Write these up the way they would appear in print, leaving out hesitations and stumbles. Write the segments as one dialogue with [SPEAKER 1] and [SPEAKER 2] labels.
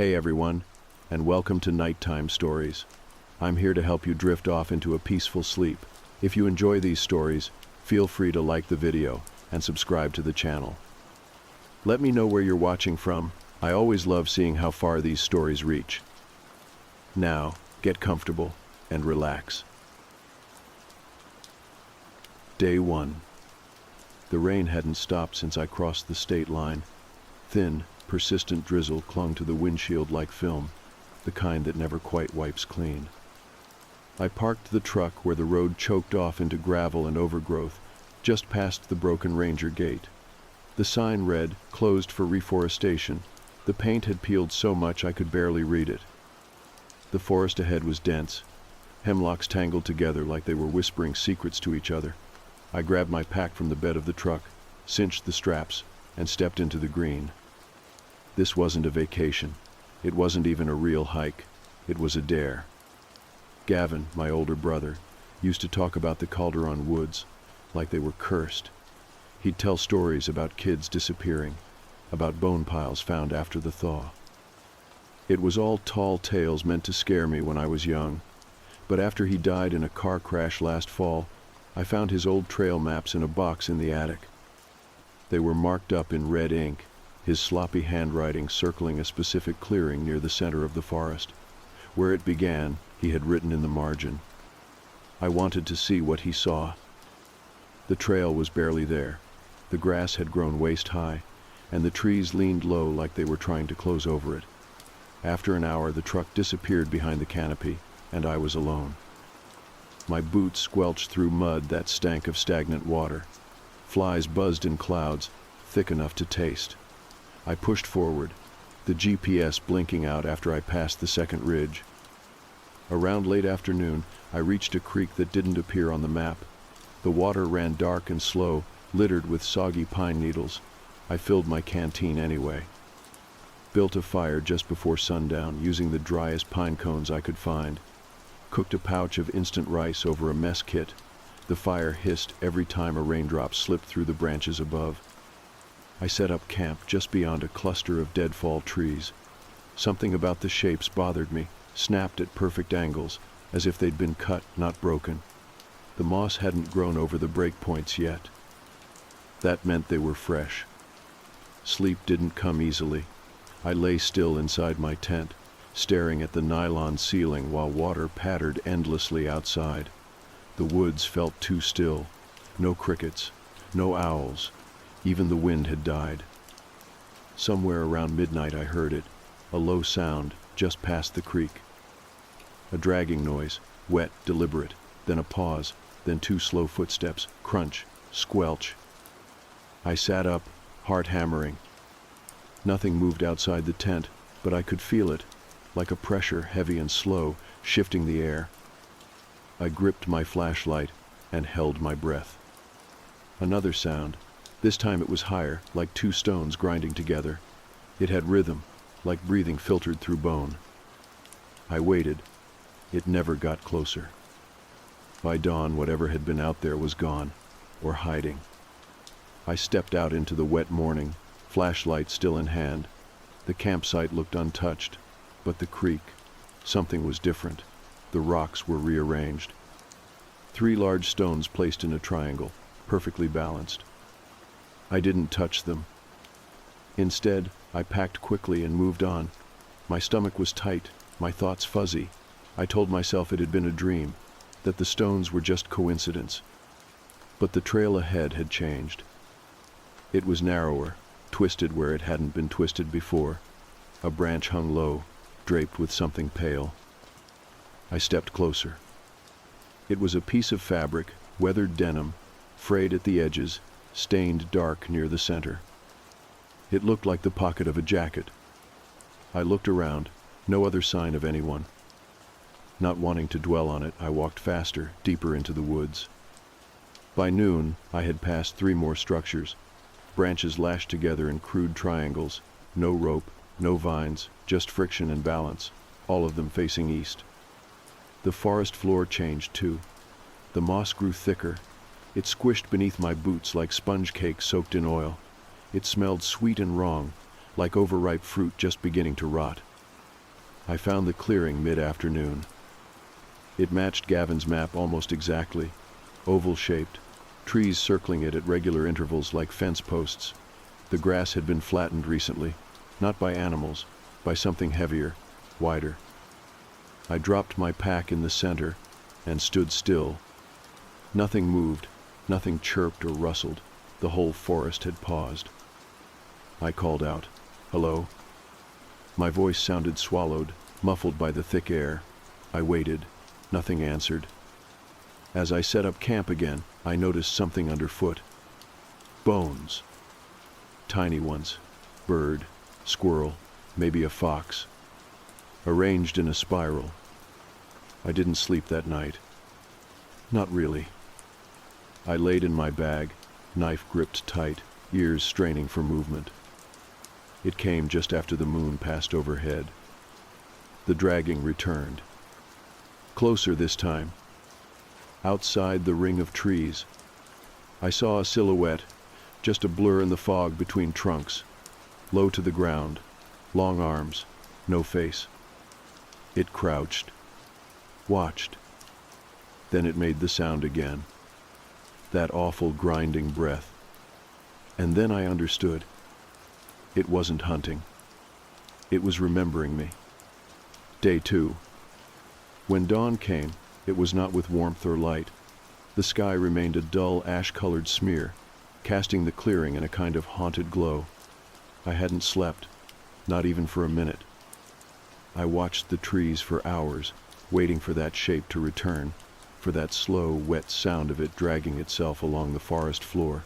[SPEAKER 1] Hey everyone, and welcome to Nighttime Stories. I'm here to help you drift off into a peaceful sleep. If you enjoy these stories, feel free to like the video and subscribe to the channel. Let me know where you're watching from. I always love seeing how far these stories reach. Now, get comfortable and relax. Day 1. The rain hadn't stopped since I crossed the state line. Thin, persistent drizzle clung to the windshield like film, the kind that never quite wipes clean. I parked the truck where the road choked off into gravel and overgrowth, just past the broken ranger gate. The sign read, "Closed for reforestation." The paint had peeled so much I could barely read it. The forest ahead was dense, hemlocks tangled together like they were whispering secrets to each other. I grabbed my pack from the bed of the truck, cinched the straps, and stepped into the green. This wasn't a vacation. It wasn't even a real hike. It was a dare. Gavin, my older brother, used to talk about the Calderon Woods like they were cursed. He'd tell stories about kids disappearing, about bone piles found after the thaw. It was all tall tales meant to scare me when I was young, but after he died in a car crash last fall, I found his old trail maps in a box in the attic. They were marked up in red ink, his sloppy handwriting circling a specific clearing near the center of the forest. Where it began, he had written in the margin. I wanted to see what he saw. The trail was barely there. The grass had grown waist-high, and the trees leaned low like they were trying to close over it. After an hour, the truck disappeared behind the canopy, and I was alone. My boots squelched through mud that stank of stagnant water. Flies buzzed in clouds, thick enough to taste. I pushed forward, the GPS blinking out after I passed the second ridge. Around late afternoon, I reached a creek that didn't appear on the map. The water ran dark and slow, littered with soggy pine needles. I filled my canteen anyway. Built a fire just before sundown, using the driest pine cones I could find. Cooked a pouch of instant rice over a mess kit. The fire hissed every time a raindrop slipped through the branches above. I set up camp just beyond a cluster of deadfall trees. Something about the shapes bothered me, snapped at perfect angles, as if they'd been cut, not broken. The moss hadn't grown over the breakpoints yet. That meant they were fresh. Sleep didn't come easily. I lay still inside my tent, staring at the nylon ceiling while water pattered endlessly outside. The woods felt too still. No crickets, no owls. Even the wind had died. Somewhere around midnight I heard it, a low sound just past the creek. A dragging noise, wet, deliberate, then a pause, then two slow footsteps, crunch, squelch. I sat up, heart hammering. Nothing moved outside the tent, but I could feel it, like a pressure heavy and slow, shifting the air. I gripped my flashlight and held my breath. Another sound. This time it was higher, like two stones grinding together. It had rhythm, like breathing filtered through bone. I waited. It never got closer. By dawn, whatever had been out there was gone, or hiding. I stepped out into the wet morning, flashlight still in hand. The campsite looked untouched, but the creek, something was different. The rocks were rearranged. 3 large stones placed in a triangle, perfectly balanced. I didn't touch them. Instead, I packed quickly and moved on. My stomach was tight, my thoughts fuzzy. I told myself it had been a dream, that the stones were just coincidence. But the trail ahead had changed. It was narrower, twisted where it hadn't been twisted before. A branch hung low, draped with something pale. I stepped closer. It was a piece of fabric, weathered denim, frayed at the edges, stained dark near the center. It looked like the pocket of a jacket. I looked around, no other sign of anyone. Not wanting to dwell on it, I walked faster, deeper into the woods. By noon, I had passed 3 more structures, branches lashed together in crude triangles, no rope, no vines, just friction and balance, all of them facing east. The forest floor changed too. The moss grew thicker. It squished beneath my boots like sponge cake soaked in oil. It smelled sweet and wrong, like overripe fruit just beginning to rot. I found the clearing mid-afternoon. It matched Gavin's map almost exactly, oval-shaped, trees circling it at regular intervals like fence posts. The grass had been flattened recently, not by animals, by something heavier, wider. I dropped my pack in the center and stood still. Nothing moved, nothing chirped or rustled. The whole forest had paused. I called out, "Hello?" My voice sounded swallowed, muffled by the thick air. I waited. Nothing answered. As I set up camp again, I noticed something underfoot. Bones. Tiny ones. Bird, squirrel, maybe a fox. Arranged in a spiral. I didn't sleep that night. Not really. I laid in my bag, knife gripped tight, ears straining for movement. It came just after the moon passed overhead. The dragging returned. Closer this time. Outside the ring of trees. I saw a silhouette, just a blur in the fog between trunks, low to the ground, long arms, no face. It crouched, watched. Then it made the sound again. That awful grinding breath. And then I understood. It wasn't hunting. It was remembering me. Day 2. When dawn came, it was not with warmth or light. The sky remained a dull, ash-colored smear, casting the clearing in a kind of haunted glow. I hadn't slept, not even for a minute. I watched the trees for hours, waiting for that shape to return, for that slow, wet sound of it dragging itself along the forest floor.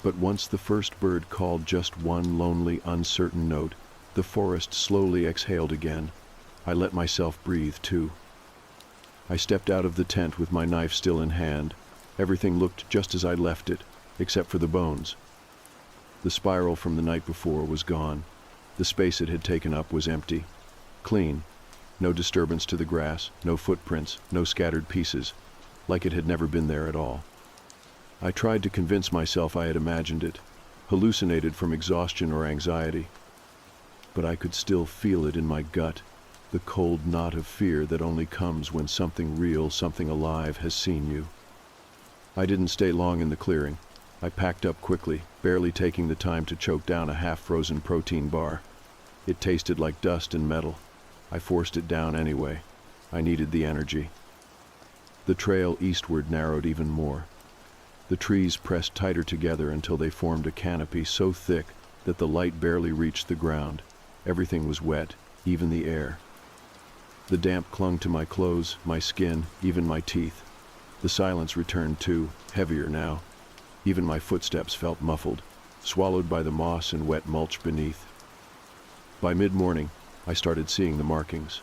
[SPEAKER 1] But once the first bird called just one lonely, uncertain note, the forest slowly exhaled again. I let myself breathe, too. I stepped out of the tent with my knife still in hand. Everything looked just as I left it, except for the bones. The spiral from the night before was gone. The space it had taken up was empty. Clean. No disturbance to the grass, no footprints, no scattered pieces, like it had never been there at all. I tried to convince myself I had imagined it, hallucinated from exhaustion or anxiety. But I could still feel it in my gut, the cold knot of fear that only comes when something real, something alive has seen you. I didn't stay long in the clearing. I packed up quickly, barely taking the time to choke down a half-frozen protein bar. It tasted like dust and metal. I forced it down anyway. I needed the energy. The trail eastward narrowed even more. The trees pressed tighter together until they formed a canopy so thick that the light barely reached the ground. Everything was wet, even the air. The damp clung to my clothes, my skin, even my teeth. The silence returned too, heavier now. Even my footsteps felt muffled, swallowed by the moss and wet mulch beneath. By mid-morning, I started seeing the markings.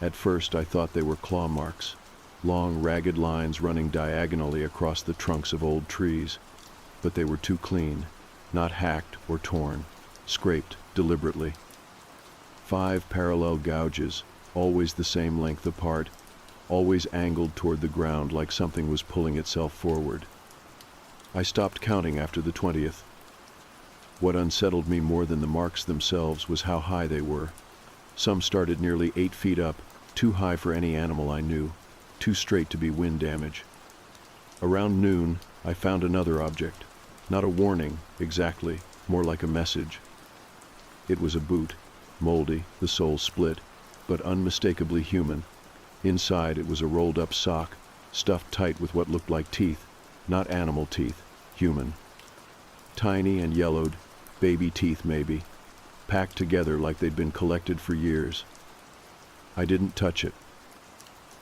[SPEAKER 1] At first, I thought they were claw marks, long, ragged lines running diagonally across the trunks of old trees. But they were too clean, not hacked or torn, scraped deliberately. 5 parallel gouges, always the same length apart, always angled toward the ground like something was pulling itself forward. I stopped counting after the 20th. What unsettled me more than the marks themselves was how high they were. Some started nearly 8 feet up, too high for any animal I knew, too straight to be wind damage. Around noon, I found another object. Not a warning, exactly, more like a message. It was a boot, moldy, the sole split, but unmistakably human. Inside it was a rolled-up sock, stuffed tight with what looked like teeth, not animal teeth, human. Tiny and yellowed, baby teeth maybe, packed together like they'd been collected for years. I didn't touch it.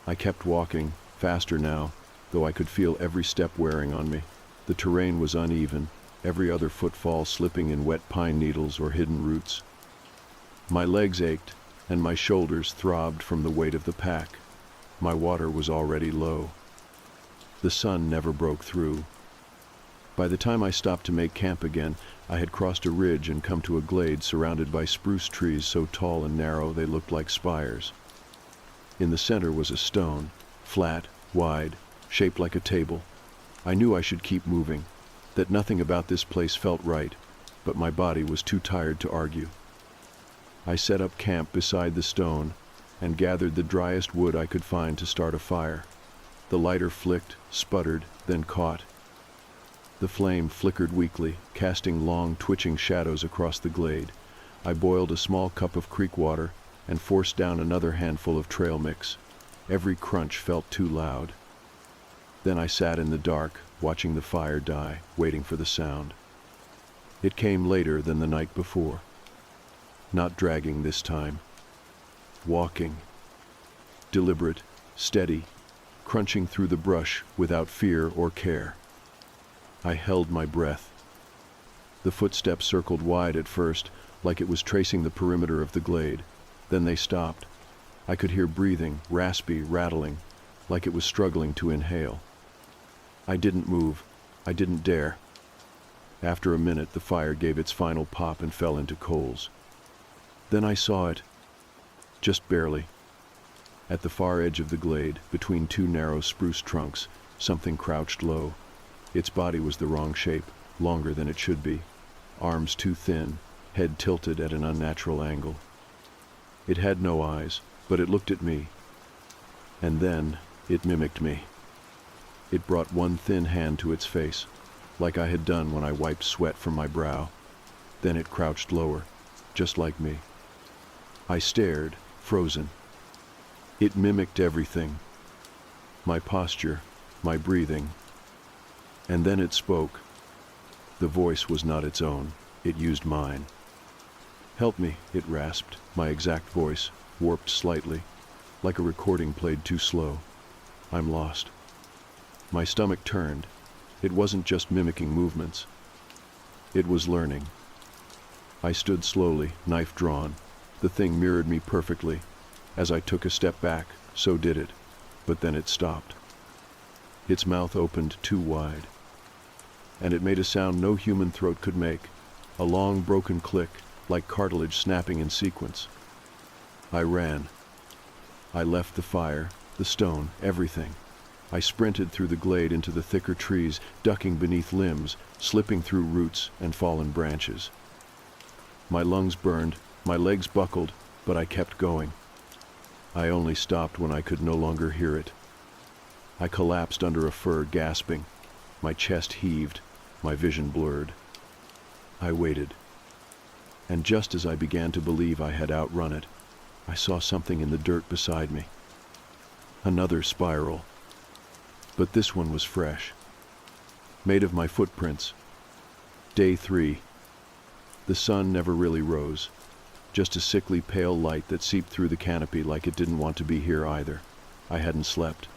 [SPEAKER 1] I kept walking, faster now, though I could feel every step wearing on me. The terrain was uneven, every other footfall slipping in wet pine needles or hidden roots. My legs ached, and my shoulders throbbed from the weight of the pack. My water was already low. The sun never broke through. By the time I stopped to make camp again, I had crossed a ridge and come to a glade surrounded by spruce trees so tall and narrow they looked like spires. In the center was a stone, flat, wide, shaped like a table. I knew I should keep moving, that nothing about this place felt right, but my body was too tired to argue. I set up camp beside the stone and gathered the driest wood I could find to start a fire. The lighter flicked, sputtered, then caught. The flame flickered weakly, casting long, twitching shadows across the glade. I boiled a small cup of creek water and forced down another handful of trail mix. Every crunch felt too loud. Then I sat in the dark, watching the fire die, waiting for the sound. It came later than the night before. Not dragging this time. Walking. Deliberate, steady, crunching through the brush without fear or care. I held my breath. The footsteps circled wide at first, like it was tracing the perimeter of the glade. Then they stopped. I could hear breathing, raspy, rattling, like it was struggling to inhale. I didn't move. I didn't dare. After a minute, the fire gave its final pop and fell into coals. Then I saw it, just barely. At the far edge of the glade, between two narrow spruce trunks, something crouched low. Its body was the wrong shape, longer than it should be. Arms too thin, head tilted at an unnatural angle. It had no eyes, but it looked at me. And then, it mimicked me. It brought one thin hand to its face, like I had done when I wiped sweat from my brow. Then it crouched lower, just like me. I stared, frozen. It mimicked everything. My posture, my breathing. And then it spoke. The voice was not its own. It used mine. "Help me," it rasped, my exact voice, warped slightly, like a recording played too slow. "I'm lost." My stomach turned. It wasn't just mimicking movements. It was learning. I stood slowly, knife drawn. The thing mirrored me perfectly. As I took a step back, so did it. But then it stopped. Its mouth opened too wide. And it made a sound no human throat could make. A long, broken click, like cartilage snapping in sequence. I ran. I left the fire, the stone, everything. I sprinted through the glade into the thicker trees, ducking beneath limbs, slipping through roots and fallen branches. My lungs burned, my legs buckled, but I kept going. I only stopped when I could no longer hear it. I collapsed under a fir, gasping. My chest heaved, my vision blurred. I waited. And just as I began to believe I had outrun it, I saw something in the dirt beside me. Another spiral. But this one was fresh. Made of my footprints. Day 3. The sun never really rose. Just a sickly pale light that seeped through the canopy like it didn't want to be here either. I hadn't slept.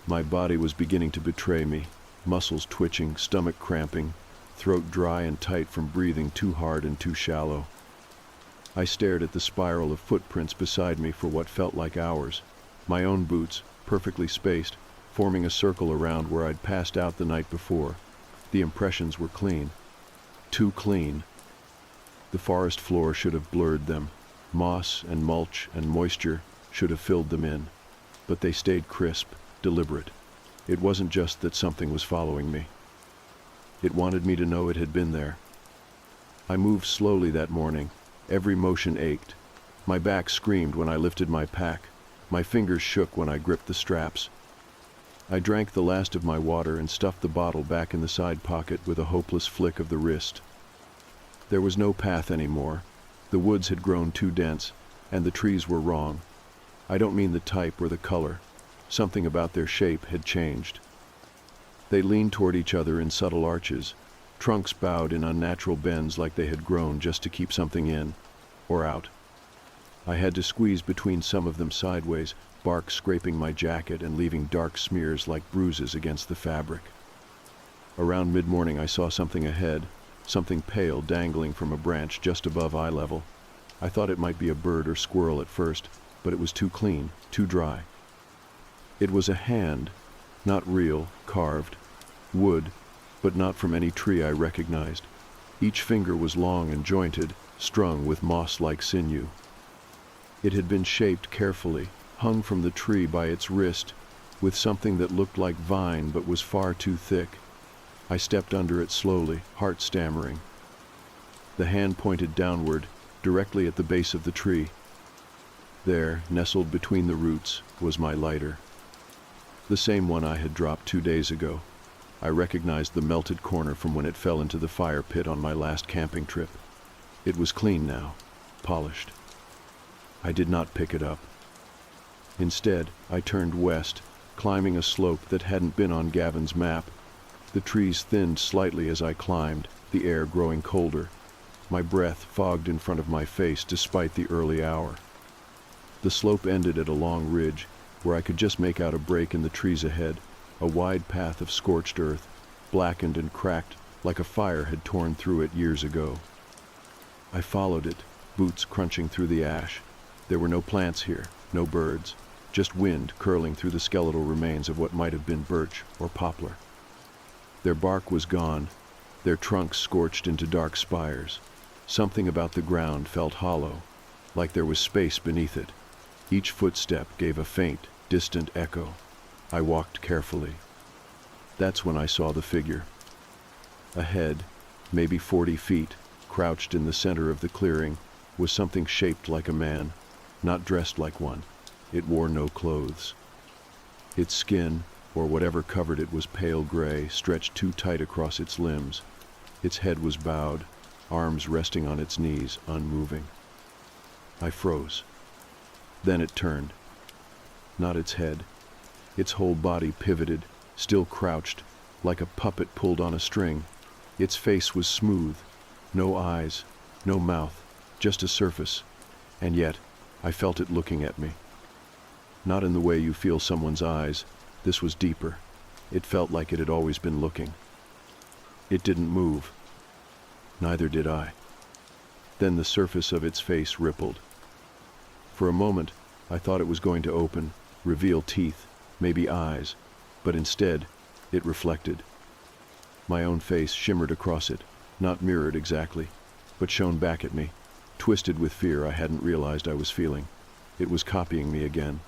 [SPEAKER 1] My body was beginning to betray me, muscles twitching, stomach cramping, throat dry and tight from breathing too hard and too shallow. I stared at the spiral of footprints beside me for what felt like hours. My own boots, perfectly spaced, forming a circle around where I'd passed out the night before. The impressions were clean. Too clean. The forest floor should have blurred them. Moss and mulch and moisture should have filled them in. But they stayed crisp, deliberate. It wasn't just that something was following me. It wanted me to know it had been there. I moved slowly that morning. Every motion ached. My back screamed when I lifted my pack. My fingers shook when I gripped the straps. I drank the last of my water and stuffed the bottle back in the side pocket with a hopeless flick of the wrist. There was no path anymore. The woods had grown too dense, and the trees were wrong. I don't mean the type or the color. Something about their shape had changed. They leaned toward each other in subtle arches, trunks bowed in unnatural bends like they had grown just to keep something in, or out. I had to squeeze between some of them sideways, bark scraping my jacket and leaving dark smears like bruises against the fabric. Around mid-morning I saw something ahead, something pale dangling from a branch just above eye level. I thought it might be a bird or squirrel at first, but it was too clean, too dry. It was a hand, not real, carved. Wood, but not from any tree I recognized. Each finger was long and jointed, strung with moss-like sinew. It had been shaped carefully, hung from the tree by its wrist, with something that looked like vine but was far too thick. I stepped under it slowly, heart stammering. The hand pointed downward, directly at the base of the tree. There, nestled between the roots, was my lighter. The same one I had dropped 2 days ago. I recognized the melted corner from when it fell into the fire pit on my last camping trip. It was clean now, polished. I did not pick it up. Instead, I turned west, climbing a slope that hadn't been on Gavin's map. The trees thinned slightly as I climbed, the air growing colder. My breath fogged in front of my face despite the early hour. The slope ended at a long ridge, where I could just make out a break in the trees ahead, a wide path of scorched earth, blackened and cracked like a fire had torn through it years ago. I followed it, boots crunching through the ash. There were no plants here, no birds, just wind curling through the skeletal remains of what might have been birch or poplar. Their bark was gone, their trunks scorched into dark spires. Something about the ground felt hollow, like there was space beneath it. Each footstep gave a faint, distant echo. I walked carefully. That's when I saw the figure. Ahead, maybe 40 feet, crouched in the center of the clearing, was something shaped like a man, not dressed like one. It wore no clothes. Its skin, or whatever covered it, was pale gray, stretched too tight across its limbs. Its head was bowed, arms resting on its knees, unmoving. I froze. Then it turned. Not its head. Its whole body pivoted, still crouched, like a puppet pulled on a string. Its face was smooth. No eyes, no mouth, just a surface. And yet, I felt it looking at me. Not in the way you feel someone's eyes. This was deeper. It felt like it had always been looking. It didn't move. Neither did I. Then the surface of its face rippled. For a moment, I thought it was going to open, reveal teeth, maybe eyes, but instead, it reflected. My own face shimmered across it, not mirrored exactly, but shone back at me, twisted with fear I hadn't realized I was feeling. It was copying me again,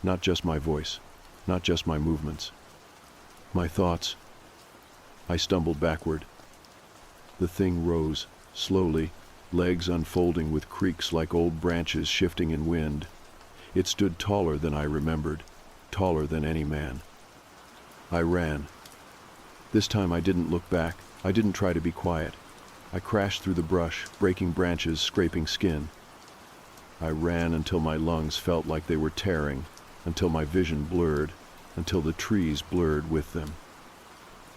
[SPEAKER 1] not just my voice, not just my movements. My thoughts. I stumbled backward. The thing rose, slowly, legs unfolding with creaks like old branches shifting in wind. It stood taller than I remembered, taller than any man. I ran. This time I didn't look back. I didn't try to be quiet. I crashed through the brush, breaking branches, scraping skin. I ran until my lungs felt like they were tearing, until my vision blurred, until the trees blurred with them.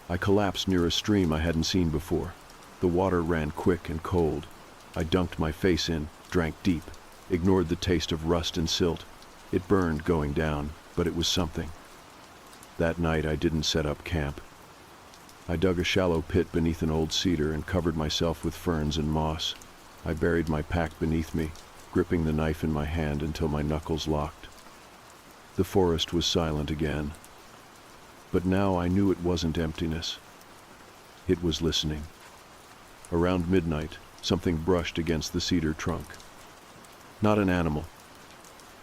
[SPEAKER 1] I collapsed near a stream I hadn't seen before. The water ran quick and cold. I dunked my face in, drank deep, ignored the taste of rust and silt. It burned going down, but it was something. That night I didn't set up camp. I dug a shallow pit beneath an old cedar and covered myself with ferns and moss. I buried my pack beneath me, gripping the knife in my hand until my knuckles locked. The forest was silent again. But now I knew it wasn't emptiness. It was listening. Around midnight, something brushed against the cedar trunk. Not an animal.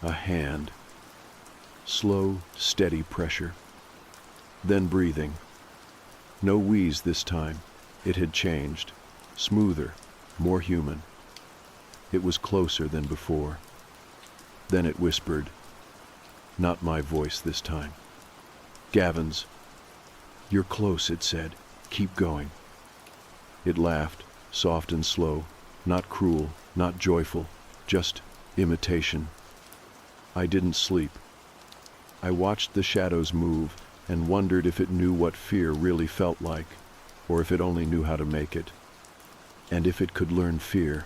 [SPEAKER 1] A hand. Slow, steady pressure. Then breathing. No wheeze this time. It had changed. Smoother, more human. It was closer than before. Then it whispered. Not my voice this time. Gavin's. You're close, it said. Keep going. It laughed, soft and slow, not cruel, not joyful, just imitation. I didn't sleep. I watched the shadows move and wondered if it knew what fear really felt like, or if it only knew how to make it. And if it could learn fear,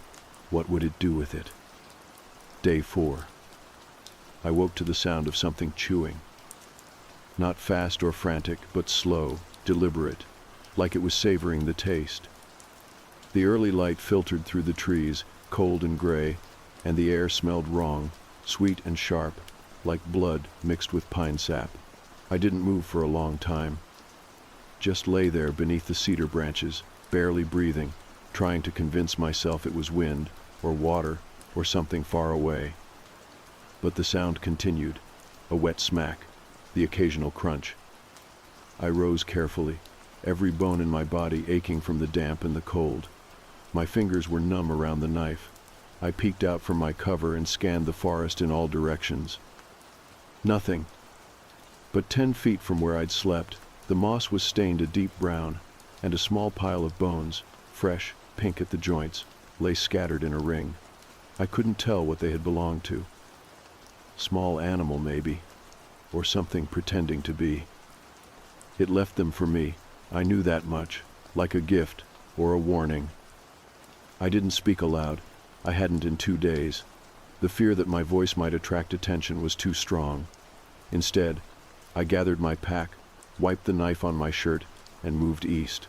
[SPEAKER 1] what would it do with it? Day 4. I woke to the sound of something chewing. Not fast or frantic, but slow, deliberate, like it was savoring the taste. The early light filtered through the trees, cold and gray, and the air smelled wrong, sweet and sharp, like blood mixed with pine sap. I didn't move for a long time. Just lay there beneath the cedar branches, barely breathing, trying to convince myself it was wind, or water, or something far away. But the sound continued, a wet smack, the occasional crunch. I rose carefully, every bone in my body aching from the damp and the cold. My fingers were numb around the knife. I peeked out from my cover and scanned the forest in all directions. Nothing. But 10 feet from where I'd slept, the moss was stained a deep brown, and a small pile of bones, fresh, pink at the joints, lay scattered in a ring. I couldn't tell what they had belonged to. Small animal, maybe, or something pretending to be. It left them for me, I knew that much, like a gift or a warning. I didn't speak aloud. I hadn't in 2 days. The fear that my voice might attract attention was too strong. Instead, I gathered my pack, wiped the knife on my shirt, and moved east.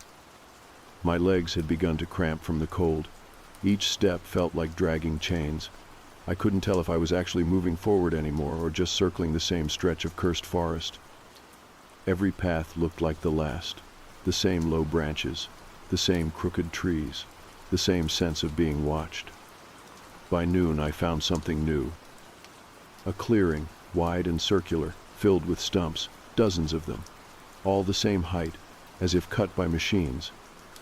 [SPEAKER 1] My legs had begun to cramp from the cold. Each step felt like dragging chains. I couldn't tell if I was actually moving forward anymore or just circling the same stretch of cursed forest. Every path looked like the last. The same low branches, the same crooked trees, the same sense of being watched. By noon I found something new. A clearing, wide and circular, filled with stumps, dozens of them, all the same height, as if cut by machines,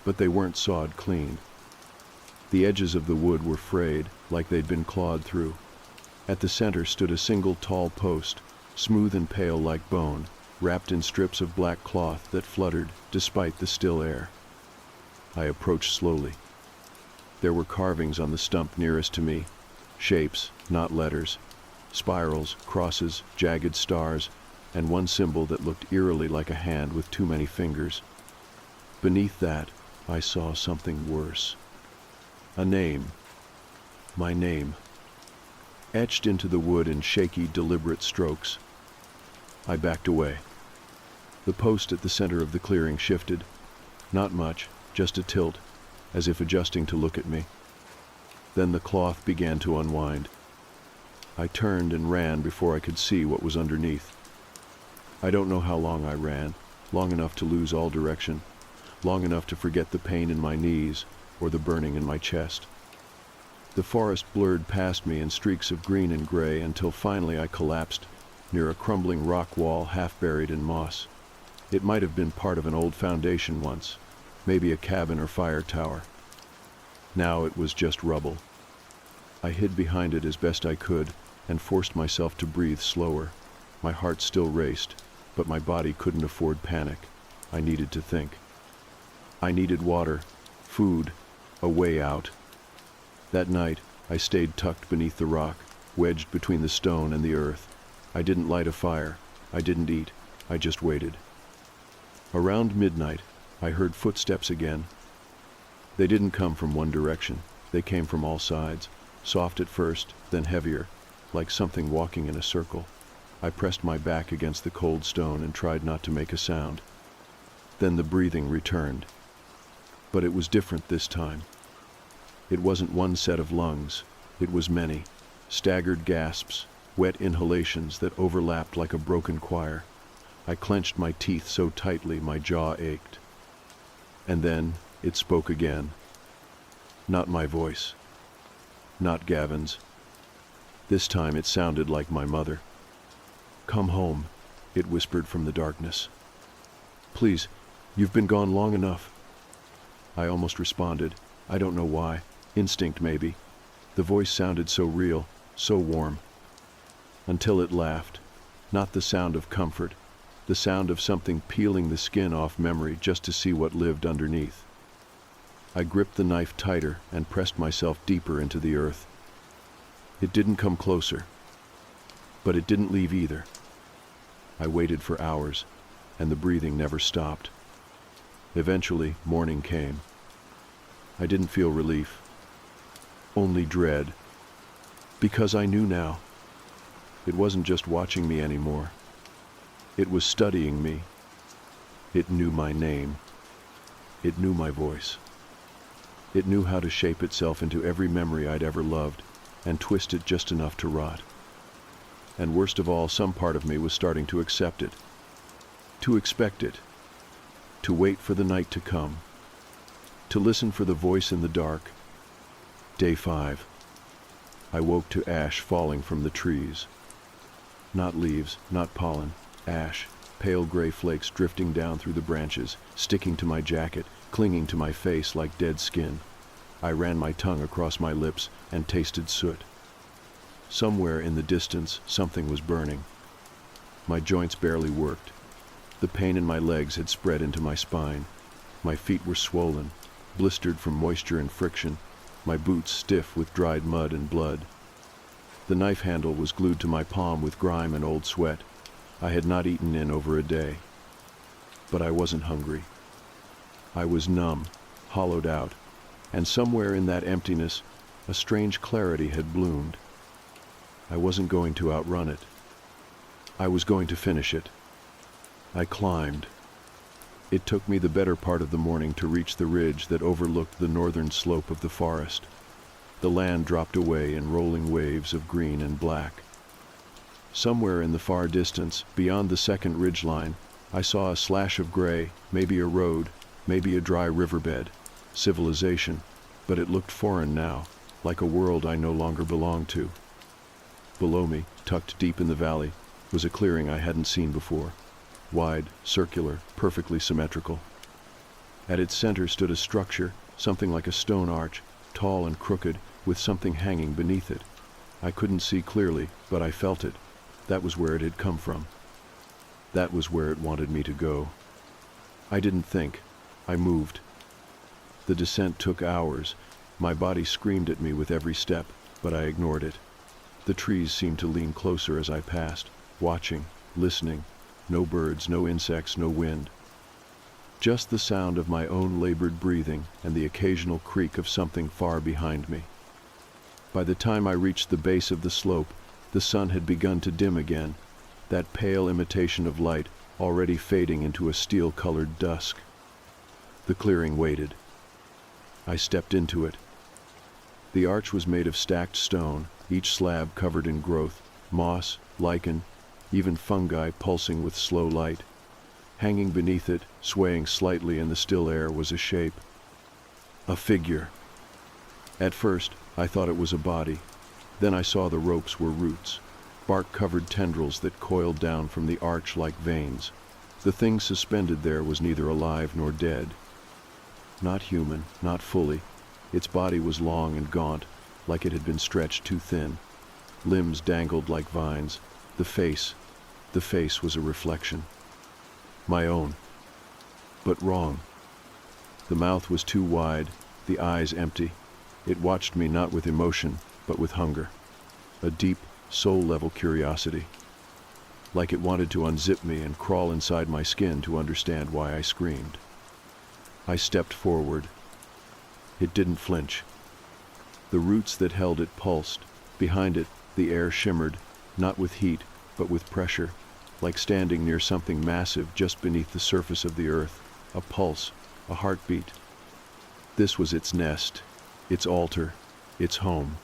[SPEAKER 1] but they weren't sawed clean. The edges of the wood were frayed, like they'd been clawed through. At the center stood a single tall post, smooth and pale like bone, wrapped in strips of black cloth that fluttered despite the still air. I approached slowly. There were carvings on the stump nearest to me, shapes, not letters, spirals, crosses, jagged stars, and one symbol that looked eerily like a hand with too many fingers. Beneath that, I saw something worse. A name. My name. Etched into the wood in shaky, deliberate strokes. I backed away. The post at the center of the clearing shifted. Not much, just a tilt, as if adjusting to look at me. Then the cloth began to unwind. I turned and ran before I could see what was underneath. I don't know how long I ran, long enough to lose all direction, long enough to forget the pain in my knees or the burning in my chest. The forest blurred past me in streaks of green and gray until finally I collapsed near a crumbling rock wall half buried in moss. It might have been part of an old foundation once, maybe a cabin or fire tower. Now it was just rubble. I hid behind it as best I could and forced myself to breathe slower. My heart still raced, but my body couldn't afford panic. I needed to think. I needed water, food, a way out. That night, I stayed tucked beneath the rock, wedged between the stone and the earth. I didn't light a fire. I didn't eat. I just waited. Around midnight, I heard footsteps again. They didn't come from one direction. They came from all sides, soft at first, then heavier, like something walking in a circle. I pressed my back against the cold stone and tried not to make a sound. Then the breathing returned. But it was different this time. It wasn't one set of lungs. It was many, staggered gasps, wet inhalations that overlapped like a broken choir. I clenched my teeth so tightly my jaw ached. And then it spoke again. Not my voice. Not Gavin's. This time it sounded like my mother. "Come home," it whispered from the darkness. "Please, you've been gone long enough." I almost responded. I don't know why. Instinct, maybe. The voice sounded so real, so warm. Until it laughed. Not the sound of comfort. The sound of something peeling the skin off memory just to see what lived underneath. I gripped the knife tighter and pressed myself deeper into the earth. It didn't come closer. But it didn't leave either. I waited for hours, and the breathing never stopped. Eventually, morning came. I didn't feel relief. Only dread. Because I knew now. It wasn't just watching me anymore. It was studying me. It knew my name. It knew my voice. It knew how to shape itself into every memory I'd ever loved, and twist it just enough to rot. And worst of all, some part of me was starting to accept it. To expect it. To wait for the night to come. To listen for the voice in the dark. Day 5. I woke to ash falling from the trees. Not leaves, not pollen, ash, pale gray flakes drifting down through the branches, sticking to my jacket, clinging to my face like dead skin. I ran my tongue across my lips and tasted soot. Somewhere in the distance, something was burning. My joints barely worked. The pain in my legs had spread into my spine. My feet were swollen, blistered from moisture and friction, my boots stiff with dried mud and blood. The knife handle was glued to my palm with grime and old sweat. I had not eaten in over a day. But I wasn't hungry. I was numb, hollowed out, and somewhere in that emptiness, a strange clarity had bloomed. I wasn't going to outrun it. I was going to finish it. I climbed. It took me the better part of the morning to reach the ridge that overlooked the northern slope of the forest. The land dropped away in rolling waves of green and black. Somewhere in the far distance, beyond the second ridgeline, I saw a slash of gray, maybe a road, maybe a dry riverbed, civilization, but it looked foreign now, like a world I no longer belonged to. Below me, tucked deep in the valley, was a clearing I hadn't seen before. Wide, circular, perfectly symmetrical. At its center stood a structure, something like a stone arch, tall and crooked, with something hanging beneath it. I couldn't see clearly, but I felt it. That was where it had come from. That was where it wanted me to go. I didn't think. I moved. The descent took hours. My body screamed at me with every step, but I ignored it. The trees seemed to lean closer as I passed, watching, listening. No birds, no insects, no wind. Just the sound of my own labored breathing and the occasional creak of something far behind me. By the time I reached the base of the slope, the sun had begun to dim again, that pale imitation of light already fading into a steel-colored dusk. The clearing waited. I stepped into it. The arch was made of stacked stone, each slab covered in growth, moss, lichen, even fungi pulsing with slow light. Hanging beneath it, swaying slightly in the still air, was a shape. A figure. At first, I thought it was a body. Then I saw the ropes were roots, bark-covered tendrils that coiled down from the arch like veins. The thing suspended there was neither alive nor dead. Not human, not fully. Its body was long and gaunt, like it had been stretched too thin. Limbs dangled like vines. The face was a reflection. My own. But wrong. The mouth was too wide, the eyes empty. It watched me not with emotion, but with hunger. A deep, soul-level curiosity. Like it wanted to unzip me and crawl inside my skin to understand why I screamed. I stepped forward. It didn't flinch. The roots that held it pulsed. Behind it, the air shimmered, not with heat, but with pressure, like standing near something massive just beneath the surface of the earth, a pulse, a heartbeat. This was its nest, its altar, its home.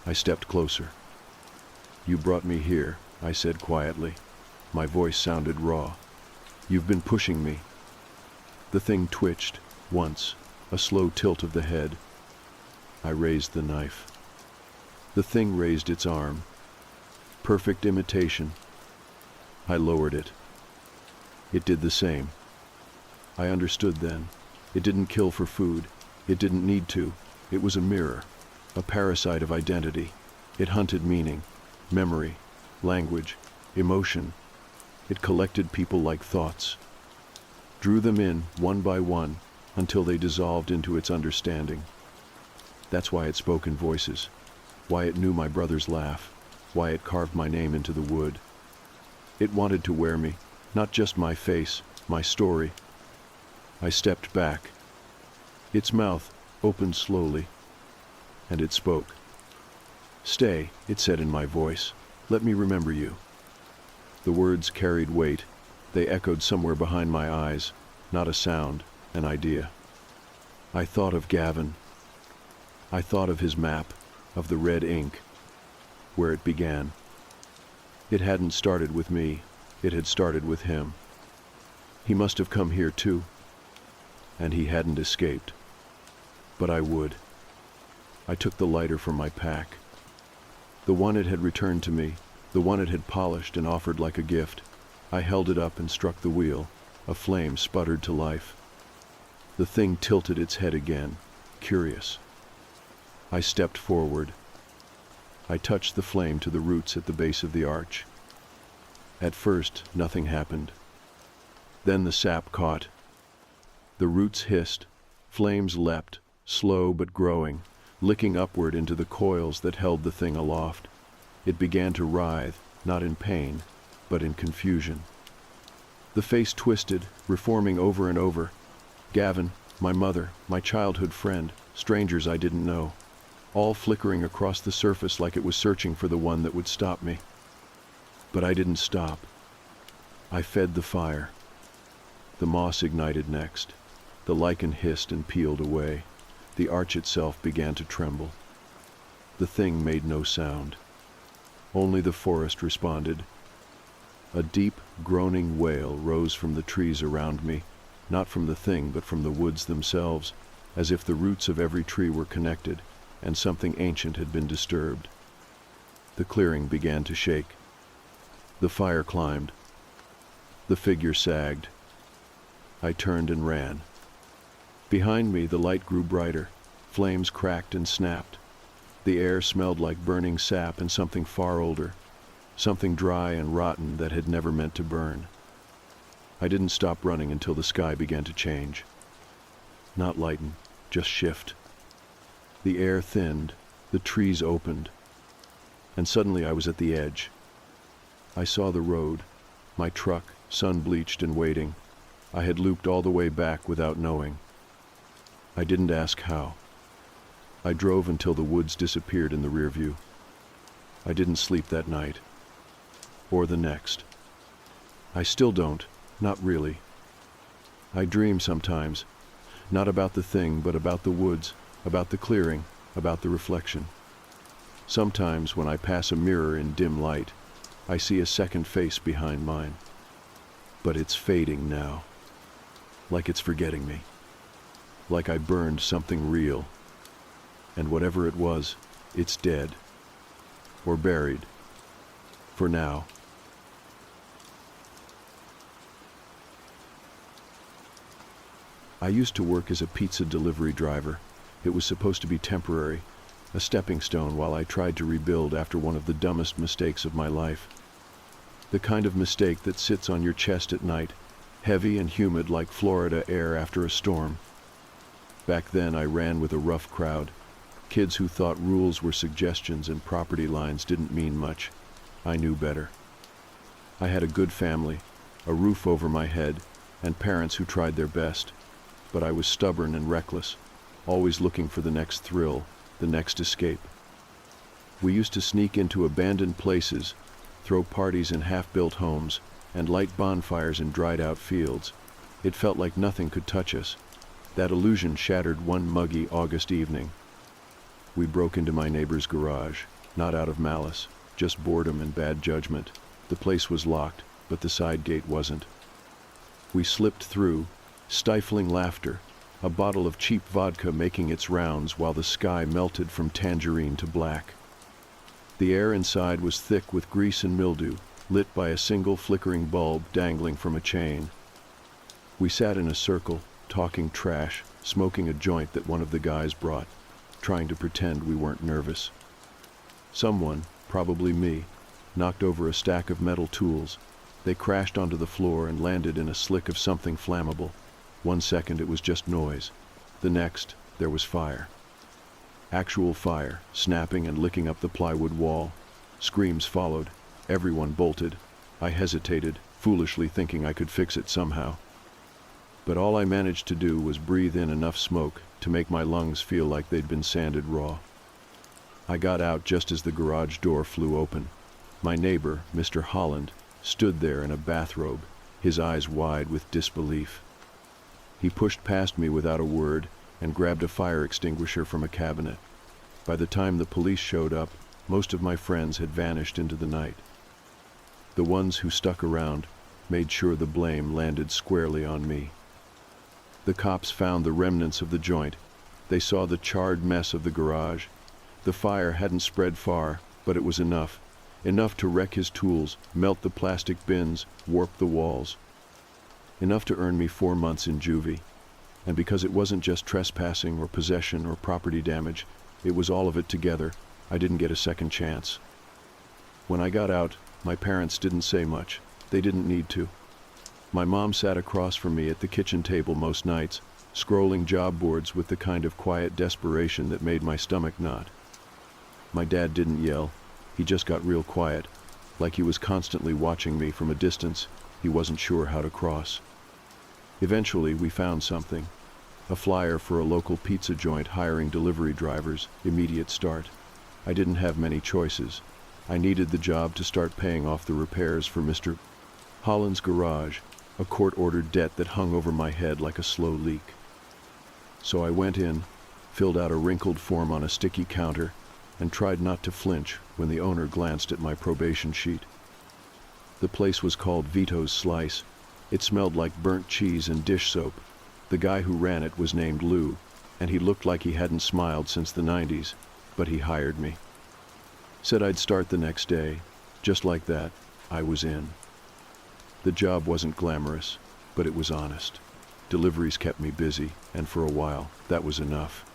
[SPEAKER 1] I stepped closer. "You brought me here," I said quietly. My voice sounded raw. "You've been pushing me." The thing twitched, once, a slow tilt of the head. I raised the knife. The thing raised its arm. Perfect imitation. I lowered it. It did the same. I understood then. It didn't kill for food. It didn't need to. It was a mirror, a parasite of identity. It hunted meaning, memory, language, emotion. It collected people like thoughts, drew them in one by one until they dissolved into its understanding. That's why it spoke in voices, why it knew my brother's laugh, why it carved my name into the wood. It wanted to wear me, not just my face, my story. I stepped back. Its mouth opened slowly, and it spoke. "Stay," it said in my voice. "Let me remember you." The words carried weight. They echoed somewhere behind my eyes, not a sound, an idea. I thought of Gavin. I thought of his map, of the red ink, where it began. It hadn't started with me, it had started with him. He must have come here too, and he hadn't escaped. But I would. I took the lighter from my pack. The one it had returned to me, the one it had polished and offered like a gift. I held it up and struck the wheel. A flame sputtered to life. The thing tilted its head again, curious. I stepped forward. I touched the flame to the roots at the base of the arch. At first, nothing happened. Then the sap caught. The roots hissed, flames leapt, slow but growing, licking upward into the coils that held the thing aloft. It began to writhe, not in pain, but in confusion. The face twisted, reforming over and over. Gavin, my mother, my childhood friend, strangers I didn't know, all flickering across the surface like it was searching for the one that would stop me. But I didn't stop. I fed the fire. The moss ignited next. The lichen hissed and peeled away. The arch itself began to tremble. The thing made no sound. Only the forest responded. A deep, groaning wail rose from the trees around me, not from the thing but from the woods themselves, as if the roots of every tree were connected, and something ancient had been disturbed. The clearing began to shake. The fire climbed. The figure sagged. I turned and ran. Behind me, the light grew brighter. Flames cracked and snapped. The air smelled like burning sap and something far older, something dry and rotten that had never meant to burn. I didn't stop running until the sky began to change. Not lighten, just shift. The air thinned, the trees opened, and suddenly I was at the edge. I saw the road, my truck, sun-bleached and waiting. I had looped all the way back without knowing. I didn't ask how. I drove until the woods disappeared in the rear view. I didn't sleep that night, or the next. I still don't, not really. I dream sometimes, not about the thing, but about the woods, about the clearing, about the reflection. Sometimes when I pass a mirror in dim light, I see a second face behind mine. But it's fading now, like it's forgetting me, like I burned something real. And whatever it was, it's dead, or buried, for now. I used to work as a pizza delivery driver. It was supposed to be temporary, a stepping stone while I tried to rebuild after one of the dumbest mistakes of my life. The kind of mistake that sits on your chest at night, heavy and humid like Florida air after a storm. Back then I ran with a rough crowd. Kids who thought rules were suggestions and property lines didn't mean much. I knew better. I had a good family, a roof over my head, and parents who tried their best. But I was stubborn and reckless, always looking for the next thrill, the next escape. We used to sneak into abandoned places, throw parties in half-built homes, and light bonfires in dried-out fields. It felt like nothing could touch us. That illusion shattered one muggy August evening. We broke into my neighbor's garage, not out of malice, just boredom and bad judgment. The place was locked, but the side gate wasn't. We slipped through, stifling laughter, a bottle of cheap vodka making its rounds while the sky melted from tangerine to black. The air inside was thick with grease and mildew, lit by a single flickering bulb dangling from a chain. We sat in a circle, talking trash, smoking a joint that one of the guys brought, trying to pretend we weren't nervous. Someone, probably me, knocked over a stack of metal tools. They crashed onto the floor and landed in a slick of something flammable. 1 second it was just noise. The next, there was fire. Actual fire, snapping and licking up the plywood wall. Screams followed. Everyone bolted. I hesitated, foolishly thinking I could fix it somehow. But all I managed to do was breathe in enough smoke to make my lungs feel like they'd been sanded raw. I got out just as the garage door flew open. My neighbor, Mr. Holland, stood there in a bathrobe, his eyes wide with disbelief. He pushed past me without a word and grabbed a fire extinguisher from a cabinet. By the time the police showed up, most of my friends had vanished into the night. The ones who stuck around made sure the blame landed squarely on me. The cops found the remnants of the joint. They saw the charred mess of the garage. The fire hadn't spread far, but it was enough to wreck his tools, melt the plastic bins, warp the walls. Enough to earn me 4 months in juvie. And because it wasn't just trespassing or possession or property damage, it was all of it together, I didn't get a second chance. When I got out, my parents didn't say much. They didn't need to. My mom sat across from me at the kitchen table most nights, scrolling job boards with the kind of quiet desperation that made my stomach knot. My dad didn't yell. He just got real quiet, like he was constantly watching me from a distance he wasn't sure how to cross. Eventually, we found something. A flyer for a local pizza joint hiring delivery drivers, immediate start. I didn't have many choices. I needed the job to start paying off the repairs for Mr. Holland's garage, a court-ordered debt that hung over my head like a slow leak. So I went in, filled out a wrinkled form on a sticky counter, and tried not to flinch when the owner glanced at my probation sheet. The place was called Vito's Slice. It smelled like burnt cheese and dish soap. The guy who ran it was named Lou, and he looked like he hadn't smiled since the 90s, but he hired me. Said I'd start the next day. Just like that, I was in. The job wasn't glamorous, but it was honest. Deliveries kept me busy, and for a while, that was enough.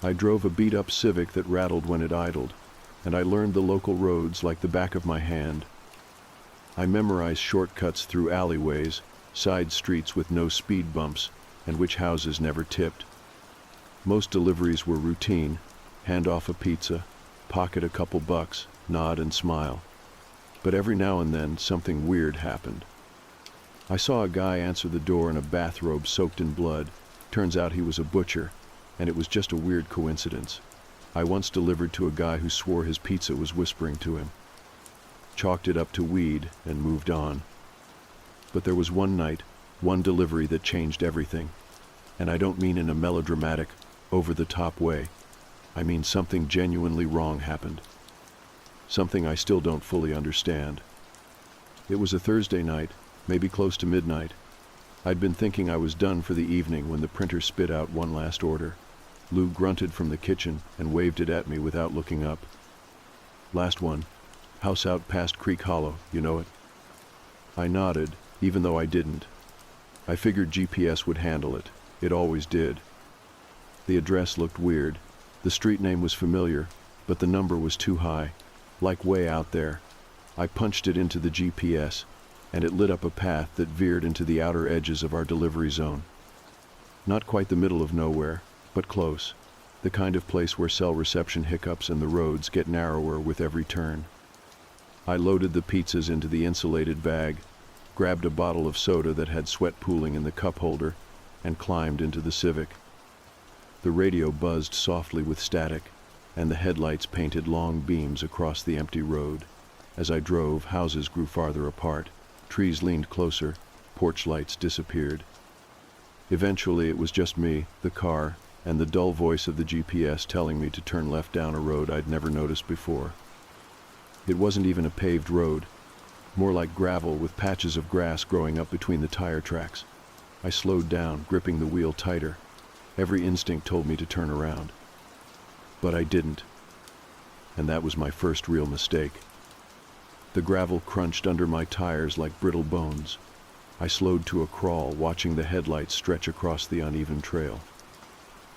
[SPEAKER 1] I drove a beat-up Civic that rattled when it idled, and I learned the local roads like the back of my hand. I memorized shortcuts through alleyways, side streets with no speed bumps, and which houses never tipped. Most deliveries were routine: hand off a pizza, pocket a couple bucks, nod and smile. But every now and then, something weird happened. I saw a guy answer the door in a bathrobe soaked in blood. Turns out he was a butcher, and it was just a weird coincidence. I once delivered to a guy who swore his pizza was whispering to him. Chalked it up to weed and moved on. But there was one night, one delivery that changed everything. And I don't mean in a melodramatic, over-the-top way. I mean something genuinely wrong happened. Something I still don't fully understand. It was a Thursday night, maybe close to midnight. I'd been thinking I was done for the evening when the printer spit out one last order. Lou grunted from the kitchen and waved it at me without looking up. Last one. House out past Creek Hollow, you know it? I nodded, even though I didn't. I figured GPS would handle it. It always did. The address looked weird. The street name was familiar, but the number was too high, like way out there. I punched it into the GPS, and it lit up a path that veered into the outer edges of our delivery zone. Not quite the middle of nowhere, but close. The kind of place where cell reception hiccups and the roads get narrower with every turn. I loaded the pizzas into the insulated bag, grabbed a bottle of soda that had sweat pooling in the cup holder, and climbed into the Civic. The radio buzzed softly with static, and the headlights painted long beams across the empty road. As I drove, houses grew farther apart, trees leaned closer, porch lights disappeared. Eventually it was just me, the car, and the dull voice of the GPS telling me to turn left down a road I'd never noticed before. It wasn't even a paved road, more like gravel with patches of grass growing up between the tire tracks. I slowed down, gripping the wheel tighter. Every instinct told me to turn around. But I didn't. And that was my first real mistake. The gravel crunched under my tires like brittle bones. I slowed to a crawl, watching the headlights stretch across the uneven trail.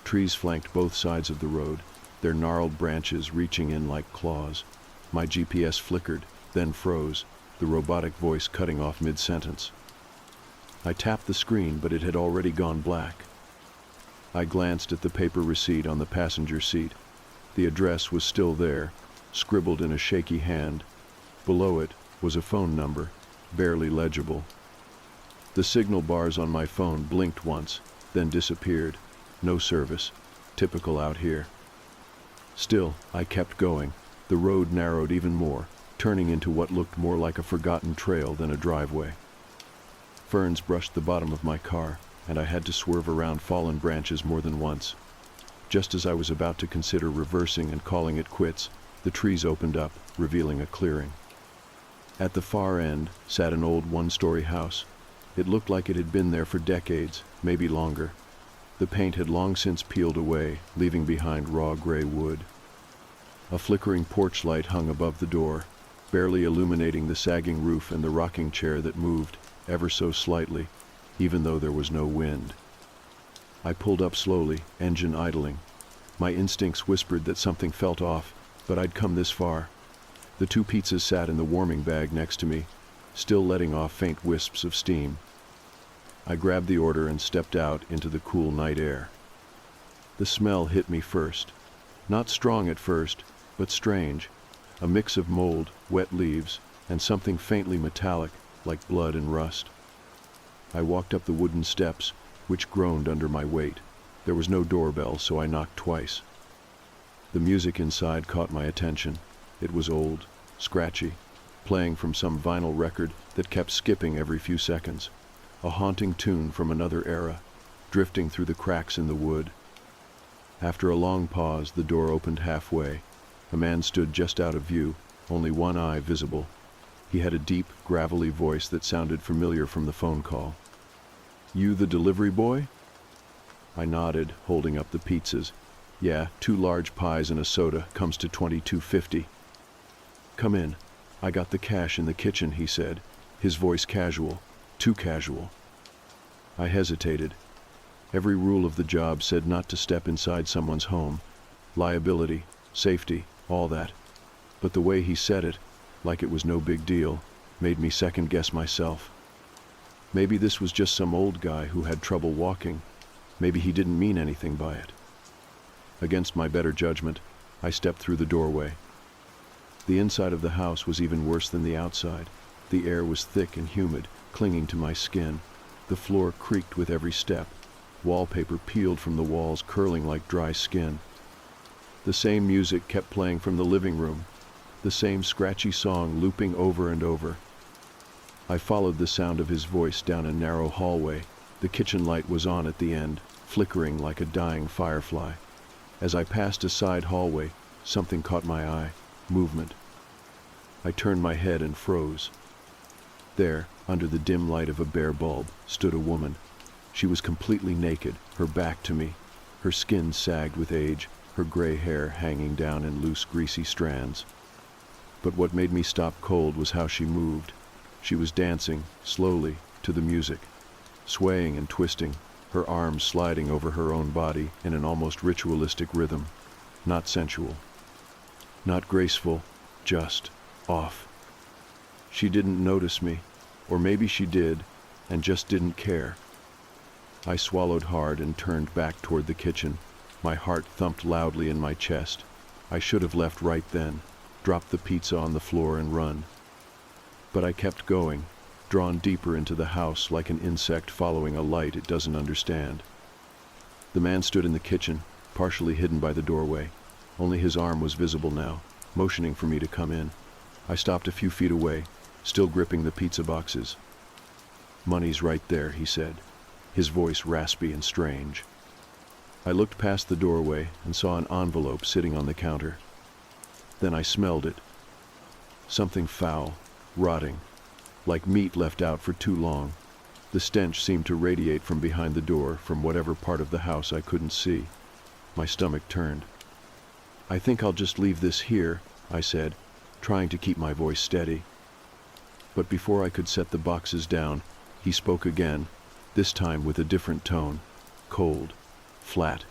[SPEAKER 1] Trees flanked both sides of the road, their gnarled branches reaching in like claws. My GPS flickered, then froze, the robotic voice cutting off mid-sentence. I tapped the screen, but it had already gone black. I glanced at the paper receipt on the passenger seat. The address was still there, scribbled in a shaky hand. Below it was a phone number, barely legible. The signal bars on my phone blinked once, then disappeared. No service. Typical out here. Still, I kept going. The road narrowed even more, turning into what looked more like a forgotten trail than a driveway. Ferns brushed the bottom of my car, and I had to swerve around fallen branches more than once. Just as I was about to consider reversing and calling it quits, the trees opened up, revealing a clearing. At the far end sat an old one-story house. It looked like it had been there for decades, maybe longer. The paint had long since peeled away, leaving behind raw gray wood. A flickering porch light hung above the door, barely illuminating the sagging roof and the rocking chair that moved, ever so slightly, even though there was no wind. I pulled up slowly, engine idling. My instincts whispered that something felt off, but I'd come this far. The 2 pizzas sat in the warming bag next to me, still letting off faint wisps of steam. I grabbed the order and stepped out into the cool night air. The smell hit me first. Not strong at first, but strange. A mix of mold, wet leaves, and something faintly metallic, like blood and rust. I walked up the wooden steps, which groaned under my weight. There was no doorbell, so I knocked twice. The music inside caught my attention. It was old, scratchy, playing from some vinyl record that kept skipping every few seconds. A haunting tune from another era, drifting through the cracks in the wood. After a long pause, the door opened halfway. A man stood just out of view, only one eye visible. He had a deep, gravelly voice that sounded familiar from the phone call. "You the delivery boy?" I nodded, holding up the pizzas. "Yeah, 2 large pies and a soda, comes to $22.50. "Come in. I got the cash in the kitchen," he said, his voice casual, too casual. I hesitated. Every rule of the job said not to step inside someone's home. Liability, safety, all that. But the way he said it, like it was no big deal, made me second-guess myself. Maybe this was just some old guy who had trouble walking. Maybe he didn't mean anything by it. Against my better judgment, I stepped through the doorway. The inside of the house was even worse than the outside. The air was thick and humid, clinging to my skin. The floor creaked with every step. Wallpaper peeled from the walls, curling like dry skin. The same music kept playing from the living room, the same scratchy song looping over and over. I followed the sound of his voice down a narrow hallway. The kitchen light was on at the end, flickering like a dying firefly. As I passed a side hallway, something caught my eye. Movement. I turned my head and froze. There, under the dim light of a bare bulb, stood a woman. She was completely naked, her back to me. Her skin sagged with age, her gray hair hanging down in loose, greasy strands. But what made me stop cold was how she moved. She was dancing, slowly, to the music, swaying and twisting, her arms sliding over her own body in an almost ritualistic rhythm. Not sensual. Not graceful, just off. She didn't notice me, or maybe she did, and just didn't care. I swallowed hard and turned back toward the kitchen. My heart thumped loudly in my chest. I should have left right then, dropped the pizza on the floor and run. But I kept going, drawn deeper into the house like an insect following a light it doesn't understand. The man stood in the kitchen, partially hidden by the doorway. Only his arm was visible now, motioning for me to come in. I stopped a few feet away, still gripping the pizza boxes. "Money's right there," he said, his voice raspy and strange. I looked past the doorway and saw an envelope sitting on the counter. Then I smelled it. Something foul, rotting, like meat left out for too long. The stench seemed to radiate from behind the door, from whatever part of the house I couldn't see. My stomach turned. "I think I'll just leave this here," I said, trying to keep my voice steady. But before I could set the boxes down, he spoke again, this time with a different tone, cold, flat.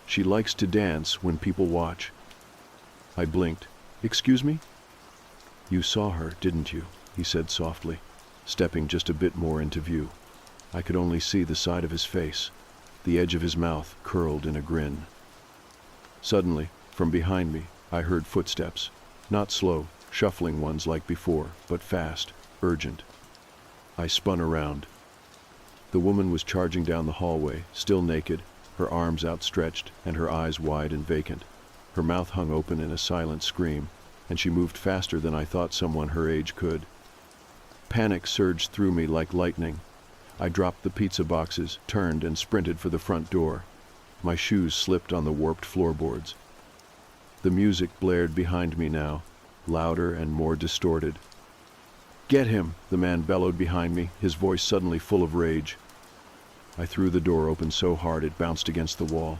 [SPEAKER 1] "She likes to dance when people watch." I blinked. "Excuse me?" "You saw her, didn't you?" he said softly, stepping just a bit more into view. I could only see the side of his face, the edge of his mouth curled in a grin. Suddenly, from behind me, I heard footsteps, not slow, shuffling ones like before, but fast, urgent. I spun around. The woman was charging down the hallway, still naked, her arms outstretched and her eyes wide and vacant. Her mouth hung open in a silent scream, and she moved faster than I thought someone her age could. Panic surged through me like lightning. I dropped the pizza boxes, turned, and sprinted for the front door. My shoes slipped on the warped floorboards. The music blared behind me now, louder and more distorted. "Get him!" the man bellowed behind me, his voice suddenly full of rage. I threw the door open so hard it bounced against the wall.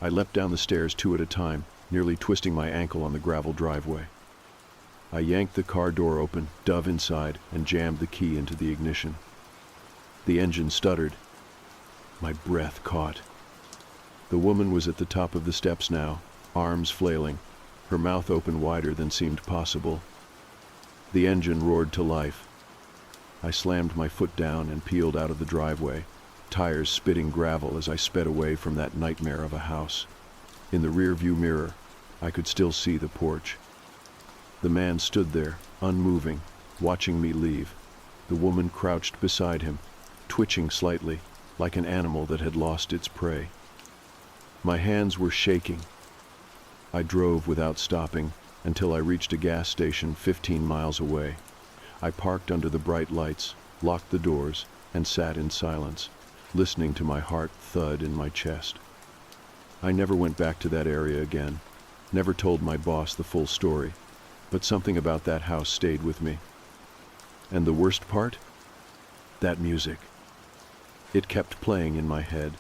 [SPEAKER 1] I leapt down the stairs 2 at a time, nearly twisting my ankle on the gravel driveway. I yanked the car door open, dove inside, and jammed the key into the ignition. The engine stuttered. My breath caught. The woman was at the top of the steps now, arms flailing, her mouth open wider than seemed possible. The engine roared to life. I slammed my foot down and peeled out of the driveway, tires spitting gravel as I sped away from that nightmare of a house. In the rearview mirror, I could still see the porch. The man stood there, unmoving, watching me leave. The woman crouched beside him, twitching slightly, like an animal that had lost its prey. My hands were shaking. I drove without stopping until I reached a gas station 15 miles away. I parked under the bright lights, locked the doors, and sat in silence, listening to my heart thud in my chest. I never went back to that area again, never told my boss the full story, but something about that house stayed with me. And the worst part? That music. It kept playing in my head.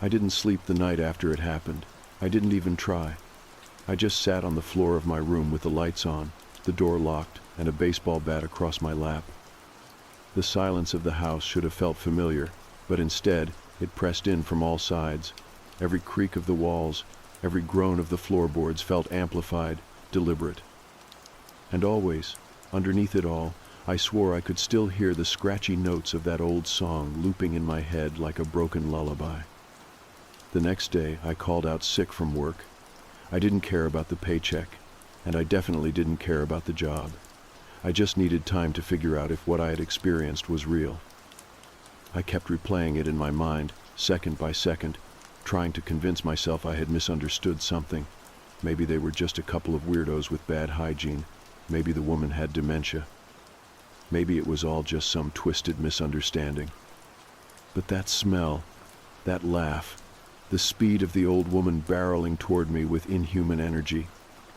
[SPEAKER 1] I didn't sleep the night after it happened. I didn't even try. I just sat on the floor of my room with the lights on, the door locked, and a baseball bat across my lap. The silence of the house should have felt familiar, but instead, it pressed in from all sides. Every creak of the walls, every groan of the floorboards felt amplified, deliberate. And always, underneath it all, I swore I could still hear the scratchy notes of that old song looping in my head like a broken lullaby. The next day, I called out sick from work. I didn't care about the paycheck, and I definitely didn't care about the job. I just needed time to figure out if what I had experienced was real. I kept replaying it in my mind, second by second, trying to convince myself I had misunderstood something. Maybe they were just a couple of weirdos with bad hygiene. Maybe the woman had dementia. Maybe it was all just some twisted misunderstanding. But that smell, that laugh, the speed of the old woman barreling toward me with inhuman energy,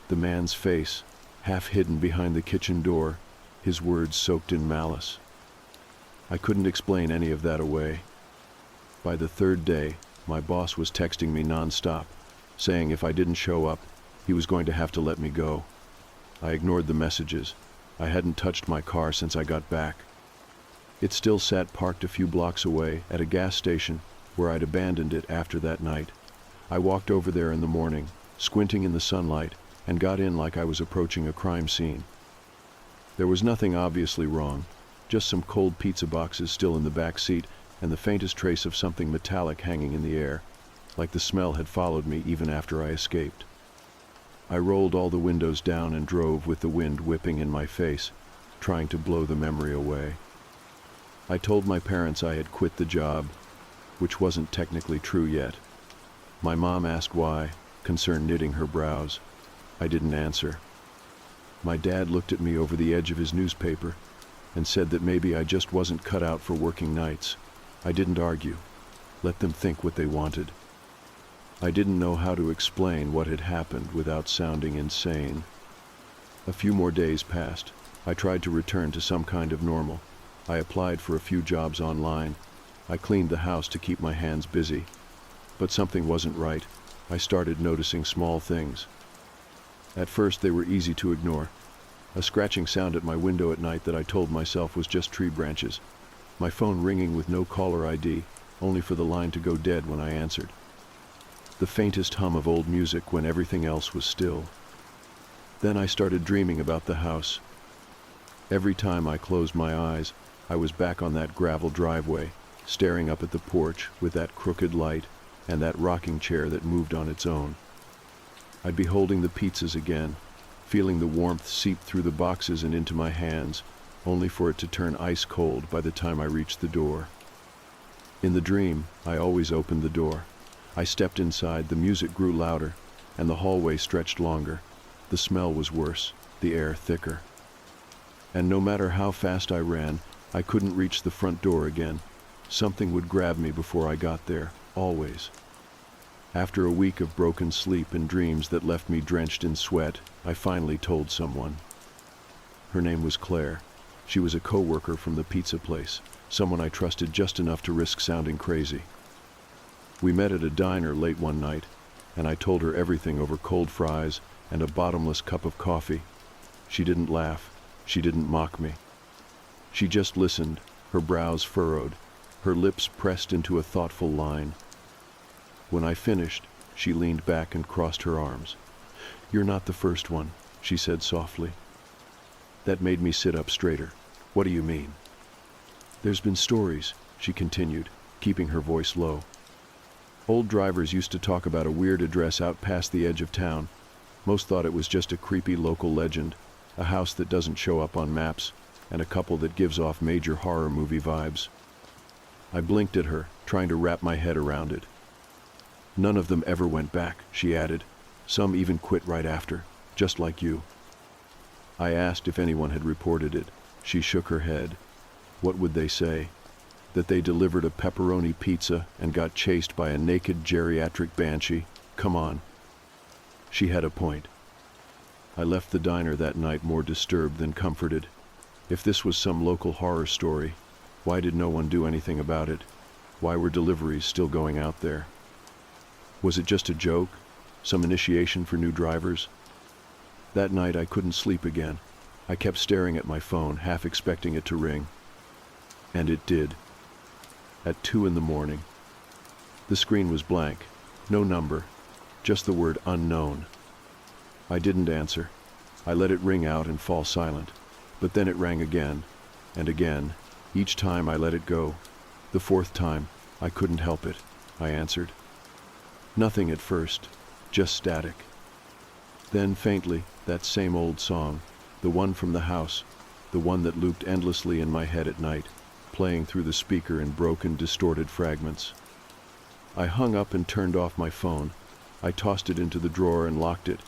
[SPEAKER 1] the man's face, half hidden behind the kitchen door, his words soaked in malice. I couldn't explain any of that away. By the third day, my boss was texting me nonstop, saying if I didn't show up, he was going to have to let me go. I ignored the messages. I hadn't touched my car since I got back. It still sat parked a few blocks away at a gas station where I'd abandoned it after that night. I walked over there in the morning, squinting in the sunlight, and got in like I was approaching a crime scene. There was nothing obviously wrong, just some cold pizza boxes still in the back seat and the faintest trace of something metallic hanging in the air, like the smell had followed me even after I escaped. I rolled all the windows down and drove with the wind whipping in my face, trying to blow the memory away. I told my parents I had quit the job, which wasn't technically true yet. My mom asked why, concern knitting her brows. I didn't answer. My dad looked at me over the edge of his newspaper and said that maybe I just wasn't cut out for working nights. I didn't argue. Let them think what they wanted. I didn't know how to explain what had happened without sounding insane. A few more days passed. I tried to return to some kind of normal. I applied for a few jobs online. I cleaned the house to keep my hands busy. But something wasn't right. I started noticing small things. At first they were easy to ignore. A scratching sound at my window at night that I told myself was just tree branches. My phone ringing with no caller ID, only for the line to go dead when I answered. The faintest hum of old music when everything else was still. Then I started dreaming about the house. Every time I closed my eyes, I was back on that gravel driveway, staring up at the porch with that crooked light and that rocking chair that moved on its own. I'd be holding the pizzas again, feeling the warmth seep through the boxes and into my hands, only for it to turn ice cold by the time I reached the door. In the dream, I always opened the door. I stepped inside, the music grew louder, and the hallway stretched longer. The smell was worse, the air thicker. And no matter how fast I ran, I couldn't reach the front door again. Something would grab me before I got there, always. After a week of broken sleep and dreams that left me drenched in sweat, I finally told someone. Her name was Claire. She was a co-worker from the pizza place, someone I trusted just enough to risk sounding crazy. We met at a diner late one night, and I told her everything over cold fries and a bottomless cup of coffee. She didn't laugh. She didn't mock me. She just listened, her brows furrowed, her lips pressed into a thoughtful line. When I finished, she leaned back and crossed her arms. "You're not the first one," she said softly. That made me sit up straighter. "What do you mean?" "There's been stories," she continued, keeping her voice low. "Old drivers used to talk about a weird address out past the edge of town. Most thought it was just a creepy local legend, a house that doesn't show up on maps, and a couple that gives off major horror movie vibes." I blinked at her, trying to wrap my head around it. "None of them ever went back," she added. "Some even quit right after, just like you." I asked if anyone had reported it. She shook her head. What would they say? That they delivered a pepperoni pizza and got chased by a naked geriatric banshee? Come on. She had a point. I left the diner that night more disturbed than comforted. If this was some local horror story, why did no one do anything about it? Why were deliveries still going out there? Was it just a joke? Some initiation for new drivers? That night I couldn't sleep again. I kept staring at my phone, half expecting it to ring. And it did. At 2 in the morning. The screen was blank. No number. Just the word unknown. I didn't answer. I let it ring out and fall silent. But then it rang again, and again. Each time I let it go. The fourth time, I couldn't help it. I answered. Nothing at first. Just static. Then faintly, that same old song, the one from the house, the one that looped endlessly in my head at night, playing through the speaker in broken, distorted fragments. I hung up and turned off my phone. I tossed it into the drawer and locked it.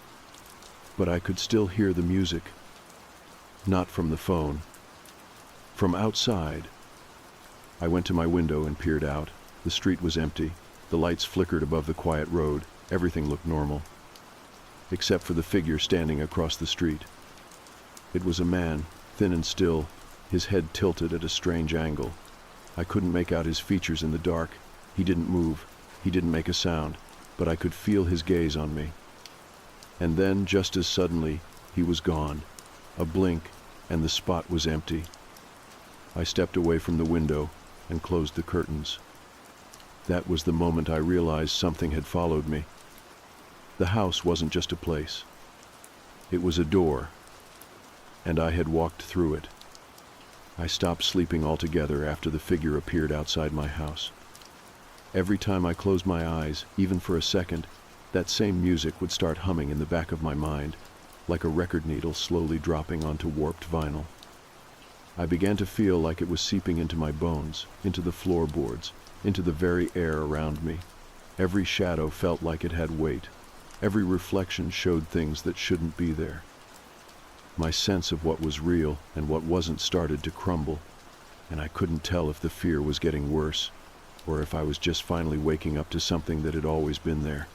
[SPEAKER 1] But I could still hear the music. Not from the phone. From outside. I went to my window and peered out. The street was empty. The lights flickered above the quiet road. Everything looked normal. Except for the figure standing across the street. It was a man, thin and still, his head tilted at a strange angle. I couldn't make out his features in the dark. He didn't move. He didn't make a sound, but I could feel his gaze on me. And then, just as suddenly, he was gone. A blink, and the spot was empty. I stepped away from the window and closed the curtains. That was the moment I realized something had followed me. The house wasn't just a place. It was a door, and I had walked through it. I stopped sleeping altogether after the figure appeared outside my house. Every time I closed my eyes, even for a second, that same music would start humming in the back of my mind, like a record needle slowly dropping onto warped vinyl. I began to feel like it was seeping into my bones, into the floorboards, into the very air around me. Every shadow felt like it had weight. Every reflection showed things that shouldn't be there. My sense of what was real and what wasn't started to crumble, and I couldn't tell if the fear was getting worse, or if I was just finally waking up to something that had always been there.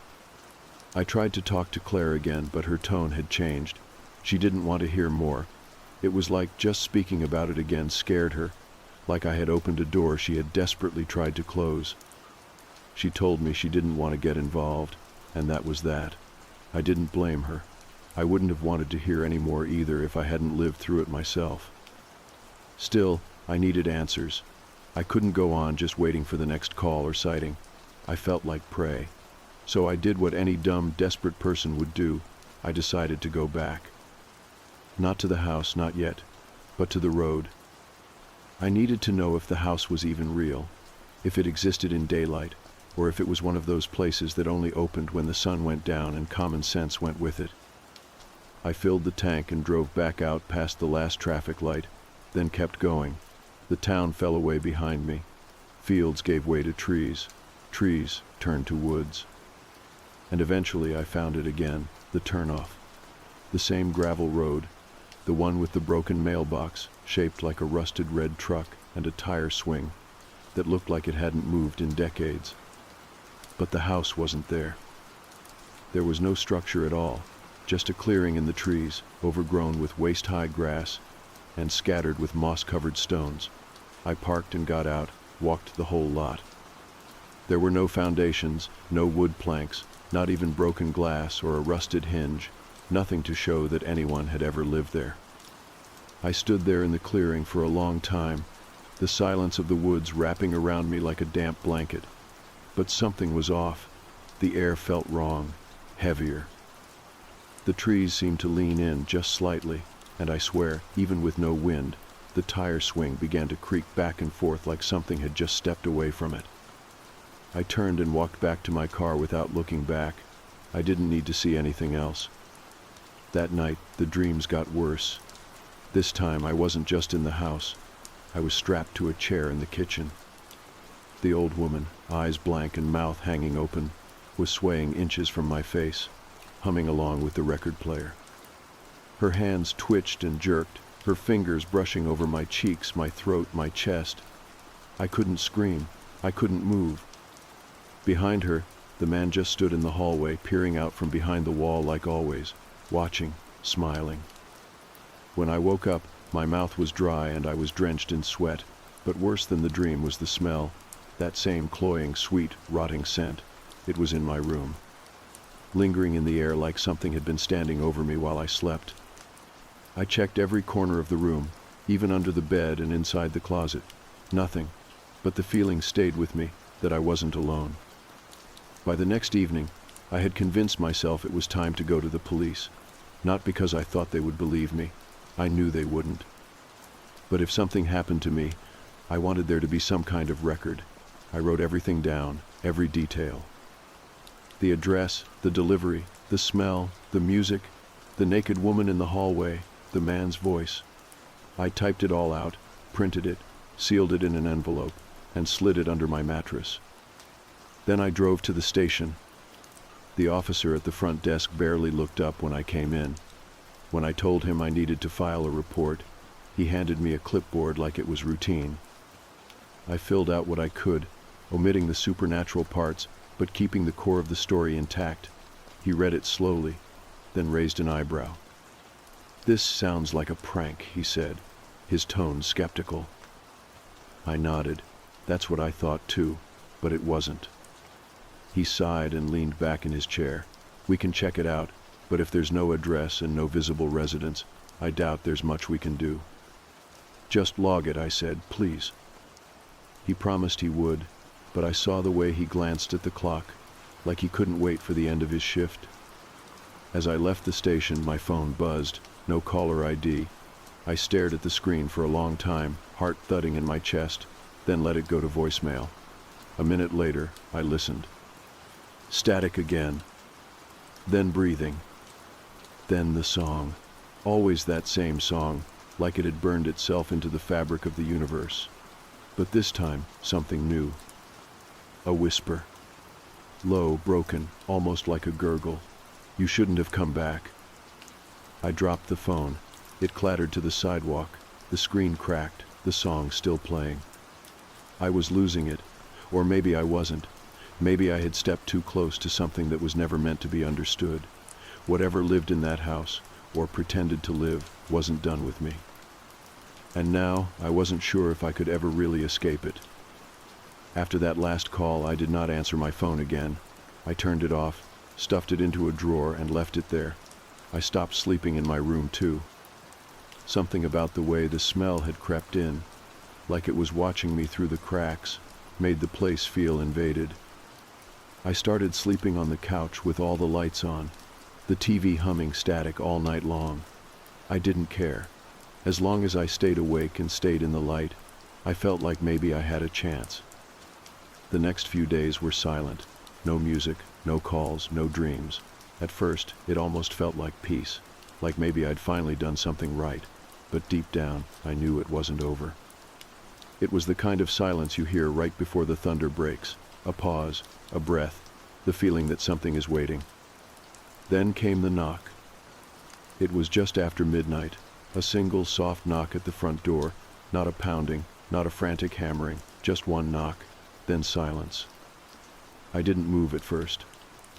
[SPEAKER 1] I tried to talk to Claire again, but her tone had changed. She didn't want to hear more. It was like just speaking about it again scared her, like I had opened a door she had desperately tried to close. She told me she didn't want to get involved, and that was that. I didn't blame her. I wouldn't have wanted to hear any more either if I hadn't lived through it myself. Still, I needed answers. I couldn't go on just waiting for the next call or sighting. I felt like prey. So I did what any dumb, desperate person would do. I decided to go back. Not to the house, not yet, but to the road. I needed to know if the house was even real, if it existed in daylight, or if it was one of those places that only opened when the sun went down and common sense went with it. I filled the tank and drove back out past the last traffic light, then kept going. The town fell away behind me. Fields gave way to trees. Trees turned to woods. And eventually I found it again, the turnoff. The same gravel road, the one with the broken mailbox, shaped like a rusted red truck, and a tire swing that looked like it hadn't moved in decades. But the house wasn't there. There was no structure at all, just a clearing in the trees, overgrown with waist-high grass and scattered with moss-covered stones. I parked and got out, walked the whole lot. There were no foundations, no wood planks, not even broken glass or a rusted hinge, nothing to show that anyone had ever lived there. I stood there in the clearing for a long time, the silence of the woods wrapping around me like a damp blanket. But something was off. The air felt wrong, heavier. The trees seemed to lean in just slightly, and I swear, even with no wind, the tire swing began to creak back and forth like something had just stepped away from it. I turned and walked back to my car without looking back. I didn't need to see anything else. That night, the dreams got worse. This time, I wasn't just in the house. I was strapped to a chair in the kitchen. The old woman, eyes blank and mouth hanging open, was swaying inches from my face, humming along with the record player. Her hands twitched and jerked, her fingers brushing over my cheeks, my throat, my chest. I couldn't scream. I couldn't move. Behind her, the man just stood in the hallway, peering out from behind the wall like always, watching, smiling. When I woke up, my mouth was dry and I was drenched in sweat, but worse than the dream was the smell, that same cloying, sweet, rotting scent. It was in my room, lingering in the air like something had been standing over me while I slept. I checked every corner of the room, even under the bed and inside the closet. Nothing, but the feeling stayed with me that I wasn't alone. By the next evening, I had convinced myself it was time to go to the police, not because I thought they would believe me. I knew they wouldn't. But if something happened to me, I wanted there to be some kind of record. I wrote everything down, every detail. The address, the delivery, the smell, the music, the naked woman in the hallway, the man's voice. I typed it all out, printed it, sealed it in an envelope, and slid it under my mattress. Then I drove to the station. The officer at the front desk barely looked up when I came in. When I told him I needed to file a report, he handed me a clipboard like it was routine. I filled out what I could, omitting the supernatural parts, but keeping the core of the story intact. He read it slowly, then raised an eyebrow. "This sounds like a prank," he said, his tone skeptical. I nodded. That's what I thought too, but it wasn't. He sighed and leaned back in his chair. "We can check it out, but if there's no address and no visible residence, I doubt there's much we can do." "Just log it," I said, "please." He promised he would, but I saw the way he glanced at the clock, like he couldn't wait for the end of his shift. As I left the station, my phone buzzed, no caller ID. I stared at the screen for a long time, heart thudding in my chest, then let it go to voicemail. A minute later, I listened. Static again. Then breathing. Then the song. Always that same song, like it had burned itself into the fabric of the universe. But this time, something new. A whisper. Low, broken, almost like a gurgle. "You shouldn't have come back." I dropped the phone. It clattered to the sidewalk. The screen cracked, the song still playing. I was losing it, or maybe I wasn't. Maybe I had stepped too close to something that was never meant to be understood. Whatever lived in that house, or pretended to live, wasn't done with me. And now, I wasn't sure if I could ever really escape it. After that last call, I did not answer my phone again. I turned it off, stuffed it into a drawer, and left it there. I stopped sleeping in my room, too. Something about the way the smell had crept in, like it was watching me through the cracks, made the place feel invaded. I started sleeping on the couch with all the lights on, the TV humming static all night long. I didn't care. As long as I stayed awake and stayed in the light, I felt like maybe I had a chance. The next few days were silent. No music, no calls, no dreams. At first, it almost felt like peace, like maybe I'd finally done something right. But deep down, I knew it wasn't over. It was the kind of silence you hear right before the thunder breaks. A pause, a breath, the feeling that something is waiting. Then came the knock. It was just after midnight, a single soft knock at the front door, not a pounding, not a frantic hammering, just one knock, then silence. I didn't move at first.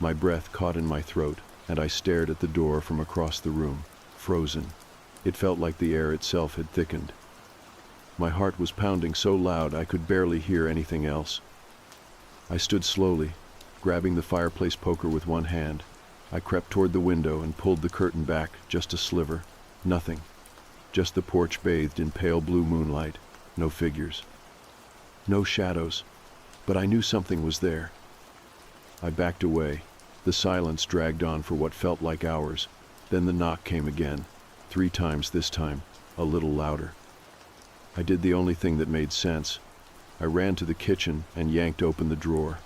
[SPEAKER 1] My breath caught in my throat, and I stared at the door from across the room, frozen. It felt like the air itself had thickened. My heart was pounding so loud I could barely hear anything else. I stood slowly, grabbing the fireplace poker with one hand. I crept toward the window and pulled the curtain back, just a sliver. Nothing. Just the porch bathed in pale blue moonlight. No figures. No shadows, but I knew something was there. I backed away. The silence dragged on for what felt like hours. Then the knock came again, 3 times this time, a little louder. I did the only thing that made sense. I ran to the kitchen and yanked open the drawer.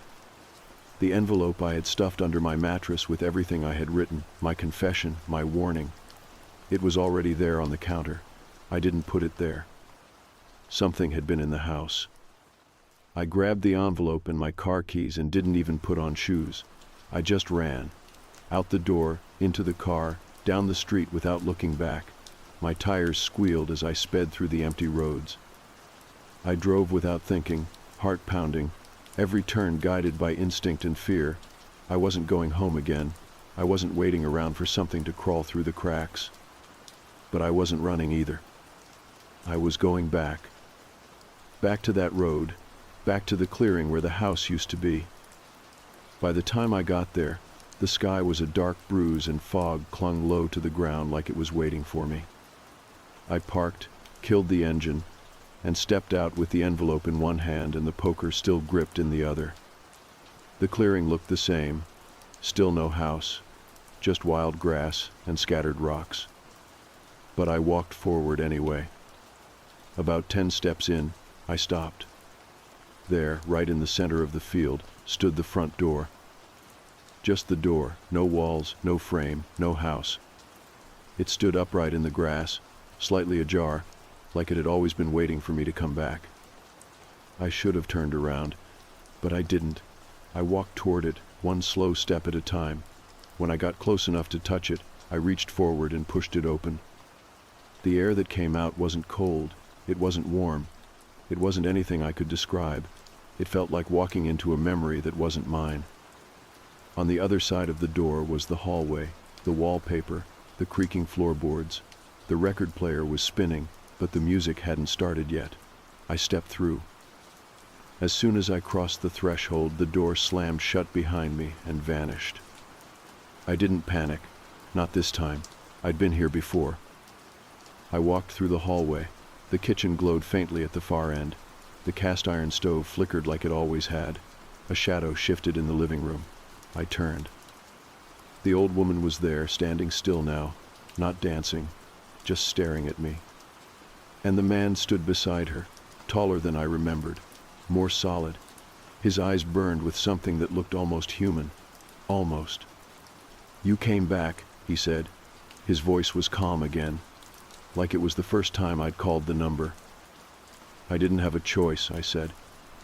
[SPEAKER 1] The envelope I had stuffed under my mattress with everything I had written, my confession, my warning. It was already there on the counter. I didn't put it there. Something had been in the house. I grabbed the envelope and my car keys and didn't even put on shoes. I just ran. Out the door, into the car, down the street without looking back. My tires squealed as I sped through the empty roads. I drove without thinking, heart pounding, every turn guided by instinct and fear. I wasn't going home again. I wasn't waiting around for something to crawl through the cracks. But I wasn't running either. I was going back. Back to that road, back to the clearing where the house used to be. By the time I got there, the sky was a dark bruise and fog clung low to the ground like it was waiting for me. I parked, killed the engine, and stepped out with the envelope in one hand and the poker still gripped in the other. The clearing looked the same, still no house, just wild grass and scattered rocks. But I walked forward anyway. About 10 steps in, I stopped. There, right in the center of the field, stood the front door. Just the door, no walls, no frame, no house. It stood upright in the grass, slightly ajar, like it had always been waiting for me to come back. I should have turned around, but I didn't. I walked toward it, one slow step at a time. When I got close enough to touch it, I reached forward and pushed it open. The air that came out wasn't cold, it wasn't warm, it wasn't anything I could describe. It felt like walking into a memory that wasn't mine. On the other side of the door was the hallway, the wallpaper, the creaking floorboards. The record player was spinning, but the music hadn't started yet. I stepped through. As soon as I crossed the threshold, the door slammed shut behind me and vanished. I didn't panic, not this time. I'd been here before. I walked through the hallway. The kitchen glowed faintly at the far end. The cast iron stove flickered like it always had. A shadow shifted in the living room. I turned. The old woman was there, standing still now, not dancing, just staring at me. And the man stood beside her, taller than I remembered, more solid. His eyes burned with something that looked almost human. Almost. "You came back," he said. His voice was calm again, like it was the first time I'd called the number. "I didn't have a choice," I said.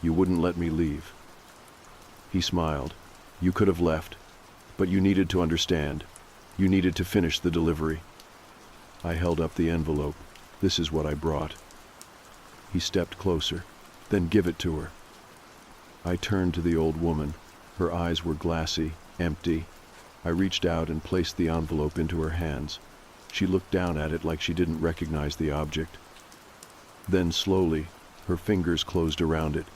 [SPEAKER 1] "You wouldn't let me leave." He smiled. "You could have left, but you needed to understand. You needed to finish the delivery." I held up the envelope. "This is what I brought." He stepped closer. "Then give it to her." I turned to the old woman. Her eyes were glassy, empty. I reached out and placed the envelope into her hands. She looked down at it like she didn't recognize the object. Then slowly, her fingers closed around it.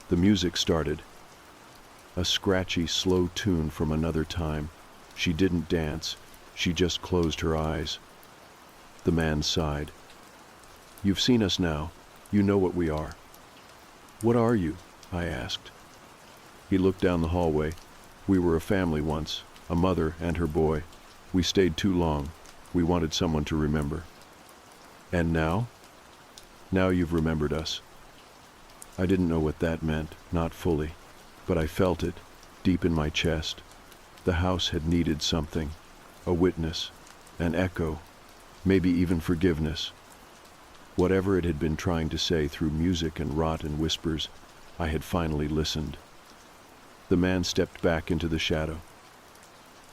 [SPEAKER 1] The music started. A scratchy, slow tune from another time. She didn't dance. She just closed her eyes. The man sighed. "You've seen us now. You know what we are." "What are you?" I asked. He looked down the hallway. "We were a family once, a mother and her boy. We stayed too long. We wanted someone to remember." "And now?" "Now you've remembered us." I didn't know what that meant, not fully, but I felt it, deep in my chest. The house had needed something, a witness, an echo, maybe even forgiveness. Whatever it had been trying to say through music and rot and whispers, I had finally listened. The man stepped back into the shadow.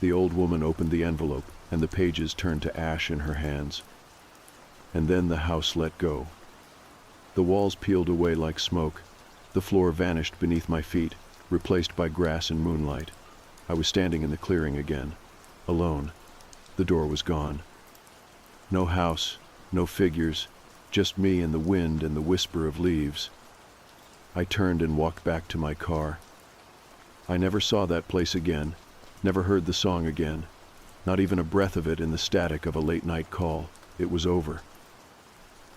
[SPEAKER 1] The old woman opened the envelope, and the pages turned to ash in her hands. And then the house let go. The walls peeled away like smoke. The floor vanished beneath my feet, replaced by grass and moonlight. I was standing in the clearing again, alone. The door was gone. No house, no figures, just me and the wind and the whisper of leaves. I turned and walked back to my car. I never saw that place again, never heard the song again, not even a breath of it in the static of a late-night call. It was over.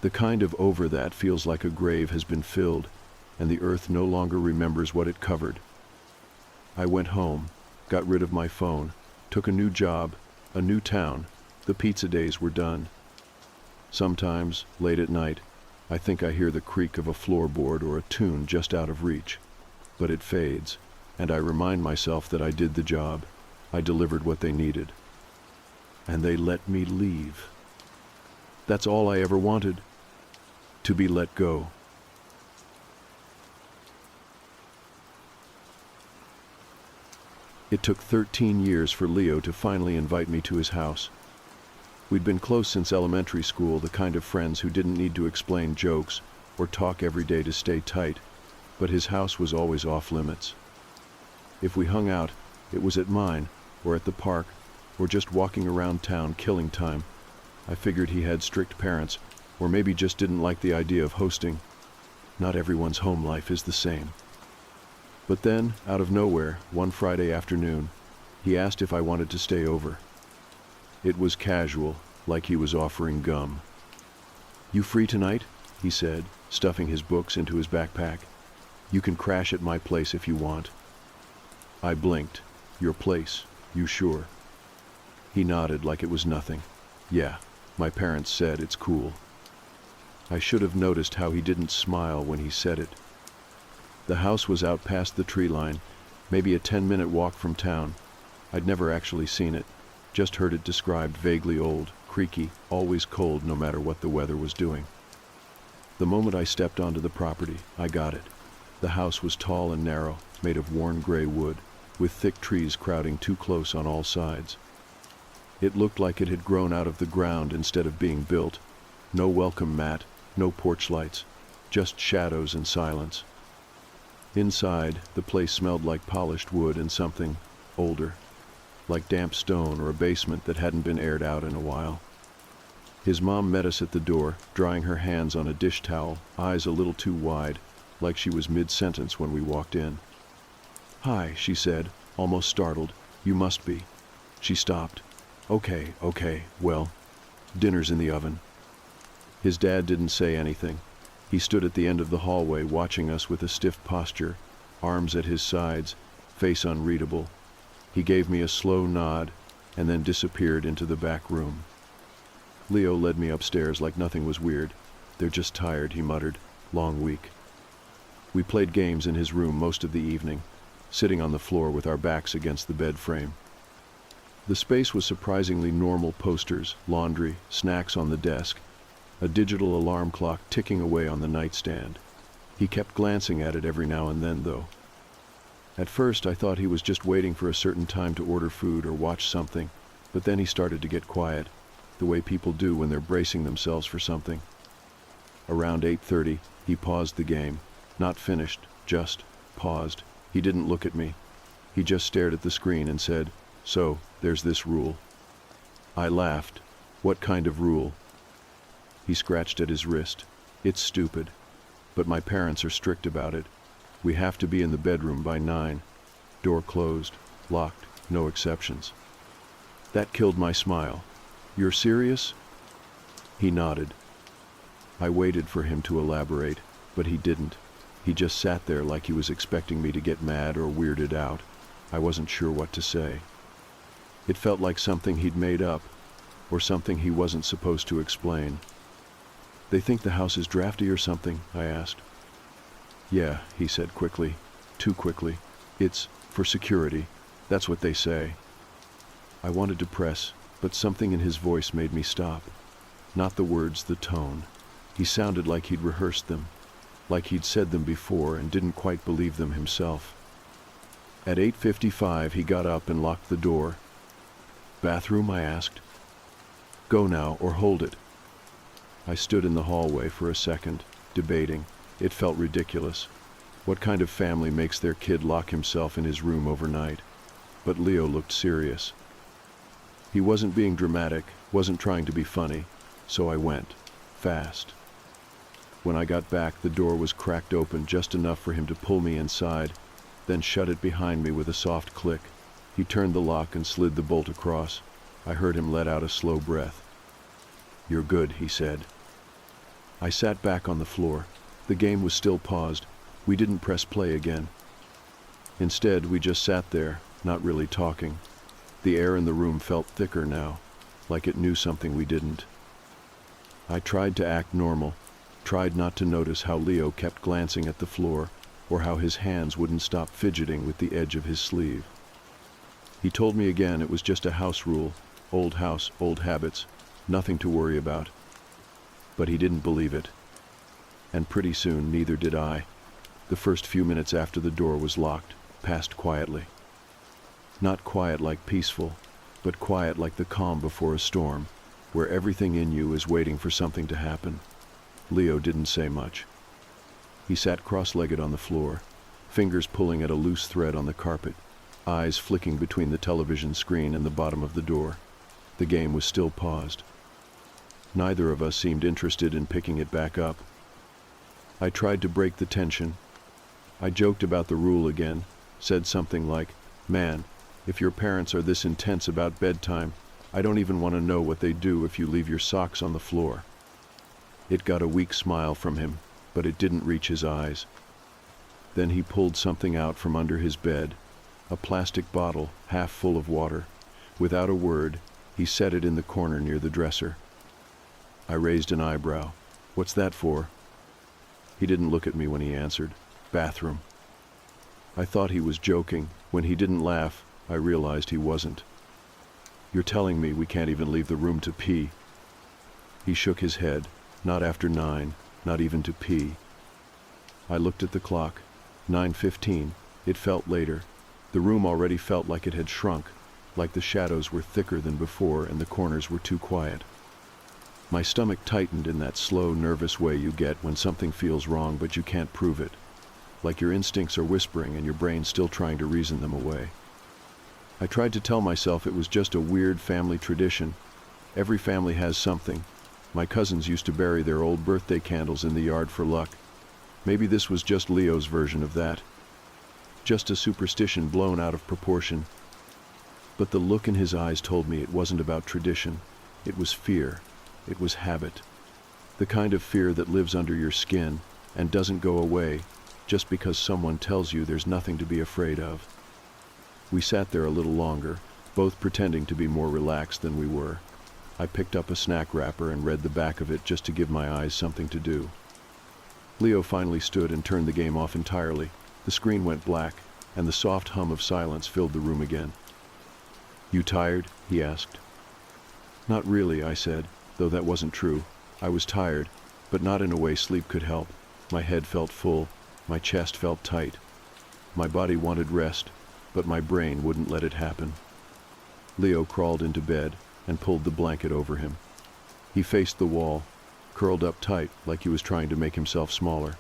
[SPEAKER 1] The kind of over that feels like a grave has been filled, and the earth no longer remembers what it covered. I went home, got rid of my phone, took a new job, a new town. The pizza days were done. Sometimes, late at night, I think I hear the creak of a floorboard or a tune just out of reach. But it fades, and I remind myself that I did the job. I delivered what they needed. And they let me leave. That's all I ever wanted. To be let go. It took 13 years for Leo to finally invite me to his house. We'd been close since elementary school, the kind of friends who didn't need to explain jokes or talk every day to stay tight, but his house was always off limits. If we hung out, it was at mine, or at the park, or just walking around town killing time. I figured he had strict parents, or maybe just didn't like the idea of hosting. Not everyone's home life is the same. But then, out of nowhere, one Friday afternoon, he asked if I wanted to stay over. It was casual, like he was offering gum. "You free tonight?" he said, stuffing his books into his backpack. "You can crash at my place if you want." I blinked. "Your place? You sure?" He nodded like it was nothing. "Yeah, my parents said it's cool." I should have noticed how he didn't smile when he said it. The house was out past the tree line, maybe a 10-minute walk from town. I'd never actually seen it, just heard it described vaguely old, creaky, always cold no matter what the weather was doing. The moment I stepped onto the property, I got it. The house was tall and narrow, made of worn gray wood, with thick trees crowding too close on all sides. It looked like it had grown out of the ground instead of being built. No welcome mat, no porch lights, just shadows and silence. Inside, the place smelled like polished wood and something older, like damp stone or a basement that hadn't been aired out in a while. His mom met us at the door, drying her hands on a dish towel, eyes a little too wide, like she was mid-sentence when we walked in. "Hi," she said, almost startled. "You must be." She stopped. Okay, well, dinner's in the oven." His dad didn't say anything. He stood at the end of the hallway watching us with a stiff posture, arms at his sides, face unreadable. He gave me a slow nod and then disappeared into the back room. Leo led me upstairs like nothing was weird. "They're just tired," he muttered. "Long week." We played games in his room most of the evening, sitting on the floor with our backs against the bed frame. The space was surprisingly normal: posters, laundry, snacks on the desk, a digital alarm clock ticking away on the nightstand. He kept glancing at it every now and then, though. At first, I thought he was just waiting for a certain time to order food or watch something, but then he started to get quiet, the way people do when they're bracing themselves for something. Around 8:30, he paused the game. Not finished, just paused. He didn't look at me. He just stared at the screen and said, "So, there's this rule." I laughed. "What kind of rule?" He scratched at his wrist. "It's stupid. But my parents are strict about it. We have to be in the bedroom by 9. Door closed, locked, no exceptions." That killed my smile. "You're serious?" He nodded. I waited for him to elaborate, but he didn't. He just sat there like he was expecting me to get mad or weirded out. I wasn't sure what to say. It felt like something he'd made up, or something he wasn't supposed to explain. "They think the house is drafty or something?" I asked. "Yeah," he said quickly. Too quickly. "It's for security. That's what they say." I wanted to press, but something in his voice made me stop. Not the words, the tone. He sounded like he'd rehearsed them, like he'd said them before and didn't quite believe them himself. At 8:55, he got up and locked the door. "Bathroom?" I asked. "Go now, or hold it." I stood in the hallway for a second, debating. It felt ridiculous. What kind of family makes their kid lock himself in his room overnight? But Leo looked serious. He wasn't being dramatic, wasn't trying to be funny, so I went, fast. When I got back, the door was cracked open just enough for him to pull me inside, then shut it behind me with a soft click. He turned the lock and slid the bolt across. I heard him let out a slow breath. "You're good," he said. I sat back on the floor. The game was still paused, We didn't press play again. Instead, we just sat there, not really talking. The air in the room felt thicker now, like it knew something we didn't. I tried to act normal, tried not to notice how Leo kept glancing at the floor, or how his hands wouldn't stop fidgeting with the edge of his sleeve. He told me again it was just a house rule, old house, old habits, nothing to worry about. But he didn't believe it. And pretty soon, neither did I. The first few minutes after the door was locked passed quietly. Not quiet like peaceful, but quiet like the calm before a storm, where everything in you is waiting for something to happen. Leo didn't say much. He sat cross-legged on the floor, fingers pulling at a loose thread on the carpet, eyes flicking between the television screen and the bottom of the door. The game was still paused. Neither of us seemed interested in picking it back up. I tried to break the tension. I joked about the rule again, said something like, "Man, if your parents are this intense about bedtime, I don't even want to know what they do if you leave your socks on the floor." It got a weak smile from him, but it didn't reach his eyes. Then he pulled something out from under his bed, a plastic bottle half full of water. Without a word, he set it in the corner near the dresser. I raised an eyebrow. "What's that for?" He didn't look at me when he answered. "Bathroom." I thought he was joking. When he didn't laugh, I realized he wasn't. "You're telling me we can't even leave the room to pee?" He shook his head. "Not after 9, not even to pee." I looked at the clock. 9:15. It felt later. The room already felt like it had shrunk, like the shadows were thicker than before and the corners were too quiet. My stomach tightened in that slow, nervous way you get when something feels wrong but you can't prove it. Like your instincts are whispering and your brain's still trying to reason them away. I tried to tell myself it was just a weird family tradition. Every family has something. My cousins used to bury their old birthday candles in the yard for luck. Maybe this was just Leo's version of that. Just a superstition blown out of proportion. But the look in his eyes told me it wasn't about tradition. It was fear. It was habit. The kind of fear that lives under your skin and doesn't go away just because someone tells you there's nothing to be afraid of. We sat there a little longer, both pretending to be more relaxed than we were. I picked up a snack wrapper and read the back of it just to give my eyes something to do. Leo finally stood and turned the game off entirely. The screen went black, and the soft hum of silence filled the room again. "You tired?" he asked. "Not really," I said, though that wasn't true. I was tired, but not in a way sleep could help. My head felt full, my chest felt tight. My body wanted rest, but my brain wouldn't let it happen. Leo crawled into bed and pulled the blanket over him. He faced the wall, curled up tight like he was trying to make himself smaller.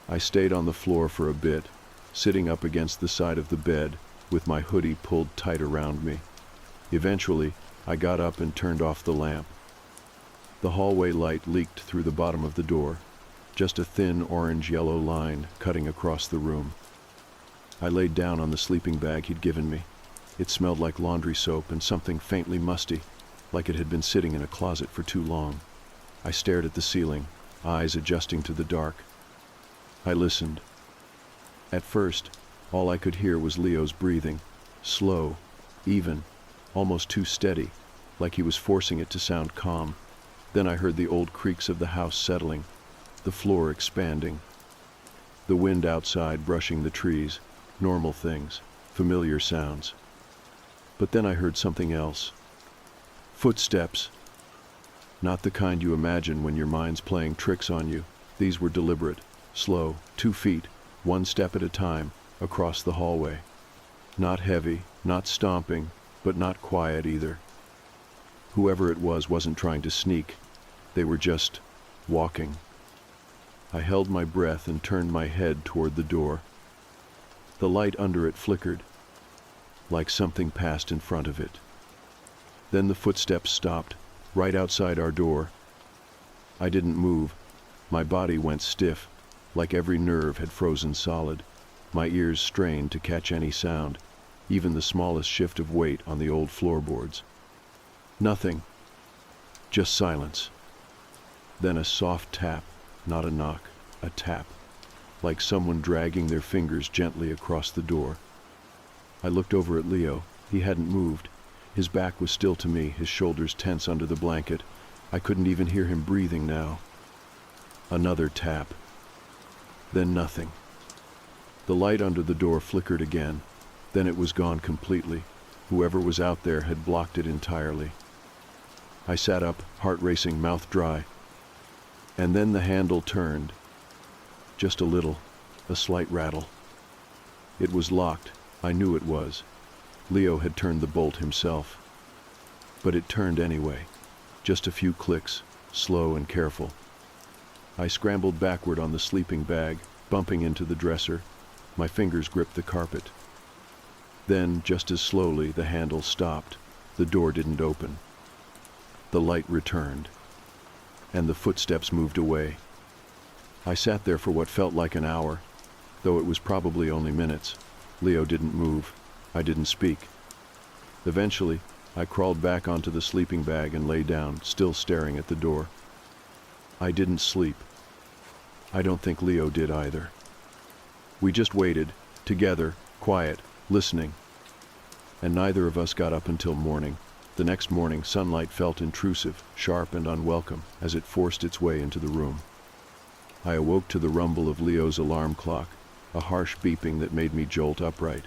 [SPEAKER 1] I stayed on the floor for a bit, sitting up against the side of the bed with my hoodie pulled tight around me. Eventually, I got up and turned off the lamp. The hallway light leaked through the bottom of the door, just a thin orange-yellow line cutting across the room. I laid down on the sleeping bag he'd given me. It smelled like laundry soap and something faintly musty, like it had been sitting in a closet for too long. I stared at the ceiling, eyes adjusting to the dark. I listened. At first, all I could hear was Leo's breathing, slow, even, almost too steady, like he was forcing it to sound calm. Then I heard the old creaks of the house settling, the floor expanding, the wind outside brushing the trees, normal things, familiar sounds. But then I heard something else. Footsteps. Not the kind you imagine when your mind's playing tricks on you. These were deliberate, slow, 2 feet, 1 step at a time, across the hallway. Not heavy, not stomping, but not quiet either. Whoever it was wasn't trying to sneak. They were just walking. I held my breath and turned my head toward the door. The light under it flickered, like something passed in front of it. Then the footsteps stopped, right outside our door. I didn't move. My body went stiff, like every nerve had frozen solid. My ears strained to catch any sound, even the smallest shift of weight on the old floorboards. Nothing. Just silence. Then a soft tap, not a knock, a tap. like someone dragging their fingers gently across the door. I looked over at Leo. He hadn't moved. His back was still to me, his shoulders tense under the blanket. I couldn't even hear him breathing now. Another tap. Then nothing. The light under the door flickered again. Then it was gone completely. Whoever was out there had blocked it entirely. I sat up, heart racing, mouth dry. And then the handle turned. Just a little, a slight rattle. It was locked. I knew it was. Leo had turned the bolt himself. But it turned anyway. Just a few clicks, slow and careful. I scrambled backward on the sleeping bag, bumping into the dresser. My fingers gripped the carpet. Then, just as slowly, the handle stopped. The door didn't open. The light returned. And the footsteps moved away. I sat there for what felt like an hour, though it was probably only minutes. Leo didn't move. I didn't speak. Eventually, I crawled back onto the sleeping bag and lay down, still staring at the door. I didn't sleep. I don't think Leo did either. We just waited, together, quiet, listening. And neither of us got up until morning. The next morning, sunlight felt intrusive, sharp and unwelcome, as it forced its way into the room. I awoke to the rumble of Leo's alarm clock, a harsh beeping that made me jolt upright.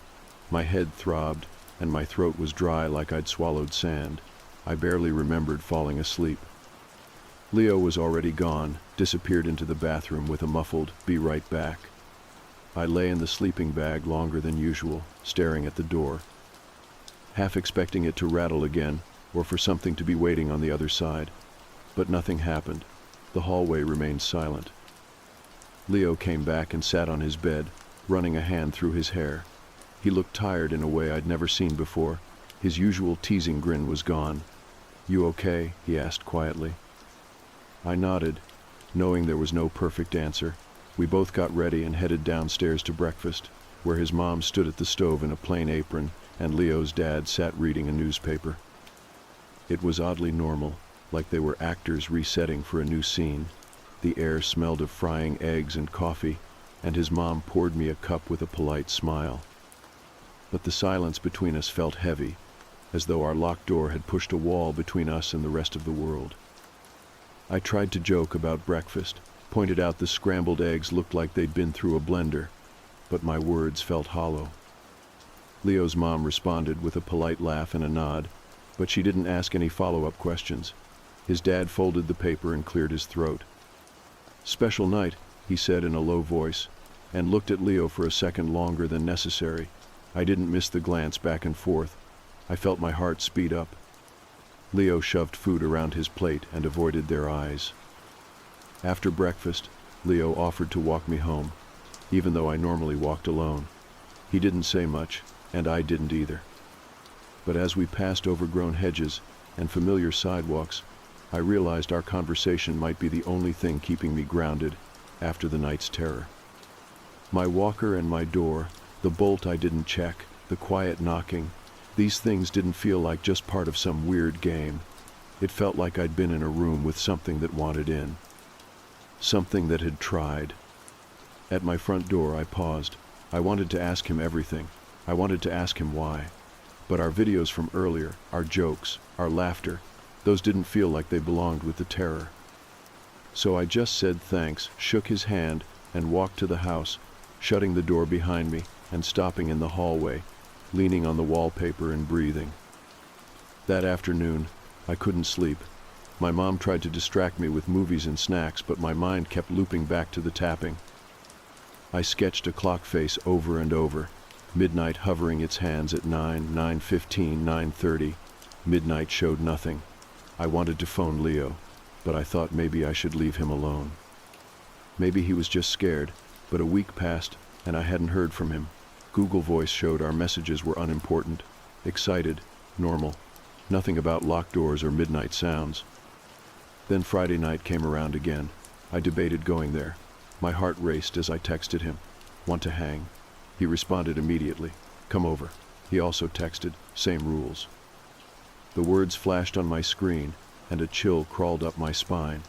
[SPEAKER 1] My head throbbed, and my throat was dry like I'd swallowed sand. I barely remembered falling asleep. Leo was already gone, disappeared into the bathroom with a muffled, "Be right back." I lay in the sleeping bag longer than usual, staring at the door, half expecting it to rattle again, or for something to be waiting on the other side. But nothing happened. The hallway remained silent. Leo came back and sat on his bed, running a hand through his hair. He looked tired in a way I'd never seen before. His usual teasing grin was gone. "You okay?" he asked quietly. I nodded, knowing there was no perfect answer. We both got ready and headed downstairs to breakfast, where his mom stood at the stove in a plain apron, and Leo's dad sat reading a newspaper. It was oddly normal, like they were actors resetting for a new scene. The air smelled of frying eggs and coffee, and his mom poured me a cup with a polite smile. But the silence between us felt heavy, as though our locked door had pushed a wall between us and the rest of the world. I tried to joke about breakfast, pointed out the scrambled eggs looked like they'd been through a blender, but my words felt hollow. Leo's mom responded with a polite laugh and a nod, but she didn't ask any follow-up questions. His dad folded the paper and cleared his throat. "Special night," he said in a low voice, and looked at Leo for a second longer than necessary. I didn't miss the glance back and forth. I felt my heart speed up. Leo shoved food around his plate and avoided their eyes. After breakfast, Leo offered to walk me home, even though I normally walked alone. He didn't say much, and I didn't either. But as we passed overgrown hedges and familiar sidewalks, I realized our conversation might be the only thing keeping me grounded after the night's terror. My walker and my door, the bolt I didn't check, the quiet knocking, these things didn't feel like just part of some weird game. It felt like I'd been in a room with something that wanted in. Something that had tried. At my front door, I paused. I wanted to ask him everything. I wanted to ask him why. But our videos from earlier, our jokes, our laughter, those didn't feel like they belonged with the terror. So I just said thanks, shook his hand, and walked to the house, shutting the door behind me and stopping in the hallway, leaning on the wallpaper and breathing. That afternoon, I couldn't sleep. My mom tried to distract me with movies and snacks, but my mind kept looping back to the tapping. I sketched a clock face over and over, midnight hovering its hands at 9, 9:15, 9:30. Midnight showed nothing. I wanted to phone Leo, but I thought maybe I should leave him alone. Maybe he was just scared, but a week passed and I hadn't heard from him. Google Voice showed our messages were unimportant, excited, normal, nothing about locked doors or midnight sounds. Then Friday night came around again. I debated going there. My heart raced as I texted him, "Want to hang?" He responded immediately, "Come over." He also texted, "Same rules." The words flashed on my screen, and a chill crawled up my spine.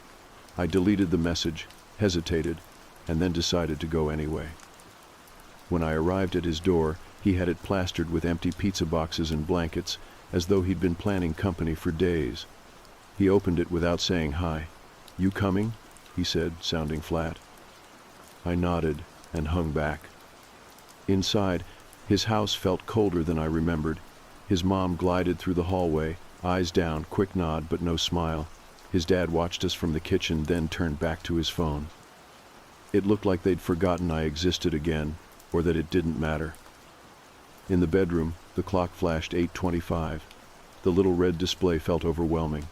[SPEAKER 1] I deleted the message, hesitated, and then decided to go anyway. When I arrived at his door, he had it plastered with empty pizza boxes and blankets, as though he'd been planning company for days. He opened it without saying hi. "You coming?" he said, sounding flat. I nodded and hung back. Inside, his house felt colder than I remembered. His mom glided through the hallway, eyes down, quick nod but no smile. His dad watched us from the kitchen, then turned back to his phone. It looked like they'd forgotten I existed again, or that it didn't matter. In the bedroom, the clock flashed 8:25. The little red display felt overwhelming.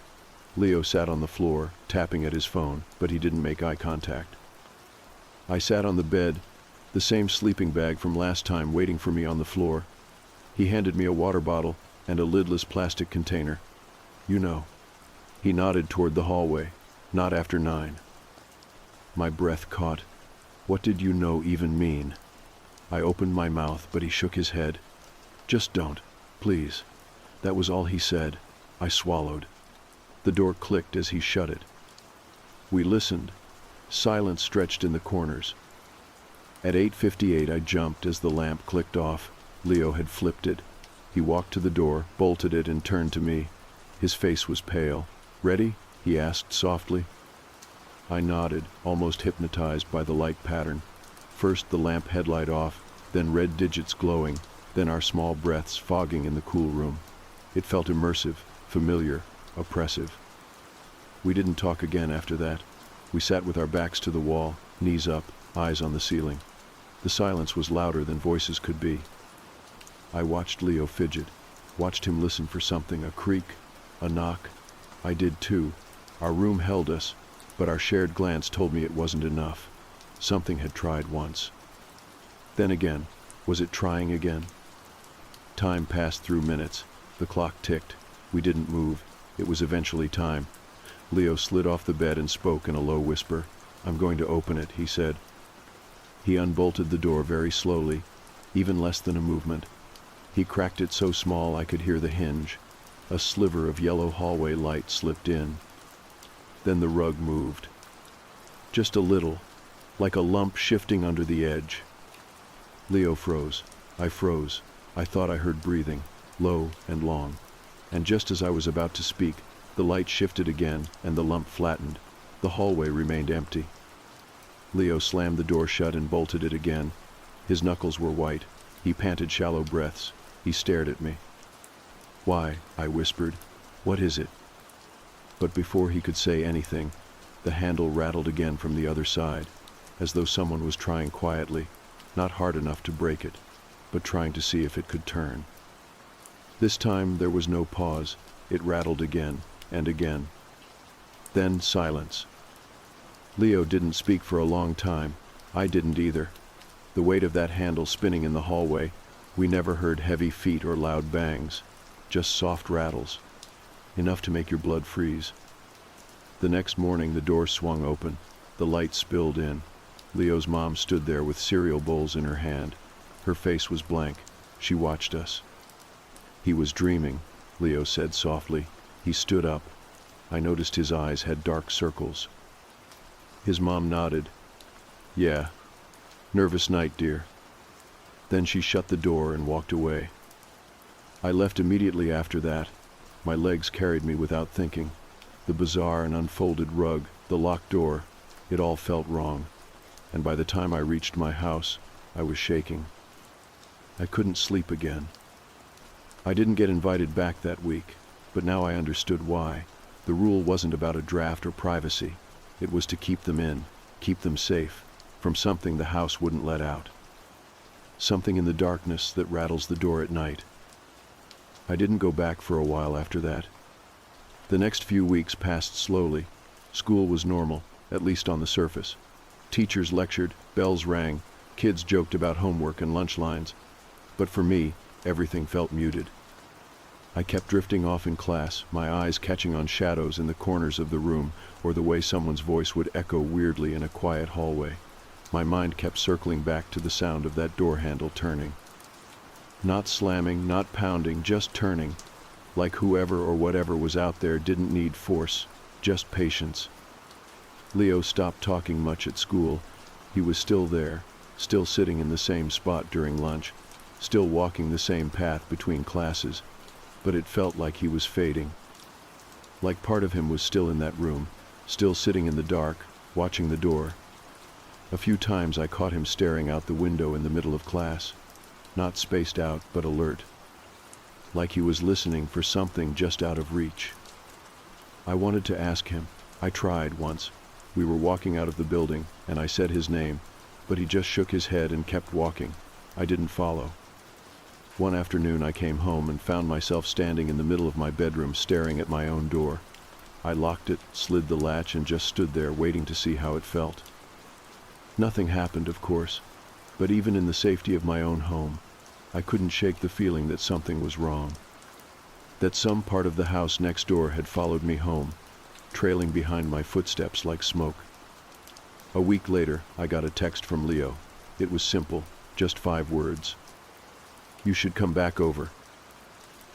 [SPEAKER 1] Leo sat on the floor, tapping at his phone, but he didn't make eye contact. I sat on the bed, the same sleeping bag from last time waiting for me on the floor. He handed me a water bottle and a lidless plastic container. "You know." He nodded toward the hallway. "Not after 9. My breath caught. What did "you know" even mean? I opened my mouth, but he shook his head. "Just don't, please." That was all he said. I swallowed. The door clicked as he shut it. We listened. Silence stretched in the corners. At 8:58 I jumped as the lamp clicked off. Leo had flipped it. He walked to the door, bolted it, and turned to me. His face was pale. "Ready?" he asked softly. I nodded, almost hypnotized by the light pattern. First the lamp headlight off, then red digits glowing, then our small breaths fogging in the cool room. It felt immersive, familiar, oppressive. We didn't talk again after that. We sat with our backs to the wall, knees up, eyes on the ceiling. The silence was louder than voices could be. I watched Leo fidget, watched him listen for something, a creak, a knock. I did too. Our room held us, but our shared glance told me it wasn't enough. Something had tried once. Then again, was it trying again? Time passed through minutes. The clock ticked. We didn't move. It was eventually time. Leo slid off the bed and spoke in a low whisper. "I'm going to open it," he said. He unbolted the door very slowly, even less than a movement. He cracked it so small I could hear the hinge. A sliver of yellow hallway light slipped in. Then the rug moved. Just a little, like a lump shifting under the edge. Leo froze. I froze. I thought I heard breathing, low and long. And just as I was about to speak, the light shifted again and the lump flattened. The hallway remained empty. Leo slammed the door shut and bolted it again. His knuckles were white. He panted shallow breaths. He stared at me. "Why?" I whispered. "What is it?" But before he could say anything, the handle rattled again from the other side, as though someone was trying quietly, not hard enough to break it, but trying to see if it could turn. This time there was no pause. It rattled again and again. Then silence. Leo didn't speak for a long time. I didn't either. The weight of that handle spinning in the hallway, we never heard heavy feet or loud bangs, just soft rattles, enough to make your blood freeze. The next morning the door swung open. The light spilled in. Leo's mom stood there with cereal bowls in her hand. Her face was blank. She watched us. "He was dreaming," Leo said softly. He stood up. I noticed his eyes had dark circles. His mom nodded. "Yeah. Nervous night, dear." Then she shut the door and walked away. I left immediately after that. My legs carried me without thinking. The bizarre and unfolded rug, the locked door, it all felt wrong. And by the time I reached my house, I was shaking. I couldn't sleep again. I didn't get invited back that week, but now I understood why. The rule wasn't about a draft or privacy. It was to keep them in, keep them safe, from something the house wouldn't let out. Something in the darkness that rattles the door at night. I didn't go back for a while after that. The next few weeks passed slowly. School was normal, at least on the surface. Teachers lectured, bells rang, kids joked about homework and lunch lines. But for me, everything felt muted. I kept drifting off in class, my eyes catching on shadows in the corners of the room, or the way someone's voice would echo weirdly in a quiet hallway. My mind kept circling back to the sound of that door handle turning. Not slamming, not pounding, just turning. Like whoever or whatever was out there didn't need force, just patience. Leo stopped talking much at school. He was still there, still sitting in the same spot during lunch, still walking the same path between classes, but it felt like he was fading. Like part of him was still in that room, still sitting in the dark, watching the door. A few times I caught him staring out the window in the middle of class, not spaced out but alert, like he was listening for something just out of reach. I wanted to ask him. I tried once. We were walking out of the building, and I said his name, but he just shook his head and kept walking. I didn't follow. One afternoon I came home and found myself standing in the middle of my bedroom staring at my own door. I locked it, slid the latch, and just stood there waiting to see how it felt. Nothing happened, of course, but even in the safety of my own home, I couldn't shake the feeling that something was wrong. That some part of the house next door had followed me home, trailing behind my footsteps like smoke. A week later, I got a text from Leo. It was simple, just 5 words. "You should come back over."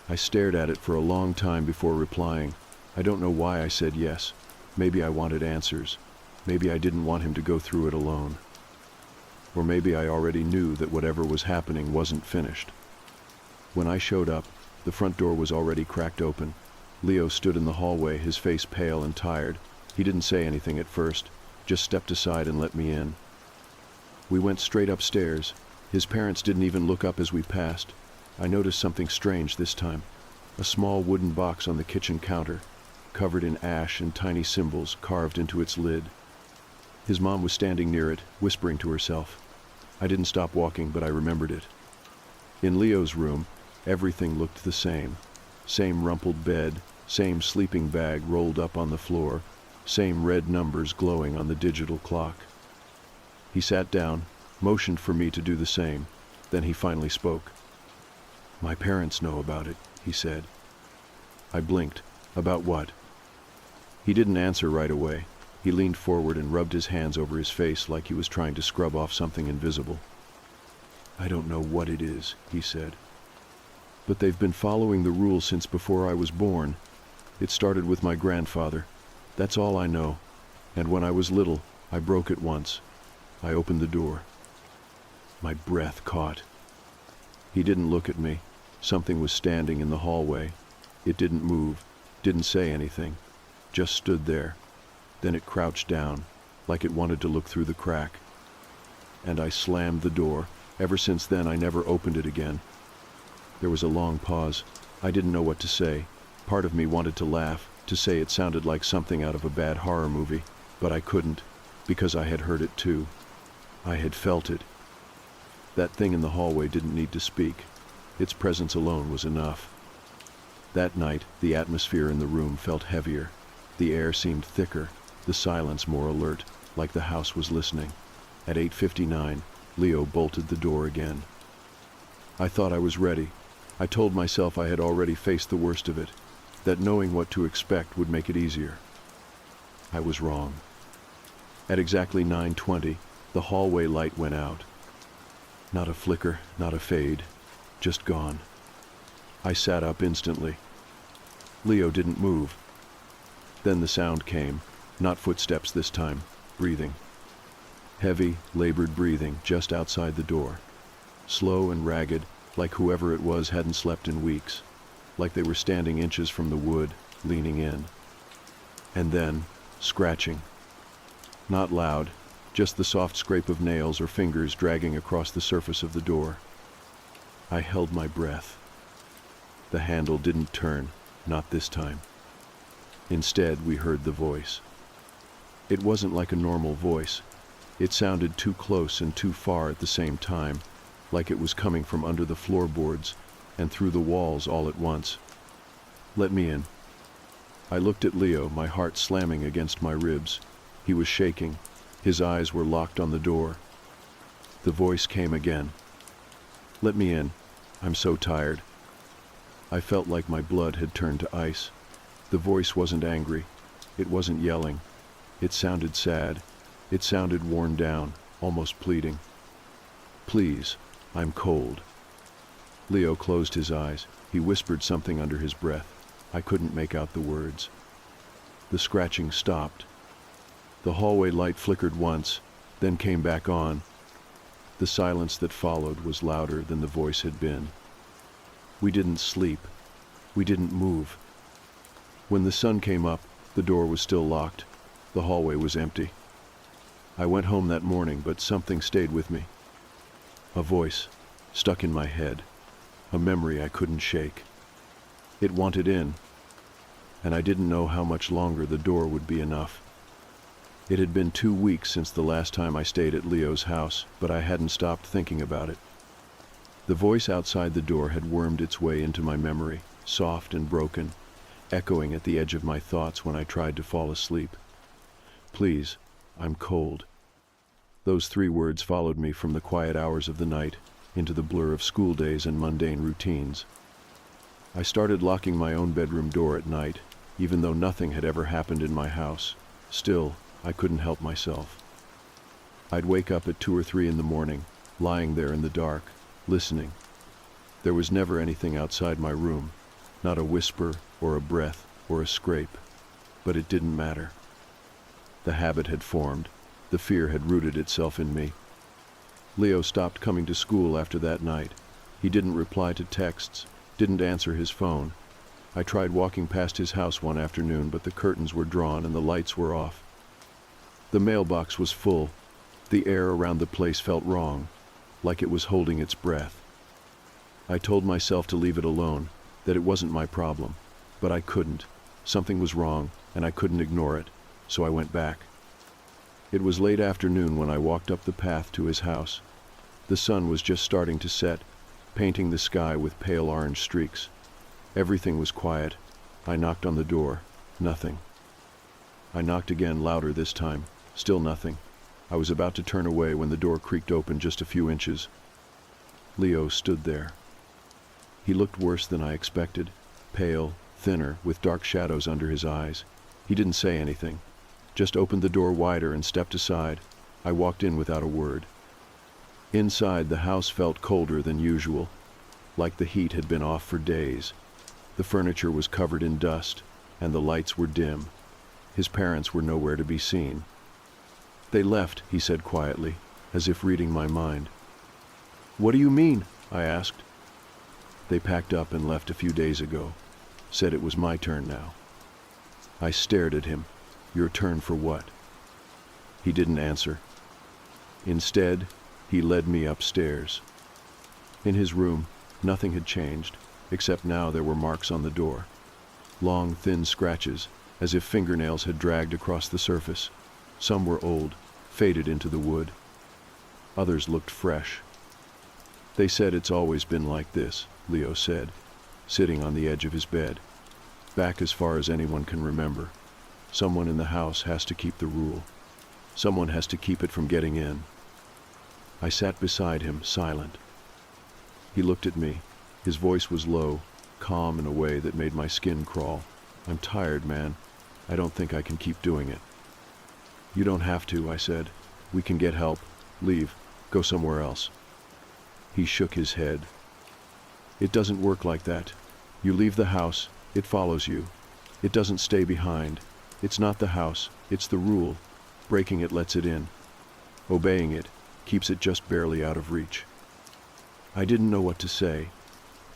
[SPEAKER 1] I stared at it for a long time before replying. I don't know why I said yes. Maybe I wanted answers. Maybe I didn't want him to go through it alone. Or maybe I already knew that whatever was happening wasn't finished. When I showed up, the front door was already cracked open. Leo stood in the hallway, his face pale and tired. He didn't say anything at first, just stepped aside and let me in. We went straight upstairs. His parents didn't even look up as we passed. I noticed something strange this time. A small wooden box on the kitchen counter, covered in ash and tiny symbols carved into its lid. His mom was standing near it, whispering to herself. I didn't stop walking, but I remembered it. In Leo's room, everything looked the same. Same rumpled bed, same sleeping bag rolled up on the floor, same red numbers glowing on the digital clock. He sat down, motioned for me to do the same. Then he finally spoke. "My parents know about it," he said. I blinked. About what? He didn't answer right away. He leaned forward and rubbed his hands over his face like he was trying to scrub off something invisible. "I don't know what it is," he said. "But they've been following the rules since before I was born. It started with my grandfather. That's all I know. And when I was little, I broke it once. I opened the door." My breath caught. He didn't look at me. Something was standing in the hallway. It didn't move, didn't say anything, just stood there. Then it crouched down, like it wanted to look through the crack. And I slammed the door. Ever since then, I never opened it again. There was a long pause. I didn't know what to say. Part of me wanted to laugh, to say it sounded like something out of a bad horror movie, but I couldn't, because I had heard it too. I had felt it. That thing in the hallway didn't need to speak. Its presence alone was enough. That night, the atmosphere in the room felt heavier. The air seemed thicker, the silence more alert, like the house was listening. At 8:59, Leo bolted the door again. I thought I was ready. I told myself I had already faced the worst of it, that knowing what to expect would make it easier. I was wrong. At exactly 9:20, the hallway light went out. Not a flicker, not a fade, just gone. I sat up instantly. Leo didn't move. Then the sound came, not footsteps this time, breathing. Heavy, labored breathing just outside the door. Slow and ragged, like whoever it was hadn't slept in weeks, like they were standing inches from the wood, leaning in. And then, scratching. Not loud, just the soft scrape of nails or fingers dragging across the surface of the door. I held my breath. The handle didn't turn, not this time. Instead, we heard the voice. It wasn't like a normal voice. It sounded too close and too far at the same time, like it was coming from under the floorboards and through the walls all at once. "Let me in." I looked at Leo, my heart slamming against my ribs. He was shaking. His eyes were locked on the door. The voice came again. "Let me in. I'm so tired." I felt like my blood had turned to ice. The voice wasn't angry. It wasn't yelling. It sounded sad. It sounded worn down, almost pleading. "Please, I'm cold." Leo closed his eyes. He whispered something under his breath. I couldn't make out the words. The scratching stopped. The hallway light flickered once, then came back on. The silence that followed was louder than the voice had been. We didn't sleep. We didn't move. When the sun came up, the door was still locked. The hallway was empty. I went home that morning, but something stayed with me. A voice stuck in my head, a memory I couldn't shake. It wanted in, and I didn't know how much longer the door would be enough. It had been 2 weeks since the last time I stayed at Leo's house, but I hadn't stopped thinking about it. The voice outside the door had wormed its way into my memory, soft and broken, echoing at the edge of my thoughts when I tried to fall asleep. Please, I'm cold. Those 3 words followed me from the quiet hours of the night into the blur of school days and mundane routines. I started locking my own bedroom door at night, even though nothing had ever happened in my house. Still, I couldn't help myself. I'd wake up at 2 or 3 in the morning, lying there in the dark, listening. There was never anything outside my room, not a whisper or a breath or a scrape, but it didn't matter. The habit had formed. The fear had rooted itself in me. Leo stopped coming to school after that night. He didn't reply to texts, didn't answer his phone. I tried walking past his house one afternoon, but the curtains were drawn and the lights were off. The mailbox was full. The air around the place felt wrong, like it was holding its breath. I told myself to leave it alone, that it wasn't my problem, but I couldn't. Something was wrong, and I couldn't ignore it, so I went back. It was late afternoon when I walked up the path to his house. The sun was just starting to set, painting the sky with pale orange streaks. Everything was quiet. I knocked on the door. Nothing. I knocked again, louder this time. Still nothing. I was about to turn away when the door creaked open just a few inches. Leo stood there. He looked worse than I expected, pale, thinner, with dark shadows under his eyes. He didn't say anything, just opened the door wider and stepped aside. I walked in without a word. Inside, the house felt colder than usual, like the heat had been off for days. The furniture was covered in dust, and the lights were dim. His parents were nowhere to be seen. "They left," he said quietly, as if reading my mind. "What do you mean?" I asked. "They packed up and left a few days ago. Said it was my turn now." I stared at him. "Your turn for what?" He didn't answer. Instead, he led me upstairs. In his room, nothing had changed, except now there were marks on the door. Long, thin scratches, as if fingernails had dragged across the surface. Some were old, faded into the wood. Others looked fresh. "They said it's always been like this," Leo said, sitting on the edge of his bed. "Back as far as anyone can remember. Someone in the house has to keep the rule. Someone has to keep it from getting in." I sat beside him, silent. He looked at me. His voice was low, calm in a way that made my skin crawl. "I'm tired, man. I don't think I can keep doing it." "You don't have to," I said. "We can get help. Leave. Go somewhere else." He shook his head. "It doesn't work like that. You leave the house, it follows you. It doesn't stay behind. It's not the house, it's the rule. Breaking it lets it in. Obeying it keeps it just barely out of reach." I didn't know what to say.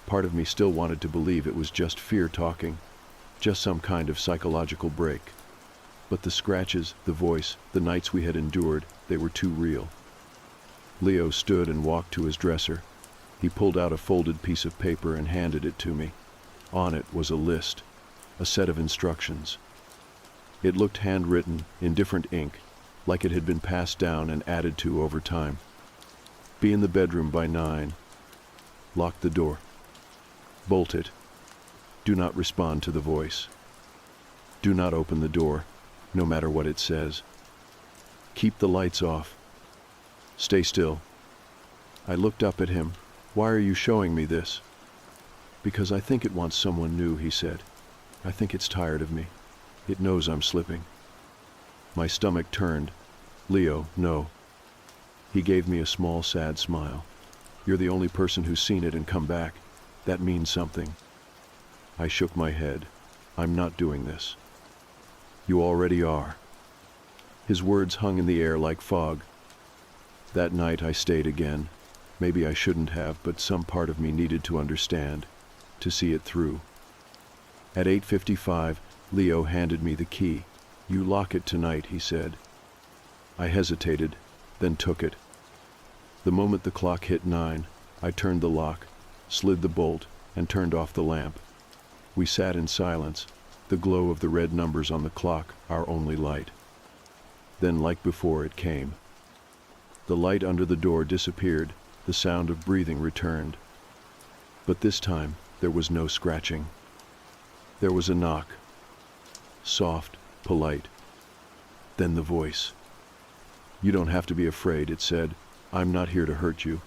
[SPEAKER 1] Part of me still wanted to believe it was just fear talking, just some kind of psychological break. But the scratches, the voice, the nights we had endured, they were too real. Leo stood and walked to his dresser. He pulled out a folded piece of paper and handed it to me. On it was a list, a set of instructions. It looked handwritten in different ink, like it had been passed down and added to over time. "Be in the bedroom by 9. Lock the door. Bolt it. Do not respond to the voice. Do not open the door, no matter what it says. Keep the lights off. Stay still." I looked up at him. "Why are you showing me this?" "Because I think it wants someone new," he said. "I think it's tired of me. It knows I'm slipping." My stomach turned. "Leo, no." He gave me a small, sad smile. "You're the only person who's seen it and come back. That means something." I shook my head. "I'm not doing this." "You already are." His words hung in the air like fog. That night I stayed again. Maybe I shouldn't have, but some part of me needed to understand, to see it through. At 8:55, Leo handed me the key. "You lock it tonight," he said. I hesitated, then took it. The moment the clock hit 9, I turned the lock, slid the bolt, and turned off the lamp. We sat in silence, the glow of the red numbers on the clock our only light. Then, like before, it came. The light under the door disappeared, the sound of breathing returned. But this time, there was no scratching. There was a knock. Soft, polite. Then the voice. "You don't have to be afraid," it said. "I'm not here to hurt you."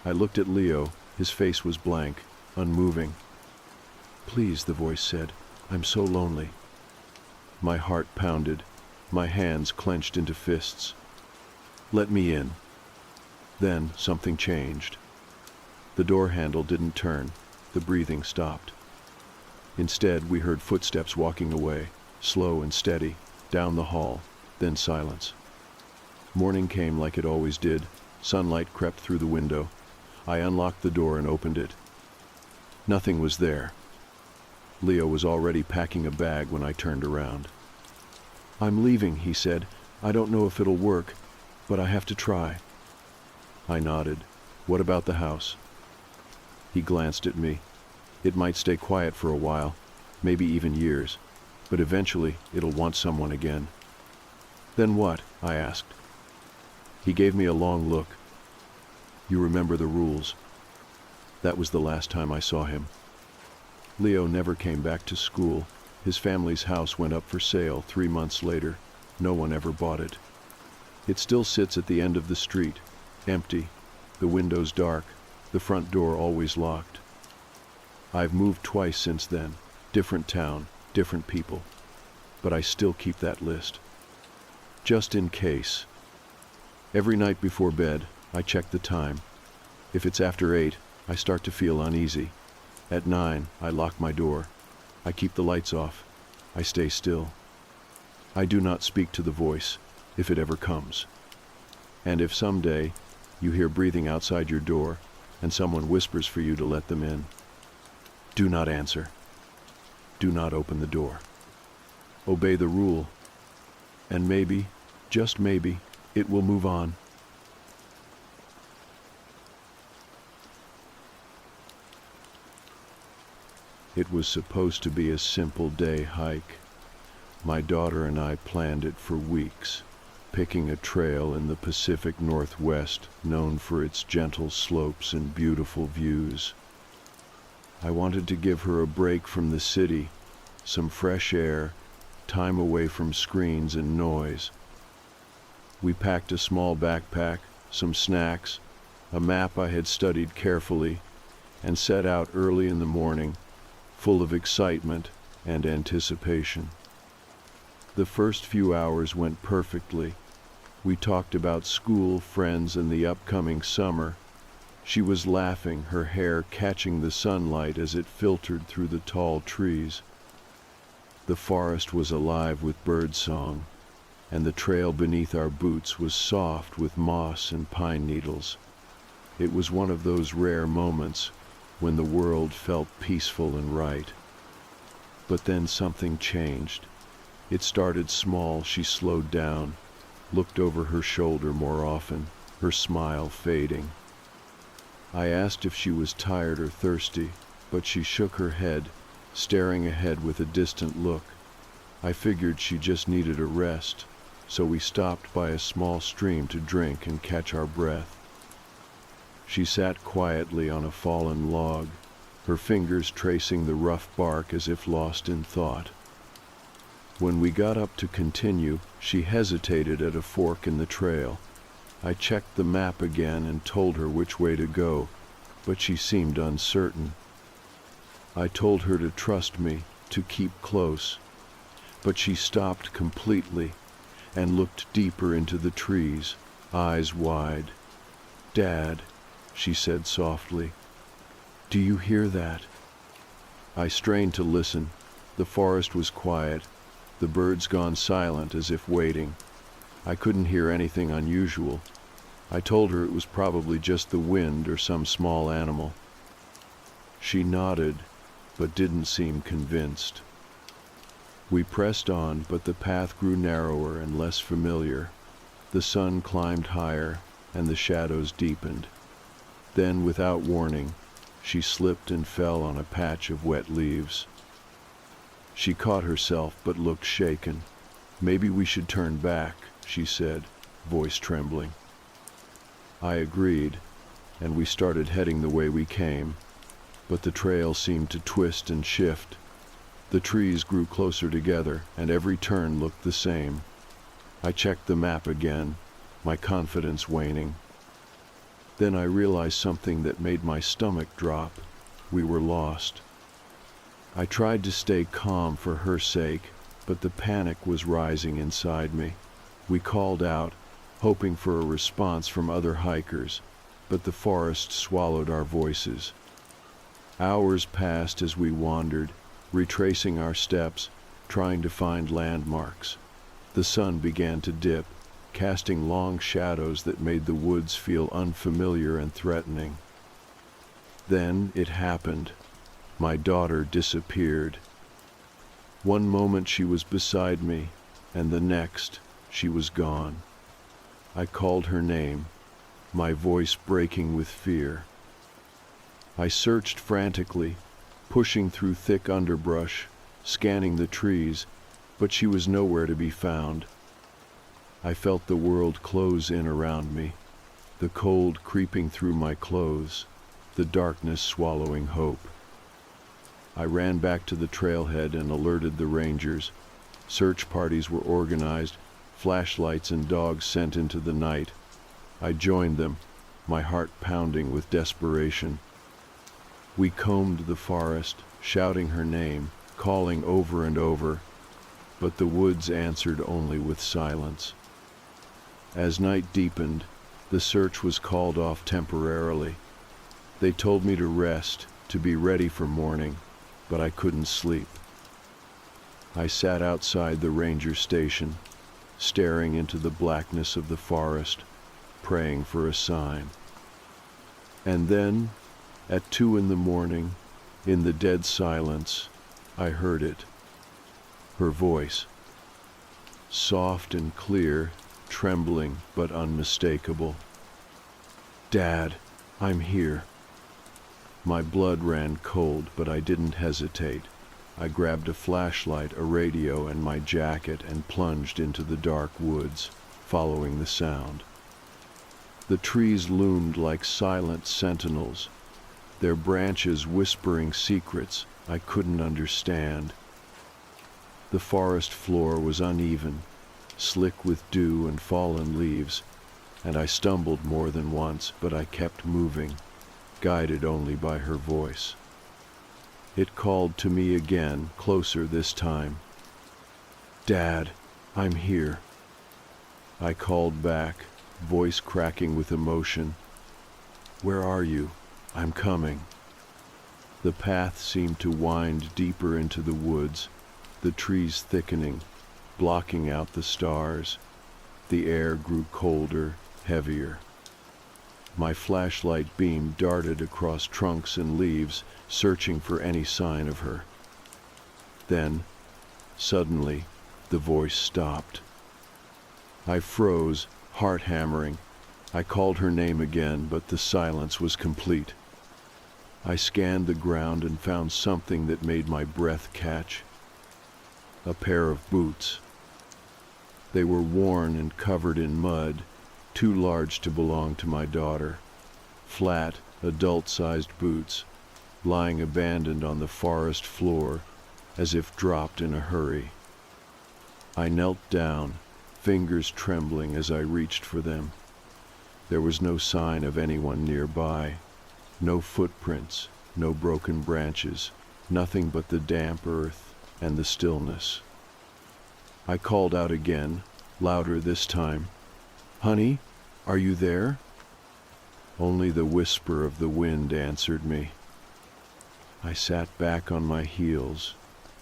[SPEAKER 1] I looked at Leo. His face was blank, unmoving. "Please," the voice said. "I'm so lonely." My heart pounded. My hands clenched into fists. "Let me in." Then something changed. The door handle didn't turn. The breathing stopped. Instead, we heard footsteps walking away, slow and steady, down the hall, then silence. Morning came like it always did. Sunlight crept through the window. I unlocked the door and opened it. Nothing was there. Leo was already packing a bag when I turned around. "I'm leaving," he said. "I don't know if it'll work, but I have to try." I nodded. "What about the house?" He glanced at me. "It might stay quiet for a while, maybe even years, but eventually it'll want someone again." "Then what?" I asked. He gave me a long look. "You remember the rules." That was the last time I saw him. Leo never came back to school. His family's house went up for sale 3 months later. No one ever bought it. It still sits at the end of the street, empty, the windows dark, the front door always locked. I've moved twice since then, different town, different people, but I still keep that list. Just in case. Every night before bed, I check the time. If it's after 8, I start to feel uneasy. At 9, I lock my door. I keep the lights off. I stay still. I do not speak to the voice, if it ever comes. And if someday you hear breathing outside your door and someone whispers for you to let them in, do not answer. Do not open the door. Obey the rule, and maybe, just maybe, it will move on. It was supposed to be a simple day hike. My daughter and I planned it for weeks, picking a trail in the Pacific Northwest known for its gentle slopes and beautiful views. I wanted to give her a break from the city, some fresh air, time away from screens and noise. We packed a small backpack, some snacks, a map I had studied carefully, and set out early in the morning, full of excitement and anticipation. The first few hours went perfectly. We talked about school, friends, and the upcoming summer. She was laughing, her hair catching the sunlight as it filtered through the tall trees. The forest was alive with birdsong, and the trail beneath our boots was soft with moss and pine needles. It was one of those rare moments when the world felt peaceful and right. But then something changed. It started small. She slowed down, looked over her shoulder more often, her smile fading. I asked if she was tired or thirsty, but she shook her head, staring ahead with a distant look. I figured she just needed a rest, so we stopped by a small stream to drink and catch our breath. She sat quietly on a fallen log, her fingers tracing the rough bark as if lost in thought. When we got up to continue, she hesitated at a fork in the trail. I checked the map again and told her which way to go, but she seemed uncertain. I told her to trust me, to keep close, but she stopped completely and looked deeper into the trees, eyes wide. "Dad," she said softly, "do you hear that?" I strained to listen. The forest was quiet, the birds gone silent as if waiting. I couldn't hear anything unusual, I told her it was probably just the wind or some small animal. She nodded, but didn't seem convinced. We pressed on, but the path grew narrower and less familiar. The sun climbed higher, and the shadows deepened. Then, without warning, she slipped and fell on a patch of wet leaves. She caught herself, but looked shaken. "Maybe we should turn back," she said, voice trembling. I agreed, and we started heading the way we came, but the trail seemed to twist and shift. The trees grew closer together, and every turn looked the same. I checked the map again, my confidence waning. Then I realized something that made my stomach drop. We were lost. I tried to stay calm for her sake, but the panic was rising inside me. We called out, hoping for a response from other hikers, but the forest swallowed our voices. Hours passed as we wandered, retracing our steps, trying to find landmarks. The sun began to dip, casting long shadows that made the woods feel unfamiliar and threatening. Then it happened. My daughter disappeared. One moment she was beside me, and the next she was gone. I called her name, my voice breaking with fear. I searched frantically, pushing through thick underbrush, scanning the trees, but she was nowhere to be found. I felt the world close in around me, the cold creeping through my clothes, the darkness swallowing hope. I ran back to the trailhead and alerted the rangers. Search parties were organized, flashlights and dogs sent into the night. I joined them, my heart pounding with desperation. We combed the forest, shouting her name, calling over and over, but the woods answered only with silence. As night deepened, the search was called off temporarily. They told me to rest, to be ready for morning, but I couldn't sleep. I sat outside the ranger station, staring into the blackness of the forest, praying for a sign. And then, at 2 a.m, in the dead silence, I heard it. Her voice. Soft and clear, trembling but unmistakable. "Dad, I'm here." My blood ran cold, but I didn't hesitate. I grabbed a flashlight, a radio, and my jacket and plunged into the dark woods, following the sound. The trees loomed like silent sentinels, their branches whispering secrets I couldn't understand. The forest floor was uneven, slick with dew and fallen leaves, and I stumbled more than once, but I kept moving, guided only by her voice. It called to me again, closer this time. "Dad, I'm here." I called back, voice cracking with emotion. "Where are you? I'm coming." The path seemed to wind deeper into the woods, the trees thickening, blocking out the stars. The air grew colder, heavier. My flashlight beam darted across trunks and leaves, searching for any sign of her. Then, suddenly, the voice stopped. I froze, heart hammering. I called her name again, but the silence was complete. I scanned the ground and found something that made my breath catch. A pair of boots. They were worn and covered in mud, too large to belong to my daughter. Flat, adult-sized boots, lying abandoned on the forest floor, as if dropped in a hurry. I knelt down, fingers trembling as I reached for them. There was no sign of anyone nearby, no footprints, no broken branches, nothing but the damp earth and the stillness. I called out again, louder this time. "Honey, are you there?" Only the whisper of the wind answered me. I sat back on my heels,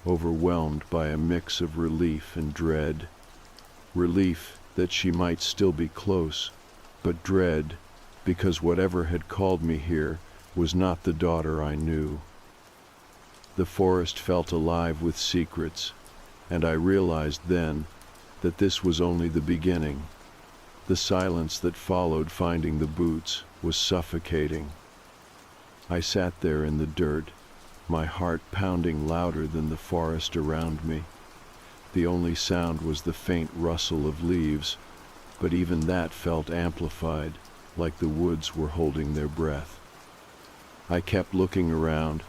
[SPEAKER 1] overwhelmed by a mix of relief and dread. Relief that she might still be close, but dread, because whatever had called me here was not the daughter I knew. The forest felt alive with secrets, and I realized then that this was only the beginning. The silence that followed finding the boots was suffocating. I sat there in the dirt, my heart pounding louder than the forest around me. The only sound was the faint rustle of leaves, but even that felt amplified, like the woods were holding their breath. I kept looking around,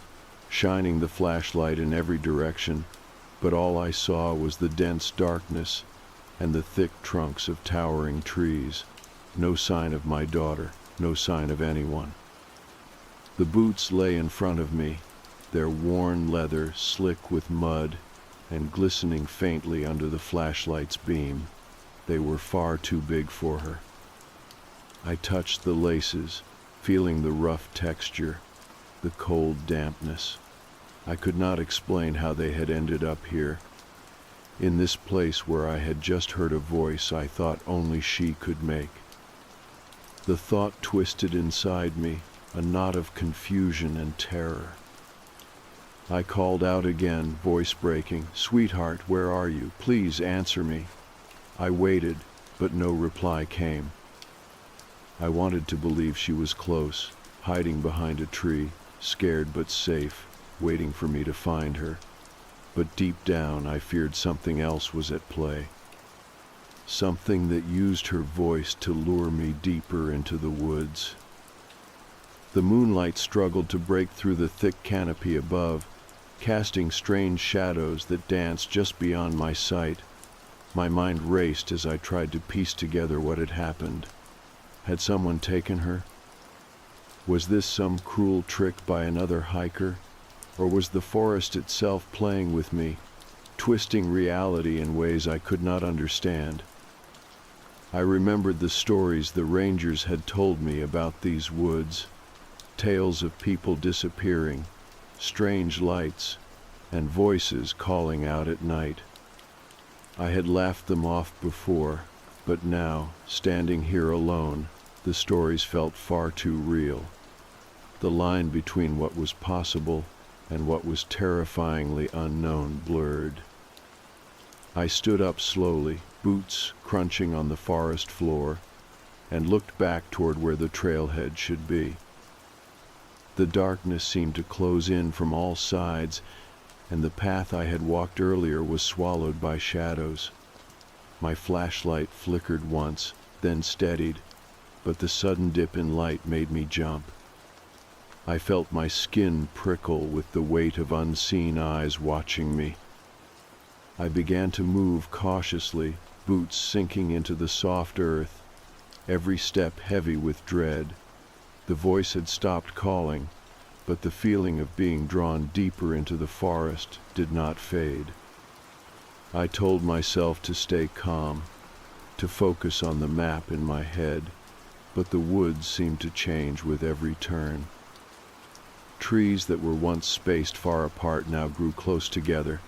[SPEAKER 1] shining the flashlight in every direction, but all I saw was the dense darkness and the thick trunks of towering trees. No sign of my daughter, no sign of anyone. The boots lay in front of me, their worn leather slick with mud and glistening faintly under the flashlight's beam. They were far too big for her. I touched the laces, feeling the rough texture, the cold dampness. I could not explain how they had ended up here, in this place where I had just heard a voice I thought only she could make. The thought twisted inside me, a knot of confusion and terror. I called out again, voice breaking, "Sweetheart, where are you? Please answer me." I waited, but no reply came. I wanted to believe she was close, hiding behind a tree, scared but safe, waiting for me to find her. But deep down I feared something else was at play. Something that used her voice to lure me deeper into the woods. The moonlight struggled to break through the thick canopy above, casting strange shadows that danced just beyond my sight. My mind raced as I tried to piece together what had happened. Had someone taken her? Was this some cruel trick by another hiker? Or was the forest itself playing with me, twisting reality in ways I could not understand? I remembered the stories the rangers had told me about these woods, tales of people disappearing, strange lights, and voices calling out at night. I had laughed them off before, but now, standing here alone, the stories felt far too real. The line between what was possible and what was terrifyingly unknown blurred. I stood up slowly, boots crunching on the forest floor, and looked back toward where the trailhead should be. The darkness seemed to close in from all sides, and the path I had walked earlier was swallowed by shadows. My flashlight flickered once, then steadied, but the sudden dip in light made me jump. I felt my skin prickle with the weight of unseen eyes watching me. I began to move cautiously, boots sinking into the soft earth, every step heavy with dread. The voice had stopped calling, but the feeling of being drawn deeper into the forest did not fade. I told myself to stay calm, to focus on the map in my head, but the woods seemed to change with every turn. Trees that were once spaced far apart now grew close together,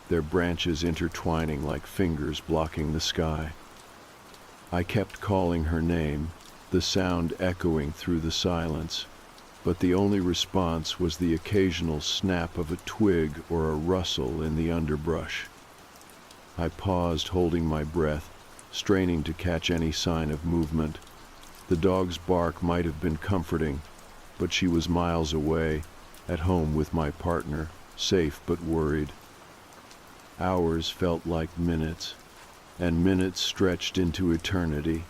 [SPEAKER 1] their branches intertwining like fingers blocking the sky. I kept calling her name, the sound echoing through the silence, but the only response was the occasional snap of a twig or a rustle in the underbrush. I paused, holding my breath, straining to catch any sign of movement. The dog's bark might have been comforting, but she was miles away, at home with my partner, safe but worried. Hours felt like minutes, and minutes stretched into eternity.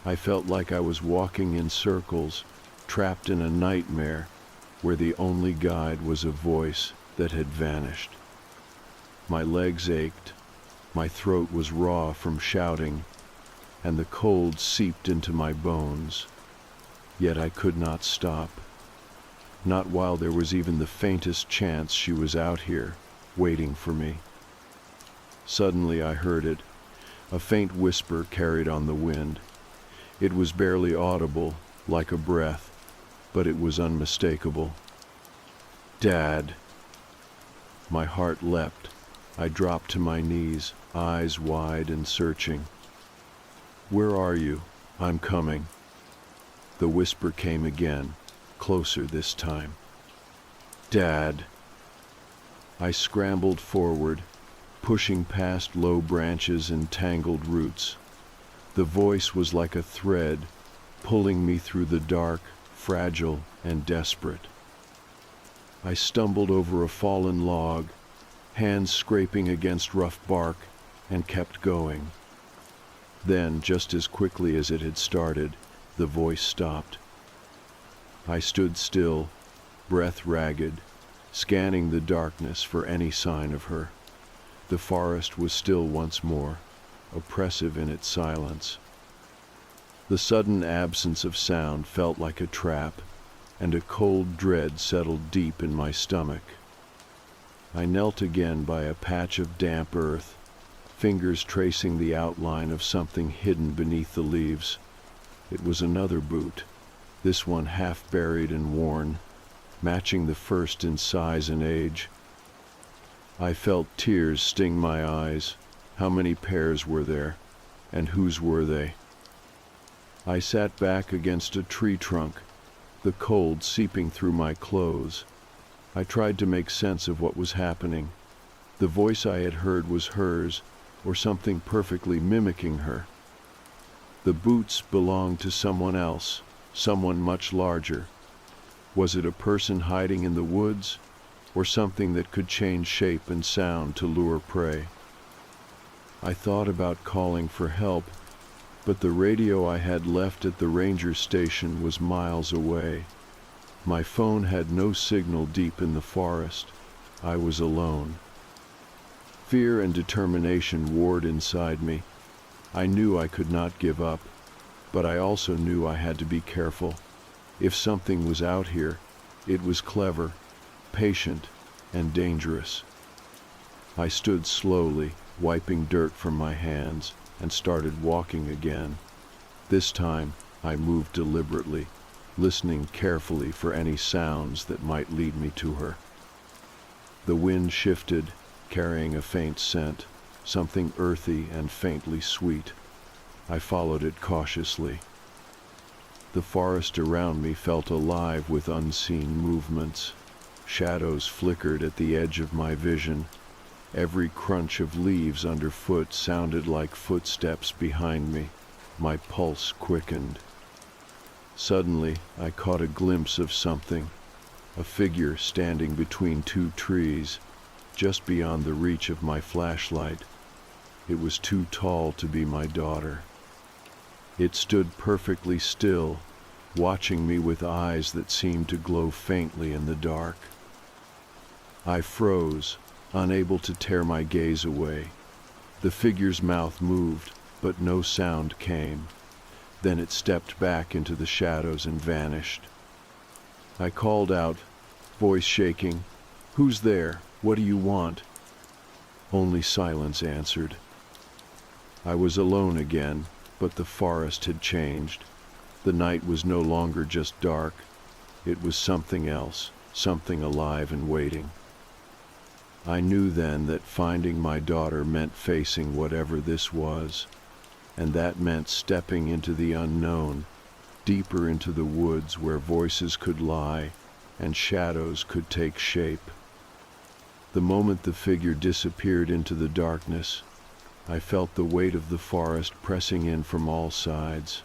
[SPEAKER 1] I felt like I was walking in circles, trapped in a nightmare, where the only guide was a voice that had vanished. My legs ached, my throat was raw from shouting, and the cold seeped into my bones. Yet I could not stop. Not while there was even the faintest chance she was out here, waiting for me. Suddenly I heard it, a faint whisper carried on the wind. It was barely audible, like a breath, but it was unmistakable. "Dad!" My heart leapt. I dropped to my knees, eyes wide and searching. "Where are you?" I'm coming." The whisper came again, closer this time. "Dad." I scrambled forward, pushing past low branches and tangled roots. The voice was like a thread, pulling me through the dark, fragile, and desperate. I stumbled over a fallen log, hands scraping against rough bark, and kept going. Then, just as quickly as it had started, the voice stopped. I stood still, breath ragged, scanning the darkness for any sign of her. The forest was still once more, oppressive in its silence. The sudden absence of sound felt like a trap, and a cold dread settled deep in my stomach. I knelt again by a patch of damp earth, fingers tracing the outline of something hidden beneath the leaves. It was another boot, this one half buried and worn, matching the first in size and age. I felt tears sting my eyes. How many pairs were there, and whose were they? I sat back against a tree trunk, the cold seeping through my clothes. I tried to make sense of what was happening. The voice I had heard was hers, or something perfectly mimicking her. The boots belonged to someone else, someone much larger. Was it a person hiding in the woods, or something that could change shape and sound to lure prey? I thought about calling for help, but the radio I had left at the ranger station was miles away. My phone had no signal deep in the forest. I was alone. Fear and determination warred inside me. I knew I could not give up, but I also knew I had to be careful. If something was out here, it was clever, patient, and dangerous. I stood slowly, wiping dirt from my hands, and started walking again. This time, I moved deliberately, listening carefully for any sounds that might lead me to her. The wind shifted, carrying a faint scent, something earthy and faintly sweet. I followed it cautiously. The forest around me felt alive with unseen movements. Shadows flickered at the edge of my vision. Every crunch of leaves underfoot sounded like footsteps behind me. My pulse quickened. Suddenly, I caught a glimpse of something, a figure standing between two trees, just beyond the reach of my flashlight. It was too tall to be my daughter. It stood perfectly still, watching me with eyes that seemed to glow faintly in the dark. I froze, unable to tear my gaze away. The figure's mouth moved, but no sound came. Then it stepped back into the shadows and vanished. I called out, voice shaking, "Who's there? What do you want?" Only silence answered. I was alone again, but the forest had changed. The night was no longer just dark. It was something else, something alive and waiting. I knew then that finding my daughter meant facing whatever this was, and that meant stepping into the unknown, deeper into the woods where voices could lie and shadows could take shape. The moment the figure disappeared into the darkness, I felt the weight of the forest pressing in from all sides.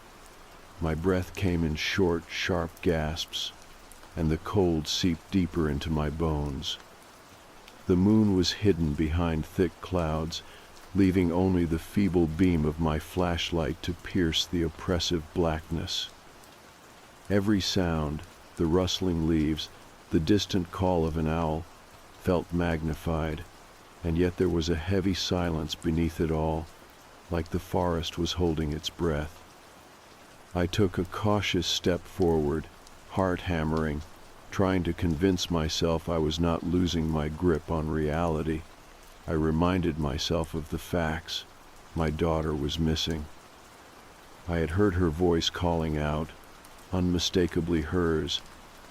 [SPEAKER 1] My breath came in short, sharp gasps, and the cold seeped deeper into my bones. The moon was hidden behind thick clouds, leaving only the feeble beam of my flashlight to pierce the oppressive blackness. Every sound, the rustling leaves, the distant call of an owl, felt magnified, and yet there was a heavy silence beneath it all, like the forest was holding its breath. I took a cautious step forward, heart hammering, trying to convince myself I was not losing my grip on reality. I reminded myself of the facts. My daughter was missing. I had heard her voice calling out, unmistakably hers,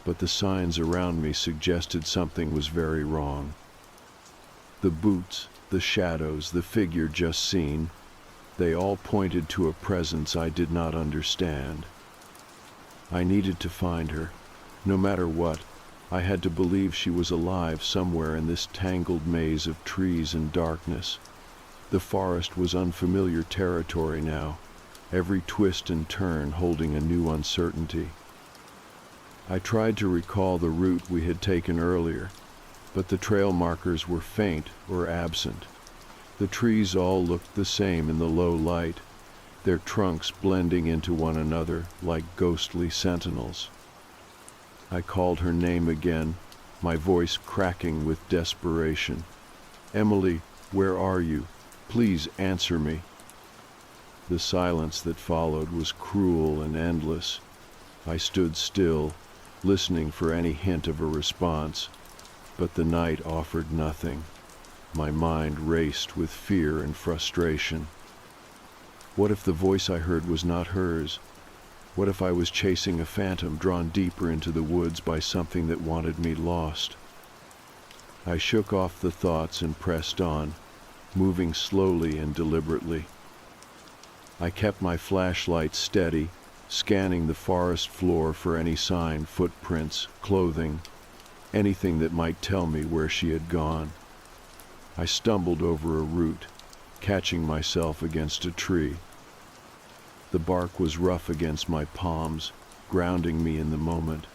[SPEAKER 1] but the signs around me suggested something was very wrong. The boots, the shadows, the figure just seen, They all pointed to a presence I did not understand. I needed to find her. No matter what, I had to believe she was alive somewhere in this tangled maze of trees and darkness. The forest was unfamiliar territory now, every twist and turn holding a new uncertainty. I tried to recall the route we had taken earlier, but the trail markers were faint or absent. The trees all looked the same in the low light, their trunks blending into one another like ghostly sentinels. I called her name again, my voice cracking with desperation. "Emily, where are you? Please answer me." The silence that followed was cruel and endless. I stood still, listening for any hint of a response, but the night offered nothing. My mind raced with fear and frustration. What if the voice I heard was not hers? What if I was chasing a phantom drawn deeper into the woods by something that wanted me lost? I shook off the thoughts and pressed on, moving slowly and deliberately. I kept my flashlight steady, scanning the forest floor for any sign, footprints, clothing, anything that might tell me where she had gone. I stumbled over a root, catching myself against a tree. The bark was rough against my palms, grounding me in the moment.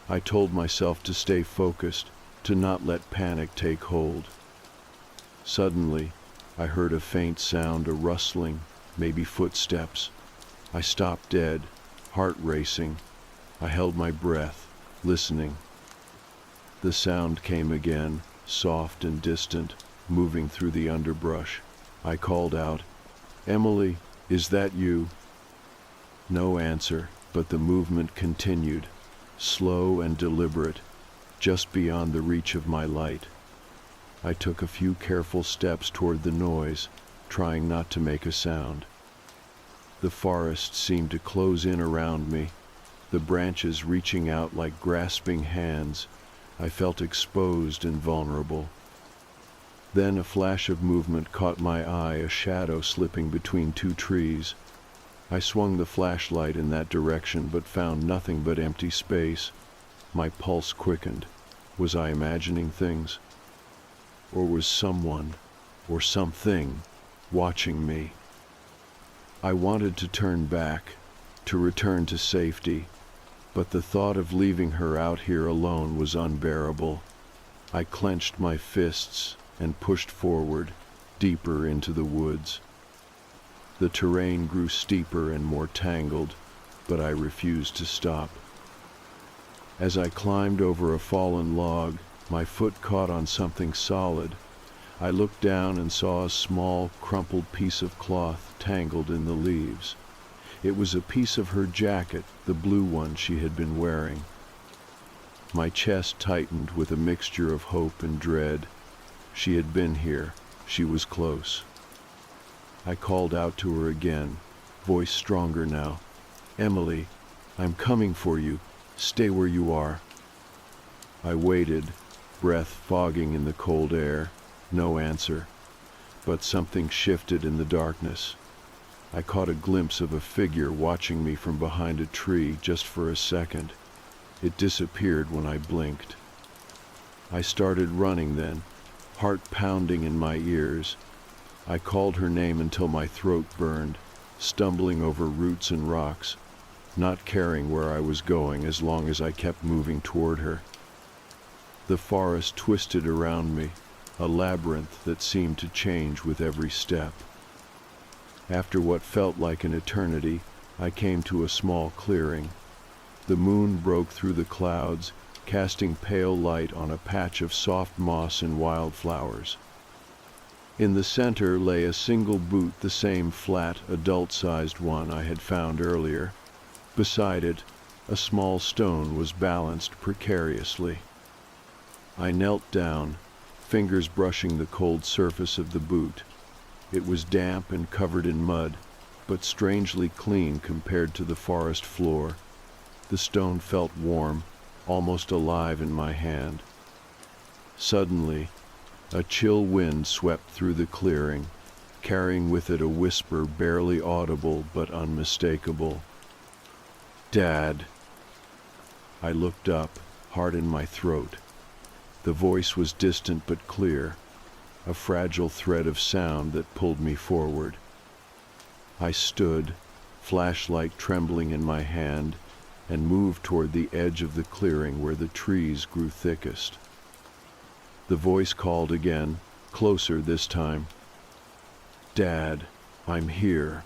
[SPEAKER 1] I told myself to stay focused, to not let panic take hold. Suddenly, I heard a faint sound, a rustling, maybe footsteps. I stopped dead, heart racing. I held my breath, listening. The sound came again, soft and distant, moving through the underbrush. I called out, "Emily, is that you?" No answer, but the movement continued, slow and deliberate, just beyond the reach of my light. I took a few careful steps toward the noise, trying not to make a sound. The forest seemed to close in around me, the branches reaching out like grasping hands. I felt exposed and vulnerable. Then a flash of movement caught my eye, a shadow slipping between two trees. I swung the flashlight in that direction, but found nothing but empty space. My pulse quickened. Was I imagining things? Or was someone, or something, watching me? I wanted to turn back, to return to safety, but the thought of leaving her out here alone was unbearable. I clenched my fists and pushed forward, deeper into the woods. The terrain grew steeper and more tangled, but I refused to stop. As I climbed over a fallen log, my foot caught on something solid. I looked down and saw a small, crumpled piece of cloth tangled in the leaves. It was a piece of her jacket, the blue one she had been wearing. My chest tightened with a mixture of hope and dread. She had been here. She was close. I called out to her again, voice stronger now. "Emily, I'm coming for you. Stay where you are." I waited, breath fogging in the cold air. No answer. But something shifted in the darkness. I caught a glimpse of a figure watching me from behind a tree just for a second. It disappeared when I blinked. I started running then, heart pounding in my ears. I called her name until my throat burned, stumbling over roots and rocks, not caring where I was going as long as I kept moving toward her. The forest twisted around me, a labyrinth that seemed to change with every step. After what felt like an eternity, I came to a small clearing. The moon broke through the clouds, casting pale light on a patch of soft moss and wildflowers. In the center lay a single boot, the same flat, adult-sized one I had found earlier. Beside it, a small stone was balanced precariously. I knelt down, fingers brushing the cold surface of the boot. It was damp and covered in mud, but strangely clean compared to the forest floor. The stone felt warm, almost alive in my hand. Suddenly, a chill wind swept through the clearing, carrying with it a whisper barely audible but unmistakable. "Dad." I looked up, heart in my throat. The voice was distant but clear, a fragile thread of sound that pulled me forward. I stood, flashlight trembling in my hand, and moved toward the edge of the clearing where the trees grew thickest. The voice called again, closer this time. "Dad, I'm here."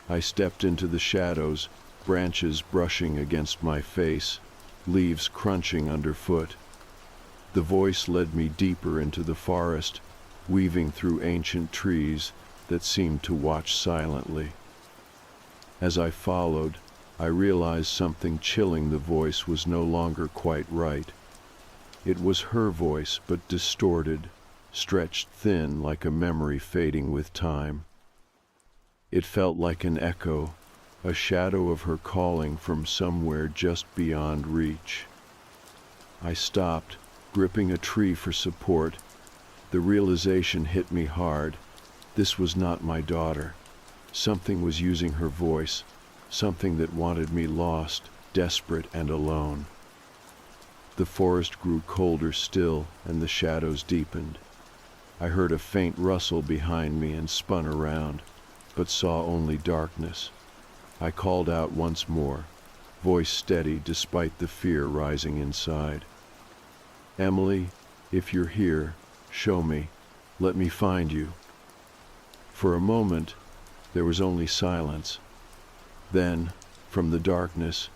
[SPEAKER 1] I stepped into the shadows, branches brushing against my face, leaves crunching underfoot. The voice led me deeper into the forest, weaving through ancient trees that seemed to watch silently. As I followed, I realized something chilling the voice was no longer quite right. It was her voice, but distorted, stretched thin like a memory fading with time. It felt like an echo, a shadow of her calling from somewhere just beyond reach. I stopped, gripping a tree for support. The realization hit me hard. This was not my daughter. Something was using her voice, something that wanted me lost, desperate and alone. The forest grew colder still, and the shadows deepened. I heard a faint rustle behind me and spun around, but saw only darkness. I called out once more, voice steady despite the fear rising inside. "Emily, if you're here, show me. Let me find you." For a moment, there was only silence. Then, from the darkness,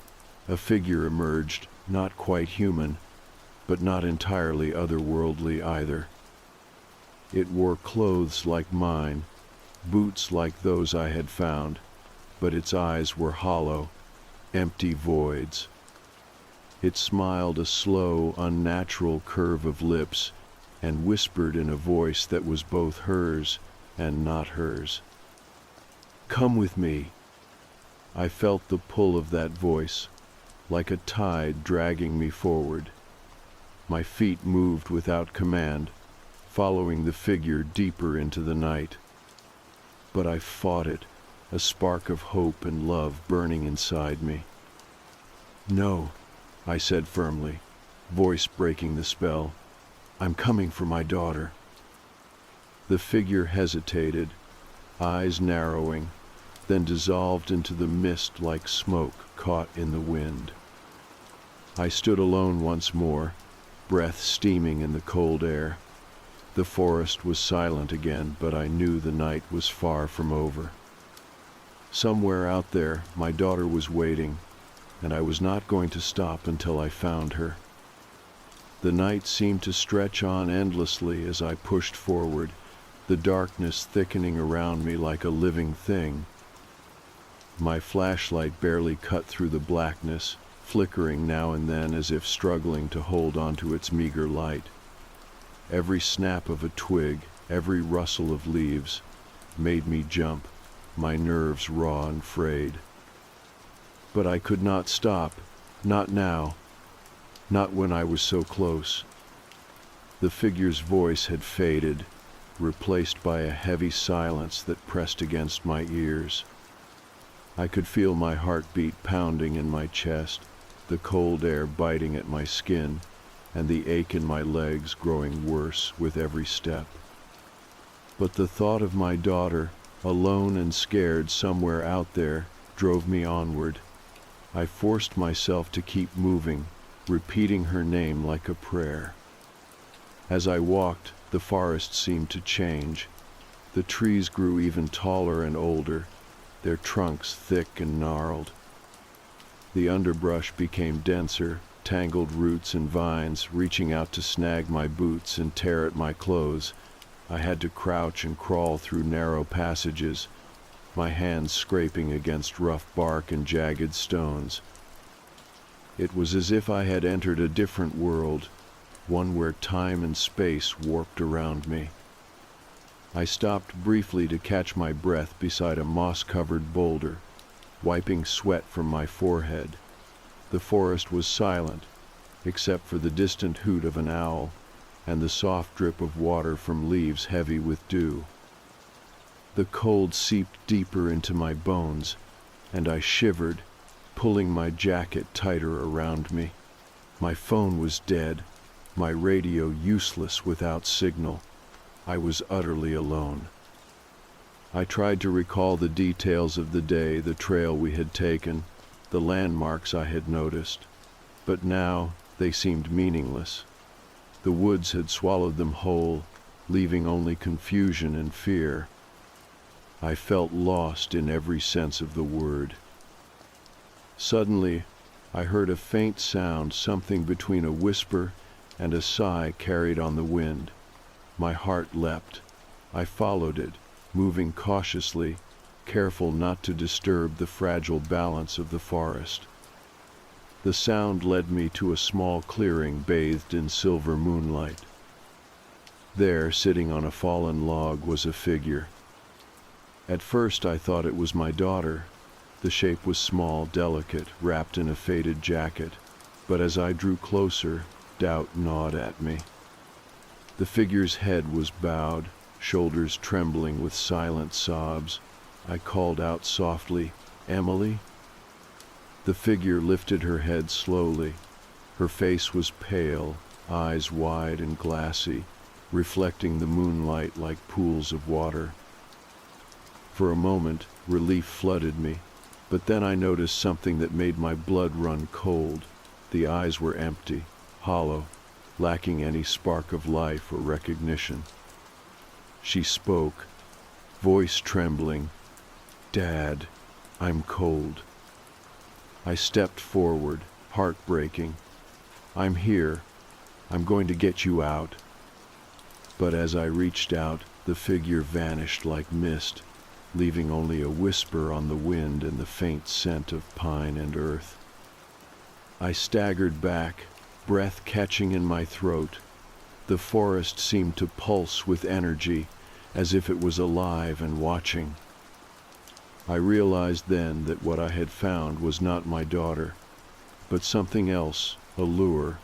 [SPEAKER 1] a figure emerged, not quite human, but not entirely otherworldly either. It wore clothes like mine, boots like those I had found, but its eyes were hollow, empty voids. It smiled a slow, unnatural curve of lips and whispered in a voice that was both hers and not hers. "Come with me." I felt the pull of that voice, like a tide dragging me forward. My feet moved without command, following the figure deeper into the night. But I fought it, a spark of hope and love burning inside me. "No," I said firmly, voice breaking the spell. "I'm coming for my daughter." The figure hesitated, eyes narrowing, then dissolved into the mist like smoke caught in the wind. I stood alone once more, breath steaming in the cold air. The forest was silent again, but I knew the night was far from over. Somewhere out there, my daughter was waiting, and I was not going to stop until I found her. The night seemed to stretch on endlessly as I pushed forward, the darkness thickening around me like a living thing. My flashlight barely cut through the blackness, flickering now and then as if struggling to hold onto its meager light. Every snap of a twig, every rustle of leaves, made me jump, my nerves raw and frayed. But I could not stop, not now, not when I was so close. The figure's voice had faded, replaced by a heavy silence that pressed against my ears. I could feel my heartbeat pounding in my chest, the cold air biting at my skin, and the ache in my legs growing worse with every step. But the thought of my daughter, alone and scared somewhere out there, drove me onward. I forced myself to keep moving, repeating her name like a prayer. As I walked, the forest seemed to change. The trees grew even taller and older, their trunks thick and gnarled. The underbrush became denser, tangled roots and vines reaching out to snag my boots and tear at my clothes. I had to crouch and crawl through narrow passages, my hands scraping against rough bark and jagged stones. It was as if I had entered a different world, one where time and space warped around me. I stopped briefly to catch my breath beside a moss-covered boulder, wiping sweat from my forehead. The forest was silent, except for the distant hoot of an owl and the soft drip of water from leaves heavy with dew. The cold seeped deeper into my bones, and I shivered, pulling my jacket tighter around me. My phone was dead, my radio useless without signal. I was utterly alone. I tried to recall the details of the day, the trail we had taken, the landmarks I had noticed, but now they seemed meaningless. The woods had swallowed them whole, leaving only confusion and fear. I felt lost in every sense of the word. Suddenly, I heard a faint sound, something between a whisper and a sigh carried on the wind. My heart leapt. I followed it, moving cautiously, careful not to disturb the fragile balance of the forest. The sound led me to a small clearing bathed in silver moonlight. There, sitting on a fallen log, was a figure. At first I thought it was my daughter. The shape was small, delicate, wrapped in a faded jacket, but as I drew closer, doubt gnawed at me. The figure's head was bowed, shoulders trembling with silent sobs. I called out softly, "Emily?" The figure lifted her head slowly. Her face was pale, eyes wide and glassy, reflecting the moonlight like pools of water. For a moment, relief flooded me, but then I noticed something that made my blood run cold. The eyes were empty, hollow, lacking any spark of life or recognition. She spoke, voice trembling, "Dad, I'm cold." I stepped forward, heartbreaking. "I'm here. I'm going to get you out." But as I reached out, the figure vanished like mist, leaving only a whisper on the wind and the faint scent of pine and earth. I staggered back, breath catching in my throat. The forest seemed to pulse with energy, as if it was alive and watching. I realized then that what I had found was not my daughter, but something else, a lure,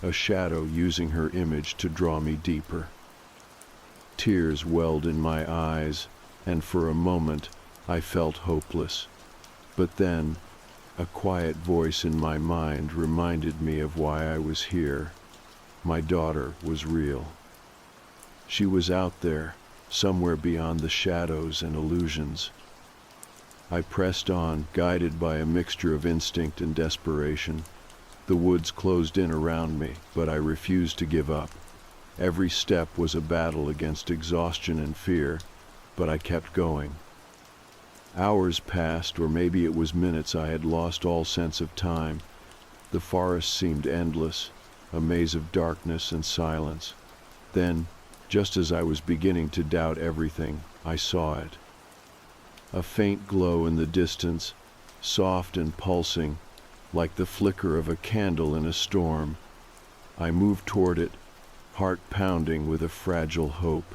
[SPEAKER 1] a shadow using her image to draw me deeper. Tears welled in my eyes, and for a moment I felt hopeless. But then, a quiet voice in my mind reminded me of why I was here. My daughter was real. She was out there, somewhere beyond the shadows and illusions. I pressed on, guided by a mixture of instinct and desperation. The woods closed in around me, but I refused to give up. Every step was a battle against exhaustion and fear, but I kept going. Hours passed, or maybe it was minutes. I had lost all sense of time. The forest seemed endless, a maze of darkness and silence. Then, just as I was beginning to doubt everything, I saw it. A faint glow in the distance, soft and pulsing, like the flicker of a candle in a storm. I moved toward it, heart pounding with a fragile hope.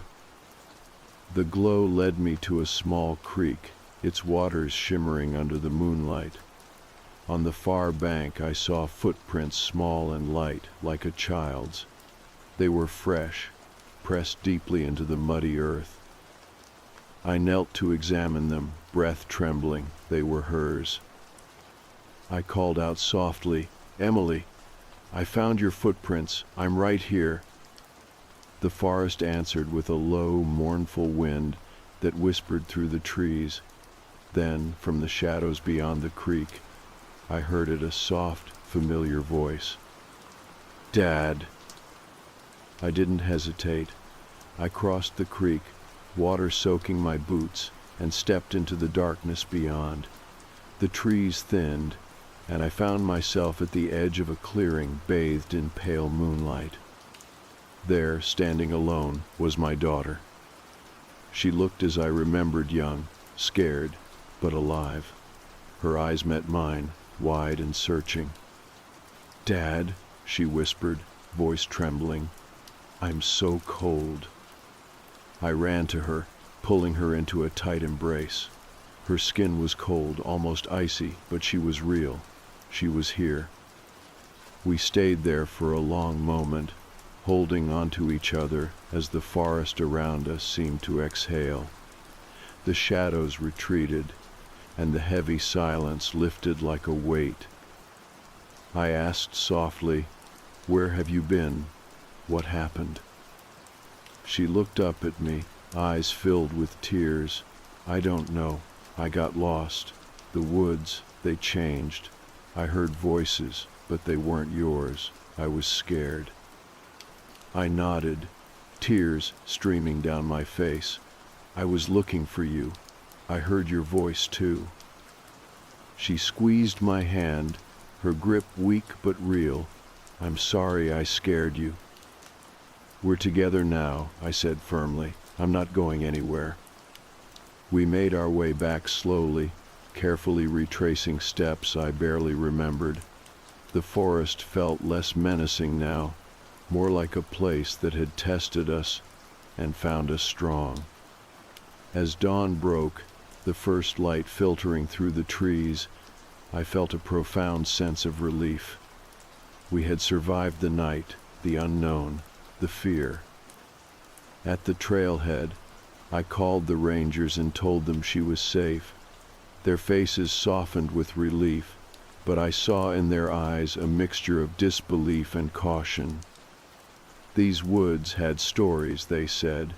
[SPEAKER 1] The glow led me to a small creek, its waters shimmering under the moonlight. On the far bank I saw footprints, small and light, like a child's. They were fresh, pressed deeply into the muddy earth. I knelt to examine them, breath trembling. They were hers. I called out softly, "Emily, I found your footprints. I'm right here." The forest answered with a low, mournful wind that whispered through the trees. Then, from the shadows beyond the creek, I heard it, a soft, familiar voice. "Dad." I didn't hesitate. I crossed the creek, water soaking my boots, and stepped into the darkness beyond. The trees thinned, and I found myself at the edge of a clearing bathed in pale moonlight. There, standing alone, was my daughter. She looked as I remembered, young, scared, but alive. Her eyes met mine, wide and searching. "Dad," she whispered, voice trembling, "I'm so cold." I ran to her, pulling her into a tight embrace. Her skin was cold, almost icy, but she was real. She was here. We stayed there for a long moment, holding onto each other as the forest around us seemed to exhale. The shadows retreated, and the heavy silence lifted like a weight. I asked softly, "Where have you been? What happened?" She looked up at me, eyes filled with tears. "I don't know. I got lost. The woods, they changed. I heard voices, but they weren't yours. I was scared." I nodded, tears streaming down my face. "I was looking for you. I heard your voice too." She squeezed my hand, her grip weak but real. "I'm sorry I scared you." "We're together now," I said firmly. "I'm not going anywhere." We made our way back slowly, carefully retracing steps I barely remembered. The forest felt less menacing now, more like a place that had tested us and found us strong. As dawn broke, the first light filtering through the trees, I felt a profound sense of relief. We had survived the night, the unknown, the fear. At the trailhead, I called the rangers and told them she was safe. Their faces softened with relief, but I saw in their eyes a mixture of disbelief and caution. These woods had stories, they said,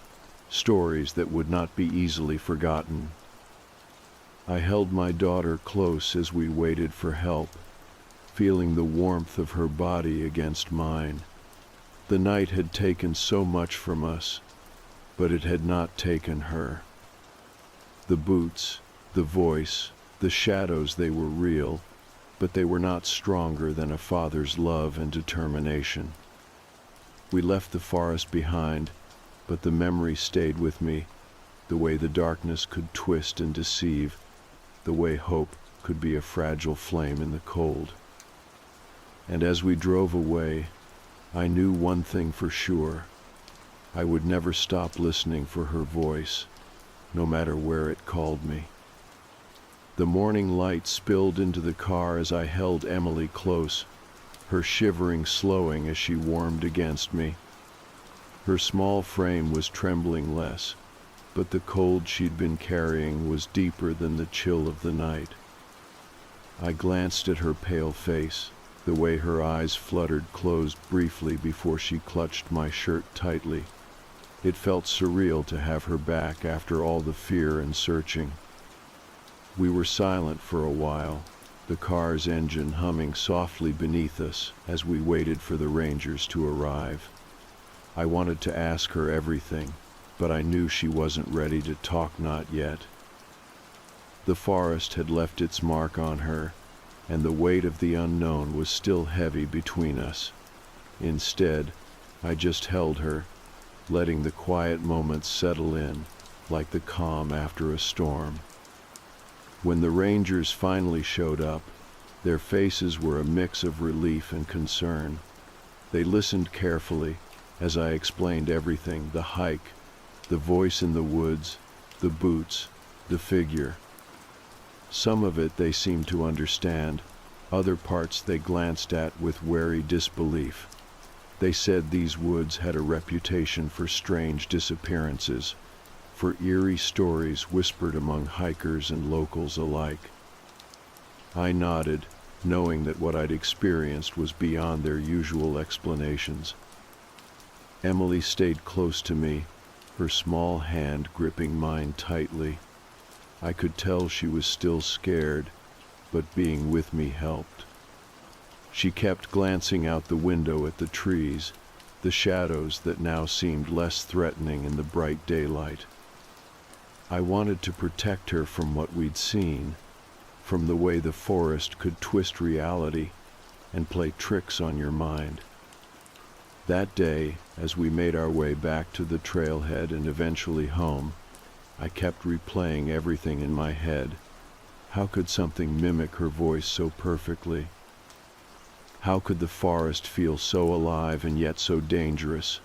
[SPEAKER 1] stories that would not be easily forgotten. I held my daughter close as we waited for help, feeling the warmth of her body against mine. The night had taken so much from us, but it had not taken her. The boots, the voice, the shadows, they were real, but they were not stronger than a father's love and determination. We left the forest behind, but the memory stayed with me, the way the darkness could twist and deceive, the way hope could be a fragile flame in the cold. And as we drove away, I knew one thing for sure. I would never stop listening for her voice, no matter where it called me. The morning light spilled into the car as I held Emily close, her shivering slowing as she warmed against me. Her small frame was trembling less, but the cold she'd been carrying was deeper than the chill of the night. I glanced at her pale face. The way her eyes fluttered closed briefly before she clutched my shirt tightly. It felt surreal to have her back after all the fear and searching. We were silent for a while, the car's engine humming softly beneath us as we waited for the rangers to arrive. I wanted to ask her everything, but I knew she wasn't ready to talk, not yet. The forest had left its mark on her, and the weight of the unknown was still heavy between us. Instead, I just held her, letting the quiet moments settle in, like the calm after a storm. When the rangers finally showed up, their faces were a mix of relief and concern. They listened carefully as I explained everything: the hike, the voice in the woods, the boots, the figure. Some of it they seemed to understand, other parts they glanced at with wary disbelief. They said these woods had a reputation for strange disappearances, for eerie stories whispered among hikers and locals alike. I nodded, knowing that what I'd experienced was beyond their usual explanations. Emily stayed close to me, her small hand gripping mine tightly. I could tell she was still scared, but being with me helped. She kept glancing out the window at the trees, the shadows that now seemed less threatening in the bright daylight. I wanted to protect her from what we'd seen, from the way the forest could twist reality and play tricks on your mind. That day, as we made our way back to the trailhead and eventually home, I kept replaying everything in my head. How could something mimic her voice so perfectly? How could the forest feel so alive and yet so dangerous?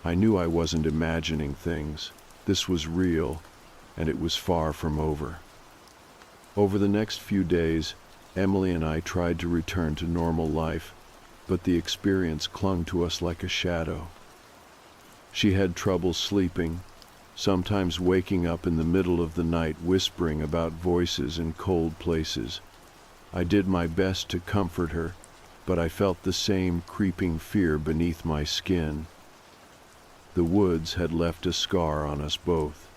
[SPEAKER 1] I knew I wasn't imagining things. This was real, and it was far from over. Over the next few days, Emily and I tried to return to normal life, but the experience clung to us like a shadow. She had trouble sleeping, sometimes waking up in the middle of the night whispering about voices in cold places. I did my best to comfort her, but I felt the same creeping fear beneath my skin. The woods had left a scar on us both.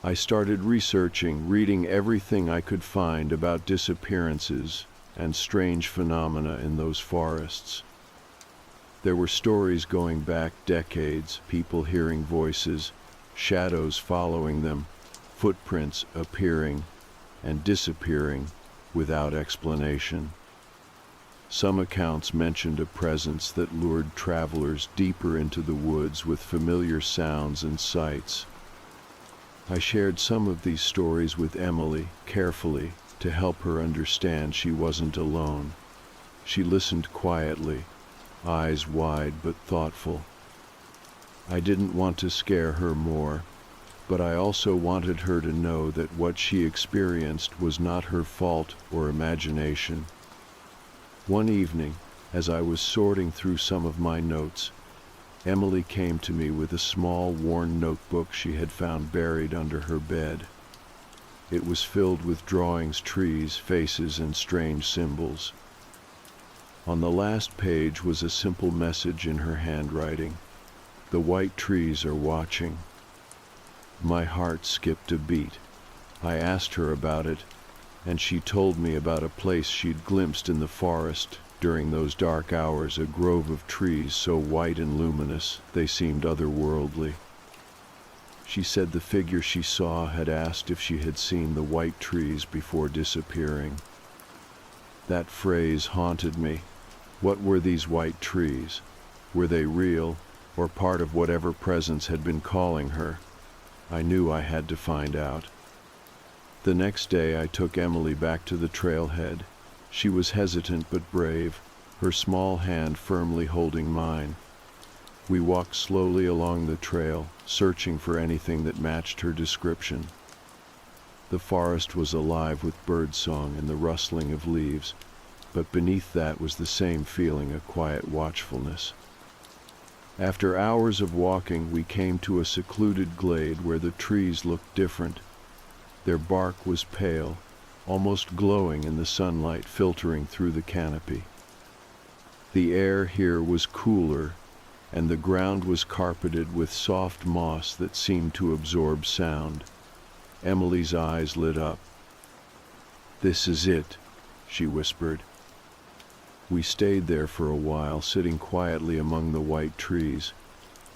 [SPEAKER 1] I started researching, reading everything I could find about disappearances and strange phenomena in those forests. There were stories going back decades, people hearing voices, shadows following them, footprints appearing and disappearing without explanation. Some accounts mentioned a presence that lured travelers deeper into the woods with familiar sounds and sights. I shared some of these stories with Emily carefully to help her understand she wasn't alone. She listened quietly, eyes wide but thoughtful. I didn't want to scare her more, but I also wanted her to know that what she experienced was not her fault or imagination. One evening, as I was sorting through some of my notes, Emily came to me with a small, worn notebook she had found buried under her bed. It was filled with drawings, trees, faces, and strange symbols. On the last page was a simple message in her handwriting: "The white trees are watching." My heart skipped a beat. I asked her about it, and she told me about a place she'd glimpsed in the forest during those dark hours, a grove of trees so white and luminous they seemed otherworldly. She said the figure she saw had asked if she had seen the white trees before disappearing. That phrase haunted me. What were these white trees? Were they real, or part of whatever presence had been calling her? I knew I had to find out. The next day I took Emily back to the trailhead. She was hesitant but brave, her small hand firmly holding mine. We walked slowly along the trail, searching for anything that matched her description. The forest was alive with birdsong and the rustling of leaves, but beneath that was the same feeling, a quiet watchfulness. After hours of walking, we came to a secluded glade where the trees looked different. Their bark was pale, almost glowing in the sunlight filtering through the canopy. The air here was cooler, and the ground was carpeted with soft moss that seemed to absorb sound. Emily's eyes lit up. "This is it," she whispered. We stayed there for a while, sitting quietly among the white trees.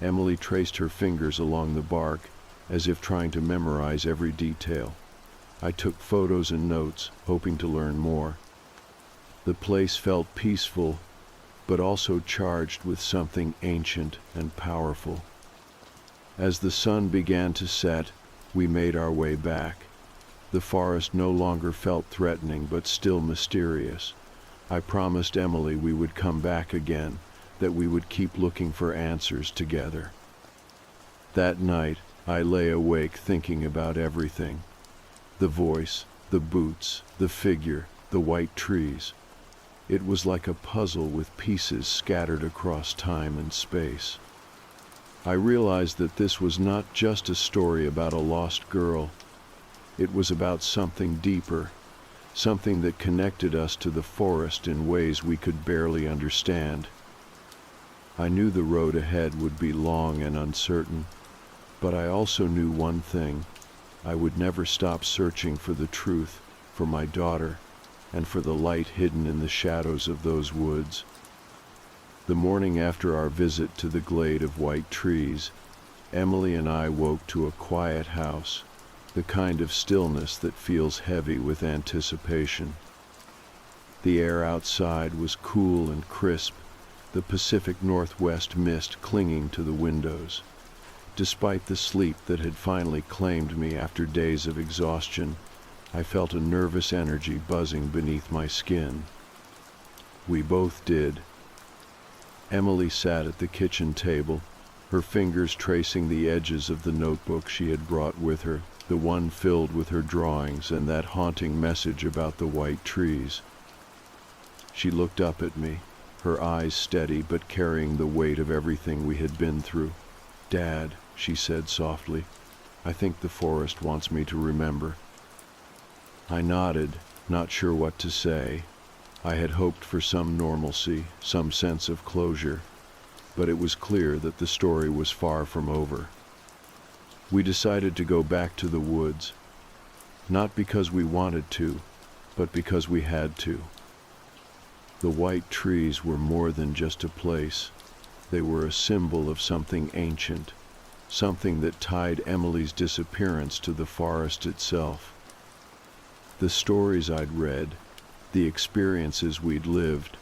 [SPEAKER 1] Emily traced her fingers along the bark, as if trying to memorize every detail. I took photos and notes, hoping to learn more. The place felt peaceful, but also charged with something ancient and powerful. As the sun began to set, we made our way back. The forest no longer felt threatening, but still mysterious. I promised Emily we would come back again, that we would keep looking for answers together. That night, I lay awake thinking about everything. The voice, the boots, the figure, the white trees. It was like a puzzle with pieces scattered across time and space. I realized that this was not just a story about a lost girl. It was about something deeper, something that connected us to the forest in ways we could barely understand. I knew the road ahead would be long and uncertain, but I also knew one thing: I would never stop searching for the truth, for my daughter, and for the light hidden in the shadows of those woods. The morning after our visit to the glade of white trees, Emily and I woke to a quiet house, the kind of stillness that feels heavy with anticipation. The air outside was cool and crisp, the Pacific Northwest mist clinging to the windows. Despite the sleep that had finally claimed me after days of exhaustion, I felt a nervous energy buzzing beneath my skin. We both did. Emily sat at the kitchen table, her fingers tracing the edges of the notebook she had brought with her, the one filled with her drawings and that haunting message about the white trees. She looked up at me, her eyes steady but carrying the weight of everything we had been through. "Dad," she said softly. "I think the forest wants me to remember." I nodded, not sure what to say. I had hoped for some normalcy, some sense of closure, but it was clear that the story was far from over. We decided to go back to the woods, not because we wanted to, but because we had to. The white trees were more than just a place. They were a symbol of something ancient, something that tied Emily's disappearance to the forest itself. The stories I'd read, the experiences we'd lived,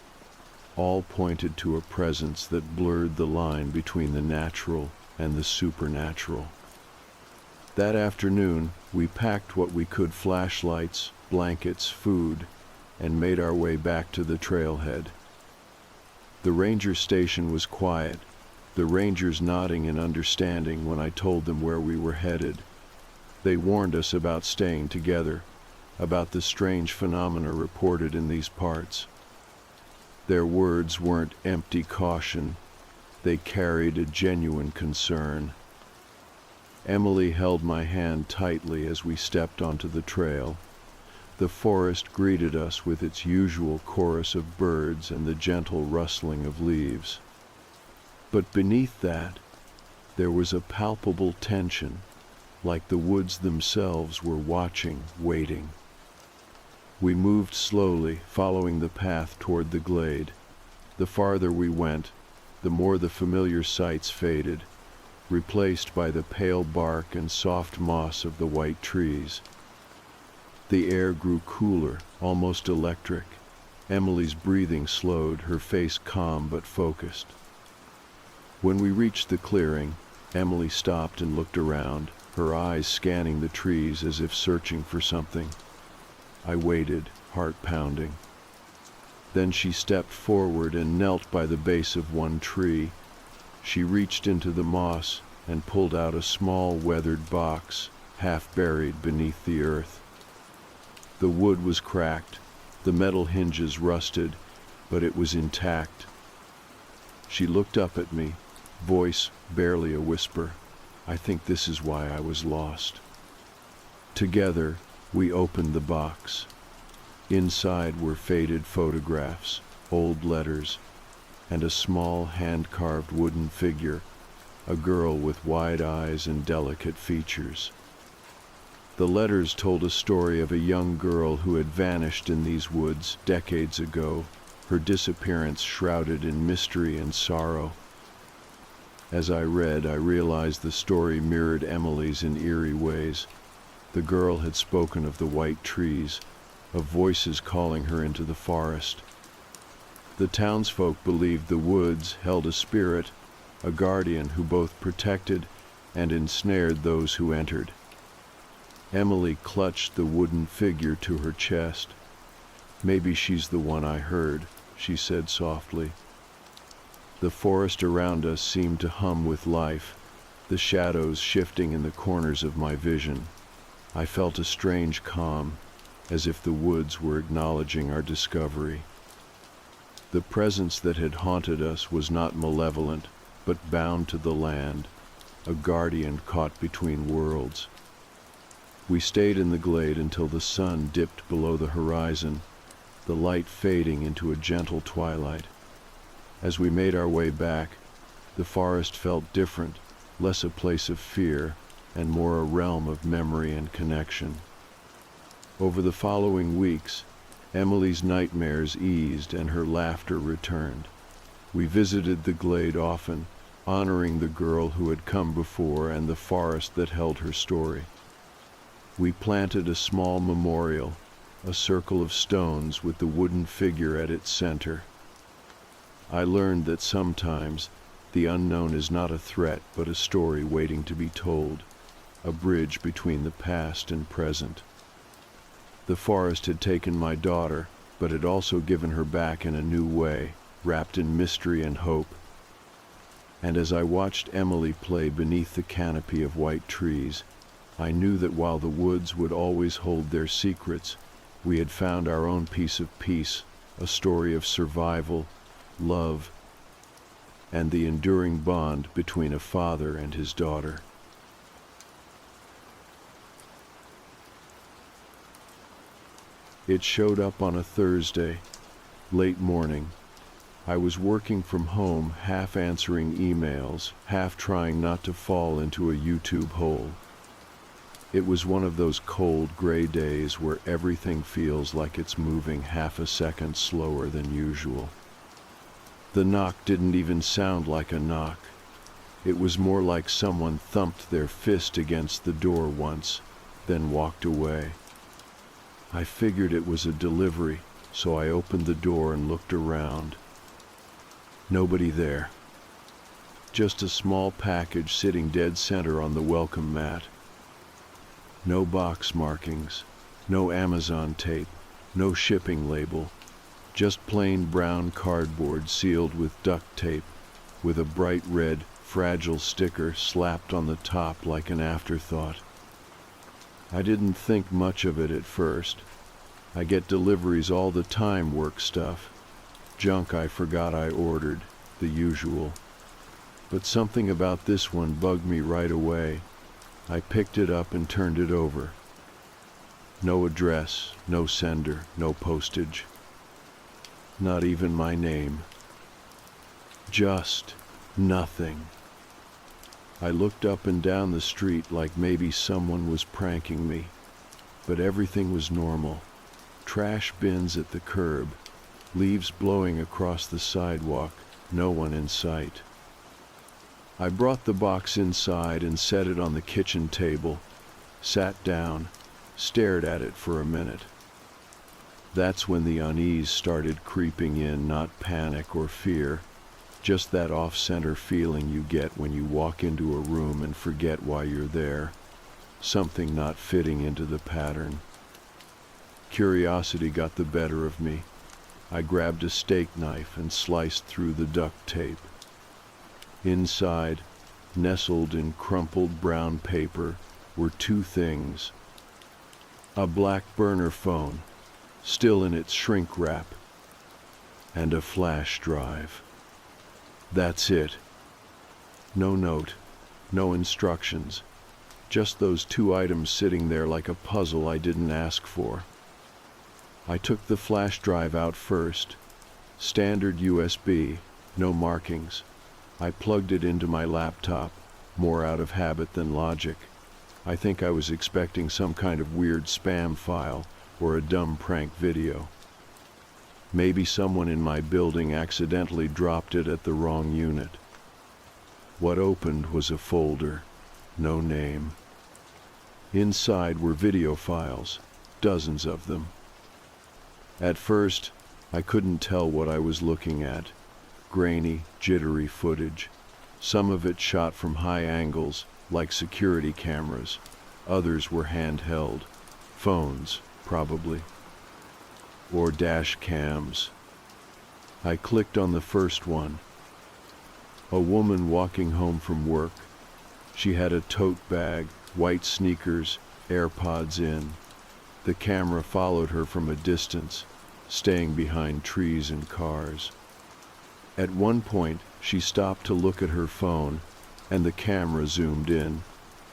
[SPEAKER 1] all pointed to a presence that blurred the line between the natural and the supernatural. That afternoon, we packed what we could: flashlights, blankets, food, and made our way back to the trailhead. The ranger station was quiet, the rangers nodding in understanding when I told them where we were headed. They warned us about staying together, about the strange phenomena reported in these parts. Their words weren't empty caution, they carried a genuine concern. Emily held my hand tightly as we stepped onto the trail. The forest greeted us with its usual chorus of birds and the gentle rustling of leaves. But beneath that, there was a palpable tension, like the woods themselves were watching, waiting. We moved slowly, following the path toward the glade. The farther we went, the more the familiar sights faded, replaced by the pale bark and soft moss of the white trees. The air grew cooler, almost electric. Emily's breathing slowed, her face calm but focused. When we reached the clearing, Emily stopped and looked around, her eyes scanning the trees as if searching for something. I waited, heart pounding. Then she stepped forward and knelt by the base of one tree. She reached into the moss and pulled out a small weathered box, half buried beneath the earth. The wood was cracked, the metal hinges rusted, but it was intact. She looked up at me, voice barely a whisper. "I think this is why I was lost." Together, we opened the box. Inside were faded photographs, old letters, and a small hand-carved wooden figure, a girl with wide eyes and delicate features. The letters told a story of a young girl who had vanished in these woods decades ago, her disappearance shrouded in mystery and sorrow. As I read, I realized the story mirrored Emily's in eerie ways. The girl had spoken of the white trees, of voices calling her into the forest. The townsfolk believed the woods held a spirit, a guardian who both protected and ensnared those who entered. Emily clutched the wooden figure to her chest. "Maybe she's the one I heard," she said softly. The forest around us seemed to hum with life, the shadows shifting in the corners of my vision. I felt a strange calm, as if the woods were acknowledging our discovery. The presence that had haunted us was not malevolent, but bound to the land, a guardian caught between worlds. We stayed in the glade until the sun dipped below the horizon, the light fading into a gentle twilight. As we made our way back, the forest felt different, less a place of fear, and more a realm of memory and connection. Over the following weeks, Emily's nightmares eased and her laughter returned. We visited the glade often, honoring the girl who had come before and the forest that held her story. We planted a small memorial, a circle of stones with the wooden figure at its center. I learned that sometimes the unknown is not a threat but a story waiting to be told, a bridge between the past and present. The forest had taken my daughter, but had also given her back in a new way, wrapped in mystery and hope. And as I watched Emily play beneath the canopy of white trees, I knew that while the woods would always hold their secrets, we had found our own piece of peace, a story of survival, love, and the enduring bond between a father and his daughter. It showed up on a Thursday, late morning. I was working from home, half answering emails, half trying not to fall into a YouTube hole. It was one of those cold, gray days where everything feels like it's moving half a second slower than usual. The knock didn't even sound like a knock. It was more like someone thumped their fist against the door once, then walked away. I figured it was a delivery, so I opened the door and looked around. Nobody there. Just a small package sitting dead center on the welcome mat. No box markings, no Amazon tape, no shipping label, just plain brown cardboard sealed with duct tape, with a bright red, fragile sticker slapped on the top like an afterthought. I didn't think much of it at first. I get deliveries all the time, work stuff. Junk I forgot I ordered, the usual. But something about this one bugged me right away. I picked it up and turned it over. No address, no sender, no postage. Not even my name. Just nothing. I looked up and down the street like maybe someone was pranking me, but everything was normal. Trash bins at the curb, leaves blowing across the sidewalk, no one in sight. I brought the box inside and set it on the kitchen table, sat down, stared at it for a minute. That's when the unease started creeping in, not panic or fear, just that off-center feeling you get when you walk into a room and forget why you're there, something not fitting into the pattern. Curiosity got the better of me. I grabbed a steak knife and sliced through the duct tape. Inside, nestled in crumpled brown paper, were two things. A black burner phone, still in its shrink wrap, and a flash drive. That's it. No note, no instructions, just those two items sitting there like a puzzle I didn't ask for. I took the flash drive out first. Standard USB, no markings. I plugged it into my laptop, more out of habit than logic. I think I was expecting some kind of weird spam file or a dumb prank video. Maybe someone in my building accidentally dropped it at the wrong unit. What opened was a folder, no name. Inside were video files, dozens of them. At first, I couldn't tell what I was looking at. Grainy, jittery footage. Some of it shot from high angles, like security cameras. Others were handheld. Phones, probably. Or dash cams. I clicked on the first one. A woman walking home from work. She had a tote bag, white sneakers, AirPods in. The camera followed her from a distance, staying behind trees and cars. At one point, she stopped to look at her phone, and the camera zoomed in,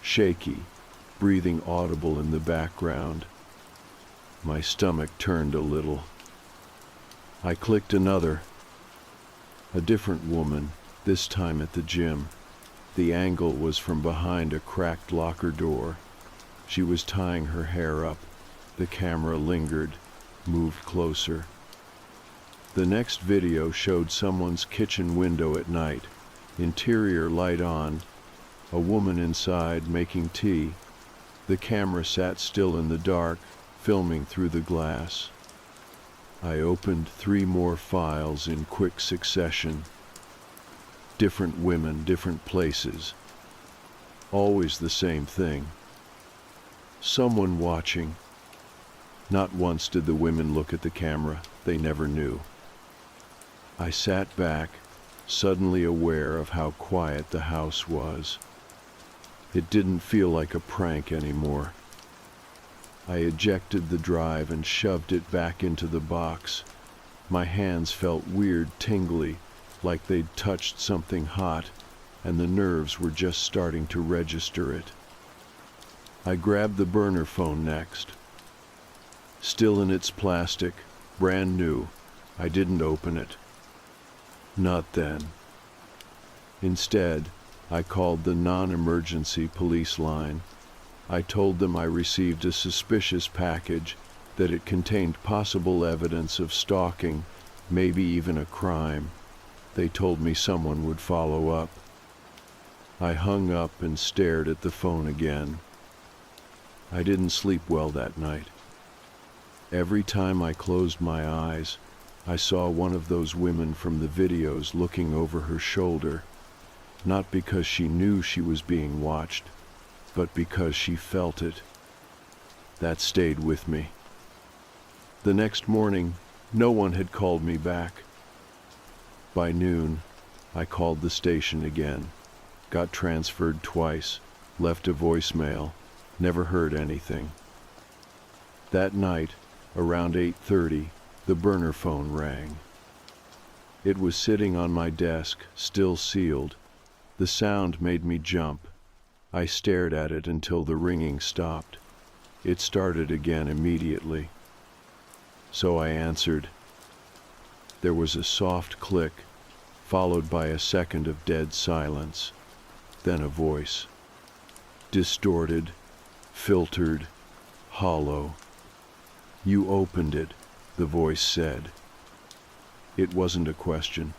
[SPEAKER 1] shaky, breathing audible in the background. My stomach turned a little. I clicked another. A different woman, this time at the gym. The angle was from behind a cracked locker door. She was tying her hair up. The camera lingered, moved closer. The next video showed someone's kitchen window at night, interior light on, a woman inside making tea. The camera sat still in the dark, filming through the glass. I opened 3 more files in quick succession. Different women, different places. Always the same thing. Someone watching. Not once did the women look at the camera. They never knew. I sat back, suddenly aware of how quiet the house was. It didn't feel like a prank anymore. I ejected the drive and shoved it back into the box. My hands felt weird, tingly, like they'd touched something hot, and the nerves were just starting to register it. I grabbed the burner phone next. Still in its plastic, brand new, I didn't open it. Not then. Instead, I called the non-emergency police line. I told them I received a suspicious package, that it contained possible evidence of stalking, maybe even a crime. They told me someone would follow up. I hung up and stared at the phone again. I didn't sleep well that night. Every time I closed my eyes, I saw one of those women from the videos looking over her shoulder, not because she knew she was being watched, but because she felt it. That stayed with me. The next morning, no one had called me back. By noon, I called the station again, got transferred twice, left a voicemail, never heard anything. That night, around 8:30, the burner phone rang. It was sitting on my desk, still sealed. The sound made me jump. I stared at it until the ringing stopped. It started again immediately. So I answered. There was a soft click, followed by a second of dead silence, then a voice. Distorted, filtered, hollow. "You opened it," the voice said. It wasn't a question.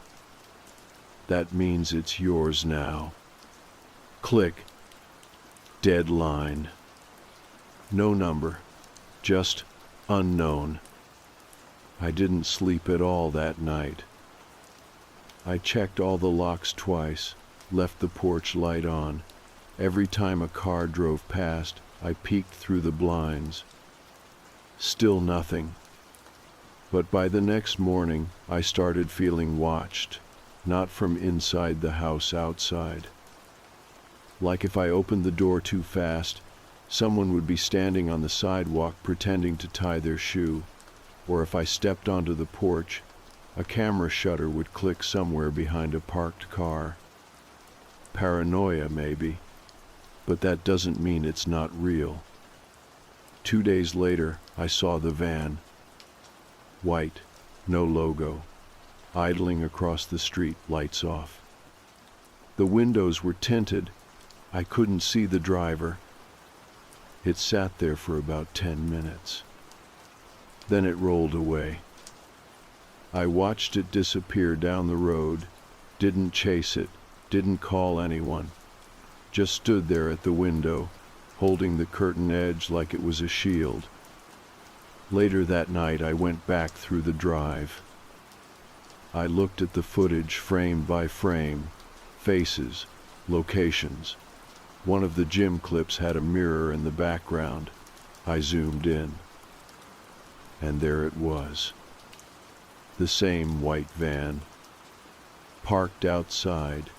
[SPEAKER 1] "That means it's yours now." Click. Dead line. No number, just unknown. I didn't sleep at all that night. I checked all the locks twice, left the porch light on. Every time a car drove past, I peeked through the blinds. Still nothing. But by the next morning, I started feeling watched, not from inside the house, outside. Like if I opened the door too fast, someone would be standing on the sidewalk pretending to tie their shoe, or if I stepped onto the porch, a camera shutter would click somewhere behind a parked car. Paranoia, maybe, but that doesn't mean it's not real. 2 days later, I saw the van. White, no logo, idling across the street, lights off. The windows were tinted. I couldn't see the driver. It sat there for about 10 minutes. Then it rolled away. I watched it disappear down the road, didn't chase it, didn't call anyone, just stood there at the window, holding the curtain edge like it was a shield. Later that night, I went back through the drive. I looked at the footage frame by frame, faces, locations. One of the gym clips had a mirror in the background. I zoomed in. And there it was. The same white van, parked outside,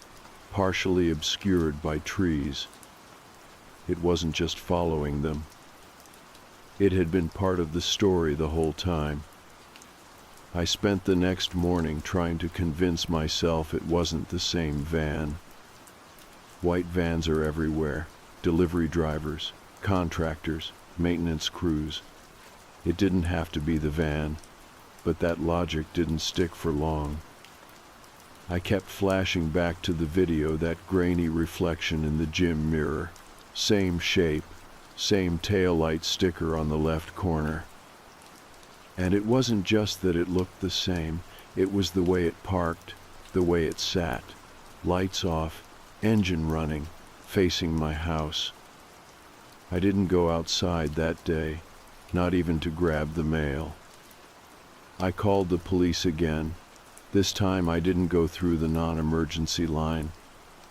[SPEAKER 1] partially obscured by trees. It wasn't just following them. It had been part of the story the whole time. I spent the next morning trying to convince myself it wasn't the same van. White vans are everywhere. Delivery drivers, contractors, maintenance crews. It didn't have to be the van, but that logic didn't stick for long. I kept flashing back to the video, that grainy reflection in the gym mirror. Same shape, same taillight sticker on the left corner. And it wasn't just that it looked the same, it was the way it parked, the way it sat. Lights off, engine running, facing my house. I didn't go outside that day, not even to grab the mail. I called the police again. This time I didn't go through the non-emergency line.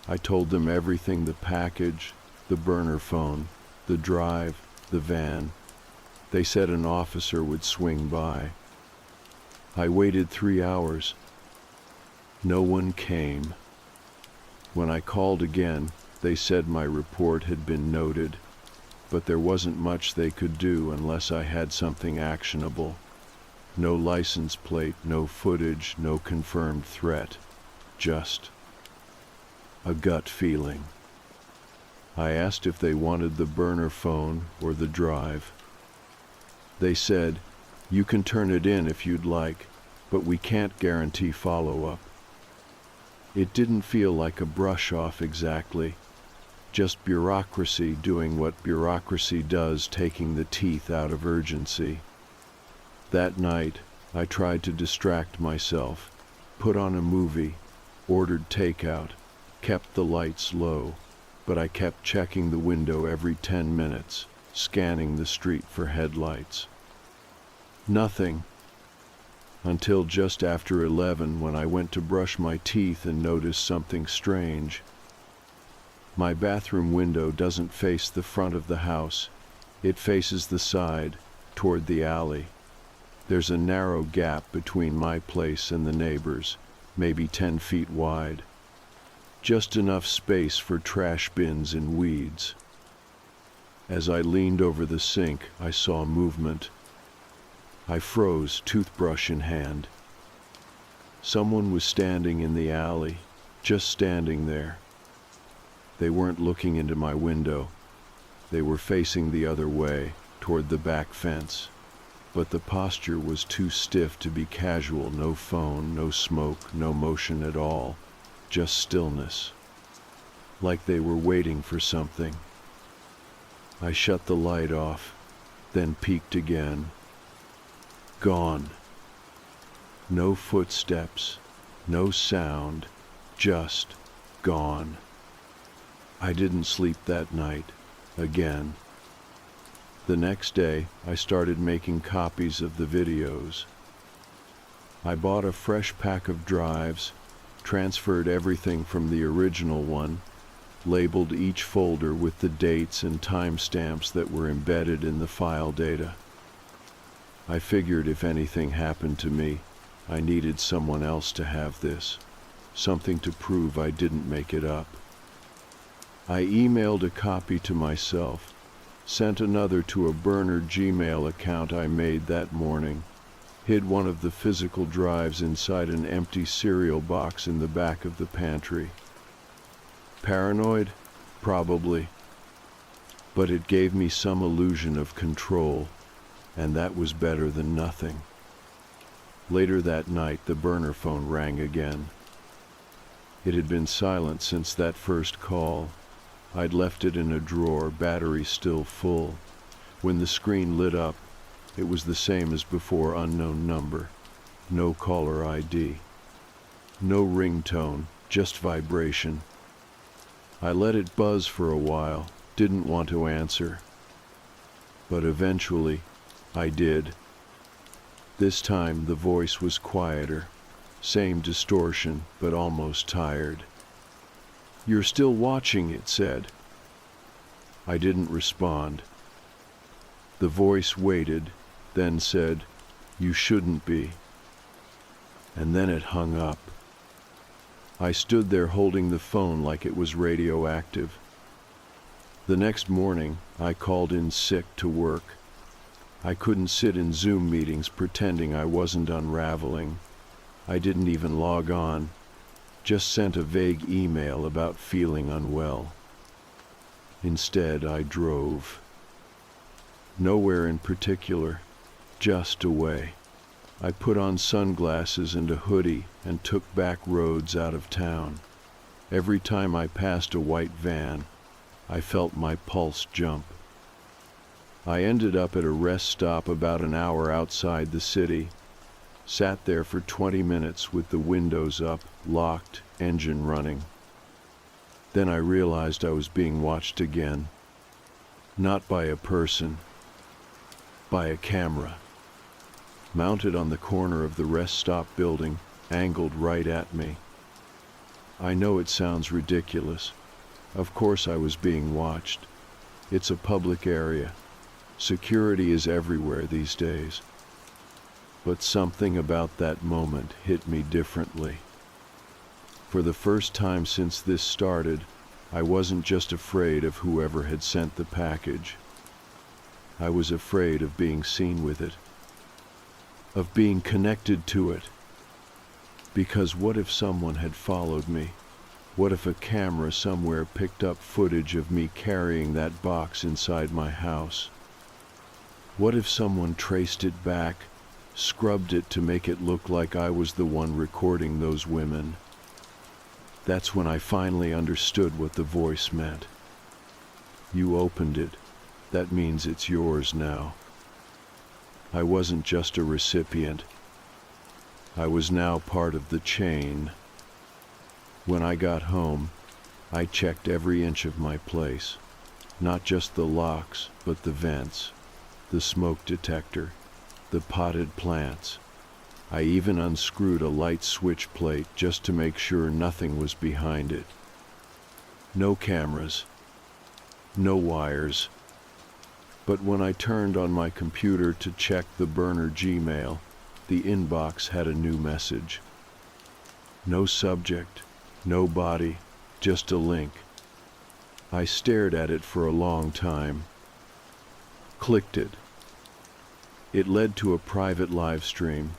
[SPEAKER 1] I told them everything: the package, the burner phone, the drive, the van. They said an officer would swing by. I waited 3 hours. No one came. When I called again, they said my report had been noted, but there wasn't much they could do unless I had something actionable. No license plate, no footage, no confirmed threat. just a gut feeling. I asked if they wanted the burner phone or the drive. They said, "You can turn it in if you'd like, but we can't guarantee follow-up." It didn't feel like a brush-off exactly, just bureaucracy doing what bureaucracy does, taking the teeth out of urgency. That night, I tried to distract myself, put on a movie, ordered takeout, kept the lights low, but I kept checking the window every 10 minutes, scanning the street for headlights. Nothing. Until just after 11, when I went to brush my teeth and noticed something strange. My bathroom window doesn't face the front of the house. It faces the side, toward the alley. There's a narrow gap between my place and the neighbors, maybe 10 feet wide. Just enough space for trash bins and weeds. As I leaned over the sink, I saw movement. I froze, toothbrush in hand. Someone was standing in the alley, just standing there. They weren't looking into my window. They were facing the other way, toward the back fence. But the posture was too stiff to be casual. No phone, no smoke, no motion at all. Just stillness. Like they were waiting for something. I shut the light off, then peeked again. Gone. No footsteps, no sound, just gone. I didn't sleep that night, again. The next day, I started making copies of the videos. I bought a fresh pack of drives, transferred everything from the original one, labeled each folder with the dates and timestamps that were embedded in the file data. I figured if anything happened to me, I needed someone else to have this, something to prove I didn't make it up. I emailed a copy to myself, sent another to a burner Gmail account I made that morning, hid one of the physical drives inside an empty cereal box in the back of the pantry. Paranoid? Probably. But it gave me some illusion of control, and that was better than nothing. Later that night, the burner phone rang again. It had been silent since that first call. I'd left it in a drawer, battery still full. When the screen lit up, it was the same as before, unknown number. No caller ID. No ringtone, just vibration. I let it buzz for a while, didn't want to answer. But eventually, I did. This time the voice was quieter, same distortion, but almost tired. "You're still watching," it said. I didn't respond. The voice waited, then said, "You shouldn't be." And then it hung up. I stood there holding the phone like it was radioactive. The next morning, I called in sick to work. I couldn't sit in Zoom meetings pretending I wasn't unraveling. I didn't even log on, just sent a vague email about feeling unwell. Instead, I drove. Nowhere in particular, just away. I put on sunglasses and a hoodie and took back roads out of town. Every time I passed a white van, I felt my pulse jump. I ended up at a rest stop about an hour outside the city, sat there for 20 minutes with the windows up, locked, engine running. Then I realized I was being watched again. Not by a person, by a camera. Mounted on the corner of the rest stop building, angled right at me. I know it sounds ridiculous. Of course I was being watched. It's a public area. Security is everywhere these days. But something about that moment hit me differently. For the first time since this started, I wasn't just afraid of whoever had sent the package. I was afraid of being seen with it, of being connected to it. Because what if someone had followed me? What if a camera somewhere picked up footage of me carrying that box inside my house? What if someone traced it back, scrubbed it to make it look like I was the one recording those women? That's when I finally understood what the voice meant. You opened it. That means it's yours now. I wasn't just a recipient. I was now part of the chain. When I got home, I checked every inch of my place. Not just the locks, but the vents, the smoke detector, the potted plants. I even unscrewed a light switch plate just to make sure nothing was behind it. No cameras, no wires. But when I turned on my computer to check the burner Gmail, the inbox had a new message. No subject, no body, just a link. I stared at it for a long time. Clicked it. It led to a private live stream,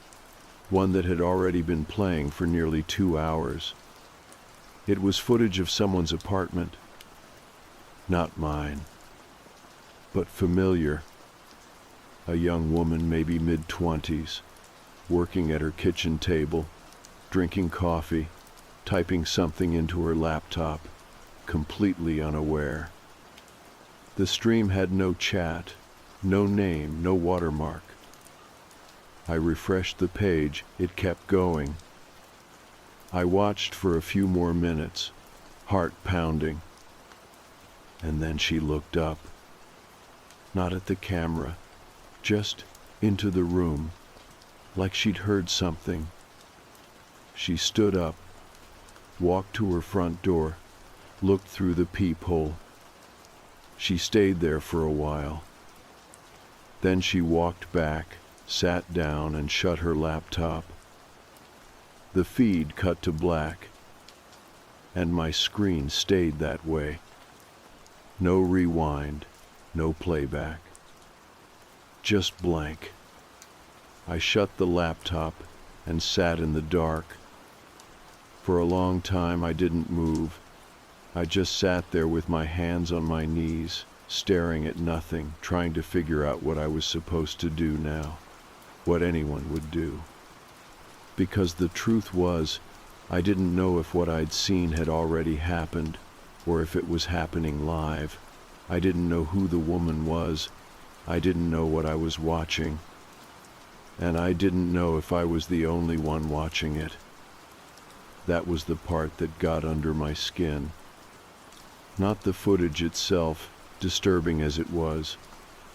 [SPEAKER 1] one that had already been playing for nearly 2 hours. It was footage of someone's apartment. Not mine, but familiar. A young woman, maybe mid-20s, working at her kitchen table, drinking coffee, typing something into her laptop, completely unaware. The stream had no chat, no name, no watermark. I refreshed the page, it kept going. I watched for a few more minutes, heart pounding. And then she looked up. Not at the camera, just into the room, like she'd heard something. She stood up, walked to her front door, looked through the peephole. She stayed there for a while. Then she walked back, sat down, and shut her laptop. The feed cut to black, and my screen stayed that way. No rewind, no playback. Just blank. I shut the laptop and sat in the dark. For a long time I didn't move. I just sat there with my hands on my knees, staring at nothing, trying to figure out what I was supposed to do now, what anyone would do. Because the truth was, I didn't know if what I'd seen had already happened, or if it was happening live. I didn't know who the woman was. I didn't know what I was watching. And I didn't know if I was the only one watching it. That was the part that got under my skin. Not the footage itself, disturbing as it was.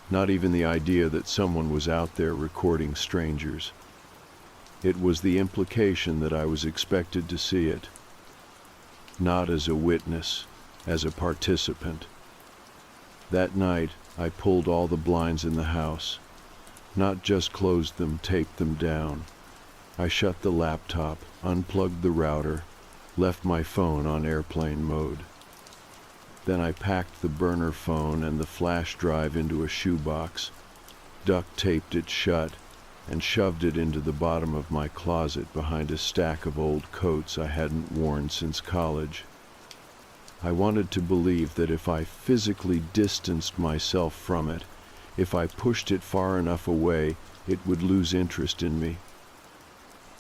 [SPEAKER 1] Not even the idea that someone was out there recording strangers. It was the implication that I was expected to see it. Not as a witness, as a participant. That night, I pulled all the blinds in the house. Not just closed them, taped them down. I shut the laptop, unplugged the router, left my phone on airplane mode. Then I packed the burner phone and the flash drive into a shoebox, duct taped it shut, and shoved it into the bottom of my closet behind a stack of old coats I hadn't worn since college. I wanted to believe that if I physically distanced myself from it, if I pushed it far enough away, it would lose interest in me.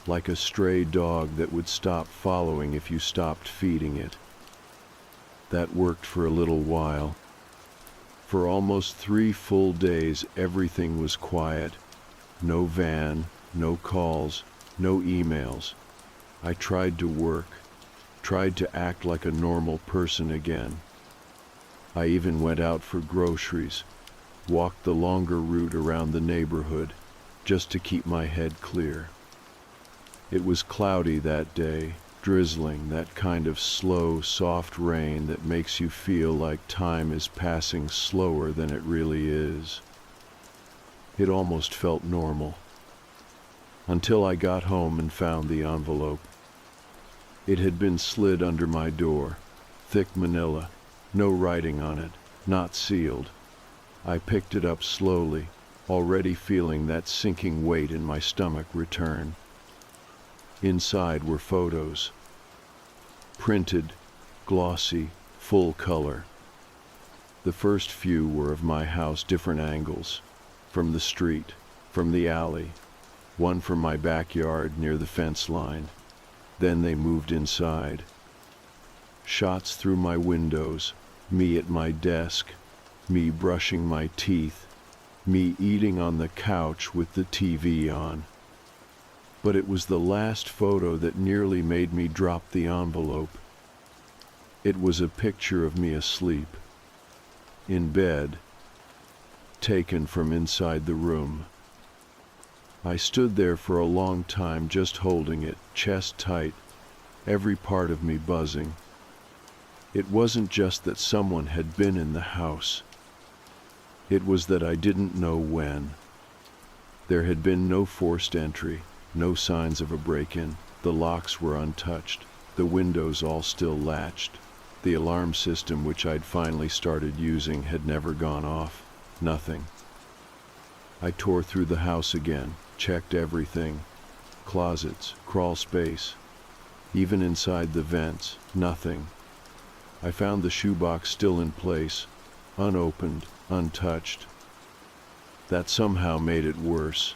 [SPEAKER 1] Like a stray dog that would stop following if you stopped feeding it. That worked for a little while. For almost 3 full days, everything was quiet. No van, no calls, no emails. I tried to work, tried to act like a normal person again. I even went out for groceries, walked the longer route around the neighborhood, just to keep my head clear. It was cloudy that day, drizzling, that kind of slow, soft rain that makes you feel like time is passing slower than it really is. It almost felt normal. Until I got home and found the envelope. It had been slid under my door, thick manila, no writing on it, not sealed. I picked it up slowly, already feeling that sinking weight in my stomach return. Inside were photos. Printed, glossy, full color. The first few were of my house, different angles. From the street, from the alley, one from my backyard near the fence line. Then they moved inside. Shots through my windows, me at my desk, me brushing my teeth, me eating on the couch with the TV on. But it was the last photo that nearly made me drop the envelope. It was a picture of me asleep, in bed, taken from inside the room. I stood there for a long time just holding it, chest tight, every part of me buzzing. It wasn't just that someone had been in the house. It was that I didn't know when. There had been no forced entry, no signs of a break-in. The locks were untouched, the windows all still latched. The alarm system, which I'd finally started using, had never gone off. Nothing. I tore through the house again, checked everything. Closets, crawl space. Even inside the vents, nothing. I found the shoebox still in place, unopened, untouched. That somehow made it worse.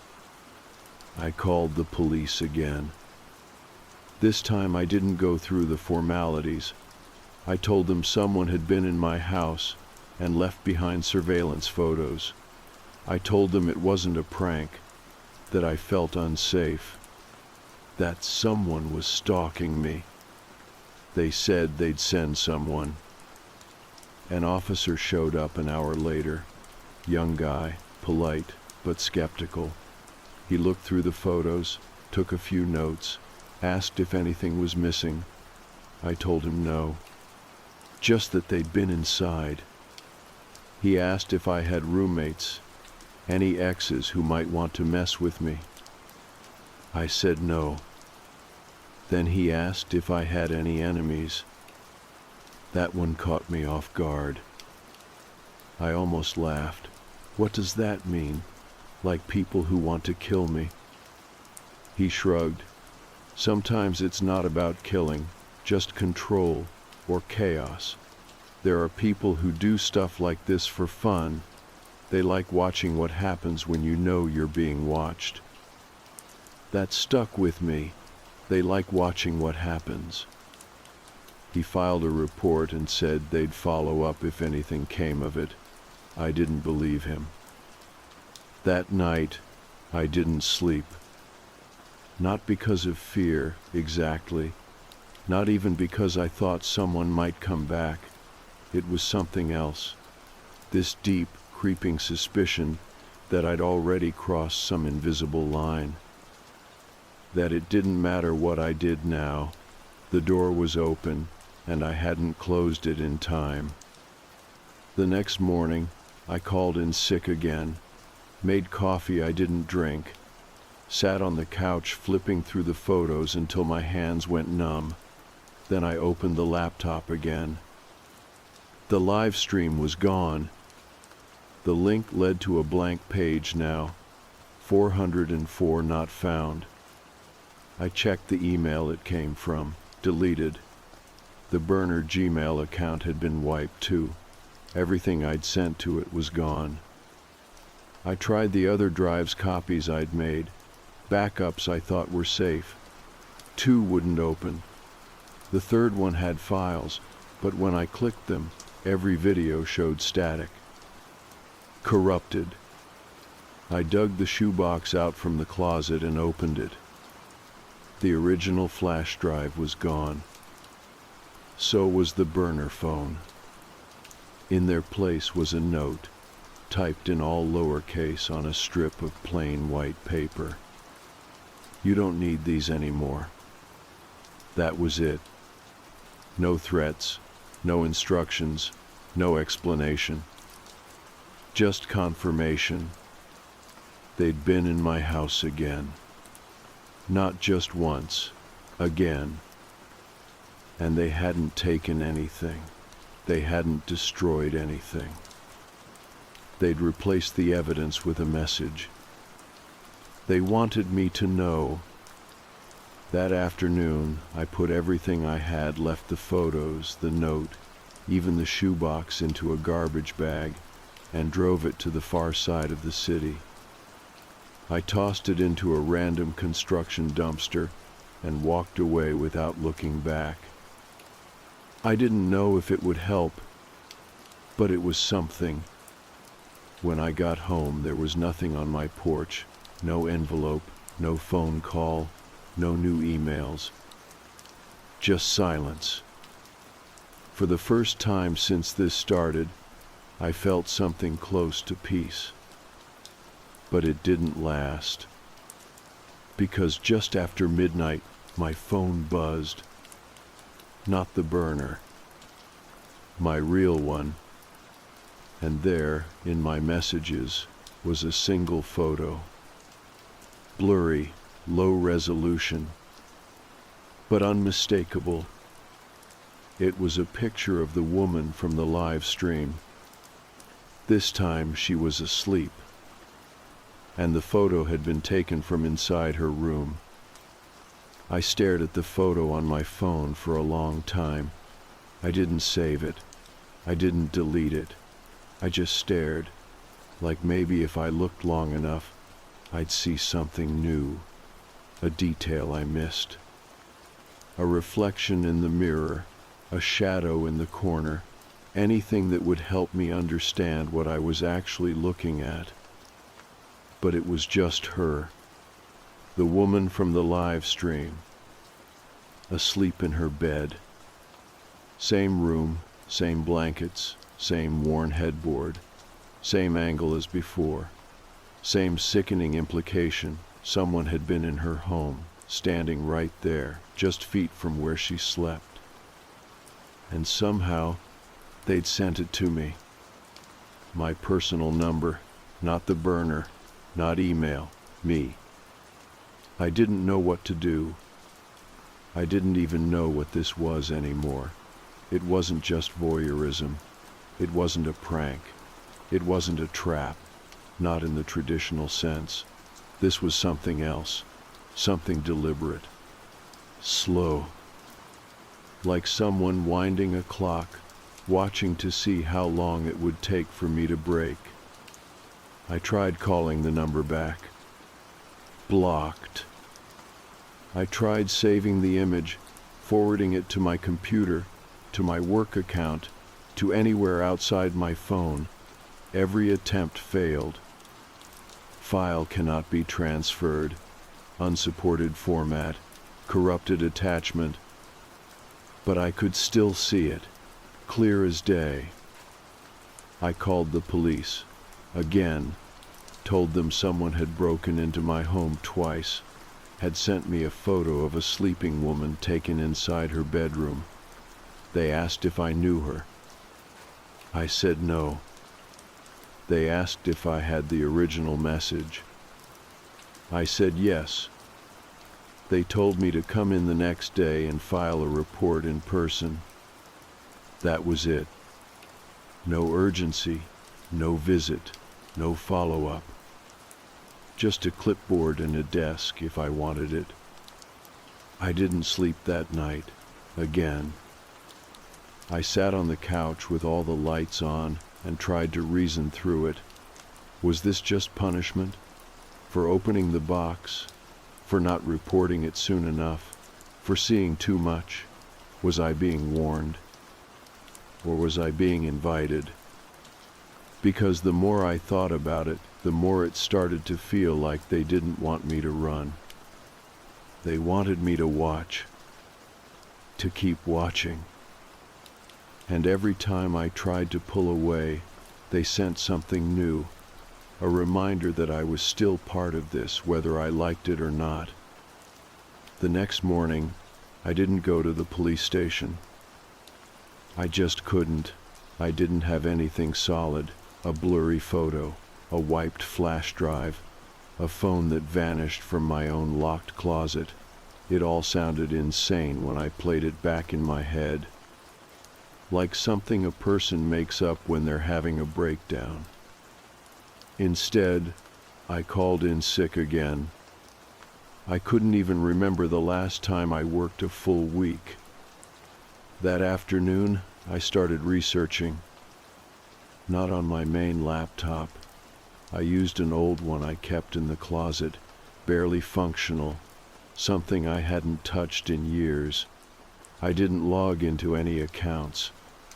[SPEAKER 1] I called the police again. This time I didn't go through the formalities. I told them someone had been in my house and left behind surveillance photos. I told them it wasn't a prank, that I felt unsafe, that someone was stalking me. They said they'd send someone. An officer showed up an hour later. Young guy, polite but skeptical. He looked through the photos, took a few notes, asked if anything was missing. I told him no, just that they'd been inside. He asked if I had roommates, any exes who might want to mess with me. I said no. Then he asked if I had any enemies. That one caught me off guard. I almost laughed. What does that mean? Like people who want to kill me? He shrugged. Sometimes it's not about killing, just control or chaos. There are people who do stuff like this for fun. They like watching what happens when you know you're being watched. That stuck with me. They like watching what happens. He filed a report and said they'd follow up if anything came of it. I didn't believe him. That night, I didn't sleep. Not because of fear, exactly. Not even because I thought someone might come back. It was something else. This deep, creeping suspicion that I'd already crossed some invisible line. That it didn't matter what I did now. The door was open, and I hadn't closed it in time. The next morning, I called in sick again, made coffee I didn't drink, sat on the couch flipping through the photos until my hands went numb. Then I opened the laptop again. The live stream was gone. The link led to a blank page now, 404 not found. I checked the email it came from, deleted. The burner Gmail account had been wiped too. Everything I'd sent to it was gone. I tried the other drive's copies I'd made, backups I thought were safe. 2 wouldn't open. The third one had files, but when I clicked them, every video showed static. Corrupted. I dug the shoebox out from the closet and opened it. The original flash drive was gone. So was the burner phone. In their place was a note, typed in all lowercase on a strip of plain white paper. You don't need these anymore. That was it. No threats, no instructions, no explanation. Just confirmation. They'd been in my house again. Not just once, again. And they hadn't taken anything. They hadn't destroyed anything. They'd replaced the evidence with a message. They wanted me to know. That afternoon, I put everything I had left, the photos, the note, even the shoebox, into a garbage bag and drove it to the far side of the city. I tossed it into a random construction dumpster and walked away without looking back. I didn't know if it would help, but it was something. When I got home, there was nothing on my porch, no envelope, no phone call, no new emails. Just silence. For the first time since this started, I felt something close to peace. But it didn't last. Because just after midnight, my phone buzzed. Not the burner. My real one. And there, in my messages, was a single photo. Blurry, low resolution, but unmistakable. It was a picture of the woman from the live stream. This time she was asleep, and the photo had been taken from inside her room. I stared at the photo on my phone for a long time. I didn't save it. I didn't delete it. I just stared, like maybe if I looked long enough, I'd see something new, a detail I missed. A reflection in the mirror, a shadow in the corner, anything that would help me understand what I was actually looking at. But it was just her, the woman from the live stream, asleep in her bed. Same room, same blankets, same worn headboard, same angle as before, same sickening implication. Someone had been in her home, standing right there, just feet from where she slept. And somehow, they'd sent it to me. My personal number, not the burner, not email, me. I didn't know what to do. I didn't even know what this was anymore. It wasn't just voyeurism. It wasn't a prank. It wasn't a trap, not in the traditional sense. This was something else, something deliberate, slow, like someone winding a clock, watching to see how long it would take for me to break. I tried calling the number back. Blocked. I tried saving the image, forwarding it to my computer, to my work account, to anywhere outside my phone. Every attempt failed. File cannot be transferred. Unsupported format. Corrupted attachment. But I could still see it, clear as day. I called the police. Again, told them someone had broken into my home twice, had sent me a photo of a sleeping woman taken inside her bedroom. They asked if I knew her. I said no. They asked if I had the original message. I said yes. They told me to come in the next day and file a report in person. That was it. No urgency, no visit, no follow-up. Just a clipboard and a desk if I wanted it. I didn't sleep that night, again. I sat on the couch with all the lights on and tried to reason through it. Was this just punishment? For opening the box? For not reporting it soon enough? For seeing too much? Was I being warned? Or was I being invited? Because the more I thought about it, the more it started to feel like they didn't want me to run. They wanted me to watch. To keep watching. And every time I tried to pull away, they sent something new, a reminder that I was still part of this, whether I liked it or not. The next morning, I didn't go to the police station. I just couldn't. I didn't have anything solid, a blurry photo, a wiped flash drive, a phone that vanished from my own locked closet. It all sounded insane when I played it back in my head. Like something a person makes up when they're having a breakdown. Instead, I called in sick again. I couldn't even remember the last time I worked a full week. That afternoon, I started researching. Not on my main laptop. I used an old one I kept in the closet, barely functional, something I hadn't touched in years. I didn't log into any accounts,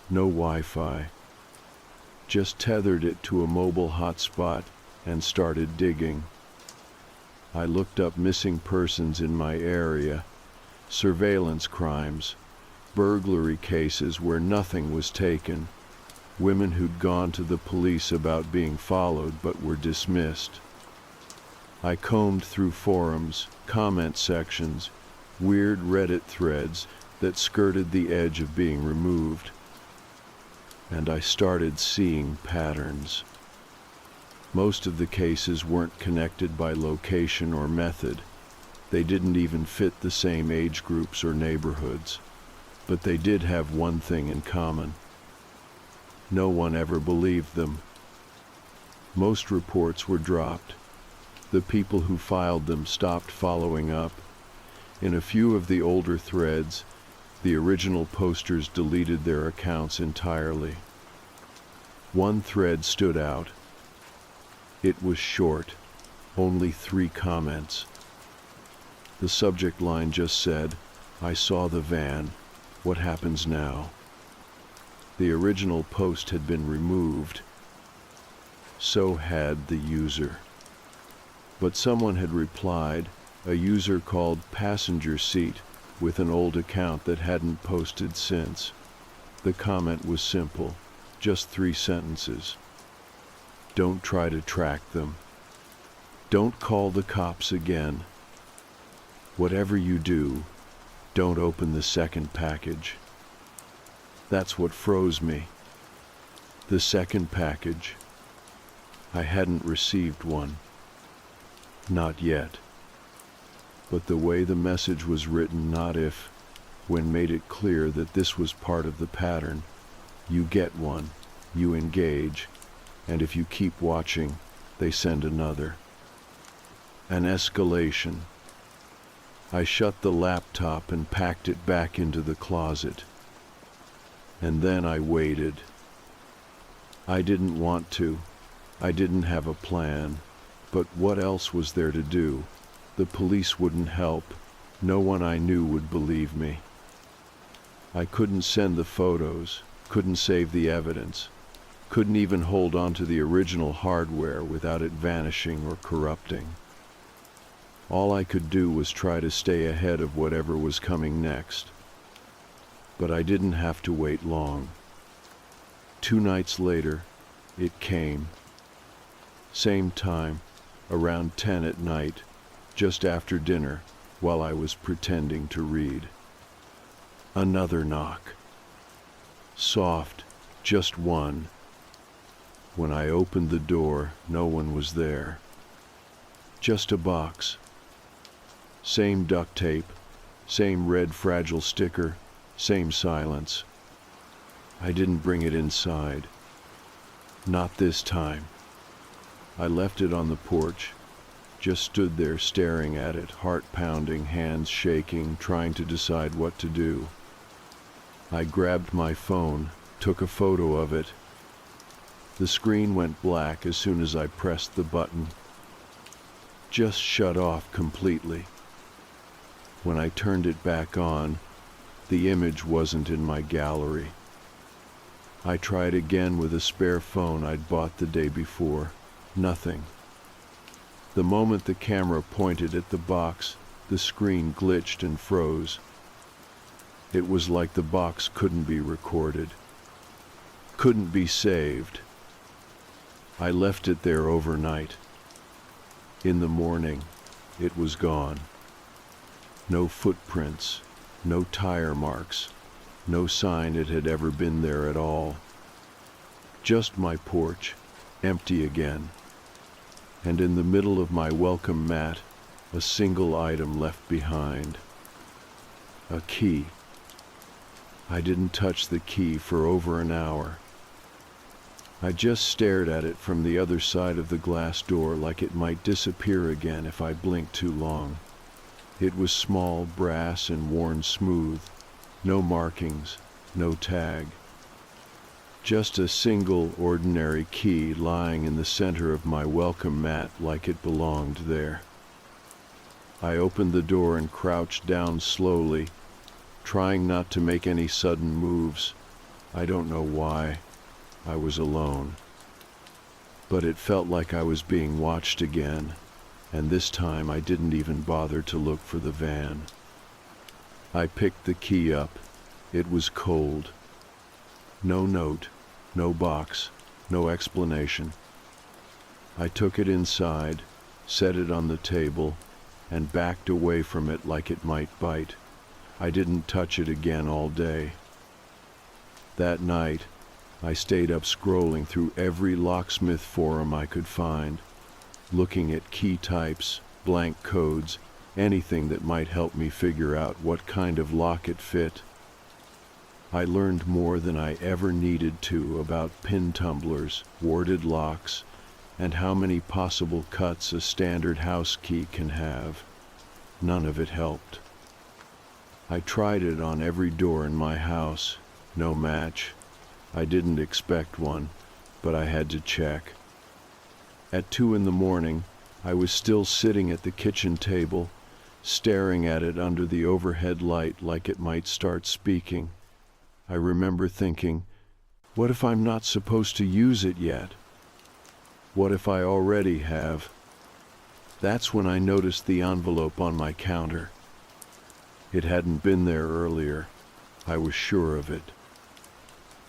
[SPEAKER 1] no Wi-Fi. Just tethered it to a mobile hotspot and started digging. I looked up missing persons in my area, surveillance crimes, burglary cases where nothing was taken, women who'd gone to the police about being followed but were dismissed. I combed through forums, comment sections, weird Reddit threads that skirted the edge of being removed. And I started seeing patterns. Most of the cases weren't connected by location or method. They didn't even fit the same age groups or neighborhoods. But they did have one thing in common. No one ever believed them. Most reports were dropped. The people who filed them stopped following up. In a few of the older threads, the original posters deleted their accounts entirely. One thread stood out. It was short, only 3 comments. The subject line just said, "I saw the van. What happens now?" The original post had been removed. So had the user. But someone had replied, a user called Passenger Seat, with an old account that hadn't posted since. The comment was simple, just 3 sentences. Don't try to track them. Don't call the cops again. Whatever you do, don't open the second package. That's what froze me. The second package. I hadn't received one. Not yet. But the way the message was written, not if, when made it clear that this was part of the pattern. You get one, you engage, and if you keep watching, they send another. An escalation. I shut the laptop and packed it back into the closet. And then I waited. I didn't want to. I didn't have a plan. But what else was there to do? The police wouldn't help. No one I knew would believe me. I couldn't send the photos, couldn't save the evidence, couldn't even hold on to the original hardware without it vanishing or corrupting. All I could do was try to stay ahead of whatever was coming next. But I didn't have to wait long. 2 nights later, it came. Same time, around 10 at night, just after dinner, while I was pretending to read. Another knock. Soft, just one. When I opened the door, no one was there. Just a box. Same duct tape, same red fragile sticker, same silence. I didn't bring it inside. Not this time. I left it on the porch, just stood there staring at it, heart pounding, hands shaking, trying to decide what to do. I grabbed my phone, took a photo of it. The screen went black as soon as I pressed the button. Just shut off completely. When I turned it back on, the image wasn't in my gallery. I tried again with a spare phone I'd bought the day before. Nothing. The moment the camera pointed at the box, the screen glitched and froze. It was like the box couldn't be recorded, couldn't be saved. I left it there overnight. In the morning, it was gone. No footprints, no tire marks, no sign it had ever been there at all. Just my porch, empty again. And in the middle of my welcome mat, a single item left behind. A key. I didn't touch the key for over an hour. I just stared at it from the other side of the glass door like it might disappear again if I blinked too long. It was small, brass, and worn smooth. No markings, no tag. Just a single, ordinary key lying in the center of my welcome mat like it belonged there. I opened the door and crouched down slowly, trying not to make any sudden moves. I don't know why. I was alone. But it felt like I was being watched again, and this time I didn't even bother to look for the van. I picked the key up. It was cold. No note, no box, no explanation. I took it inside, set it on the table, and backed away from it like it might bite. I didn't touch it again all day. That night, I stayed up scrolling through every locksmith forum I could find, looking at key types, blank codes, anything that might help me figure out what kind of lock it fit. I learned more than I ever needed to about pin tumblers, warded locks, and how many possible cuts a standard house key can have. None of it helped. I tried it on every door in my house. No match. I didn't expect one, but I had to check. At 2 a.m, I was still sitting at the kitchen table, staring at it under the overhead light like it might start speaking. I remember thinking, what if I'm not supposed to use it yet? What if I already have? That's when I noticed the envelope on my counter. It hadn't been there earlier. I was sure of it.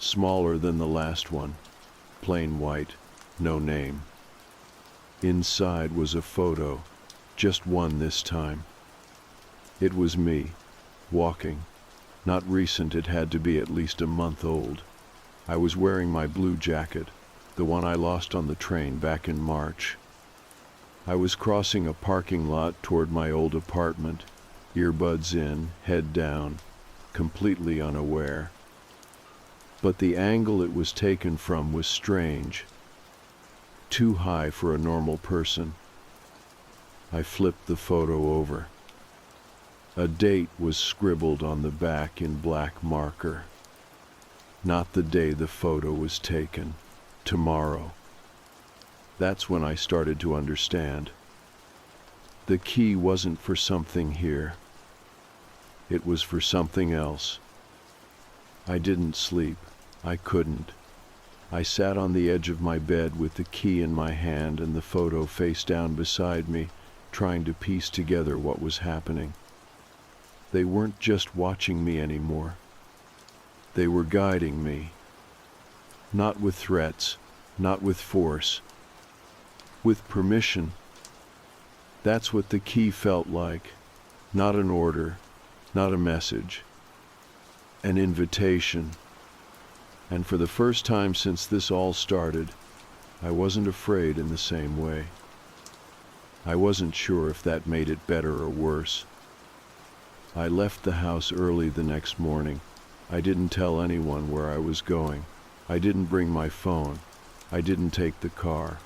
[SPEAKER 1] Smaller than the last one, plain white, no name. Inside was a photo, just one this time. It was me, walking. Not recent, it had to be at least a month old. I was wearing my blue jacket, the one I lost on the train back in March. I was crossing a parking lot toward my old apartment, earbuds in, head down, completely unaware. But the angle it was taken from was strange, too high for a normal person. I flipped the photo over. A date was scribbled on the back in black marker. Not the day the photo was taken, tomorrow. That's when I started to understand. The key wasn't for something here. It was for something else. I didn't sleep. I couldn't. I sat on the edge of my bed with the key in my hand and the photo face down beside me, trying to piece together what was happening. They weren't just watching me anymore. They were guiding me. Not with threats, not with force. With permission. That's what the key felt like. Not an order, not a message. An invitation. And for the first time since this all started, I wasn't afraid in the same way. I wasn't sure if that made it better or worse. I left the house early the next morning. I didn't tell anyone where I was going. I didn't bring my phone. I didn't take the car.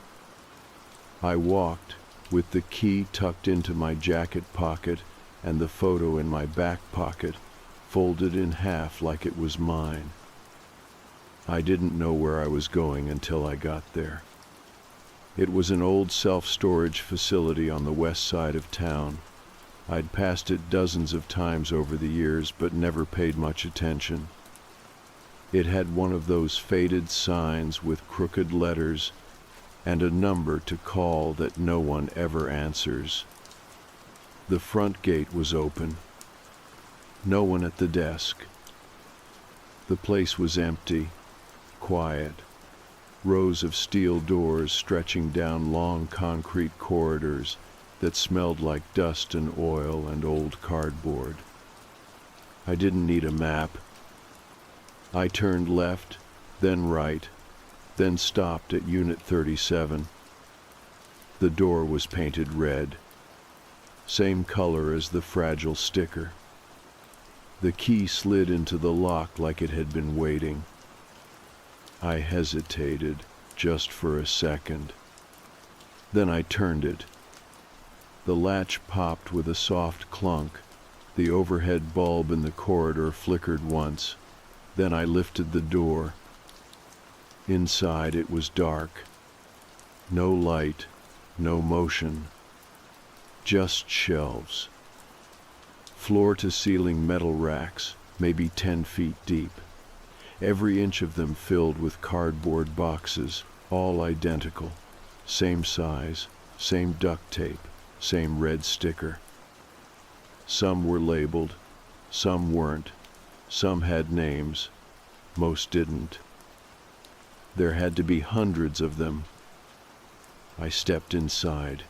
[SPEAKER 1] I walked, with the key tucked into my jacket pocket and the photo in my back pocket, folded in half like it was mine. I didn't know where I was going until I got there. It was an old self-storage facility on the west side of town. I'd passed it dozens of times over the years, but never paid much attention. It had one of those faded signs with crooked letters and a number to call that no one ever answers. The front gate was open. No one at the desk. The place was empty, quiet. Rows of steel doors stretching down long concrete corridors that smelled like dust and oil and old cardboard. I didn't need a map. I turned left, then right, then stopped at Unit 37. The door was painted red, same color as the fragile sticker. The key slid into the lock like it had been waiting. I hesitated just for a second. Then I turned it. The latch popped with a soft clunk. The overhead bulb in the corridor flickered once. Then I lifted the door. Inside it was dark. No light, no motion. Just shelves. Floor-to-ceiling metal racks, maybe 10 feet deep. Every inch of them filled with cardboard boxes, all identical. Same size, same duct tape, same red sticker. Some were labeled, some weren't. Some had names, most didn't. There had to be hundreds of them. I stepped inside.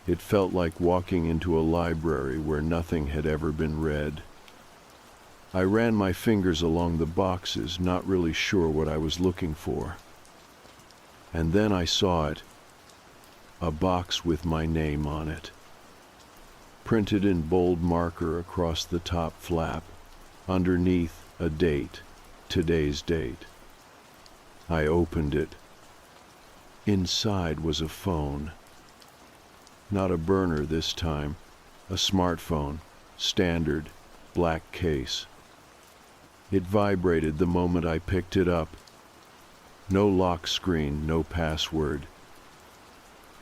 [SPEAKER 1] It felt like walking into a library where nothing had ever been read. I ran my fingers along the boxes, not really sure what I was looking for. And then I saw it, a box with my name on it. Printed in bold marker across the top flap, underneath a date, today's date. I opened it. Inside was a phone. Not a burner this time, a smartphone, standard, black case. It vibrated the moment I picked it up. No lock screen, no password.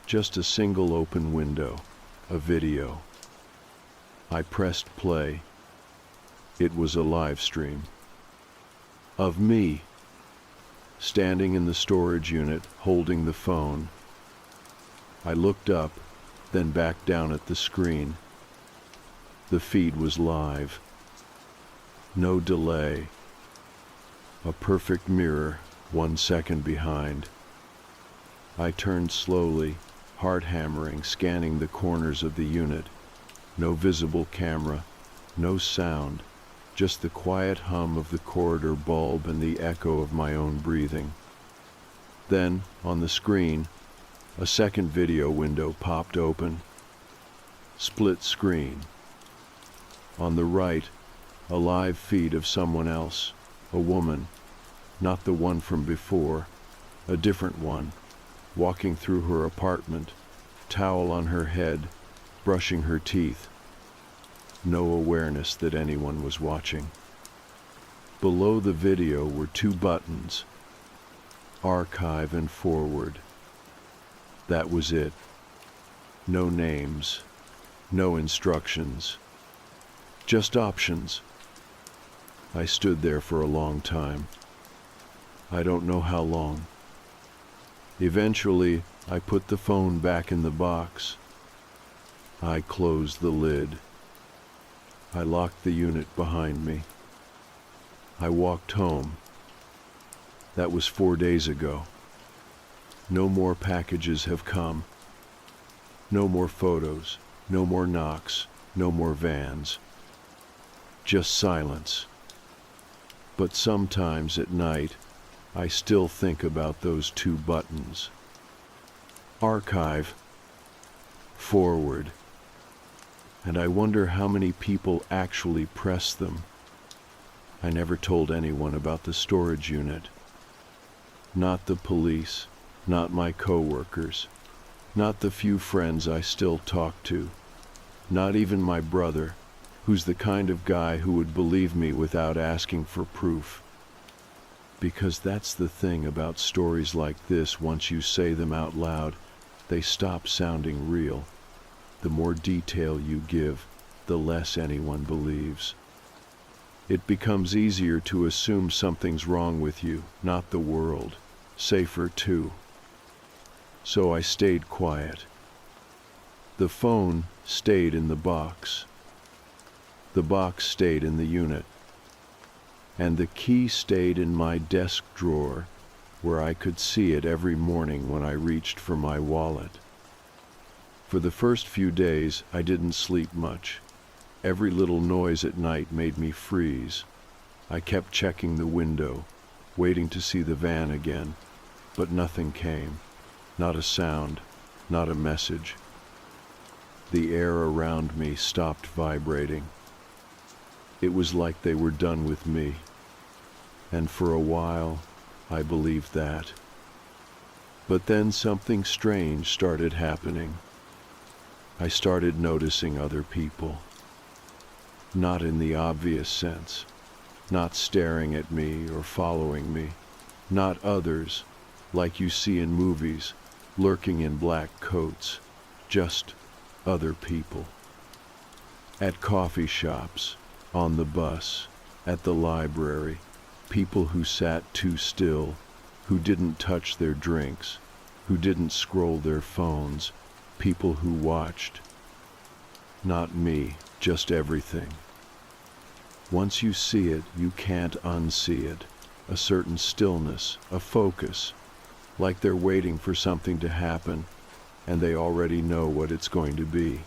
[SPEAKER 1] Just a single open window, a video. I pressed play. It was a live stream. Of me, standing in the storage unit, holding the phone. I looked up, then back down at the screen. The feed was live. No delay. A perfect mirror, 1 second behind. I turned slowly, heart hammering, scanning the corners of the unit. No visible camera, no sound, just the quiet hum of the corridor bulb and the echo of my own breathing. Then, on the screen, a second video window popped open. Split screen. On the right, a live feed of someone else, a woman, not the one from before, a different one, walking through her apartment, towel on her head, brushing her teeth. No awareness that anyone was watching. Below the video were 2 buttons, archive and forward. That was it. No names, no instructions, just options. I stood there for a long time. I don't know how long. Eventually, I put the phone back in the box. I closed the lid. I locked the unit behind me. I walked home. That was 4 days ago. No more packages have come. No more photos, no more knocks, no more vans. Just silence. But sometimes at night, I still think about those 2 buttons. Archive, forward. And I wonder how many people actually press them. I never told anyone about the storage unit. Not the police, not my coworkers, not the few friends I still talk to, not even my brother, who's the kind of guy who would believe me without asking for proof. Because that's the thing about stories like this, once you say them out loud, they stop sounding real. The more detail you give, the less anyone believes. It becomes easier to assume something's wrong with you, not the world. Safer too. So I stayed quiet. The phone stayed in the box. The box stayed in the unit. And the key stayed in my desk drawer, where I could see it every morning when I reached for my wallet. For the first few days, I didn't sleep much. Every little noise at night made me freeze. I kept checking the window, waiting to see the van again, but nothing came. Not a sound, not a message. The air around me stopped vibrating. It was like they were done with me. And for a while, I believed that. But then something strange started happening. I started noticing other people. Not in the obvious sense, not staring at me or following me, not others, like you see in movies, lurking in black coats, just other people. At coffee shops, on the bus, at the library, people who sat too still, who didn't touch their drinks, who didn't scroll their phones, people who watched. Not me, just everything. Once you see it, you can't unsee it. A certain stillness, a focus, like they're waiting for something to happen, and they already know what it's going to be.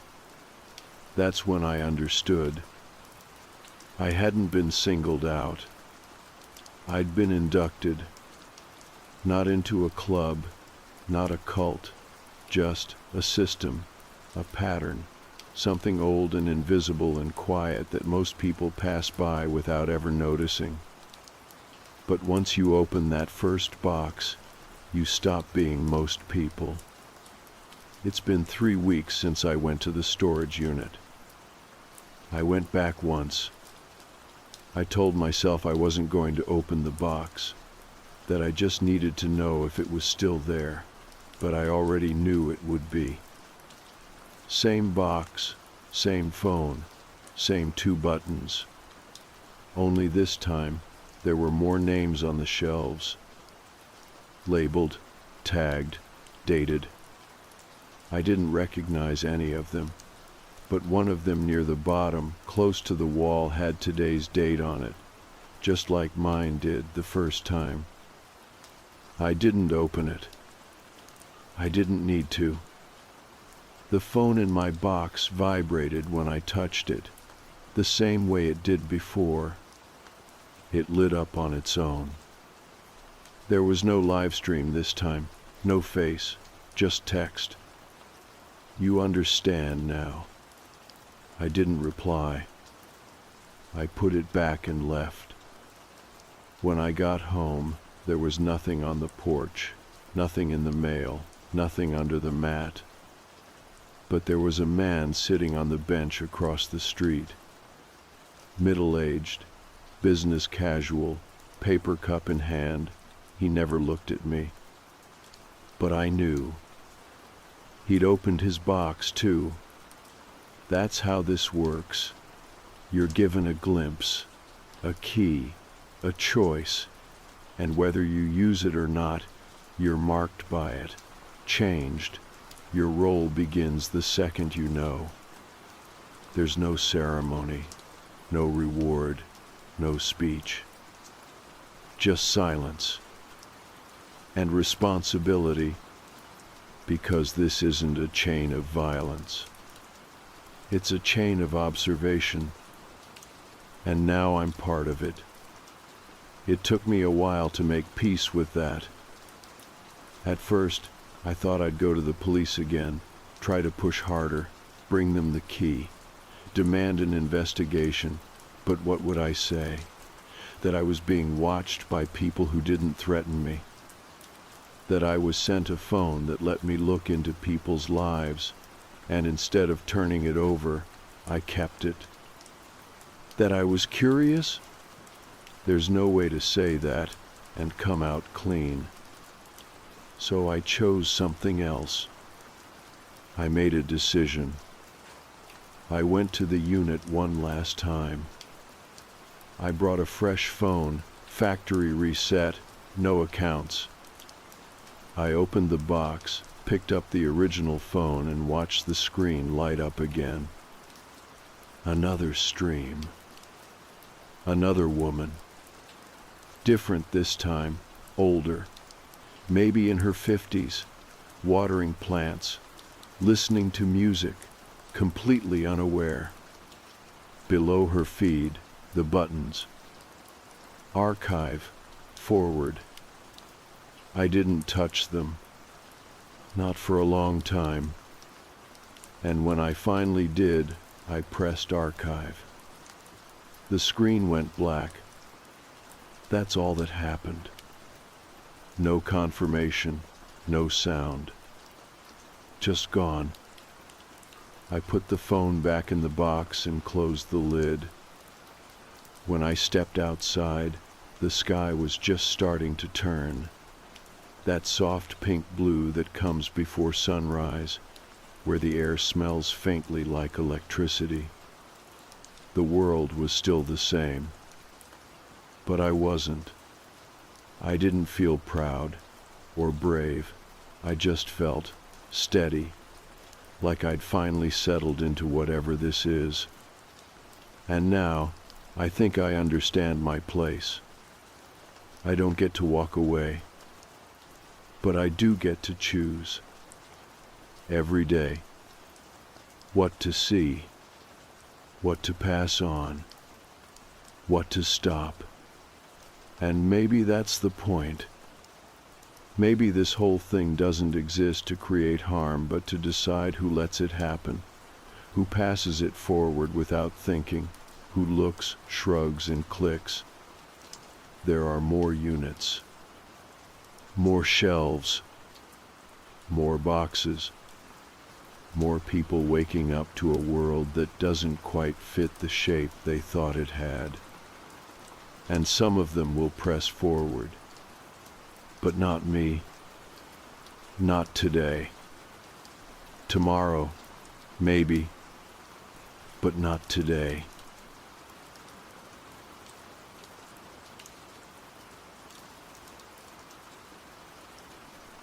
[SPEAKER 1] That's when I understood. I hadn't been singled out. I'd been inducted, not into a club, not a cult, just a system, a pattern, something old and invisible and quiet that most people pass by without ever noticing. But once you open that first box, you stop being most people. It's been 3 weeks since I went to the storage unit. I went back once. I told myself I wasn't going to open the box, that I just needed to know if it was still there, but I already knew it would be. Same box, same phone, same 2 buttons. Only this time, there were more names on the shelves. Labeled, tagged, dated. I didn't recognize any of them, but one of them near the bottom, close to the wall, had today's date on it, just like mine did the first time. I didn't open it. I didn't need to. The phone in my box vibrated when I touched it, the same way it did before. It lit up on its own. There was no live stream this time, no face, just text. You understand now. I didn't reply. I put it back and left. When I got home, there was nothing on the porch, nothing in the mail, nothing under the mat. But there was a man sitting on the bench across the street. Middle-aged, business casual, paper cup in hand. He never looked at me. But I knew. He'd opened his box, too. That's how this works. You're given a glimpse, a key, a choice, and whether you use it or not, you're marked by it, changed. Your role begins the second you know. There's no ceremony, no reward, no speech. Just silence. And responsibility, because this isn't a chain of violence. It's a chain of observation, and now I'm part of it. It took me a while to make peace with that. At first, I thought I'd go to the police again, try to push harder, bring them the key, demand an investigation, but what would I say? That I was being watched by people who didn't threaten me. That I was sent a phone that let me look into people's lives, and instead of turning it over, I kept it. That I was curious? There's no way to say that and come out clean. So I chose something else. I made a decision. I went to the unit one last time. I brought a fresh phone, factory reset, no accounts. I opened the box, picked up the original phone, and watched the screen light up again. Another stream. Another woman. Different this time, older. Maybe in her 50s, watering plants, listening to music, completely unaware. Below her feed, the buttons. Archive, forward. I didn't touch them. Not for a long time. And when I finally did, I pressed archive. The screen went black. That's all that happened. No confirmation, no sound. Just gone. I put the phone back in the box and closed the lid. When I stepped outside, the sky was just starting to turn. That soft pink blue that comes before sunrise, where the air smells faintly like electricity. The world was still the same. But I wasn't. I didn't feel proud or brave. I just felt steady, like I'd finally settled into whatever this is. And now, I think I understand my place. I don't get to walk away, but I do get to choose. Every day. What to see, what to pass on, what to stop. And maybe that's the point. Maybe this whole thing doesn't exist to create harm, but to decide who lets it happen, who passes it forward without thinking, who looks, shrugs, and clicks. There are more units, more shelves, more boxes, more people waking up to a world that doesn't quite fit the shape they thought it had. And some of them will press forward. But not me. Not today. Tomorrow, maybe, but not today.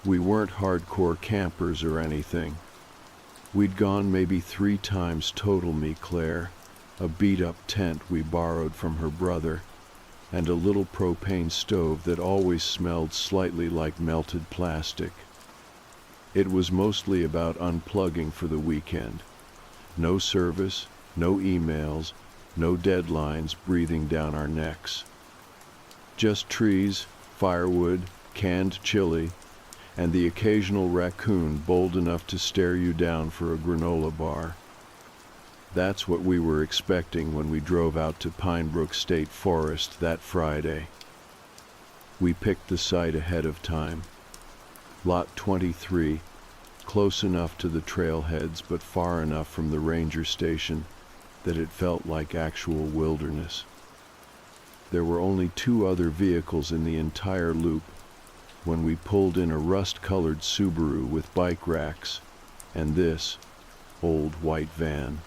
[SPEAKER 1] We weren't hardcore campers or anything. We'd gone maybe 3 times total, me, Claire, a beat-up tent we borrowed from her brother, and a little propane stove that always smelled slightly like melted plastic. It was mostly about unplugging for the weekend. No service, no emails, no deadlines breathing down our necks. Just trees, firewood, canned chili, and the occasional raccoon bold enough to stare you down for a granola bar. That's what we were expecting when we drove out to Pinebrook State Forest that Friday. We picked the site ahead of time. Lot 23, close enough to the trailheads but far enough from the ranger station that it felt like actual wilderness. There were only 2 other vehicles in the entire loop when we pulled in a rust-colored Subaru with bike racks and this old white van.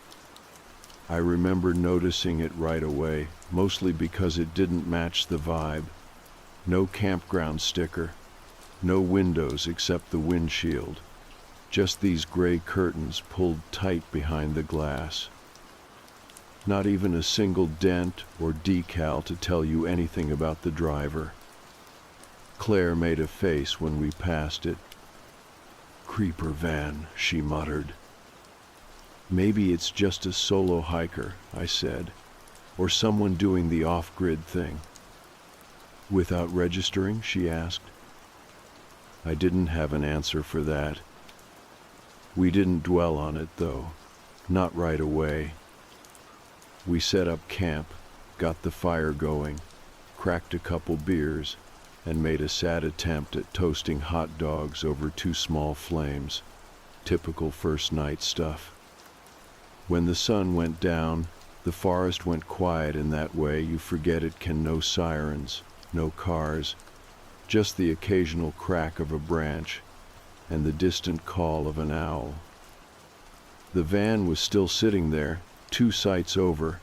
[SPEAKER 1] I remember noticing it right away, mostly because it didn't match the vibe. No campground sticker, no windows except the windshield, just these gray curtains pulled tight behind the glass. Not even a single dent or decal to tell you anything about the driver. Claire made a face when we passed it. "Creeper van," she muttered. "Maybe it's just a solo hiker," I said, "or someone doing the off-grid thing." "Without registering?" she asked. I didn't have an answer for that. We didn't dwell on it, though, not right away. We set up camp, got the fire going, cracked a couple beers, and made a sad attempt at toasting hot dogs over 2 small flames. Typical first night stuff. When the sun went down, the forest went quiet in that way you forget it can. No sirens, no cars, just the occasional crack of a branch and the distant call of an owl. The van was still sitting there, 2 sites over,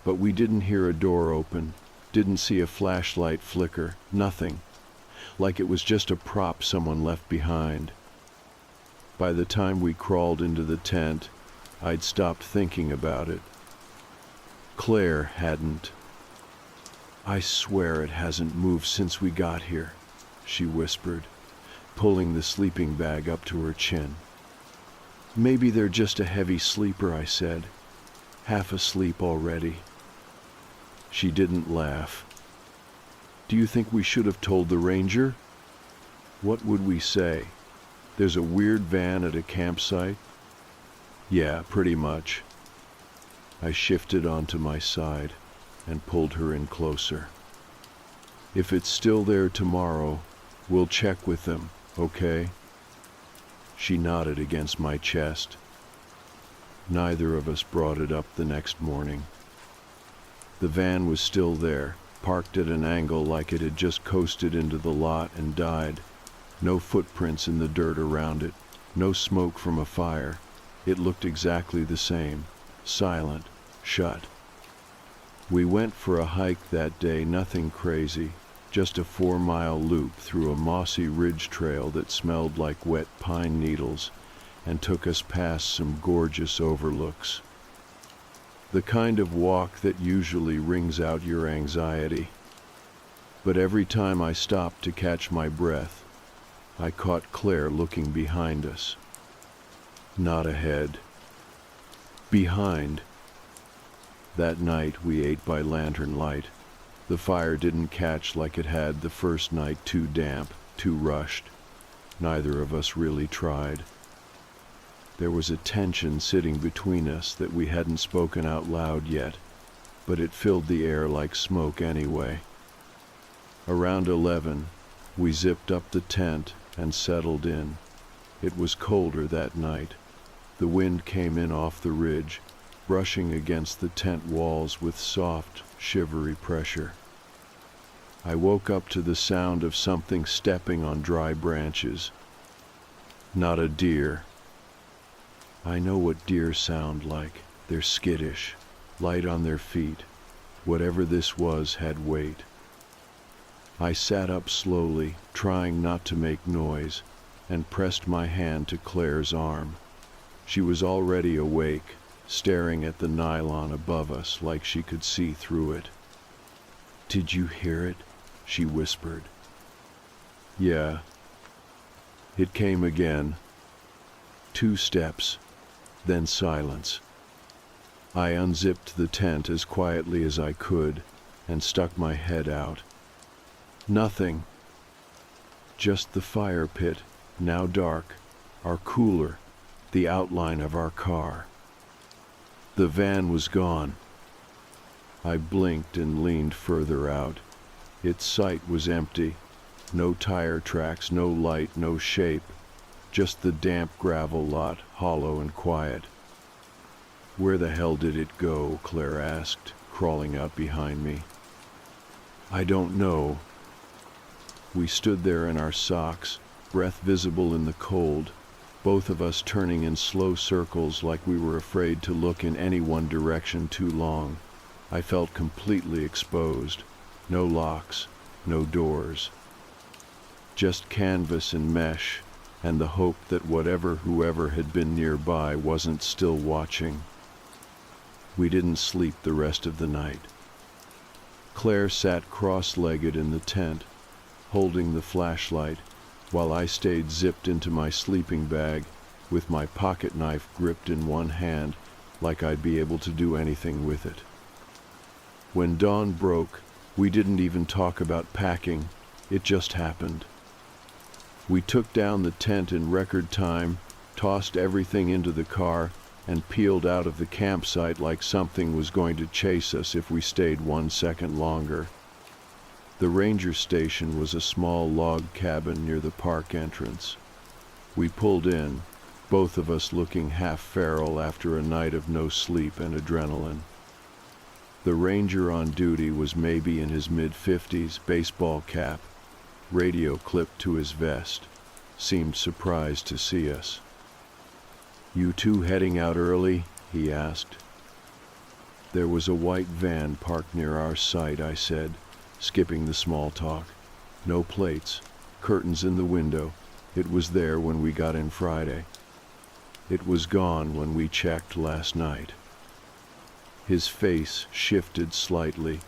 [SPEAKER 1] but we didn't hear a door open, didn't see a flashlight flicker, nothing, like it was just a prop someone left behind. By the time we crawled into the tent, I'd stopped thinking about it. Claire hadn't. "I swear it hasn't moved since we got here," she whispered, pulling the sleeping bag up to her chin. "Maybe they're just a heavy sleeper," I said, half asleep already. She didn't laugh. "Do you think we should have told the ranger?" "What would we say? There's a weird van at a campsite?" "Yeah, pretty much." I shifted onto my side and pulled her in closer. "If it's still there tomorrow, we'll check with them, okay?" She nodded against my chest. Neither of us brought it up the next morning. The van was still there, parked at an angle like it had just coasted into the lot and died. No footprints in the dirt around it, no smoke from a fire. It looked exactly the same, silent, shut. We went for a hike that day, nothing crazy, just a 4-mile loop through a mossy ridge trail that smelled like wet pine needles and took us past some gorgeous overlooks. The kind of walk that usually wrings out your anxiety. But every time I stopped to catch my breath, I caught Claire looking behind us. Not ahead. Behind. That night we ate by lantern light. The fire didn't catch like it had the first night, too damp, too rushed. Neither of us really tried. There was a tension sitting between us that we hadn't spoken out loud yet, but it filled the air like smoke anyway. Around 11, we zipped up the tent and settled in. It was colder that night. The wind came in off the ridge, brushing against the tent walls with soft, shivery pressure. I woke up to the sound of something stepping on dry branches. Not a deer. I know what deer sound like. They're skittish, light on their feet. Whatever this was had weight. I sat up slowly, trying not to make noise, and pressed my hand to Claire's arm. She was already awake, staring at the nylon above us like she could see through it. "Did you hear it?" she whispered. "Yeah." It came again. 2 steps, then silence. I unzipped the tent as quietly as I could and stuck my head out. Nothing. Just the fire pit, now dark, our cooler, the outline of our car. The van was gone. I blinked and leaned further out. Its sight was empty. No tire tracks, no light, no shape. Just the damp gravel lot, hollow and quiet. "Where the hell did it go?" Claire asked, crawling out behind me. "I don't know." We stood there in our socks, breath visible in the cold, both of us turning in slow circles like we were afraid to look in any one direction too long. I felt completely exposed. No locks, no doors. Just canvas and mesh, and the hope that whoever had been nearby wasn't still watching. We didn't sleep the rest of the night. Claire sat cross-legged in the tent, holding the flashlight, while I stayed zipped into my sleeping bag, with my pocket knife gripped in one hand, like I'd be able to do anything with it. When dawn broke, we didn't even talk about packing. It just happened. We took down the tent in record time, tossed everything into the car, and peeled out of the campsite like something was going to chase us if we stayed 1 second longer. The ranger station was a small log cabin near the park entrance. We pulled in, both of us looking half feral after a night of no sleep and adrenaline. The ranger on duty was maybe in his mid-50s, baseball cap, radio clipped to his vest, seemed surprised to see us. "You two heading out early?" he asked. There was a white van parked near our site, I said, skipping the small talk. No plates, curtains in the window. It was there when we got in Friday. It was gone when we checked last night. His face shifted slightly,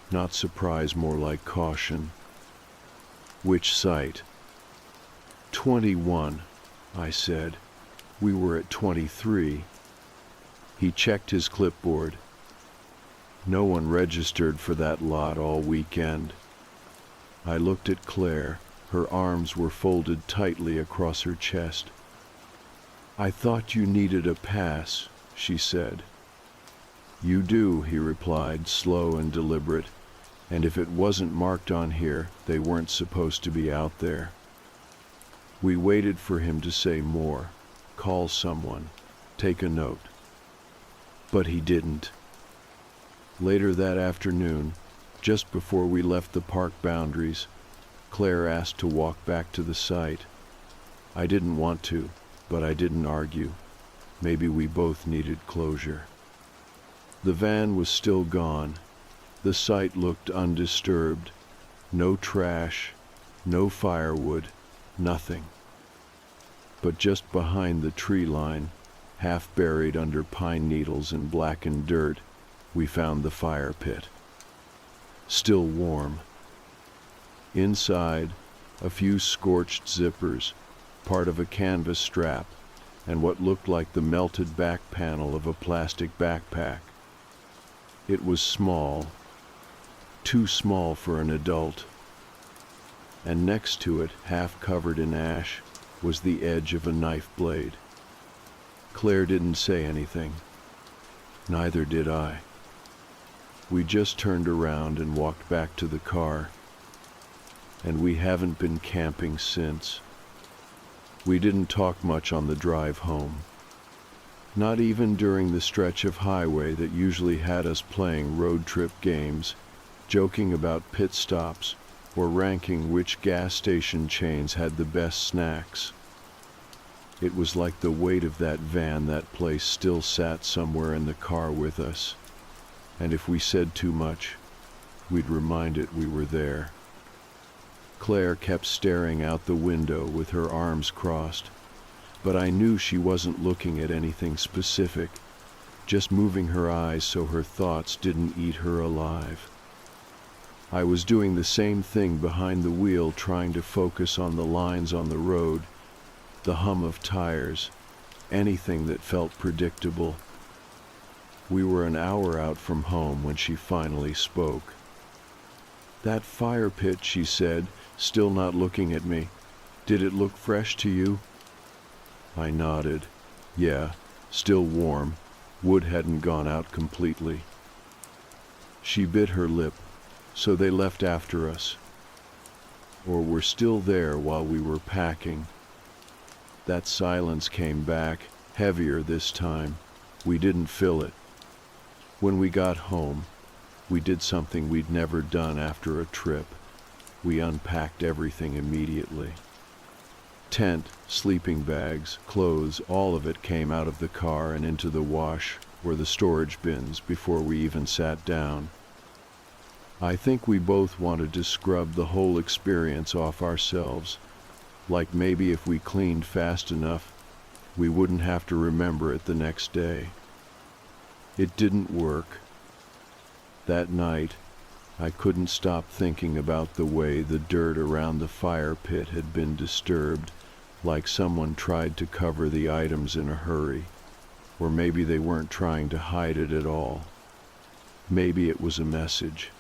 [SPEAKER 1] not surprise, more like caution. "Which site?" 21, I said. We were at 23. He checked his clipboard. No one registered for that lot all weekend. I looked at Claire. Her arms were folded tightly across her chest. "I thought you needed a pass," she said. "You do," he replied, slow and deliberate, "and if it wasn't marked on here, they weren't supposed to be out there." We waited for him to say more, call someone, take a note. But he didn't. Later that afternoon, just before we left the park boundaries, Claire asked to walk back to the site. I didn't want to, but I didn't argue. Maybe we both needed closure. The van was still gone. The site looked undisturbed. No trash, no firewood, nothing. But just behind the tree line, half buried under pine needles and blackened dirt, we found the fire pit. Still warm. Inside, a few scorched zippers, part of a canvas strap, and what looked like the melted back panel of a plastic backpack. It was small, too small for an adult. And next to it, half covered in ash, was the edge of a knife blade. Claire didn't say anything. Neither did I. We just turned around and walked back to the car. And we haven't been camping since. We didn't talk much on the drive home. Not even during the stretch of highway that usually had us playing road trip games, joking about pit stops, or ranking which gas station chains had the best snacks. It was like the weight of that van, that place, still sat somewhere in the car with us. And if we said too much, we'd remind it we were there. Claire kept staring out the window with her arms crossed, but I knew she wasn't looking at anything specific, just moving her eyes so her thoughts didn't eat her alive. I was doing the same thing behind the wheel, trying to focus on the lines on the road, the hum of tires, anything that felt predictable. We were an hour out from home when she finally spoke. "That fire pit," she said, still not looking at me. "Did it look fresh to you?" I nodded. Yeah, still warm. Wood hadn't gone out completely. She bit her lip. "So they left after us. Or were still there while we were packing." That silence came back, heavier this time. We didn't fill it. When we got home, we did something we'd never done after a trip. We unpacked everything immediately. Tent, sleeping bags, clothes, all of it came out of the car and into the wash or the storage bins before we even sat down. I think we both wanted to scrub the whole experience off ourselves, like maybe if we cleaned fast enough, we wouldn't have to remember it the next day. It didn't work. That night, I couldn't stop thinking about the way the dirt around the fire pit had been disturbed, like someone tried to cover the items in a hurry. Or maybe they weren't trying to hide it at all. Maybe it was a message.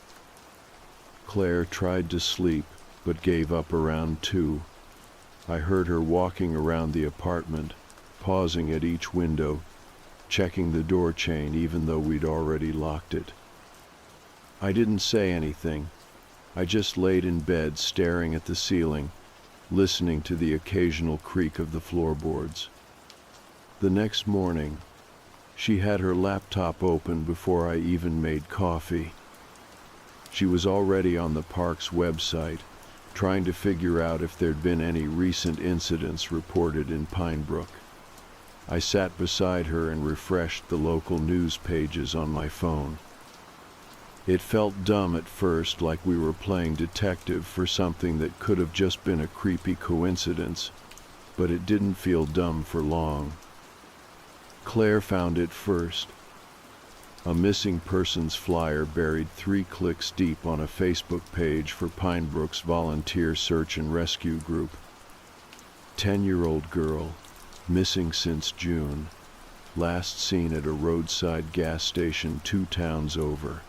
[SPEAKER 1] Claire tried to sleep, but gave up around 2. I heard her walking around the apartment, pausing at each window, checking the door chain even though we'd already locked it. I didn't say anything. I just laid in bed staring at the ceiling, listening to the occasional creak of the floorboards. The next morning, she had her laptop open before I even made coffee. She was already on the park's website, trying to figure out if there'd been any recent incidents reported in Pinebrook. I sat beside her and refreshed the local news pages on my phone. It felt dumb at first, like we were playing detective for something that could have just been a creepy coincidence, but it didn't feel dumb for long. Claire found it first. A missing persons flyer buried 3 clicks deep on a Facebook page for Pinebrook's volunteer search and rescue group. 10-year-old girl, missing since June, last seen at a roadside gas station 2 towns over.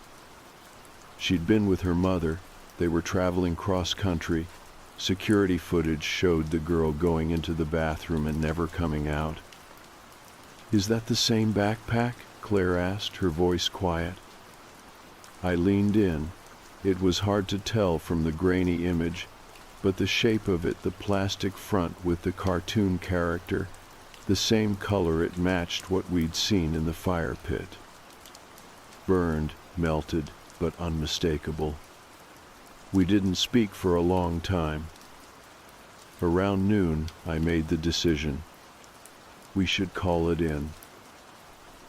[SPEAKER 1] She'd been with her mother. They were traveling cross-country. Security footage showed the girl going into the bathroom and never coming out. "Is that the same backpack?" Claire asked, her voice quiet. I leaned in. It was hard to tell from the grainy image, but the shape of it, the plastic front with the cartoon character, the same color, it matched what we'd seen in the fire pit. burned, melted, but unmistakable. We didn't speak for a long time. Around noon, I made the decision. We should call it in.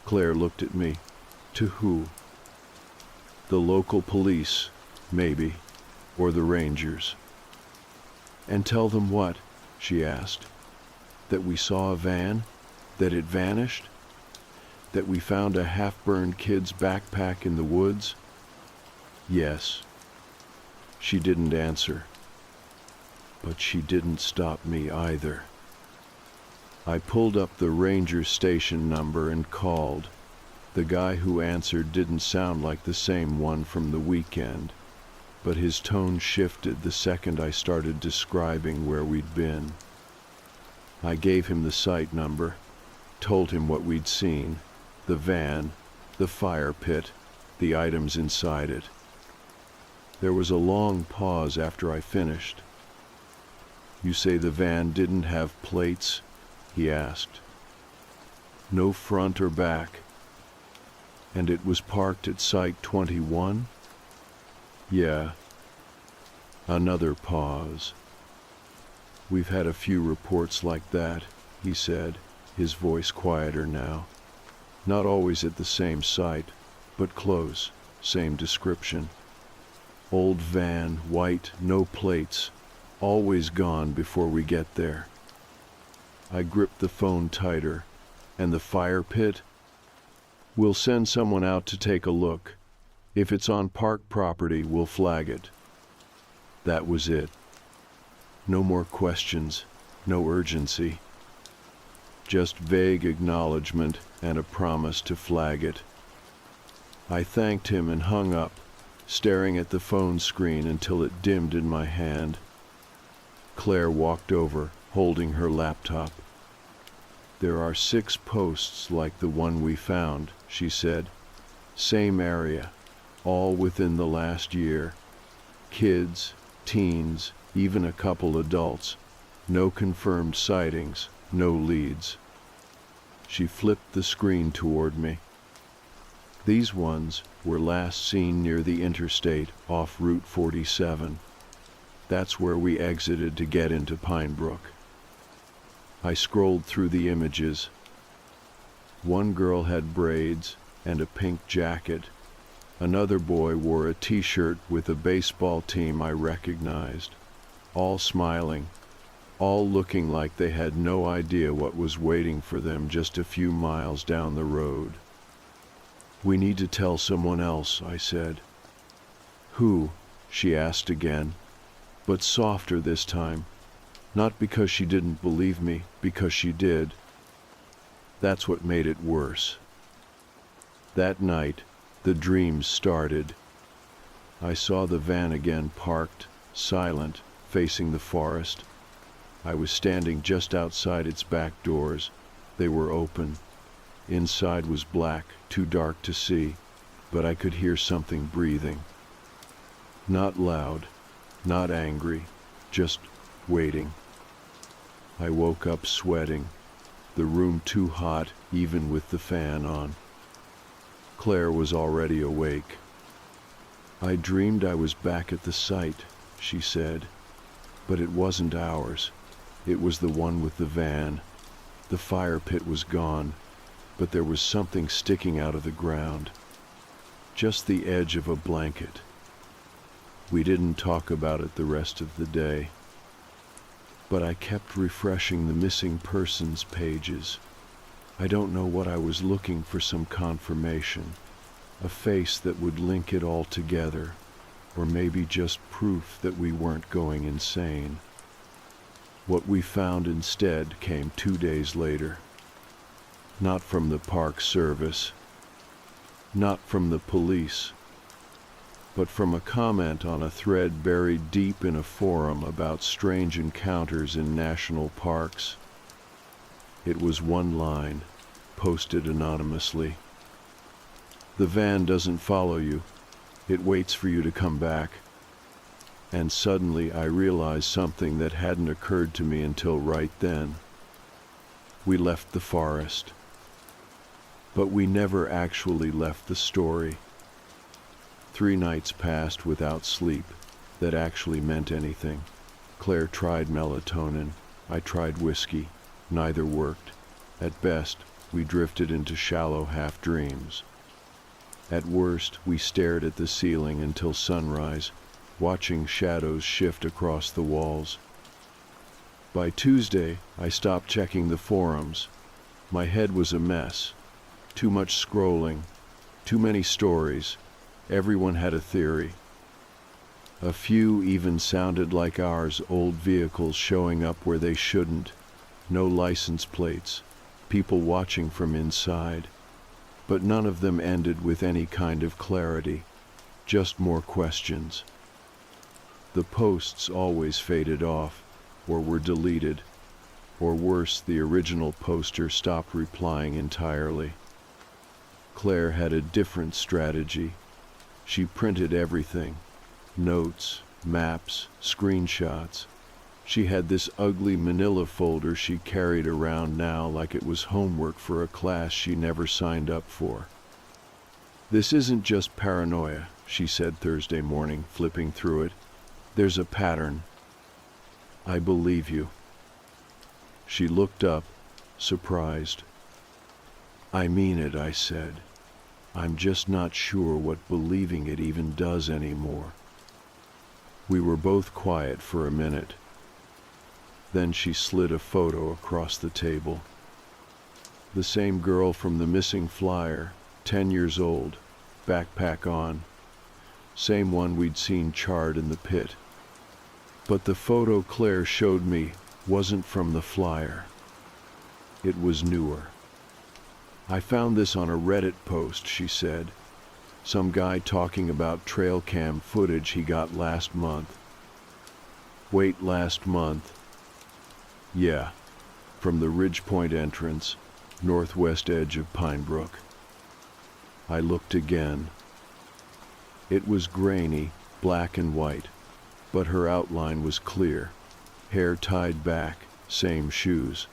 [SPEAKER 1] Claire looked at me. To who? The local police, maybe, or the rangers. And tell them what? She asked. That we saw a van? That it vanished? That we found a half-burned kid's backpack in the woods? Yes. She didn't answer. But she didn't stop me either. I pulled up the ranger station number and called. The guy who answered didn't sound like the same one from the weekend, but his tone shifted the second I started describing where we'd been. I gave him the site number, told him what we'd seen, the van, the fire pit, the items inside it. There was a long pause after I finished. You say the van didn't have plates? He asked. No front or back. And it was parked at Site 21? Yeah. Another pause. We've had a few reports like that, he said, his voice quieter now. Not always at the same site, but close, same description. Old van, white, no plates, always gone before we get there. I gripped the phone tighter. And the fire pit? We'll send someone out to take a look. If it's on park property, we'll flag it. That was it. No more questions, no urgency. Just vague acknowledgement and a promise to flag it. I thanked him and hung up, staring at the phone screen until it dimmed in my hand. Claire walked over, holding her laptop. There are 6 posts like the one we found, she said. Same area, all within the last year. Kids, teens, even a couple adults. No confirmed sightings, no leads. She flipped the screen toward me. These ones were last seen near the interstate off Route 47. That's where we exited to get into Pine Brook. I scrolled through the images. One girl had braids and a pink jacket. Another boy wore a t-shirt with a baseball team I recognized. All smiling, all looking like they had no idea what was waiting for them just a few miles down the road. We need to tell someone else, I said. Who? She asked again, but softer this time. Not because she didn't believe me, because she did. That's what made it worse. That night, the dreams started. I saw the van again parked, silent, facing the forest. I was standing just outside its back doors. They were open. Inside was black, too dark to see, but I could hear something breathing. Not loud, not angry, just waiting. I woke up sweating, the room too hot even with the fan on. Claire was already awake. I dreamed I was back at the site, she said, but it wasn't ours. It was the one with the van. The fire pit was gone, but there was something sticking out of the ground. Just the edge of a blanket. We didn't talk about it the rest of the day. But I kept refreshing the missing persons pages. I don't know what I was looking for, some confirmation, a face that would link it all together, or maybe just proof that we weren't going insane. What we found instead came 2 days later. Not from the Park Service, not from the police, but from a comment on a thread buried deep in a forum about strange encounters in national parks. It was one line, posted anonymously. The van doesn't follow you. It waits for you to come back. And suddenly I realized something that hadn't occurred to me until right then. We left the forest. But we never actually left the story. 3 nights passed without sleep that actually meant anything. Claire tried melatonin. I tried whiskey. Neither worked. At best, we drifted into shallow half-dreams. At worst, we stared at the ceiling until sunrise, watching shadows shift across the walls. By Tuesday, I stopped checking the forums. My head was a mess. Too much scrolling. Too many stories. Everyone had a theory. A few even sounded like ours, old vehicles showing up where they shouldn't. No license plates. People watching from inside. But none of them ended with any kind of clarity. Just more questions. The posts always faded off, or were deleted, or worse, the original poster stopped replying entirely. Claire had a different strategy. She printed everything. Notes, maps, screenshots. She had this ugly manila folder she carried around now like it was homework for a class she never signed up for. "This isn't just paranoia," she said Thursday morning, flipping through it. "There's a pattern." "I believe you." She looked up, surprised. "I mean it," I said. "I'm just not sure what believing it even does anymore." We were both quiet for a minute. Then she slid a photo across the table. The same girl from the missing flyer, 10 years old, backpack on. Same one we'd seen charred in the pit. But the photo Claire showed me wasn't from the flyer. It was newer. "I found this on a Reddit post," she said. "Some guy talking about trail cam footage he got last month." "Wait, last month?" "Yeah, from the Ridgepoint entrance, northwest edge of Pinebrook." I looked again. It was grainy, black and white, but her outline was clear. Hair tied back, same shoes.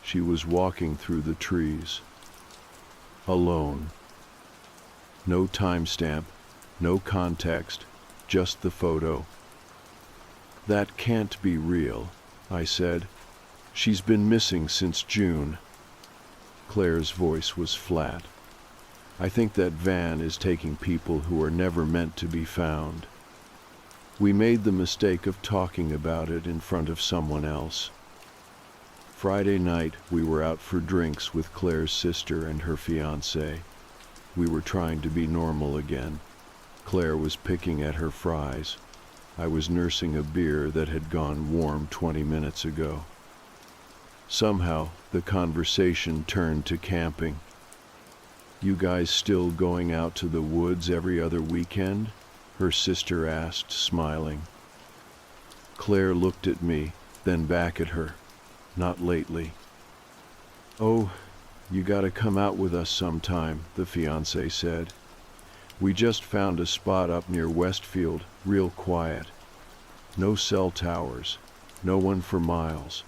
[SPEAKER 1] She was walking through the trees. Alone. No timestamp, no context, just the photo. "That can't be real," I said. "She's been missing since June." Claire's voice was flat. "I think that van is taking people who are never meant to be found." We made the mistake of talking about it in front of someone else. Friday night, we were out for drinks with Claire's sister and her fiancé. We were trying to be normal again. Claire was picking at her fries. I was nursing a beer that had gone warm 20 minutes ago. Somehow, the conversation turned to camping. "You guys still going out to the woods every other weekend?" her sister asked, smiling. Claire looked at me, then back at her. "Not lately." "Oh, you gotta come out with us sometime," the fiancé said. "We just found a spot up near Westfield, real quiet. No cell towers, no one for miles."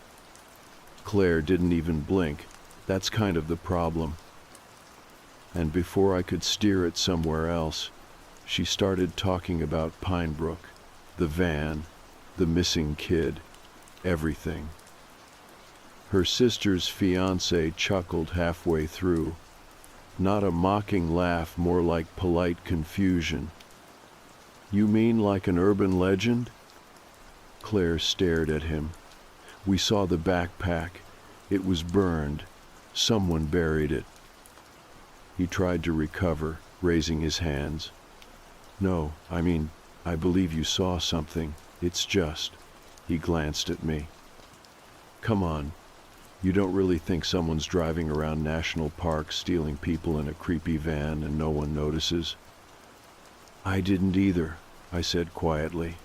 [SPEAKER 1] Claire didn't even blink. That's kind of the problem. And before I could steer it somewhere else, she started talking about Pinebrook, the van, the missing kid, everything. Her sister's fiancé chuckled halfway through. Not a mocking laugh, more like polite confusion. "You mean like an urban legend?" Claire stared at him. "We saw the backpack. It was burned. Someone buried it." He tried to recover, raising his hands. "No, I believe you saw something. It's just..." He glanced at me. "Come on. You don't really think someone's driving around national parks stealing people in a creepy van and no one notices?" "I didn't either," I said quietly,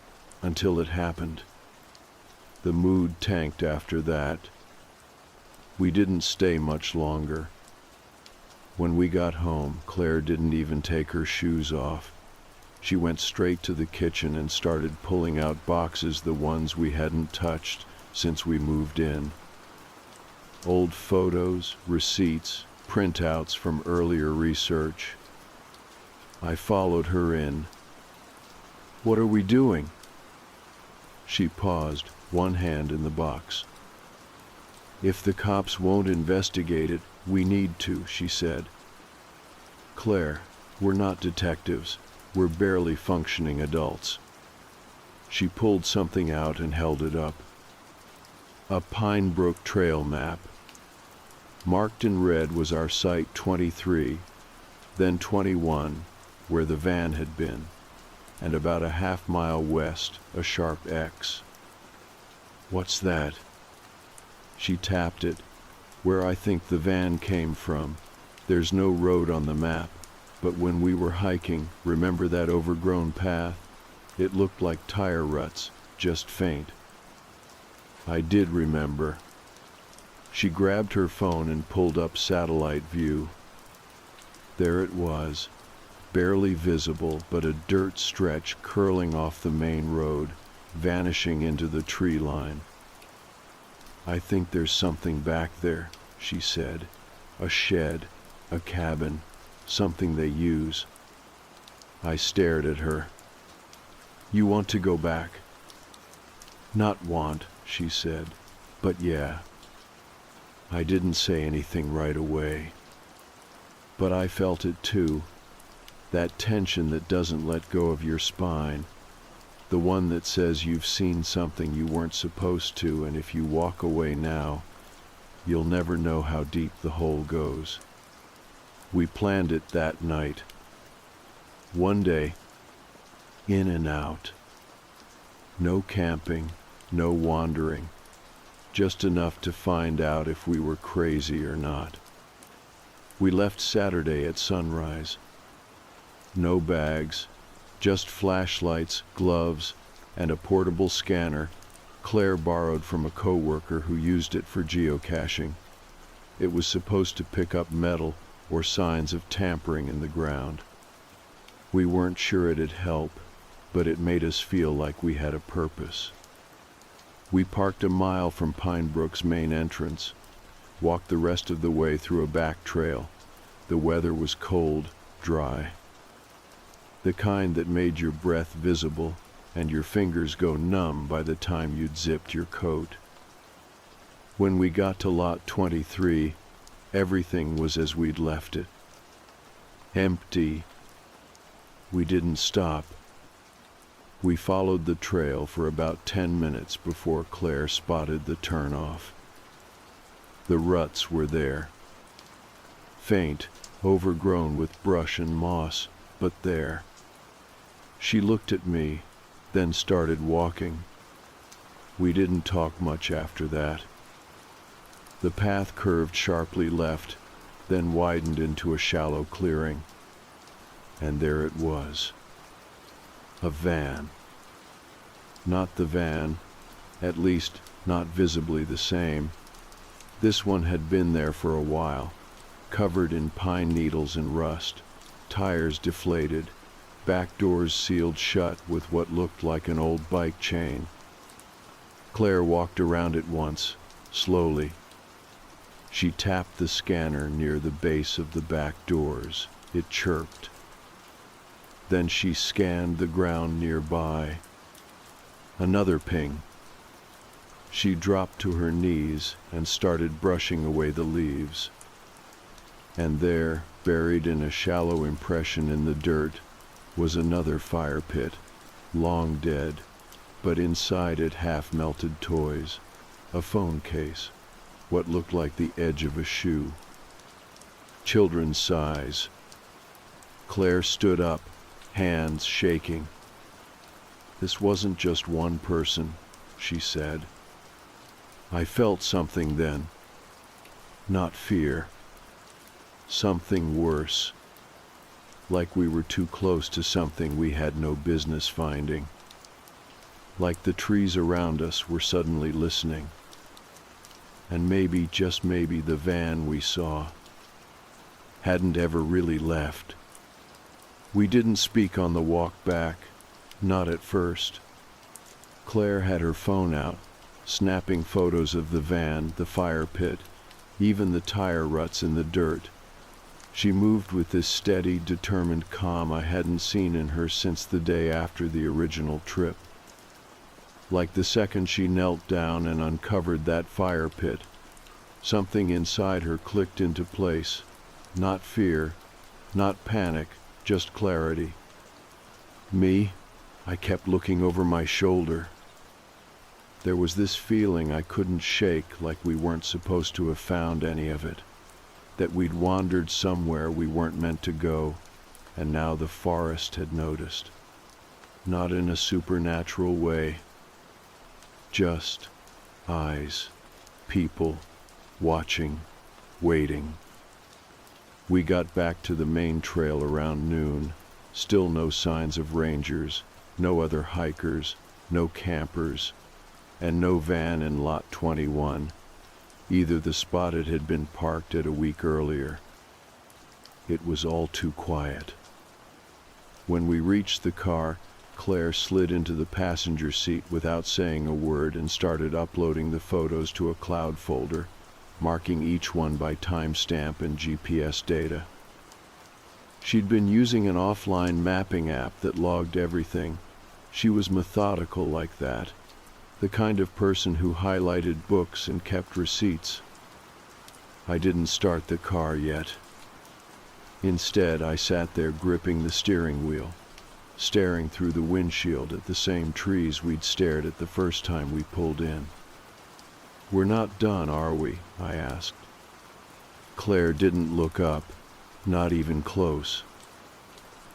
[SPEAKER 1] "until it happened." The mood tanked after that. We didn't stay much longer. When we got home, Claire didn't even take her shoes off. She went straight to the kitchen and started pulling out boxes, the ones we hadn't touched since we moved in. Old photos, receipts, printouts from earlier research. I followed her in. "What are we doing?" She paused, one hand in the box. "If the cops won't investigate it, we need to," she said. "Claire, we're not detectives. We're barely functioning adults." She pulled something out and held it up. A Pine Brook Trail map. Marked in red was our site 23, then 21, where the van had been, and about a half-mile west, a sharp X. "What's that?" She tapped it. "Where I think the van came from. There's no road on the map, but when we were hiking, remember that overgrown path? It looked like tire ruts, just faint." I did remember. She grabbed her phone and pulled up satellite view. There it was, barely visible, but a dirt stretch curling off the main road, vanishing into the tree line. "I think there's something back there," she said. "A shed, a cabin, something they use." I stared at her. "You want to go back?" "Not want," she said, "but yeah." I didn't say anything right away. But I felt it too. That tension that doesn't let go of your spine. The one that says you've seen something you weren't supposed to, and if you walk away now, you'll never know how deep the hole goes. We planned it that night. One day, in and out. No camping, no wandering. Just enough to find out if we were crazy or not. We left Saturday at sunrise. No bags, just flashlights, gloves, and a portable scanner Claire borrowed from a coworker who used it for geocaching. It was supposed to pick up metal or signs of tampering in the ground. We weren't sure it'd help, but it made us feel like we had a purpose. We parked a mile from Pine Brook's main entrance, walked the rest of the way through a back trail. The weather was cold, dry. The kind that made your breath visible and your fingers go numb by the time you'd zipped your coat. When we got to lot 23, everything was as we'd left it. Empty. We didn't stop. We followed the trail for about 10 minutes before Claire spotted the turnoff. The ruts were there. Faint, overgrown with brush and moss, but there. She looked at me, then started walking. We didn't talk much after that. The path curved sharply left, then widened into a shallow clearing. And there it was. A van. Not the van, at least not visibly the same. This one had been there for a while, covered in pine needles and rust, tires deflated, back doors sealed shut with what looked like an old bike chain. Claire walked around it once, slowly. She tapped the scanner near the base of the back doors. It chirped. Then she scanned the ground nearby. Another ping. She dropped to her knees and started brushing away the leaves. And there, buried in a shallow impression in the dirt, was another fire pit, long dead, but inside it half-melted toys, a phone case, what looked like the edge of a shoe. Children's size. Claire stood up, hands shaking. "This wasn't just one person," she said. I felt something then. Not fear. Something worse. Like we were too close to something we had no business finding. Like the trees around us were suddenly listening. And maybe, just maybe, the van we saw hadn't ever really left. We didn't speak on the walk back, not at first. Claire had her phone out, snapping photos of the van, the fire pit, even the tire ruts in the dirt. She moved with this steady, determined calm I hadn't seen in her since the day after the original trip. Like the second she knelt down and uncovered that fire pit, something inside her clicked into place. Not fear, not panic, just clarity. Me? I kept looking over my shoulder. There was this feeling I couldn't shake, like we weren't supposed to have found any of it. That we'd wandered somewhere we weren't meant to go, and now the forest had noticed. Not in a supernatural way. Just eyes, people, watching, waiting. We got back to the main trail around noon. Still no signs of rangers, no other hikers, no campers, and no van in Lot 21. Either the spot it had been parked at a week earlier. It was all too quiet. When we reached the car, Claire slid into the passenger seat without saying a word and started uploading the photos to a cloud folder, marking each one by timestamp and GPS data. She'd been using an offline mapping app that logged everything. She was methodical like that. The kind of person who highlighted books and kept receipts. I didn't start the car yet. Instead, I sat there gripping the steering wheel, staring through the windshield at the same trees we'd stared at the first time we pulled in. "We're not done, are we?" I asked. Claire didn't look up, not even close.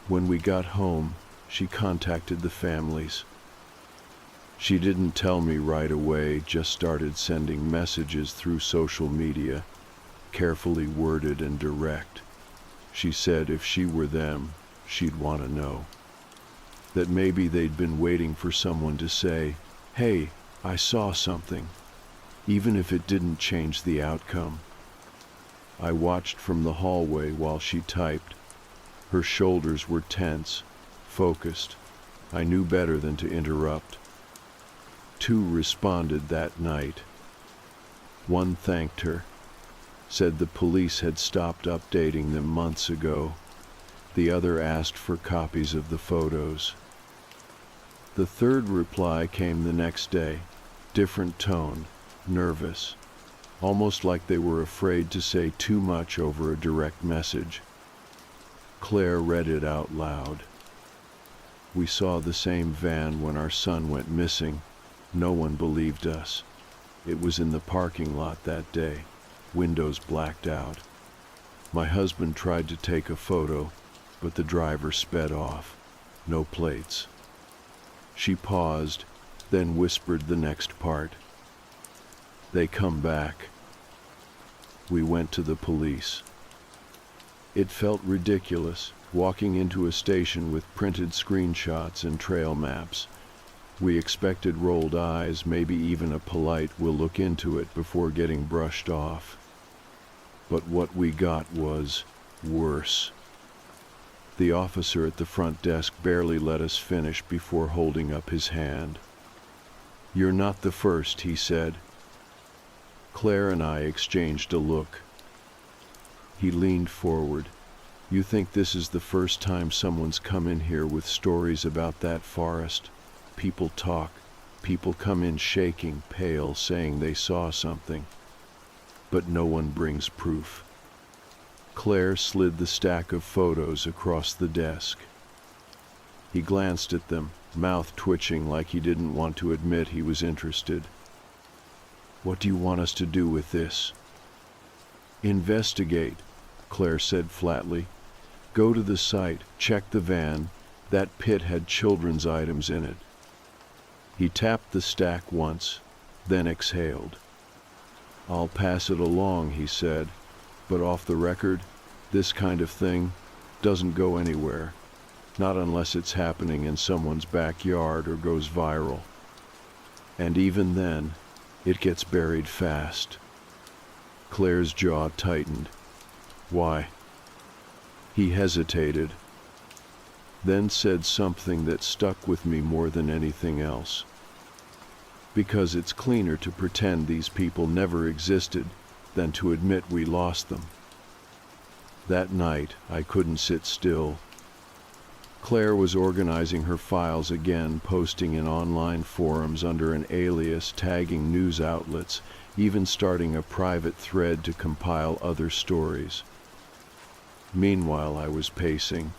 [SPEAKER 1] When we got home, she contacted the families. She didn't tell me right away, just started sending messages through social media, carefully worded and direct. She said if she were them, she'd want to know. That maybe they'd been waiting for someone to say, "Hey, I saw something," even if it didn't change the outcome. I watched from the hallway while she typed. Her shoulders were tense, focused. I knew better than to interrupt. 2 responded that night. One thanked her, said the police had stopped updating them months ago. The other asked for copies of the photos. The third reply came the next day, different tone, nervous, almost like they were afraid to say too much over a direct message. Claire read it out loud. "We saw the same van when our son went missing. No one believed us. It was in the parking lot that day, windows blacked out. My husband tried to take a photo, but the driver sped off. No plates." She paused, then whispered the next part. "They come back." We went to the police. It felt ridiculous, walking into a station with printed screenshots and trail maps. We expected rolled eyes, maybe even a polite "we'll look into it" before getting brushed off. But what we got was worse. The officer at the front desk barely let us finish before holding up his hand. "You're not the first," he said. Claire and I exchanged a look. He leaned forward. "You think this is the first time someone's come in here with stories about that forest? People talk. People come in shaking, pale, saying they saw something. But no one brings proof." Claire slid the stack of photos across the desk. He glanced at them, mouth twitching like he didn't want to admit he was interested. "What do you want us to do with this?" "Investigate," Claire said flatly. "Go to the site, check the van. That pit had children's items in it." He tapped the stack once, then exhaled. "I'll pass it along," he said, "but off the record, this kind of thing doesn't go anywhere, not unless it's happening in someone's backyard or goes viral. And even then, it gets buried fast." Claire's jaw tightened. "Why?" He hesitated, then said something that stuck with me more than anything else. "Because it's cleaner to pretend these people never existed than to admit we lost them." That night, I couldn't sit still. Claire was organizing her files again, posting in online forums under an alias, tagging news outlets, even starting a private thread to compile other stories. Meanwhile, I was pacing.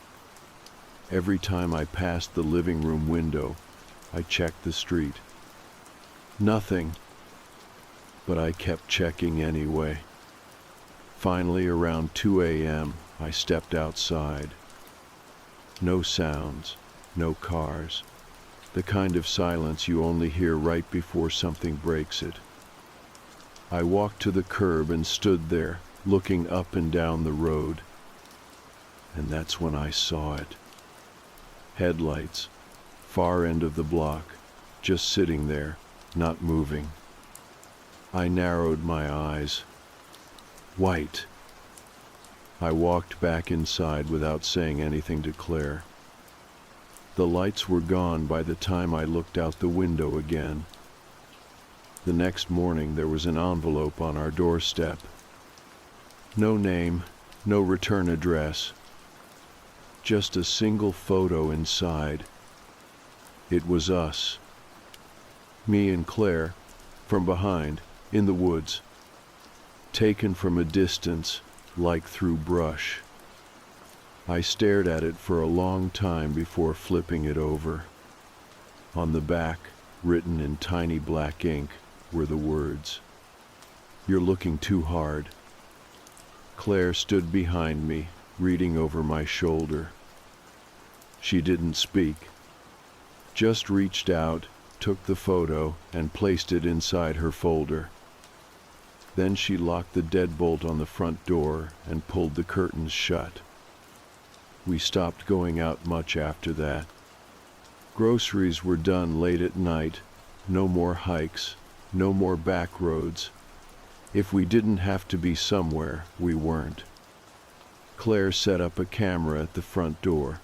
[SPEAKER 1] Every time I passed the living room window, I checked the street. Nothing, but I kept checking anyway. Finally, around 2 a.m., I stepped outside. No sounds, no cars, the kind of silence you only hear right before something breaks it. I walked to the curb and stood there, looking up and down the road. And that's when I saw it. Headlights, far end of the block, just sitting there, not moving. I narrowed my eyes. White. I walked back inside without saying anything to Claire. The lights were gone by the time I looked out the window again. The next morning there was an envelope on our doorstep. No name, no return address. Just a single photo inside. It was us. Me and Claire, from behind, in the woods. Taken from a distance, like through brush. I stared at it for a long time before flipping it over. On the back, written in tiny black ink, were the words, "You're looking too hard." Claire stood behind me, reading over my shoulder. She didn't speak, just reached out, took the photo, and placed it inside her folder. Then she locked the deadbolt on the front door and pulled the curtains shut. We stopped going out much after that. Groceries were done late at night, no more hikes, no more back roads. If we didn't have to be somewhere, we weren't. Claire set up a camera at the front door,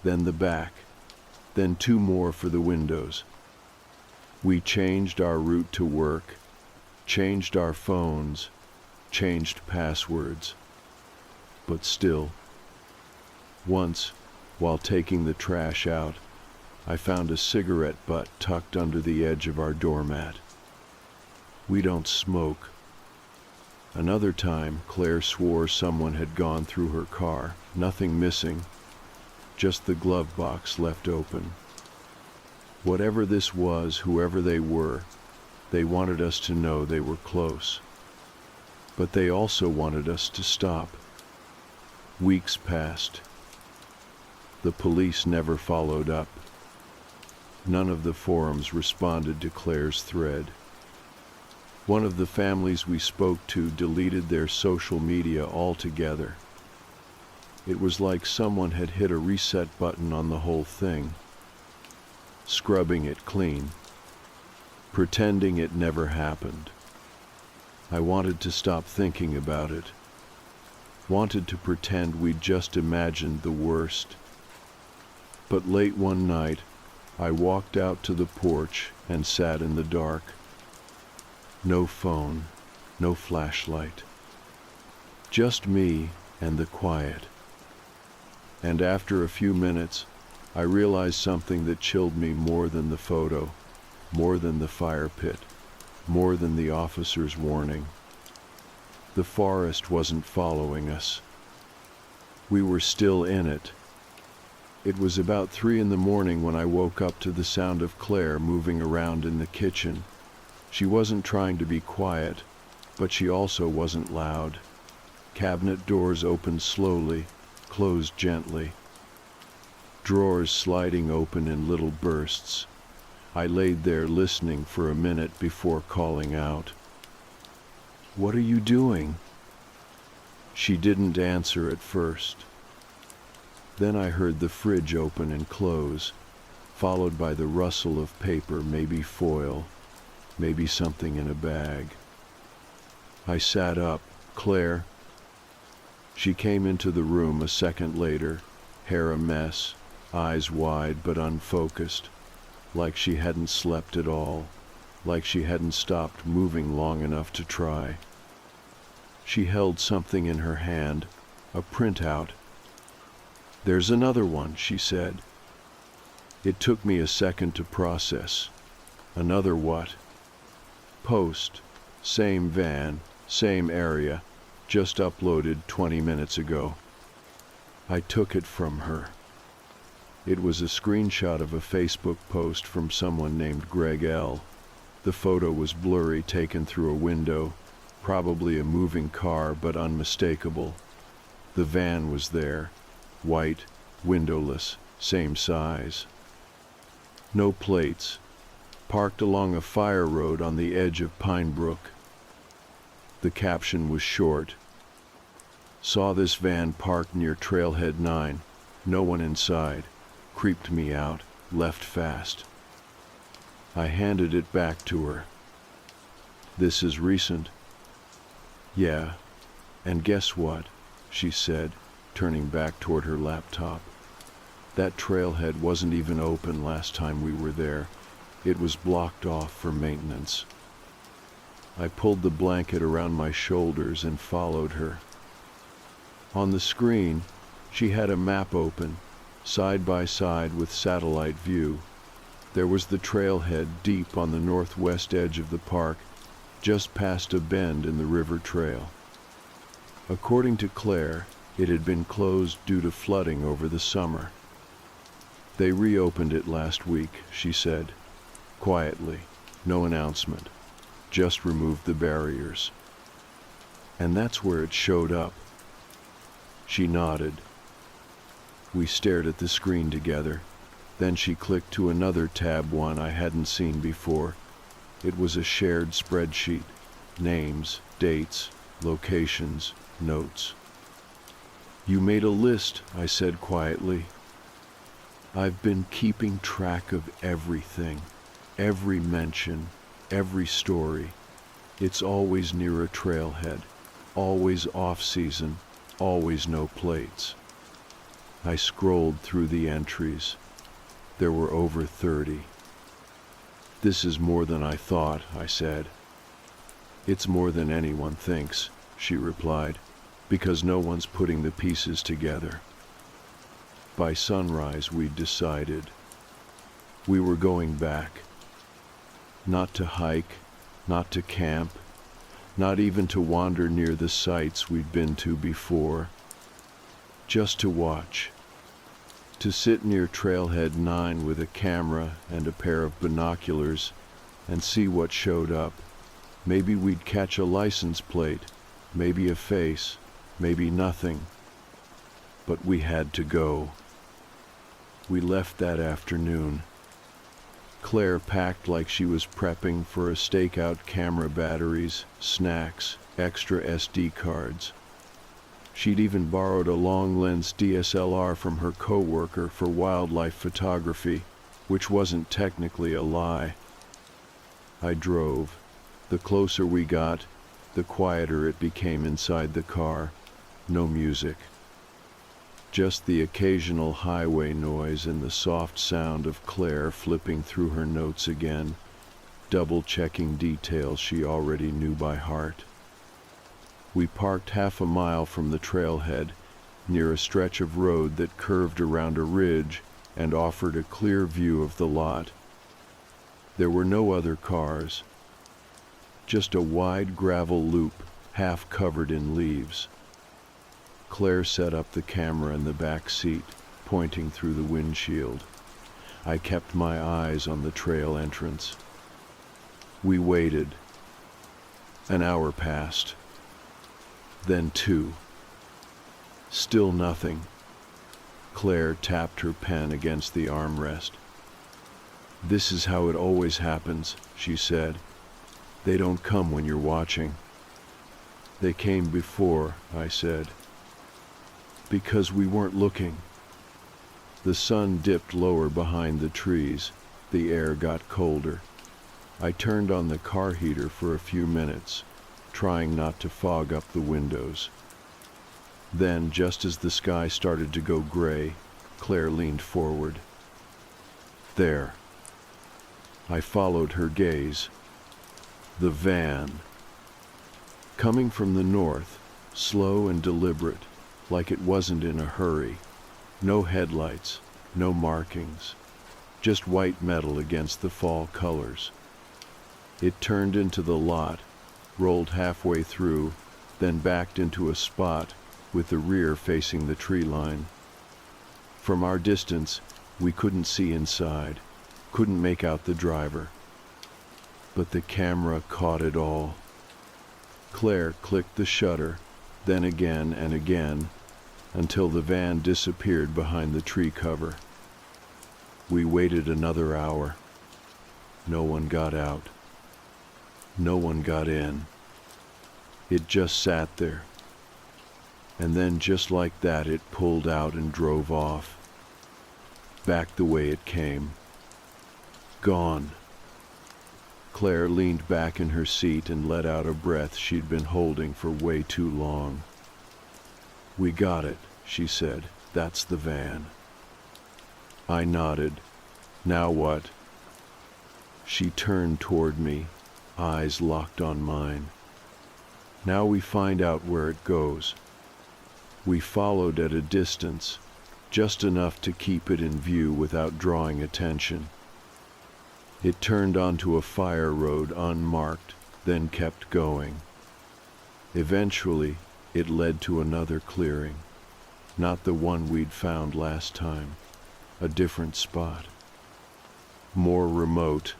[SPEAKER 1] then the back, then 2 more for the windows. We changed our route to work, changed our phones, changed passwords. But still, once, while taking the trash out, I found a cigarette butt tucked under the edge of our doormat. We don't smoke. Another time, Claire swore someone had gone through her car, nothing missing, just the glove box left open. Whatever this was, whoever they were, they wanted us to know they were close. But they also wanted us to stop. Weeks passed. The police never followed up. None of the forums responded to Claire's thread. One of the families we spoke to deleted their social media altogether. It was like someone had hit a reset button on the whole thing, scrubbing it clean, pretending it never happened. I wanted to stop thinking about it, wanted to pretend we'd just imagined the worst. But late one night, I walked out to the porch and sat in the dark. No phone, no flashlight. Just me and the quiet. And after a few minutes, I realized something that chilled me more than the photo, more than the fire pit, more than the officer's warning. The forest wasn't following us. We were still in it. It was about 3 a.m. when I woke up to the sound of Claire moving around in the kitchen. She wasn't trying to be quiet, but she also wasn't loud. Cabinet doors opened slowly, closed gently. Drawers sliding open in little bursts. I laid there listening for a minute before calling out, "What are you doing?" She didn't answer at first. Then I heard the fridge open and close, followed by the rustle of paper, maybe foil, maybe something in a bag. I sat up. "Claire." She came into the room a second later, hair a mess, eyes wide but unfocused, like she hadn't slept at all, like she hadn't stopped moving long enough to try. She held something in her hand, A printout. "There's another one," she said. It took me a second to process. Another what? Post. Same van, same area, just uploaded 20 minutes ago. I took it from her. It was a screenshot of a Facebook post from someone named Greg L. The photo was blurry, taken through a window, probably a moving car, but unmistakable. The van was there, white, windowless, same size. No plates, parked along a fire road on the edge of Pine Brook. The caption was short. "Saw this van parked near Trailhead 9, no one inside, creeped me out, left fast." I handed it back to her. "This is recent." "Yeah, and guess what?" she said, turning back toward her laptop. "That trailhead wasn't even open last time we were there. It was blocked off for maintenance." I pulled the blanket around my shoulders and followed her. On the screen, she had a map open, side by side with satellite view. There was the trailhead deep on the northwest edge of the park, just past a bend in the river trail. According to Claire, it had been closed due to flooding over the summer. "They reopened it last week," she said, quietly, no announcement, just removed the barriers. "And that's where it showed up." She nodded. We stared at the screen together. Then she clicked to another tab, one I hadn't seen before. It was a shared spreadsheet. Names, dates, locations, notes. "You made a list," I said quietly. "I've been keeping track of everything, every mention, every story. It's always near a trailhead, always off-season, always no plates." I scrolled through the entries. There were over 30. "This is more than I thought," I said. "It's more than anyone thinks," she replied, "because no one's putting the pieces together." By sunrise, we'd decided. We were going back. Not to hike, not to camp, not even to wander near the sites we'd been to before. Just to watch. To sit near Trailhead 9 with a camera and a pair of binoculars and see what showed up. Maybe we'd catch a license plate, maybe a face, maybe nothing. But we had to go. We left that afternoon. Claire packed like she was prepping for a stakeout: camera batteries, snacks, extra SD cards. She'd even borrowed a long-lens DSLR from her coworker for wildlife photography, which wasn't technically a lie. I drove. The closer we got, the quieter it became inside the car. No music. Just the occasional highway noise and the soft sound of Claire flipping through her notes again, double-checking details she already knew by heart. We parked half a mile from the trailhead, near a stretch of road that curved around a ridge and offered a clear view of the lot. There were no other cars, just a wide gravel loop, half covered in leaves. Claire set up the camera in the back seat, pointing through the windshield. I kept my eyes on the trail entrance. We waited. An hour passed. Then 2. Still nothing. Claire tapped her pen against the armrest. "This is how it always happens," she said. "They don't come when you're watching." "They came before," I said. "Because we weren't looking." The sun dipped lower behind the trees. The air got colder. I turned on the car heater for a few minutes, trying not to fog up the windows. Then, just as the sky started to go gray, Claire leaned forward. "There." I followed her gaze. The van. Coming from the north, slow and deliberate, like it wasn't in a hurry. No headlights, no markings, just white metal against the fall colors. It turned into the lot, rolled halfway through, then backed into a spot with the rear facing the tree line. From our distance, we couldn't see inside, couldn't make out the driver. But the camera caught it all. Claire clicked the shutter, then again and again, until the van disappeared behind the tree cover. We waited another hour. No one got out. No one got in. It just sat there. And then just like that, it pulled out and drove off. Back the way it came. Gone. Claire leaned back in her seat and let out a breath she'd been holding for way too long. "We got it," she said. "That's the van." I nodded. "Now what?" She turned toward me, eyes locked on mine. "Now we find out where it goes." We followed at a distance, just enough to keep it in view without drawing attention. It turned onto a fire road unmarked, then kept going. Eventually, it led to another clearing, not the one we'd found last time, a different spot. More remote.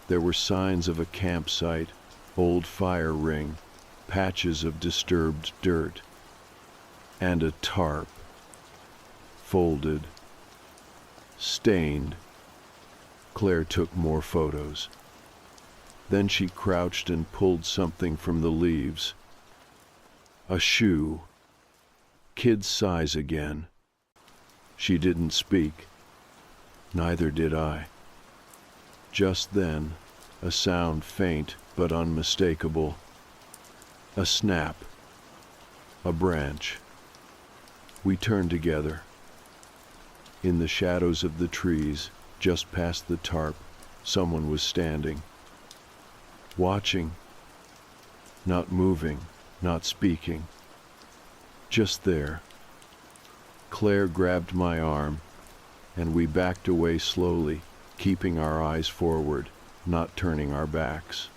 [SPEAKER 1] There were signs of a campsite, old fire ring, patches of disturbed dirt, and a tarp. Folded. Stained. Claire took more photos. Then she crouched and pulled something from the leaves. A shoe. Kid's size again. She didn't speak. Neither did I. Just then, a sound faint but unmistakable. A snap. A branch. We turned together. In the shadows of the trees, just past the tarp, someone was standing. Watching. Not moving, not speaking. Just there. Claire grabbed my arm, and we backed away slowly, keeping our eyes forward, not turning our backs.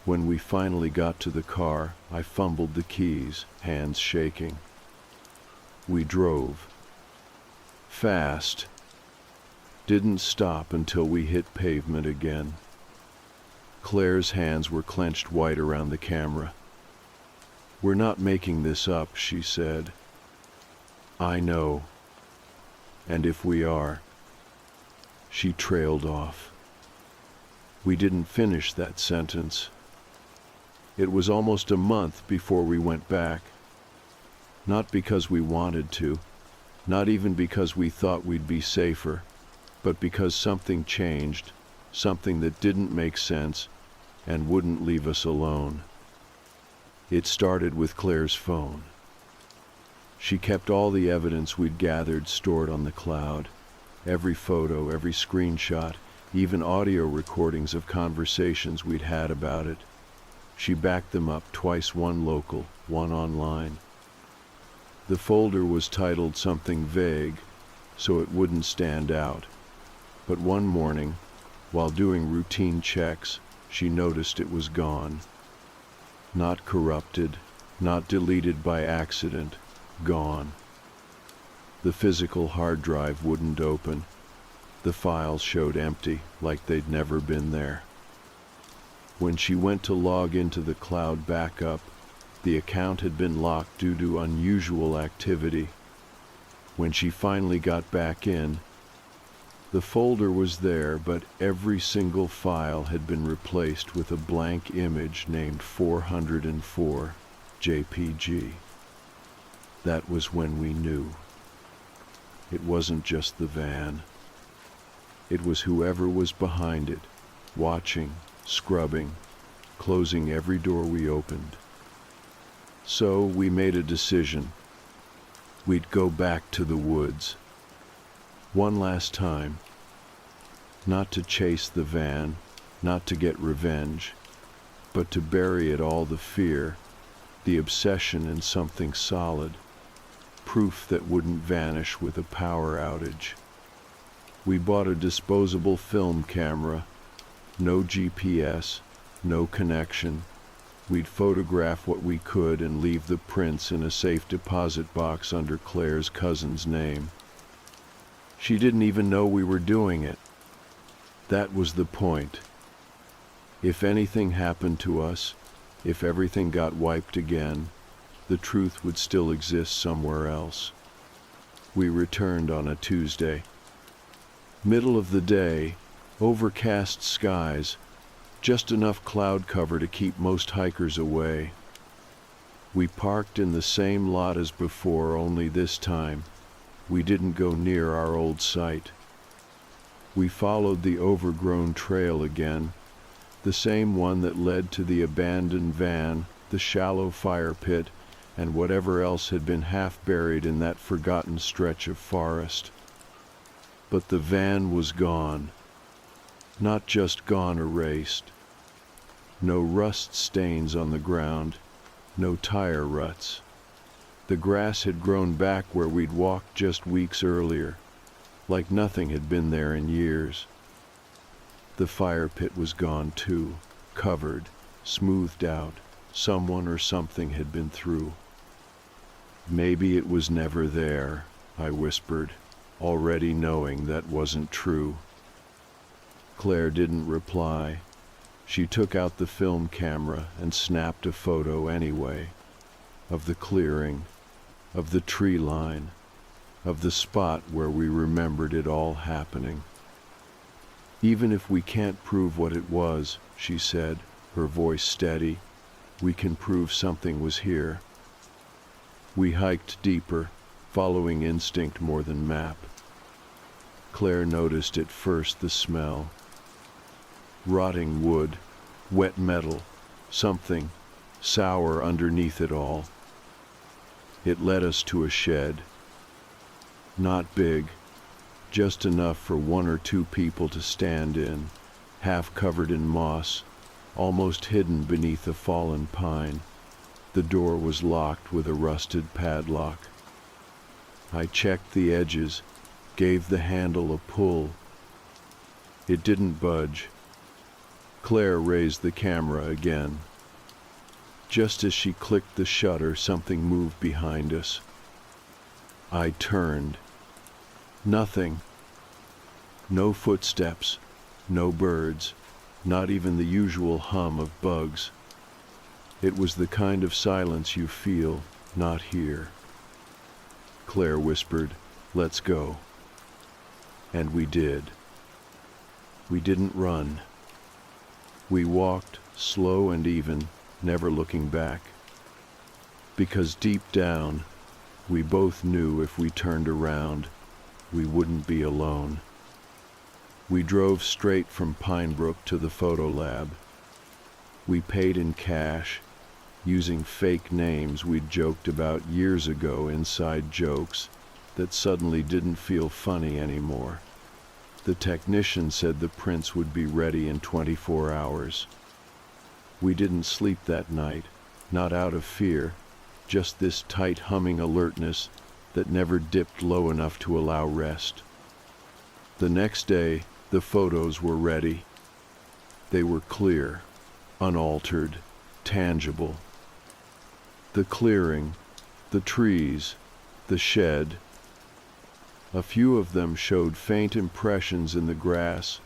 [SPEAKER 1] When we finally got to the car, I fumbled the keys, hands shaking. We drove. Fast. Didn't stop until we hit pavement again. Claire's hands were clenched white around the camera. "We're not making this up," she said. "I know. And if we are..." She trailed off. We didn't finish that sentence. It was almost a month before we went back. Not because we wanted to, not even because we thought we'd be safer, but because something changed, something that didn't make sense and wouldn't leave us alone. It started with Claire's phone. She kept all the evidence we'd gathered stored on the cloud, every photo, every screenshot, even audio recordings of conversations we'd had about it. She backed them up twice, one local, one online. The folder was titled something vague, so it wouldn't stand out. But one morning, while doing routine checks, she noticed it was gone. Not corrupted, not deleted by accident, gone. The physical hard drive wouldn't open. The files showed empty, like they'd never been there. When she went to log into the cloud backup, the account had been locked due to unusual activity. When she finally got back in, the folder was there, but every single file had been replaced with a blank image named 404 JPG. That was when we knew. It wasn't just the van. It was whoever was behind it, watching, scrubbing, closing every door we opened. So we made a decision. We'd go back to the woods. One last time. Not to chase the van, not to get revenge, but to bury it all, the fear, the obsession in something solid, proof that wouldn't vanish with a power outage. We bought a disposable film camera, no GPS, no connection. We'd photograph what we could and leave the prints in a safe deposit box under Claire's cousin's name. She didn't even know we were doing it. That was the point. If anything happened to us, if everything got wiped again, the truth would still exist somewhere else. We returned on a Tuesday. Middle of the day, overcast skies, just enough cloud cover to keep most hikers away. We parked in the same lot as before, only this time, we didn't go near our old site. We followed the overgrown trail again, the same one that led to the abandoned van, the shallow fire pit, and whatever else had been half buried in that forgotten stretch of forest. But the van was gone. Not just gone, erased. No rust stains on the ground, no tire ruts. The grass had grown back where we'd walked just weeks earlier, like nothing had been there in years. The fire pit was gone too, covered, smoothed out. Someone or something had been through. Maybe it was never there, I whispered, already knowing that wasn't true. Claire didn't reply. She took out the film camera and snapped a photo anyway, of the clearing, of the tree line, of the spot where we remembered it all happening. Even if we can't prove what it was, she said, her voice steady, we can prove something was here. We hiked deeper, following instinct more than map. Claire noticed at first the smell. Rotting wood, wet metal, something sour underneath it all. It led us to a shed. Not big, just enough for one or two people to stand in, half covered in moss, almost hidden beneath a fallen pine. The door was locked with a rusted padlock. I checked the edges, gave the handle a pull. It didn't budge. Claire raised the camera again. Just as she clicked the shutter, something moved behind us. I turned. Nothing. No footsteps, no birds, not even the usual hum of bugs. It was the kind of silence you feel, not hear. Claire whispered, "Let's go." And we did. We didn't run. We walked, slow and even, never looking back. Because deep down, we both knew if we turned around, we wouldn't be alone. We drove straight from Pinebrook to the photo lab. We paid in cash, using fake names we'd joked about years ago, inside jokes that suddenly didn't feel funny anymore. The technician said the prints would be ready in 24 hours. We didn't sleep that night, not out of fear, just this tight humming alertness that never dipped low enough to allow rest. The next day, the photos were ready. They were clear, unaltered, tangible. The clearing, the trees, the shed. A few of them showed faint impressions in the grass,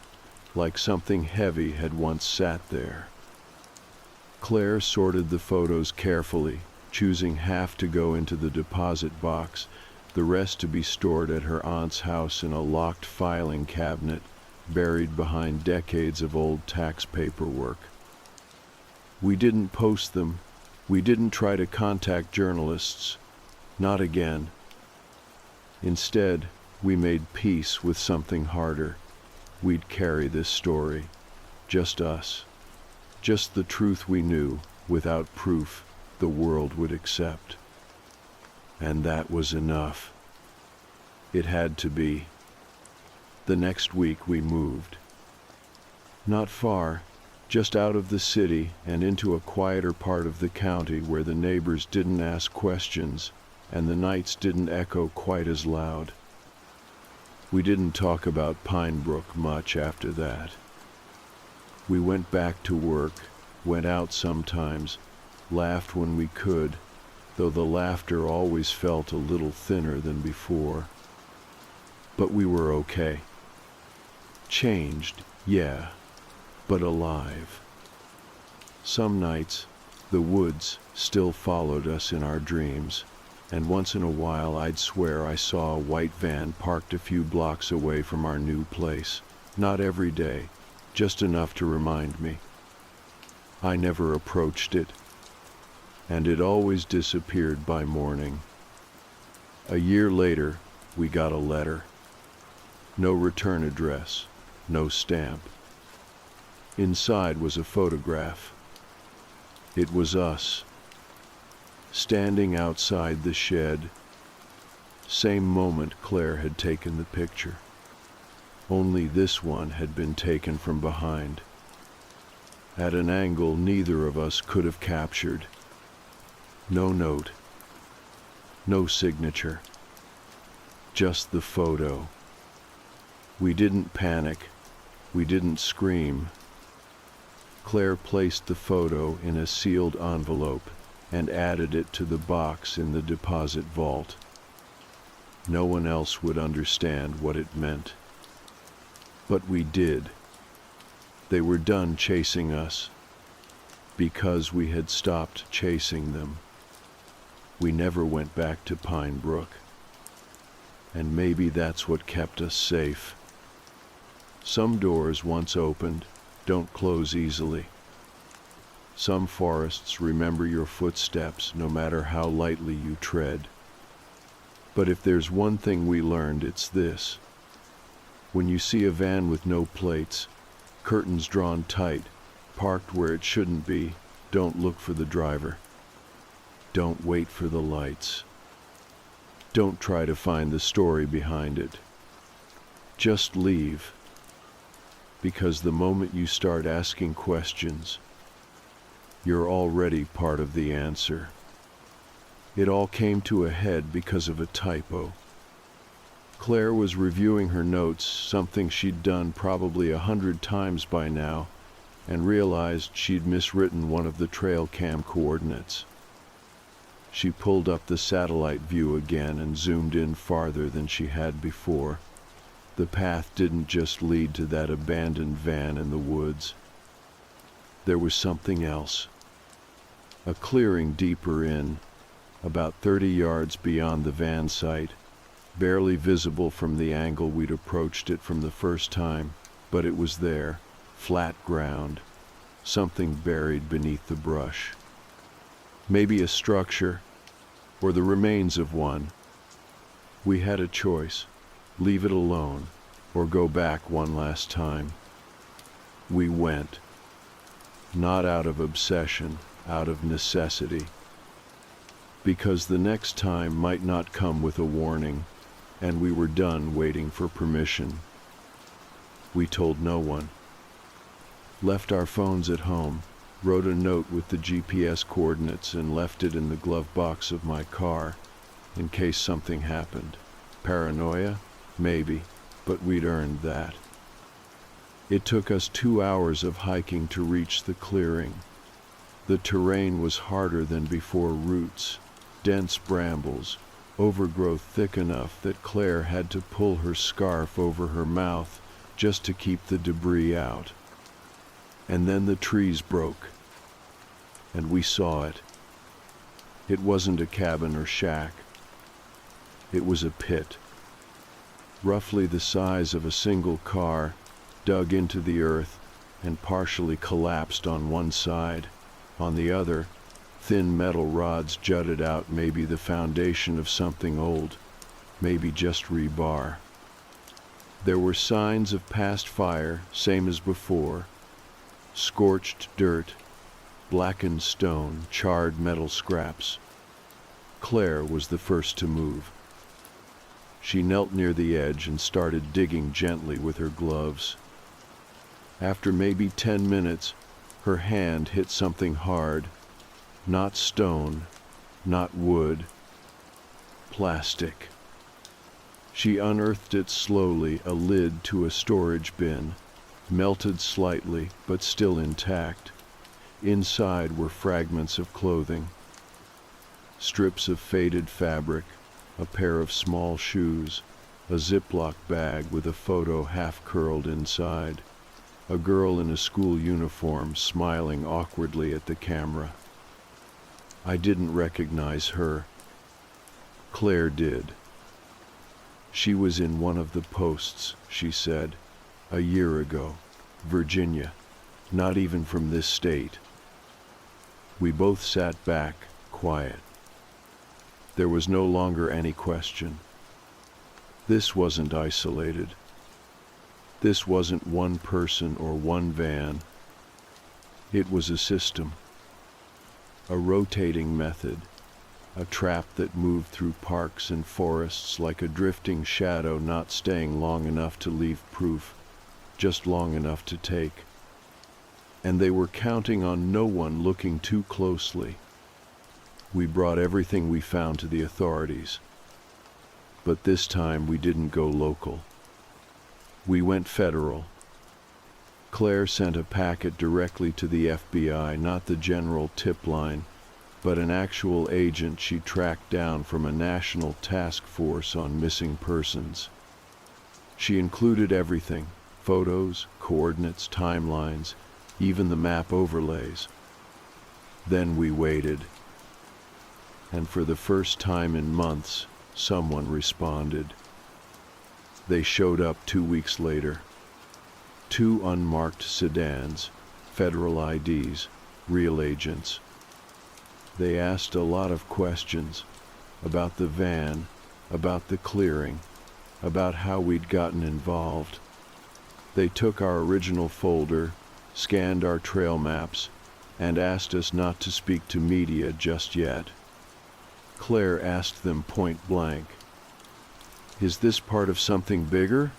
[SPEAKER 1] like something heavy had once sat there. Claire sorted the photos carefully, choosing half to go into the deposit box, the rest to be stored at her aunt's house in a locked filing cabinet, buried behind decades of old tax paperwork. We didn't post them. We didn't try to contact journalists. Not again. Instead, we made peace with something harder. We'd carry this story. Just us. Just the truth we knew, without proof, the world would accept. And that was enough. It had to be. The next week we moved. Not far, just out of the city and into a quieter part of the county where the neighbors didn't ask questions and the nights didn't echo quite as loud. We didn't talk about Pine Brook much after that. We went back to work, went out sometimes, laughed when we could, though the laughter always felt a little thinner than before. But we were okay. Changed, yeah, but alive. Some nights, the woods still followed us in our dreams, and once in a while I'd swear I saw a white van parked a few blocks away from our new place. Not every day, just enough to remind me. I never approached it, and it always disappeared by morning. A year later, we got a letter. No return address, no stamp. Inside was a photograph. It was us, standing outside the shed. Same moment Claire had taken the picture. Only this one had been taken from behind, at an angle neither of us could have captured. No note, no signature, just the photo. We didn't panic, we didn't scream. Claire placed the photo in a sealed envelope and added it to the box in the deposit vault. No one else would understand what it meant. But we did. They were done chasing us, because we had stopped chasing them. We never went back to Pine Brook. And maybe that's what kept us safe. Some doors once opened don't close easily. Some forests remember your footsteps no matter how lightly you tread. But if there's one thing we learned, it's this. When you see a van with no plates, curtains drawn tight, parked where it shouldn't be, don't look for the driver. Don't wait for the lights. Don't try to find the story behind it. Just leave. Because the moment you start asking questions, you're already part of the answer. It all came to a head because of a typo. Claire was reviewing her notes, something she'd done probably 100 times by now, and realized she'd miswritten one of the trail cam coordinates. She pulled up the satellite view again and zoomed in farther than she had before. The path didn't just lead to that abandoned van in the woods. There was something else. A clearing deeper in, about 30 yards beyond the van site, barely visible from the angle we'd approached it from the first time, but it was there, flat ground, something buried beneath the brush. Maybe a structure, or the remains of one. We had a choice, leave it alone, or go back one last time. We went, not out of obsession, out of necessity, because the next time might not come with a warning, and we were done waiting for permission. We told no one. Left our phones at home, wrote a note with the GPS coordinates and left it in the glove box of my car, in case something happened. Paranoia? Maybe, but we'd earned that. It took us 2 hours of hiking to reach the clearing. The terrain was harder than before. Roots, dense brambles, overgrowth thick enough that Claire had to pull her scarf over her mouth just to keep the debris out. And then the trees broke, and we saw it. It wasn't a cabin or shack. It was a pit, roughly the size of a single car, dug into the earth and partially collapsed on one side. On the other, thin metal rods jutted out, maybe the foundation of something old, maybe just rebar. There were signs of past fire, same as before. Scorched dirt, blackened stone, charred metal scraps. Claire was the first to move. She knelt near the edge and started digging gently with her gloves. After maybe 10 minutes, Her hand hit something hard, not stone, not wood, plastic. She unearthed it slowly, a lid to a storage bin, melted slightly but still intact. Inside were fragments of clothing, strips of faded fabric, a pair of small shoes, a Ziploc bag with a photo half curled inside, a girl in a school uniform smiling awkwardly at the camera. I didn't recognize her. Claire did. She was in one of the posts, she said, a year ago, Virginia, not even from this state. We both sat back, quiet. There was no longer any question. This wasn't isolated. This wasn't one person or one van. It was a system, a rotating method, a trap that moved through parks and forests like a drifting shadow, not staying long enough to leave proof, just long enough to take. And they were counting on no one looking too closely. We brought everything we found to the authorities. But this time we didn't go local. We went federal. Claire sent a packet directly to the FBI, not the general tip line, but an actual agent she tracked down from a national task force on missing persons. She included everything: photos, coordinates, timelines, even the map overlays. Then we waited. And for the first time in months, someone responded. They showed up 2 weeks later. 2 unmarked sedans, federal IDs, real agents. They asked a lot of questions about the van, about the clearing, about how we'd gotten involved. They took our original folder, scanned our trail maps, and asked us not to speak to media just yet. Claire asked them point blank, "Is this part of something bigger?"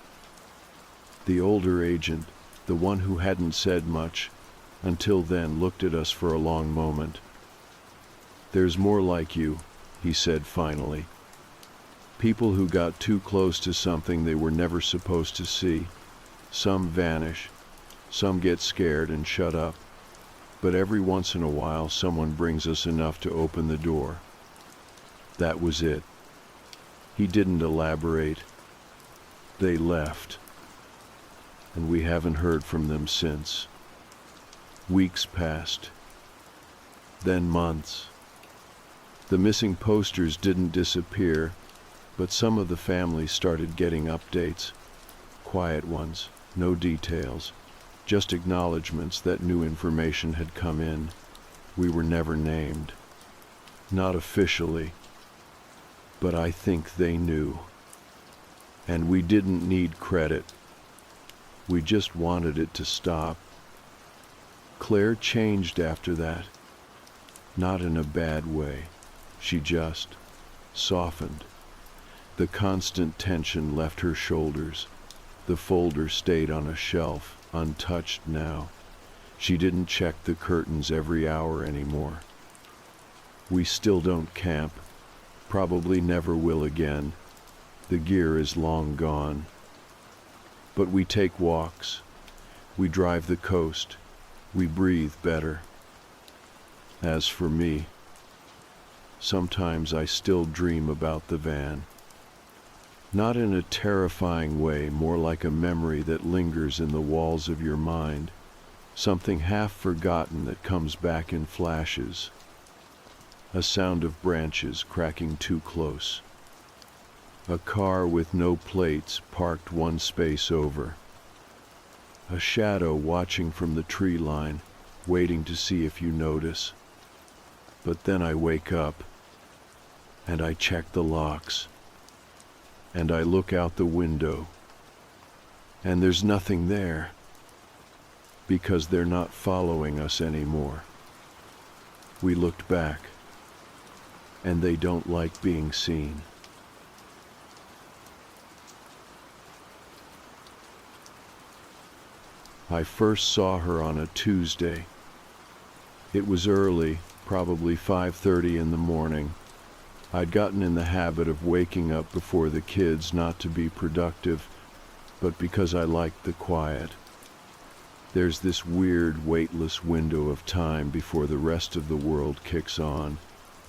[SPEAKER 1] The older agent, the one who hadn't said much until then, looked at us for a long moment. "There's more like you," he said finally. "People who got too close to something they were never supposed to see. Some vanish, some get scared and shut up, but every once in a while someone brings us enough to open the door." That was it. He didn't elaborate. They left. And we haven't heard from them since. Weeks passed. Then months. The missing posters didn't disappear, but some of the families started getting updates. Quiet ones, no details, just acknowledgments that new information had come in. We were never named. Not officially. But I think they knew. And we didn't need credit. We just wanted it to stop. Claire changed after that. Not in a bad way. She just softened. The constant tension left her shoulders. The folder stayed on a shelf, untouched now. She didn't check the curtains every hour anymore. We still don't camp. Probably never will again. The gear is long gone. But we take walks. We drive the coast. We breathe better. As for me, sometimes I still dream about the van. Not in a terrifying way, more like a memory that lingers in the walls of your mind. Something half forgotten that comes back in flashes. A sound of branches cracking too close. A car with no plates parked one space over. A shadow watching from the tree line, waiting to see if you notice. But then I wake up, and I check the locks, and I look out the window, and there's nothing there, because they're not following us anymore. We looked back, and they don't like being seen. I first saw her on a Tuesday, It was early, probably 5:30 in the morning. I'd gotten in the habit of waking up before the kids, not to be productive, but because I liked the quiet. There's this weird, weightless window of time before the rest of the world kicks on.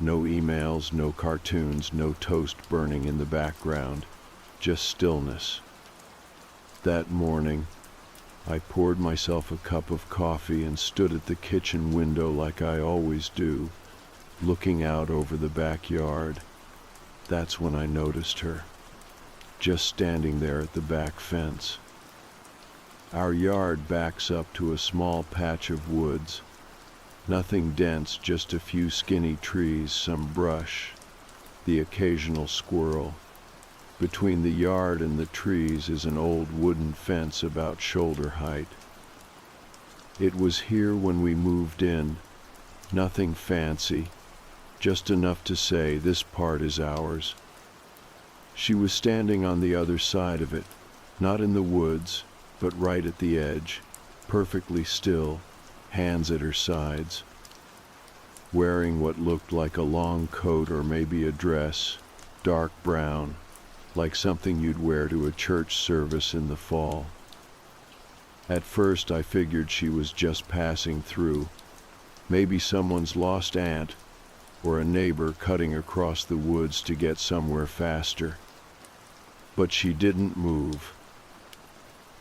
[SPEAKER 1] No emails, no cartoons, no toast burning in the background, just stillness. That morning, I poured myself a cup of coffee and stood at the kitchen window like I always do, looking out over the backyard. That's when I noticed her, just standing there at the back fence. Our yard backs up to a small patch of woods. Nothing dense, just a few skinny trees, some brush, the occasional squirrel. Between the yard and the trees is an old wooden fence about shoulder height. It was here when we moved in. Nothing fancy, just enough to say this part is ours. She was standing on the other side of it, not in the woods, but right at the edge, perfectly still, hands at her sides, wearing what looked like a long coat or maybe a dress, dark brown, like something you'd wear to a church service in the fall. At first I figured she was just passing through, maybe someone's lost aunt, or a neighbor cutting across the woods to get somewhere faster. But she didn't move,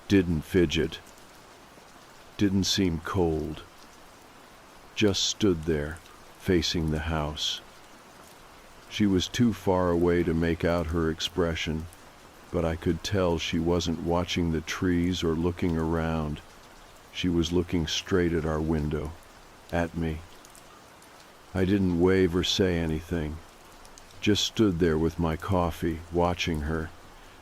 [SPEAKER 1] didn't fidget, didn't seem cold, just stood there, facing the house. She was too far away to make out her expression, but I could tell she wasn't watching the trees or looking around. She was looking straight at our window, at me. I didn't wave or say anything, just stood there with my coffee, watching her,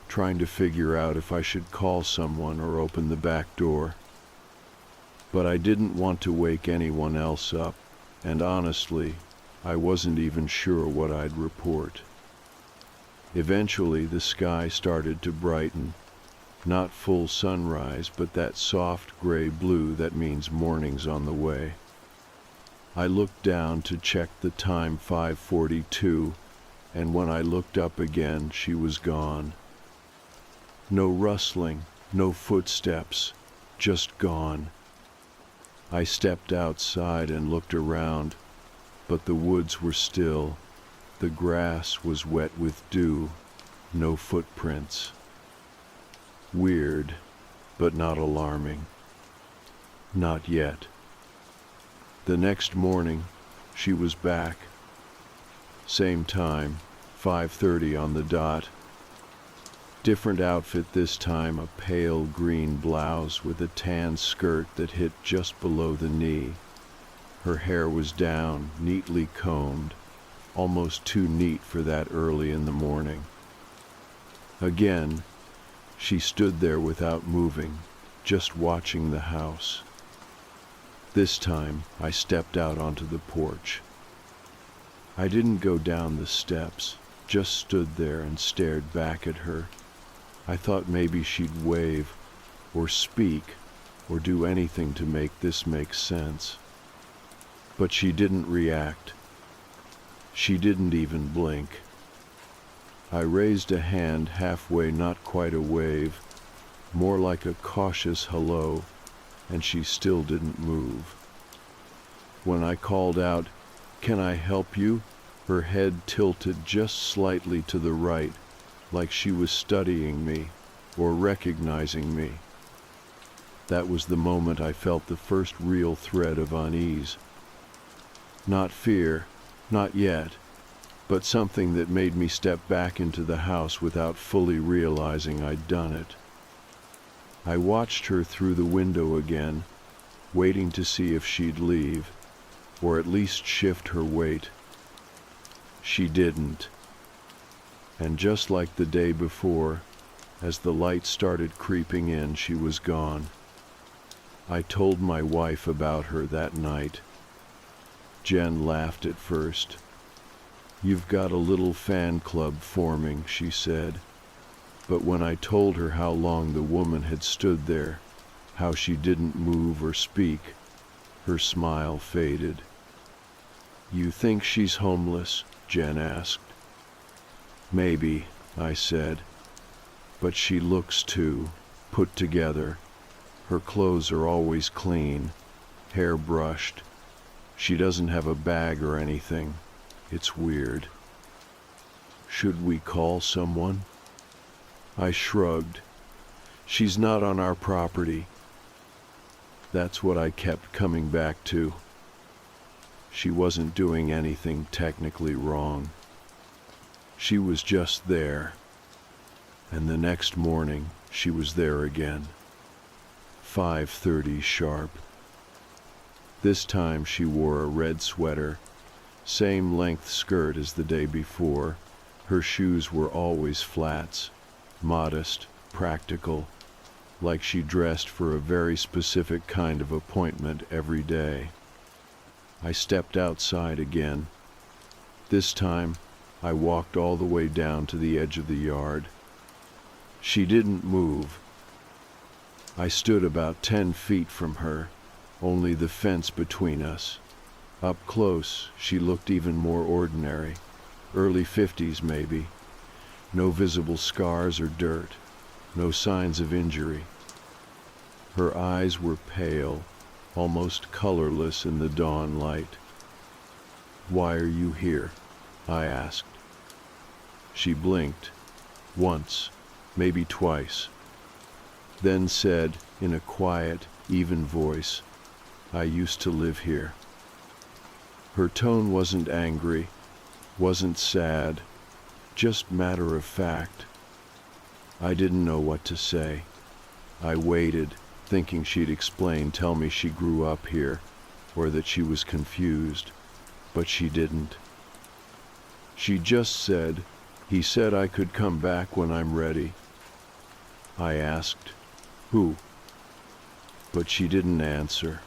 [SPEAKER 1] trying to figure out if I should call someone or open the back door. But I didn't want to wake anyone else up, and honestly, I wasn't even sure what I'd report. Eventually, the sky started to brighten. Not full sunrise, but that soft gray blue that means morning's on the way. I looked down to check the time, 5:42, and when I looked up again, she was gone. No rustling, no footsteps, just gone. I stepped outside and looked around, but the woods were still. The grass was wet with dew, no footprints. Weird, but not alarming. Not yet. The next morning, she was back. Same time, 5:30 on the dot. Different outfit this time, a pale green blouse with a tan skirt that hit just below the knee. Her hair was down, neatly combed, almost too neat for that early in the morning. Again, she stood there without moving, just watching the house. This time, I stepped out onto the porch. I didn't go down the steps, just stood there and stared back at her. I thought maybe she'd wave, or speak, or do anything to make this make sense. But she didn't react. She didn't even blink. I raised a hand halfway, not quite a wave, more like a cautious hello, and she still didn't move. When I called out, "Can I help you?" her head tilted just slightly to the right, like she was studying me or recognizing me. That was the moment I felt the first real thread of unease. Not fear, not yet, but something that made me step back into the house without fully realizing I'd done it. I watched her through the window again, waiting to see if she'd leave, or at least shift her weight. She didn't. And just like the day before, as the light started creeping in, she was gone. I told my wife about her that night. Jen laughed at first. "You've got a little fan club forming," she said. But when I told her how long the woman had stood there, how she didn't move or speak, her smile faded. You think she's homeless? Jen asked. Maybe, I said. But she looks put together. Her clothes are always clean, hair brushed. She doesn't have a bag or anything. It's weird. Should we call someone? I shrugged. She's not on our property. That's what I kept coming back to. She wasn't doing anything technically wrong. She was just there. And the next morning, she was there again. 5:30 sharp. This time she wore a red sweater, same length skirt as the day before. Her shoes were always flats, modest, practical, like she dressed for a very specific kind of appointment every day. I stepped outside again. This time, I walked all the way down to the edge of the yard. She didn't move. I stood about 10 feet from her, only the fence between us. Up close, she looked even more ordinary, early 50s maybe. No visible scars or dirt, no signs of injury. Her eyes were pale, almost colorless in the dawn light. "Why are you here?" I asked. She blinked, once, maybe twice, then said in a quiet, even voice, "I used to live here." Her tone wasn't angry, wasn't sad, just matter of fact. I didn't know what to say. I waited, thinking she'd explain, tell me she grew up here, or that she was confused, but she didn't. She just said, "He said I could come back when I'm ready." I asked, "Who?" But she didn't answer.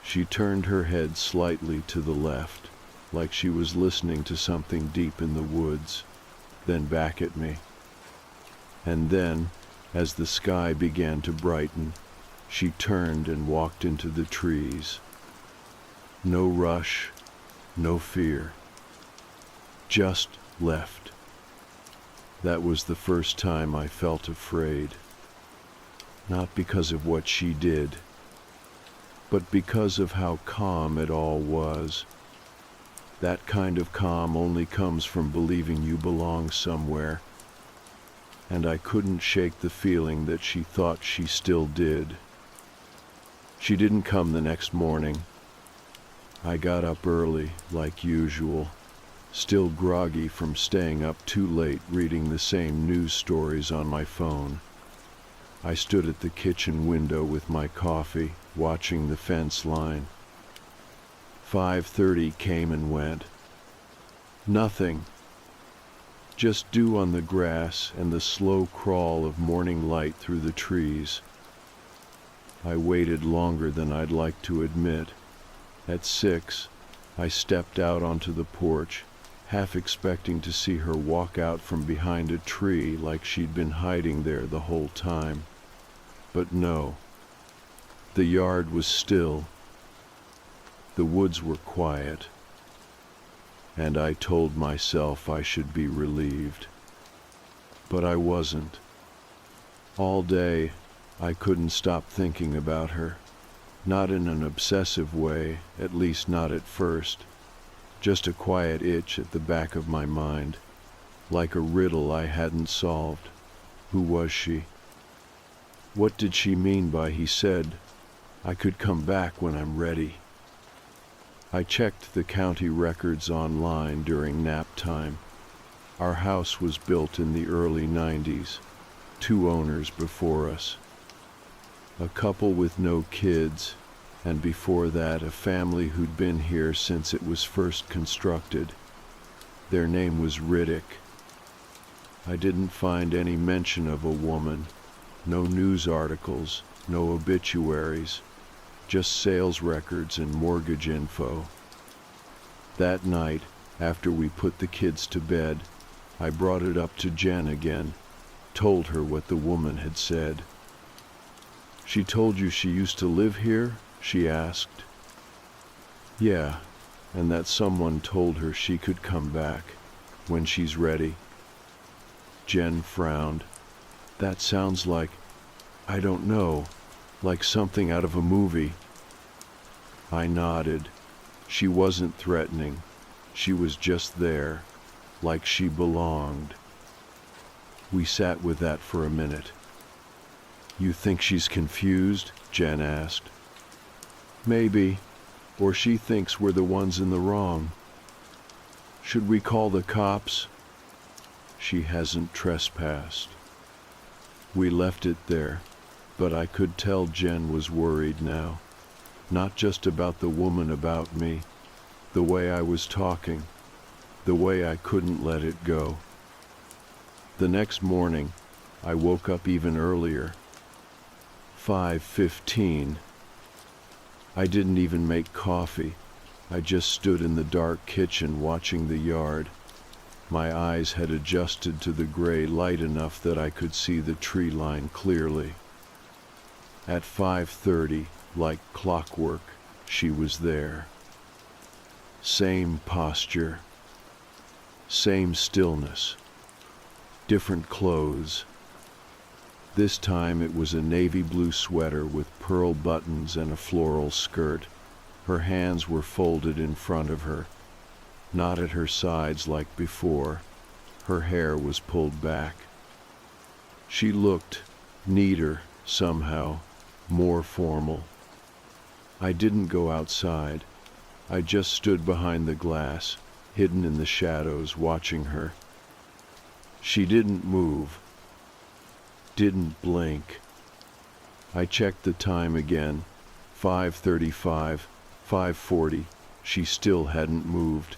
[SPEAKER 1] She turned her head slightly to the left, like she was listening to something deep in the woods, then back at me. And then, as the sky began to brighten, she turned and walked into the trees. No rush, no fear. Just left. That was the first time I felt afraid. Not because of what she did, but because of how calm it all was. That kind of calm only comes from believing you belong somewhere. And I couldn't shake the feeling that she thought she still did. She didn't come the next morning. I got up early, like usual, still groggy from staying up too late reading the same news stories on my phone. I stood at the kitchen window with my coffee, watching the fence line. 5:30 came and went. Nothing. Just dew on the grass and the slow crawl of morning light through the trees. I waited longer than I'd like to admit. At 6, I stepped out onto the porch, half expecting to see her walk out from behind a tree like she'd been hiding there the whole time. But no. The yard was still. The woods were quiet. And I told myself I should be relieved. But I wasn't. All day, I couldn't stop thinking about her. Not in an obsessive way, at least not at first. Just a quiet itch at the back of my mind, like a riddle I hadn't solved. Who was she? What did she mean by he said, "I could come back when I'm ready"? I checked the county records online during nap time. Our house was built in the early 90s, 2 owners before us. A couple with no kids, and before that a family who'd been here since it was first constructed. Their name was Riddick. I didn't find any mention of a woman, no news articles, no obituaries, just sales records and mortgage info. That night, after we put the kids to bed, I brought it up to Jen again, told her what the woman had said. "She told you she used to live here?" she asked. "Yeah, and that someone told her she could come back when she's ready. Jen frowned. That sounds like, I don't know, like something out of a movie. I nodded. She wasn't threatening. She was just there, like she belonged. We sat with that for a minute. You think she's confused? Jen asked. Maybe, or she thinks we're the ones in the wrong. Should we call the cops? She hasn't trespassed. We left it there, but I could tell Jen was worried now. Not just about the woman about me, the way I was talking, the way I couldn't let it go. The next morning, I woke up even earlier. 5:15. I didn't even make coffee. I just stood in the dark kitchen watching the yard. My eyes had adjusted to the gray light enough that I could see the tree line clearly. At 5:30, like clockwork, she was there. Same posture, same stillness, different clothes. This time it was a navy blue sweater with pearl buttons and a floral skirt. Her hands were folded in front of her, not at her sides like before. Her hair was pulled back. She looked neater somehow, more formal. I didn't go outside. I just stood behind the glass, hidden in the shadows, watching her. She didn't move, didn't blink. I checked the time again, 5:35, 5:40. She still hadn't moved.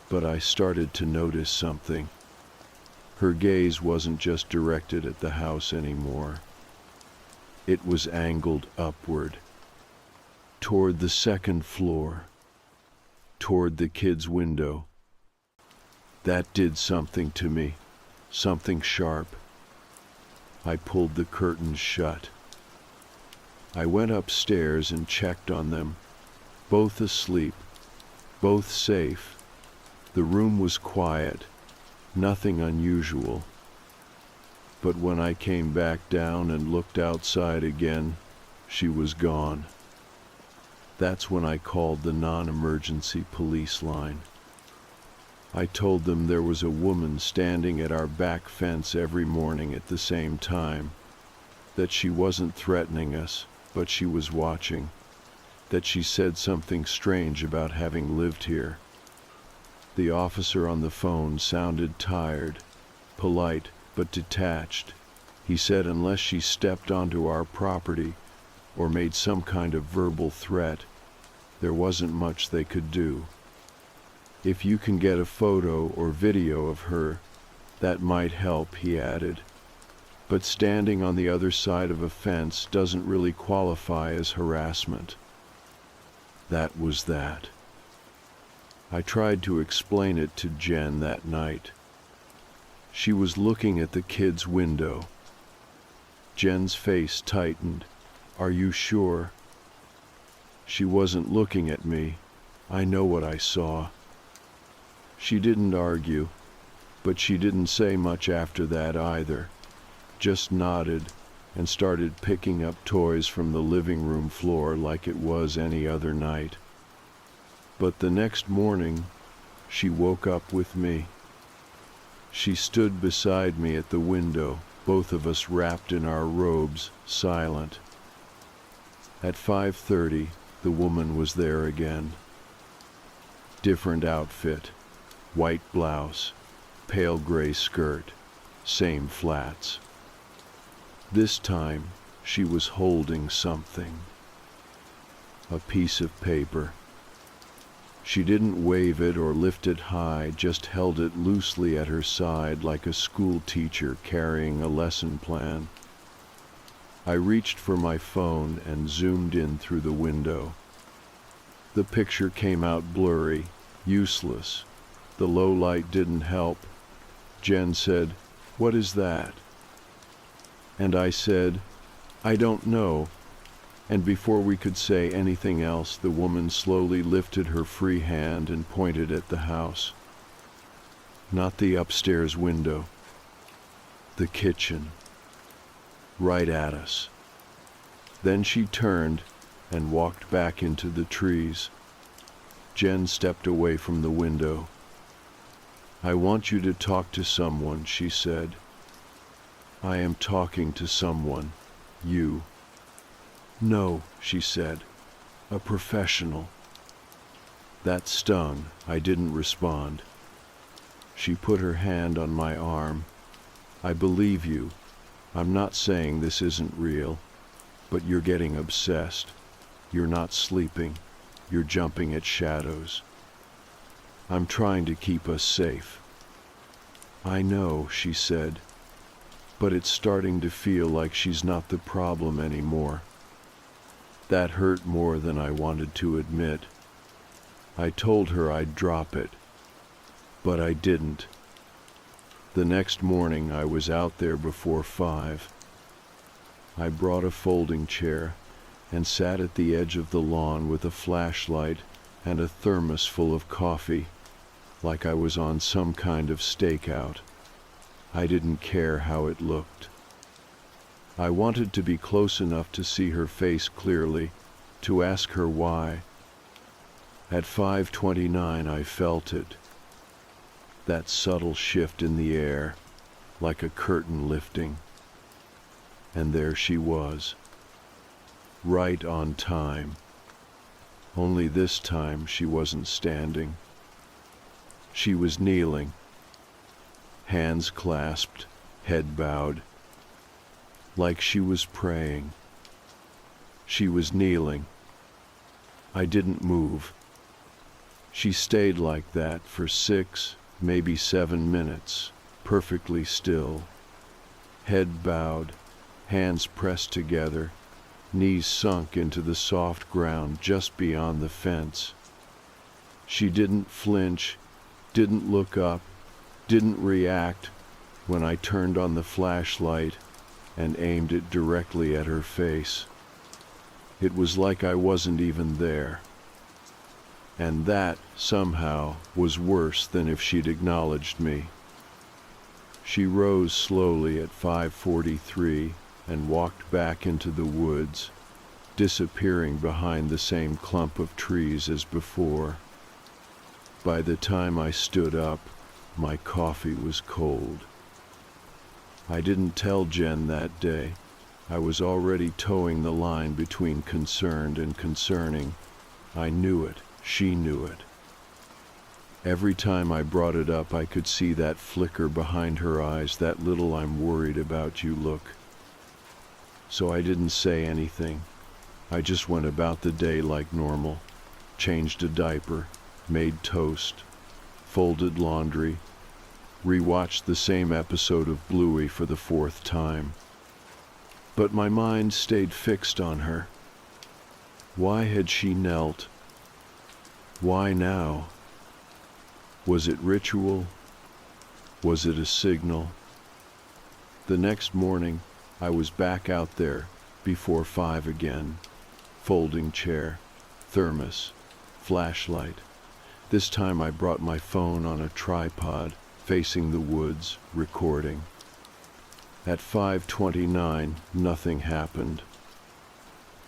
[SPEAKER 1] But I started to notice something. Her gaze wasn't just directed at the house anymore. It was angled upward, toward the second floor, toward the kid's window. That did something to me, something sharp. I pulled the curtains shut. I went upstairs and checked on them, both asleep, both safe. The room was quiet, nothing unusual. But when I came back down and looked outside again, she was gone. That's when I called the non-emergency police line. I told them there was a woman standing at our back fence every morning at the same time, that she wasn't threatening us, but she was watching, that she said something strange about having lived here. The officer on the phone sounded tired, polite, but detached. He said unless she stepped onto our property or made some kind of verbal threat, there wasn't much they could do. If you can get a photo or video of her, that might help, he added. But standing on the other side of a fence doesn't really qualify as harassment. That was that. I tried to explain it to Jen that night. She was looking at the kid's window. Jen's face tightened. Are you sure? She wasn't looking at me. I know what I saw. She didn't argue, but she didn't say much after that either. Just nodded and started picking up toys from the living room floor like it was any other night. But the next morning, she woke up with me. She stood beside me at the window, both of us wrapped in our robes, silent. At 5:30, the woman was there again. Different outfit, white blouse, pale gray skirt, same flats. This time, she was holding something. A piece of paper. She didn't wave it or lift it high, just held it loosely at her side like a school teacher carrying a lesson plan. I reached for my phone and zoomed in through the window. The picture came out blurry, useless. The low light didn't help. Jen said, "What is that?" And I said, "I don't know. And before we could say anything else, the woman slowly lifted her free hand and pointed at the house. Not the upstairs window, the kitchen, right at us. Then she turned and walked back into the trees. Jen stepped away from the window. "I want you to talk to someone," she said. "I am talking to someone. You." "No," she said. "A professional." That stung. I didn't respond. She put her hand on my arm. "I believe you. I'm not saying this isn't real, but you're getting obsessed. You're not sleeping. You're jumping at shadows. I'm trying to keep us safe." "I know," she said, "but it's starting to feel like she's not the problem anymore." That hurt more than I wanted to admit. I told her I'd drop it, but I didn't. The next morning I was out there before 5. I brought a folding chair and sat at the edge of the lawn with a flashlight and a thermos full of coffee, like I was on some kind of stakeout. I didn't care how it looked. I wanted to be close enough to see her face clearly, to ask her why. At 5:29 I felt it. That subtle shift in the air, like a curtain lifting. And there she was, right on time. Only this time she wasn't standing. She was kneeling, hands clasped, head bowed, like she was praying. She was kneeling. I didn't move. She stayed like that for 6, maybe 7 minutes, perfectly still, head bowed, hands pressed together, knees sunk into the soft ground just beyond the fence. She didn't flinch, didn't look up, didn't react when I turned on the flashlight and aimed it directly at her face. It was like I wasn't even there. And that, somehow, was worse than if she'd acknowledged me. She rose slowly at 5:43 and walked back into the woods, disappearing behind the same clump of trees as before. By the time I stood up, my coffee was cold. I didn't tell Jen that day. I was already towing the line between concerned and concerning. I knew it. She knew it. Every time I brought it up, I could see that flicker behind her eyes, that little "I'm worried about you" look. So I didn't say anything. I just went about the day like normal, changed a diaper, made toast, folded laundry, rewatched the same episode of Bluey for the 4th time. But my mind stayed fixed on her. Why had she knelt? Why now? Was it ritual? Was it a signal? The next morning, I was back out there before 5 again. Folding chair, thermos, flashlight. This time I brought my phone on a tripod, facing the woods, recording. At 5:29, nothing happened.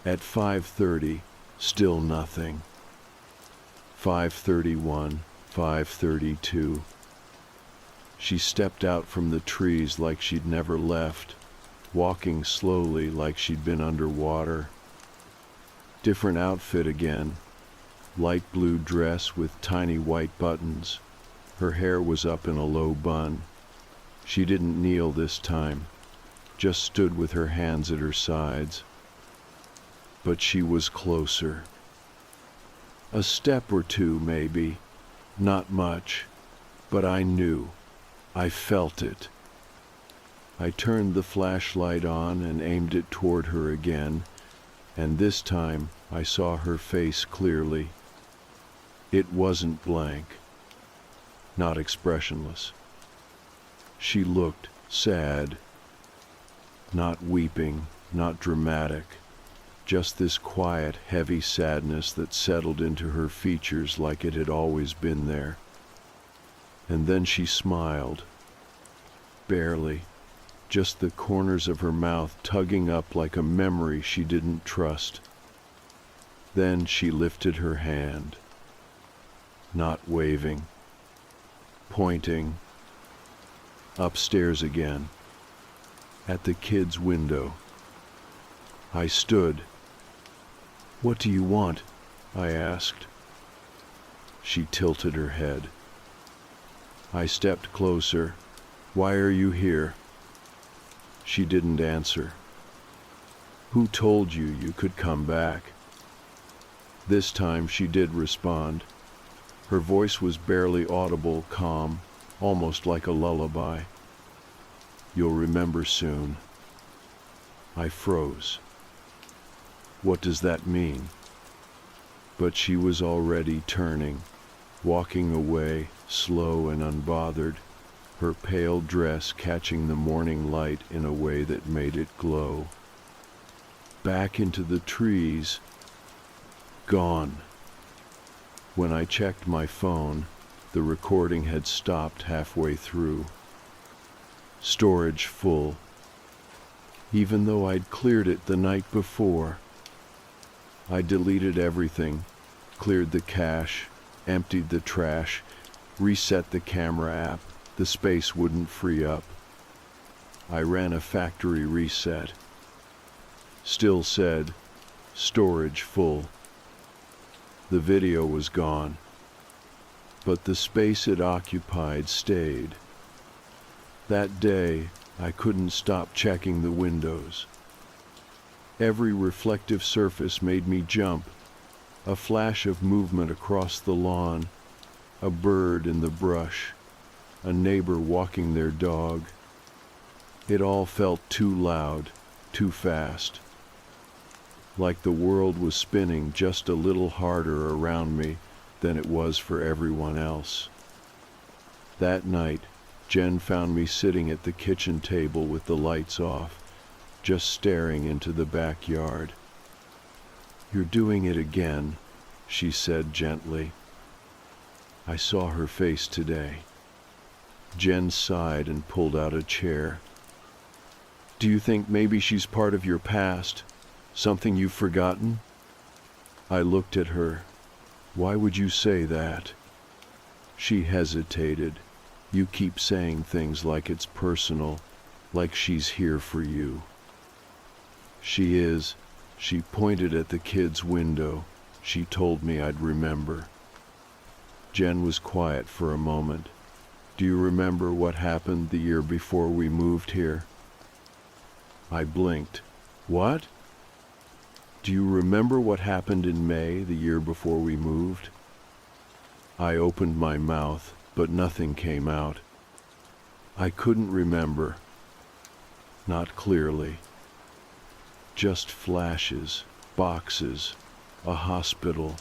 [SPEAKER 1] At 5:30, still nothing. 5:31, 5:32. She stepped out from the trees like she'd never left, walking slowly like she'd been underwater. Different outfit again, light blue dress with tiny white buttons. Her hair was up in a low bun. She didn't kneel this time, just stood with her hands at her sides. But she was closer. A step or two, maybe. Not much. But I knew. I felt it. I turned the flashlight on and aimed it toward her again, and this time I saw her face clearly. It wasn't blank. Not expressionless. She looked sad. Not weeping, not dramatic. just this quiet, heavy sadness that settled into her features like it had always been there. And then she smiled. Barely, just the corners of her mouth tugging up like a memory she didn't trust. Then she lifted her hand, not waving, pointing, upstairs again, at the kid's window. I stood. "What do you want?" I asked. She tilted her head. I stepped closer. "Why are you here?" She didn't answer. "Who told you you could come back?" This time she did respond. Her voice was barely audible, calm, almost like a lullaby. "You'll remember soon." I froze. What does that mean? But she was already turning, walking away, slow and unbothered, her pale dress catching the morning light in a way that made it glow. Back into the trees. Gone. When I checked my phone, the recording had stopped halfway through. Storage full. Even though I'd cleared it the night before. I deleted everything, cleared the cache, emptied the trash, reset the camera app. The space wouldn't free up. I ran a factory reset. Still said, storage full. The video was gone, but the space it occupied stayed. That day, I couldn't stop checking the windows. Every reflective surface made me jump. A flash of movement across the lawn, a bird in the brush, a neighbor walking their dog. It all felt too loud, too fast. Like the world was spinning just a little harder around me than it was for everyone else. That night, Jen found me sitting at the kitchen table with the lights off, just staring into the backyard. "You're doing it again," she said gently. I saw her face today. Jen sighed and pulled out a chair. "Do you think maybe she's part of your past? Something you've forgotten?" I looked at her. "Why would you say that?" She hesitated. "You keep saying things like it's personal, like she's here for you." "She is." She pointed at the kid's window. She told me I'd remember. Jen was quiet for a moment. "Do you remember what happened the year before we moved here?" I blinked. "What?" "Do you remember what happened in May the year before we moved?" I opened my mouth, but nothing came out. I couldn't remember. Not clearly. Just flashes, boxes, a hospital,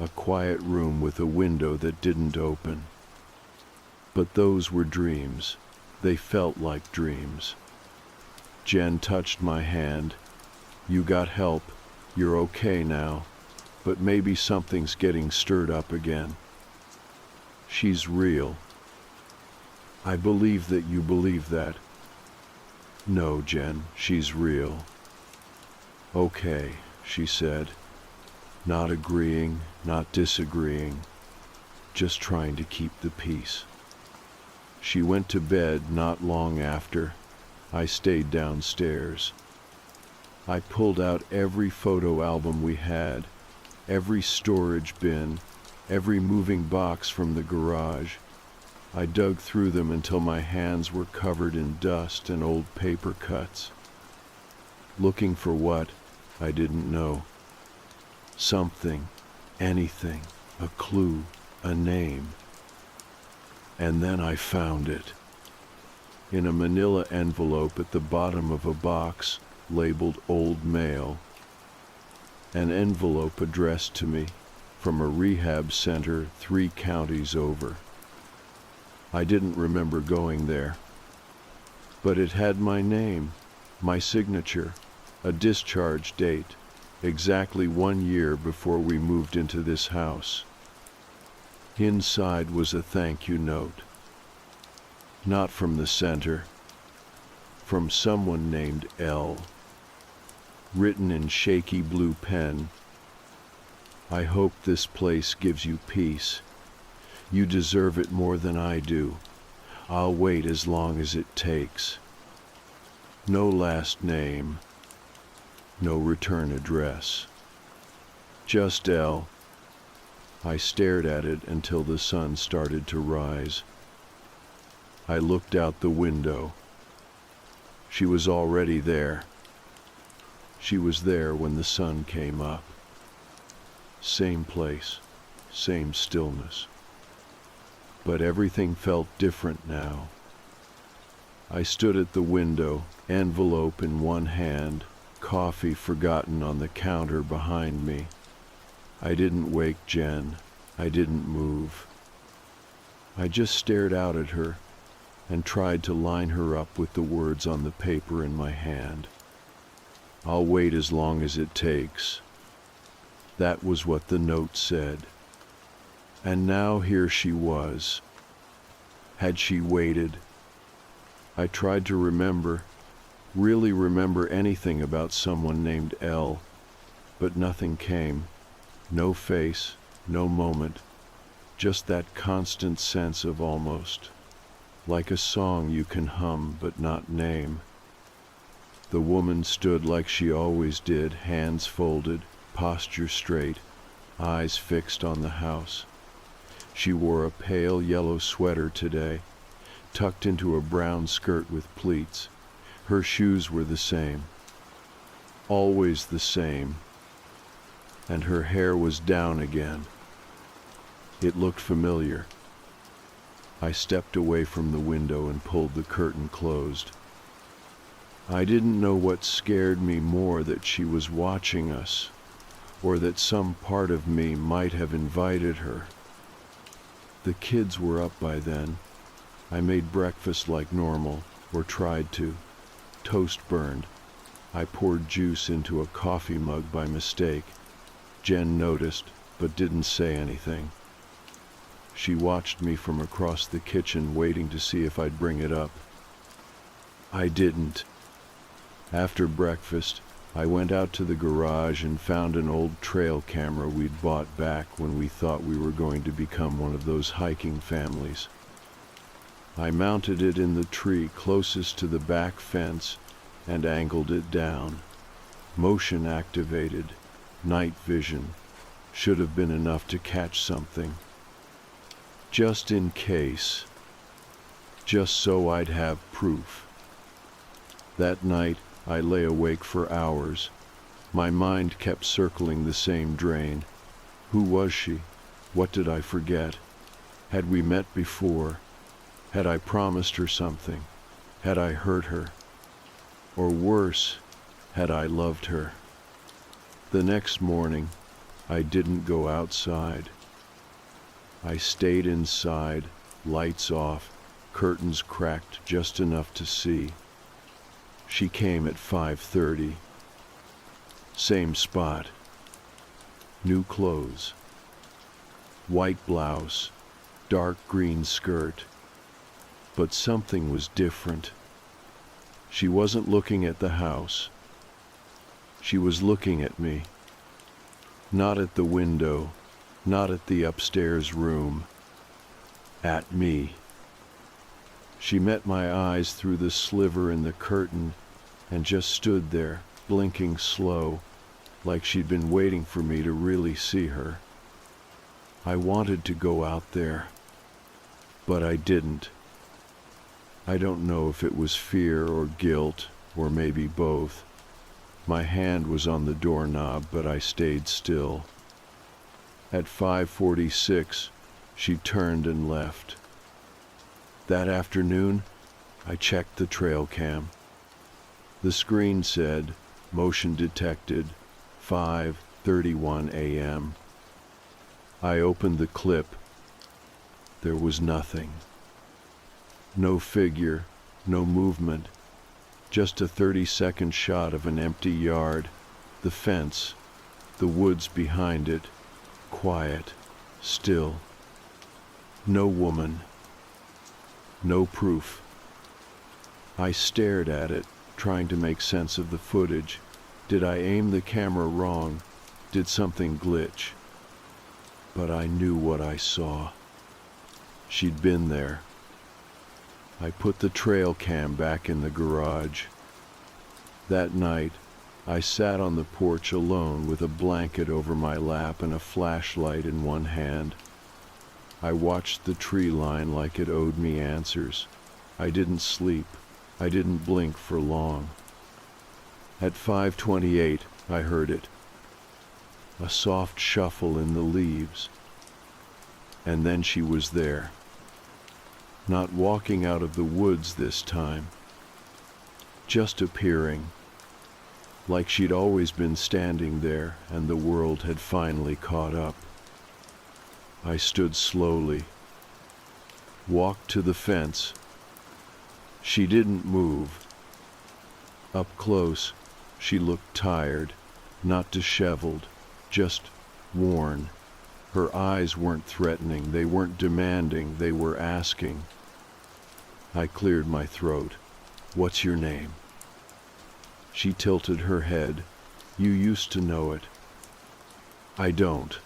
[SPEAKER 1] a quiet room with a window that didn't open. But those were dreams. They felt like dreams. Jen touched my hand. "You got help. You're okay now. But maybe something's getting stirred up again." "She's real." "I believe that you believe that." "No, Jen, she's real." "Okay," she said, not agreeing, not disagreeing, just trying to keep the peace. She went to bed not long after. I stayed downstairs. I pulled out every photo album we had, every storage bin, every moving box from the garage. I dug through them until my hands were covered in dust and old paper cuts. Looking for what? I didn't know. Something, anything, a clue, a name. And then I found it. In a manila envelope at the bottom of a box labeled Old Mail. An envelope addressed to me from a rehab center 3 counties over. I didn't remember going there. But it had my name, my signature, A discharge date, exactly 1 year before we moved into this house. Inside was a thank you note. Not from the center, from someone named L. Written in shaky blue pen. I hope this place gives you peace. You deserve it more than I do. I'll wait as long as it takes. No last name. No return address. Just L. I stared at it until the sun started to rise. I looked out the window. She was already there. She was there when the sun came up. Same place, same stillness. But everything felt different now. I stood at the window, envelope in one hand, coffee forgotten on the counter behind me. I didn't wake Jen. I didn't move. I just stared out at her and tried to line her up with the words on the paper in my hand. I'll wait as long as it takes. That was what the note said. And now here she was. Had she waited? I tried to remember, really remember anything about someone named L, but nothing came. No face, no moment, just that constant sense of almost, like a song you can hum but not name. The woman stood like she always did, hands folded, posture straight, eyes fixed on the house. She wore a pale yellow sweater today, tucked into a brown skirt with pleats. Her shoes were the same, always the same, and her hair was down again. It looked familiar. I stepped away from the window and pulled the curtain closed. I didn't know what scared me more, that she was watching us, or that some part of me might have invited her. The kids were up by then. I made breakfast like normal, or tried to. Toast burned. I poured juice into a coffee mug by mistake. Jen noticed, but didn't say anything. She watched me from across the kitchen, waiting to see if I'd bring it up. I didn't. After breakfast, I went out to the garage and found an old trail camera we'd bought back when we thought we were going to become one of those hiking families. I mounted it in the tree closest to the back fence and angled it down. Motion activated, night vision, should have been enough to catch something. Just in case. Just so I'd have proof. That night, I lay awake for hours. My mind kept circling the same drain. Who was she? What did I forget? Had we met before? Had I promised her something? Had I hurt her? Or worse, had I loved her? The next morning, I didn't go outside. I stayed inside, lights off, curtains cracked just enough to see. She came at 5:30. Same spot. New clothes. White blouse, dark green skirt. But something was different. She wasn't looking at the house. She was looking at me. Not at the window, not at the upstairs room. At me. She met my eyes through the sliver in the curtain and just stood there, blinking slow, like she'd been waiting for me to really see her. I wanted to go out there, but I didn't. I don't know if it was fear or guilt, or maybe both. My hand was on the doorknob, but I stayed still. At 5:46, she turned and left. That afternoon, I checked the trail cam. The screen said, motion detected, 5:31 a.m. I opened the clip. There was nothing. No figure, no movement, Just a 30-second shot of an empty yard, the fence, the woods behind it, quiet, still. No woman. No proof. I stared at it, trying to make sense of the footage. Did I aim the camera wrong? Did something glitch? But I knew what I saw. She'd been there. I put the trail cam back in the garage. That night, I sat on the porch alone with a blanket over my lap and a flashlight in one hand. I watched the tree line like it owed me answers. I didn't sleep. I didn't blink for long. At 5:28, I heard it. A soft shuffle in the leaves. And then she was there. Not walking out of the woods this time. Just appearing. Like she'd always been standing there and the world had finally caught up. I stood slowly. Walked to the fence. She didn't move. Up close, she looked tired, not disheveled, just worn. Her eyes weren't threatening, they weren't demanding, they were asking. I cleared my throat. "What's your name?" She tilted her head. "You used to know it." "I don't."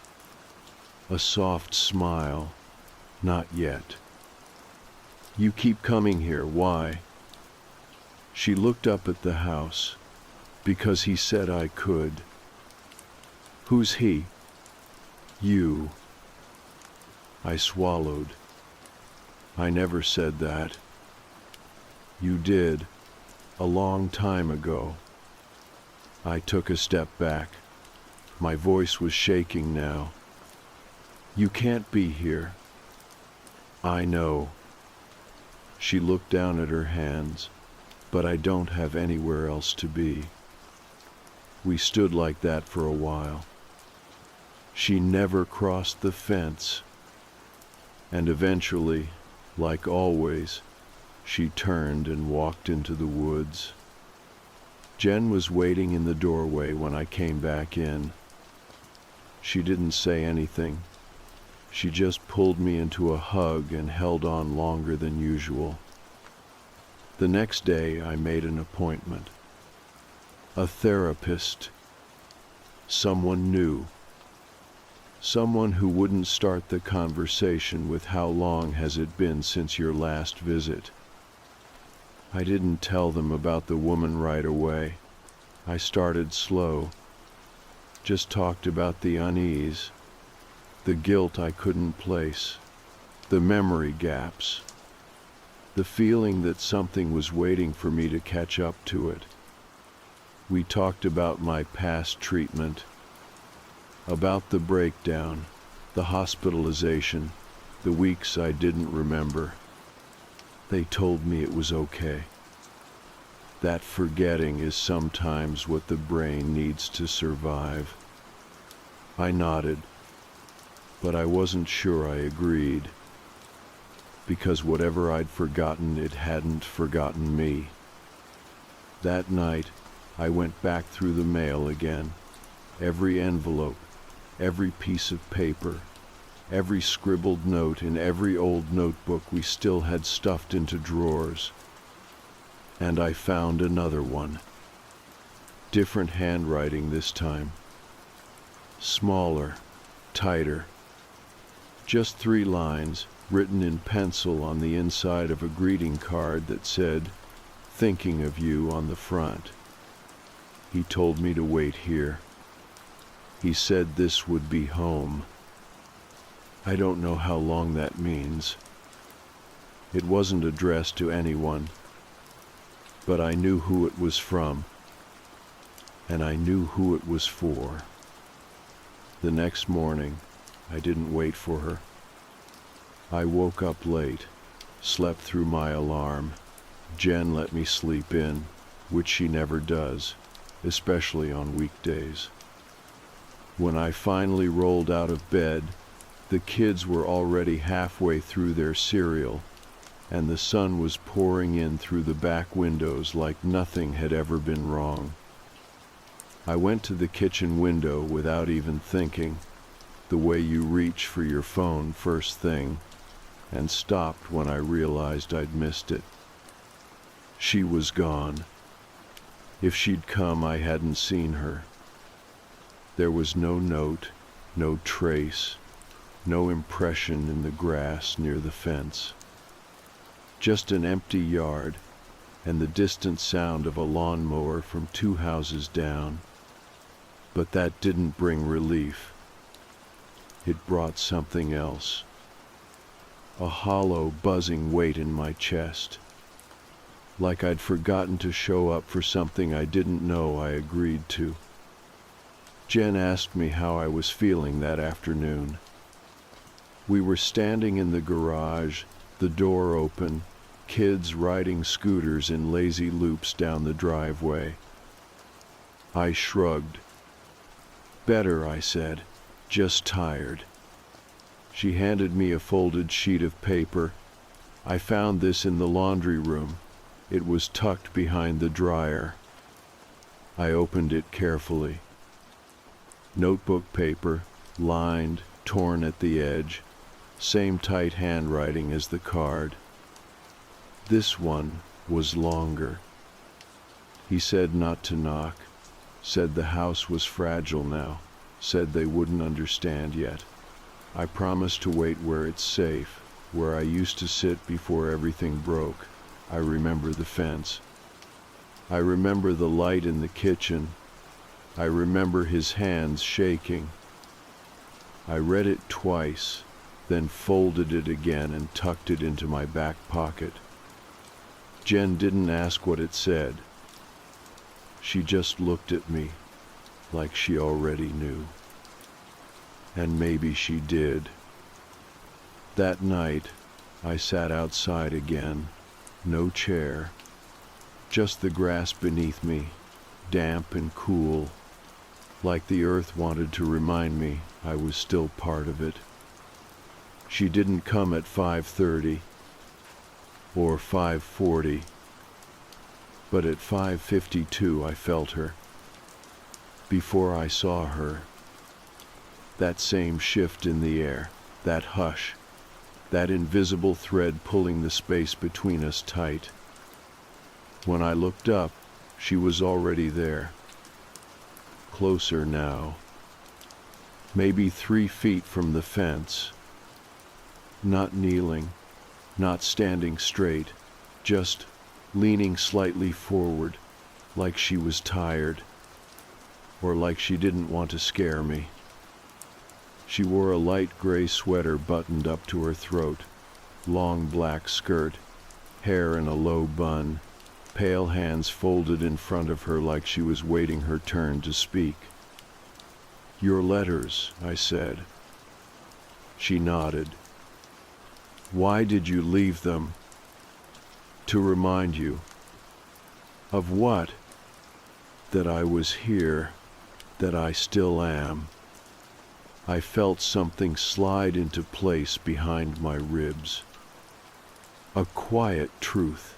[SPEAKER 1] A soft smile. "Not yet." "You keep coming here, why?" She looked up at the house. "Because he said I could." "Who's he?" "You." I swallowed. "I never said that." "You did, a long time ago." I took a step back. My voice was shaking now. "You can't be here." "I know." She looked down at her hands. "But I don't have anywhere else to be." We stood like that for a while. She never crossed the fence. And eventually, like always, she turned and walked into the woods. Jen was waiting in the doorway when I came back in. She didn't say anything. She just pulled me into a hug and held on longer than usual. The next day, I made an appointment. A therapist. Someone new. Someone who wouldn't start the conversation with "How long has it been since your last visit?" I didn't tell them about the woman right away. I started slow. Just talked about the unease, the guilt I couldn't place, the memory gaps, the feeling that something was waiting for me to catch up to it. We talked about my past treatment, about the breakdown, the hospitalization, the weeks I didn't remember. They told me it was okay. That forgetting is sometimes what the brain needs to survive. I nodded, but I wasn't sure I agreed. Because whatever I'd forgotten, it hadn't forgotten me. That night, I went back through the mail again. Every envelope, every piece of paper, every scribbled note in every old notebook we still had stuffed into drawers. And I found another one. Different handwriting this time. Smaller, tighter. Just 3 lines, written in pencil on the inside of a greeting card that said, "Thinking of you" on the front. He told me to wait here. He said this would be home. I don't know how long that means. It wasn't addressed to anyone, but I knew who it was from, and I knew who it was for. The next morning, I didn't wait for her. I woke up late, slept through my alarm. Jen let me sleep in, which she never does, especially on weekdays. When I finally rolled out of bed, the kids were already halfway through their cereal. and the sun was pouring in through the back windows like nothing had ever been wrong. I went to the kitchen window without even thinking, the way you reach for your phone first thing, and stopped when I realized I'd missed it. She was gone. If she'd come, I hadn't seen her. There was no note, no trace, no impression in the grass near the fence. Just an empty yard and the distant sound of a lawnmower from 2 houses down. But that didn't bring relief. It brought something else. A hollow, buzzing weight in my chest. Like I'd forgotten to show up for something I didn't know I agreed to. Jen asked me how I was feeling that afternoon. We were standing in the garage, the door open, kids riding scooters in lazy loops down the driveway. I shrugged. "Better," I said, "just tired." She handed me a folded sheet of paper. "I found this in the laundry room. It was tucked behind the dryer." I opened it carefully. Notebook paper, lined, torn at the edge, same tight handwriting as the card. This one was longer. He said not to knock, said the house was fragile now, said they wouldn't understand yet. I promised to wait where it's safe, where I used to sit before everything broke. I remember the fence. I remember the light in the kitchen. I remember his hands shaking. I read it twice, then folded it again and tucked it into my back pocket. Jen didn't ask what it said. She just looked at me, like she already knew. And maybe she did. That night, I sat outside again, no chair, just the grass beneath me, damp and cool, like the earth wanted to remind me I was still part of it. She didn't come at 5:30 or 5:40, but at 5:52 I felt her. Before I saw her, that same shift in the air, that hush, that invisible thread pulling the space between us tight. When I looked up, she was already there. Closer now. Maybe 3 feet from the fence. Not kneeling, not standing straight, just leaning slightly forward, like she was tired, or like she didn't want to scare me. She wore a light gray sweater buttoned up to her throat, long black skirt, hair in a low bun, pale hands folded in front of her like she was waiting her turn to speak. "Your letters," I said. She nodded. "Why did you leave them?" "To remind you." "Of what?" "That I was here, that I still am." I felt something slide into place behind my ribs. A quiet truth.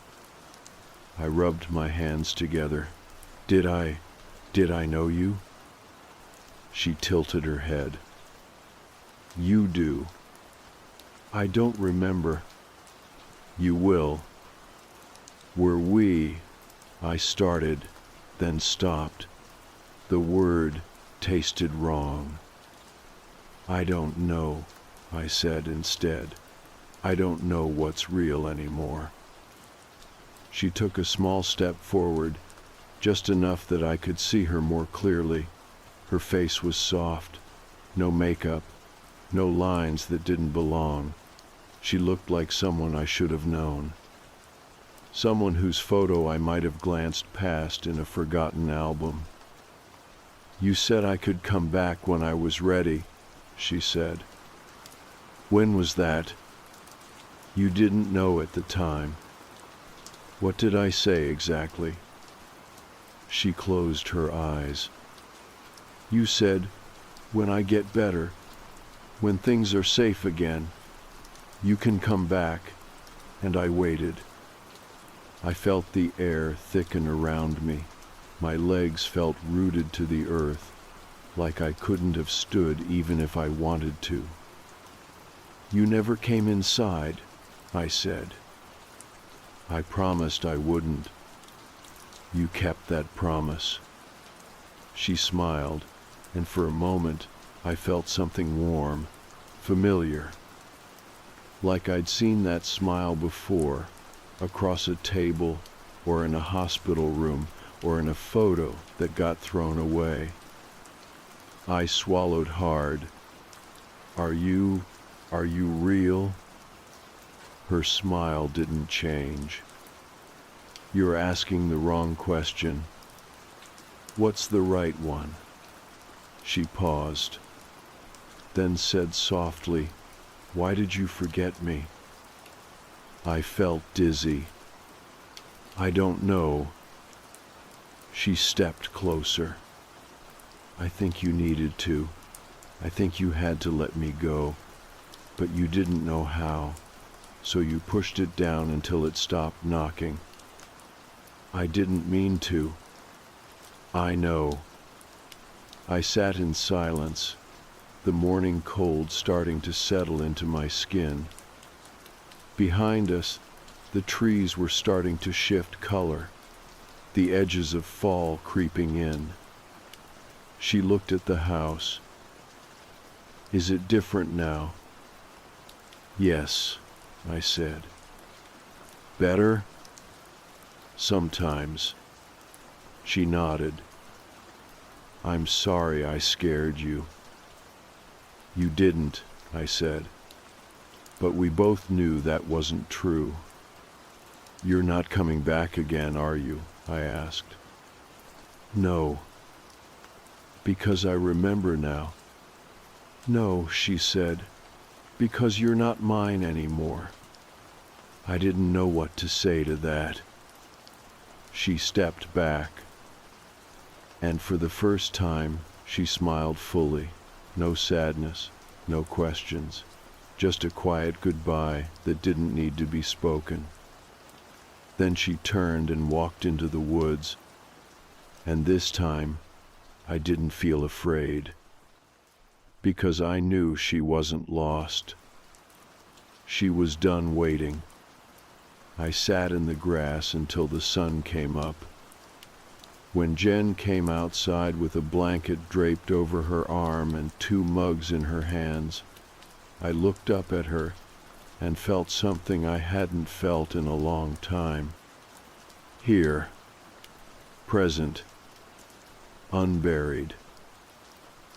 [SPEAKER 1] I rubbed my hands together. Did I know you?" She tilted her head. "You do." "I don't remember." "You will." "Were we," I started, then stopped. The word tasted wrong. "I don't know," I said instead. "I don't know what's real anymore." She took a small step forward, just enough that I could see her more clearly. Her face was soft, no makeup, no lines that didn't belong. She looked like someone I should have known. Someone whose photo I might have glanced past in a forgotten album. "You said I could come back when I was ready," she said. "When was that?" "You didn't know at the time." "What did I say exactly?" She closed her eyes. "You said, when I get better, when things are safe again, you can come back." and I waited. I felt the air thicken around me. My legs felt rooted to the earth, like I couldn't have stood even if I wanted to. "You never came inside," I said. "I promised I wouldn't." "You kept that promise." She smiled, and for a moment I felt something warm, familiar. Like I'd seen that smile before, across a table, or in a hospital room, or in a photo that got thrown away. I swallowed hard. Are you real?" Her smile didn't change. "You're asking the wrong question." "What's the right one?" She paused, then said softly, "Why did you forget me?" I felt dizzy. "I don't know." She stepped closer. "I think you needed to. I think you had to let me go, but you didn't know how, so you pushed it down until it stopped knocking." "I didn't mean to." "I know." I sat in silence, the morning cold starting to settle into my skin. Behind us, the trees were starting to shift color, the edges of fall creeping in. She looked at the house. "Is it different now?" "Yes," I said. "Better?" "Sometimes." She nodded. "I'm sorry I scared you." "You didn't," I said. But we both knew that wasn't true. "You're not coming back again, are you?" I asked. "No." "Because I remember now." "No," she said, "because you're not mine anymore." I didn't know what to say to that. She stepped back, and for the first time she smiled fully. No sadness, no questions, just a quiet goodbye that didn't need to be spoken. Then she turned and walked into the woods, and this time I didn't feel afraid, because I knew she wasn't lost. She was done waiting. I sat in the grass until the sun came up. When Jen came outside with a blanket draped over her arm and 2 mugs in her hands, I looked up at her and felt something I hadn't felt in a long time. Here, present, unburied.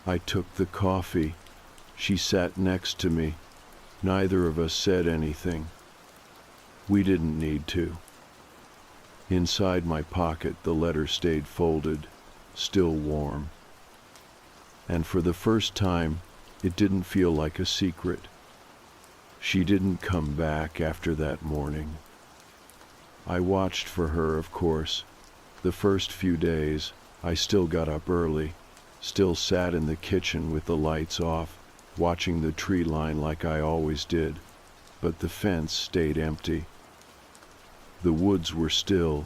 [SPEAKER 1] I took the coffee. She sat next to me. Neither of us said anything. We didn't need to. Inside my pocket, the letter stayed folded, still warm. And for the first time, it didn't feel like a secret. She didn't come back after that morning. I watched for her, of course. The first few days, I still got up early, still sat in the kitchen with the lights off, watching the tree line like I always did, but the fence stayed empty. The woods were still,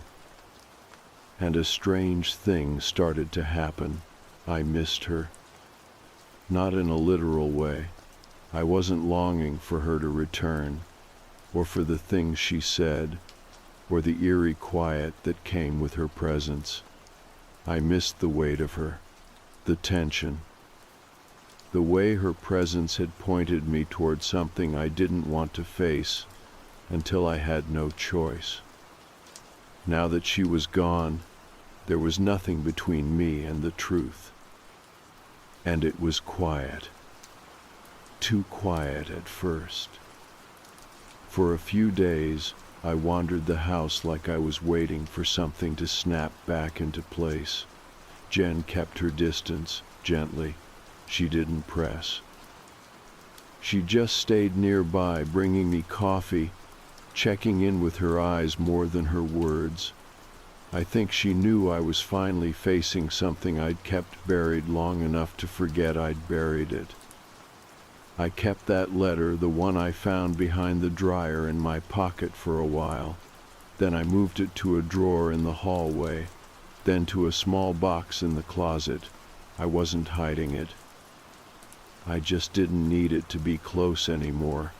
[SPEAKER 1] and a strange thing started to happen. I missed her. Not in a literal way. I wasn't longing for her to return, or for the things she said, or the eerie quiet that came with her presence. I missed the weight of her, the tension, the way her presence had pointed me toward something I didn't want to face until I had no choice. Now that she was gone, there was nothing between me and the truth. And it was quiet. Too quiet at first. For a few days, I wandered the house like I was waiting for something to snap back into place. Jen kept her distance, gently. She didn't press. She just stayed nearby, bringing me coffee, checking in with her eyes more than her words. I think she knew I was finally facing something I'd kept buried long enough to forget I'd buried it. I kept that letter, the one I found behind the dryer, in my pocket for a while. Then I moved it to a drawer in the hallway, then to a small box in the closet. I wasn't hiding it. I just didn't need it to be close anymore.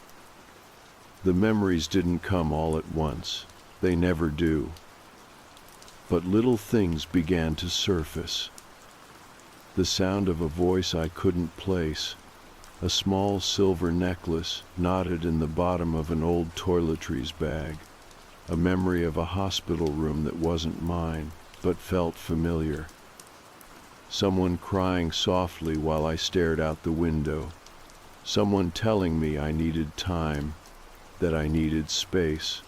[SPEAKER 1] The memories didn't come all at once. They never do. But little things began to surface. The sound of a voice I couldn't place. A small silver necklace knotted in the bottom of an old toiletries bag. A memory of a hospital room that wasn't mine, but felt familiar. Someone crying softly while I stared out the window. Someone telling me I needed time, that I needed space.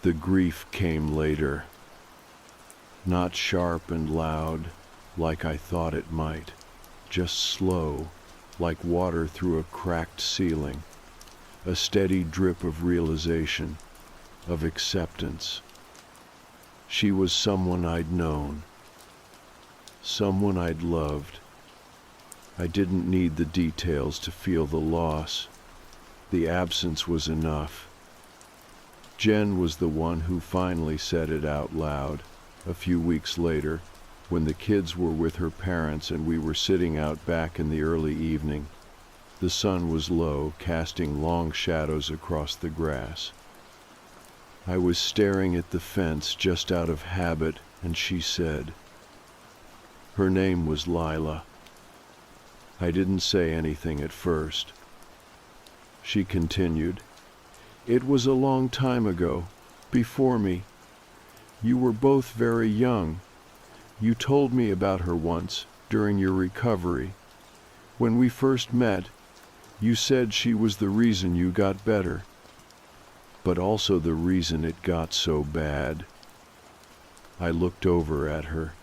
[SPEAKER 1] The grief came later. Not sharp and loud, like I thought it might. Just slow, like water through a cracked ceiling. A steady drip of realization, of acceptance. She was someone I'd known, someone I'd loved. I didn't need the details to feel the loss. The absence was enough. Jen was the one who finally said it out loud, a few weeks later, when the kids were with her parents and we were sitting out back in the early evening. The sun was low, casting long shadows across the grass. I was staring at the fence just out of habit, and she said, her name was Lila. I didn't say anything at first. She continued, it was a long time ago, before me. You were both very young. You told me about her once, during your recovery. When we first met, you said she was the reason you got better, but also the reason it got so bad. I looked over at her.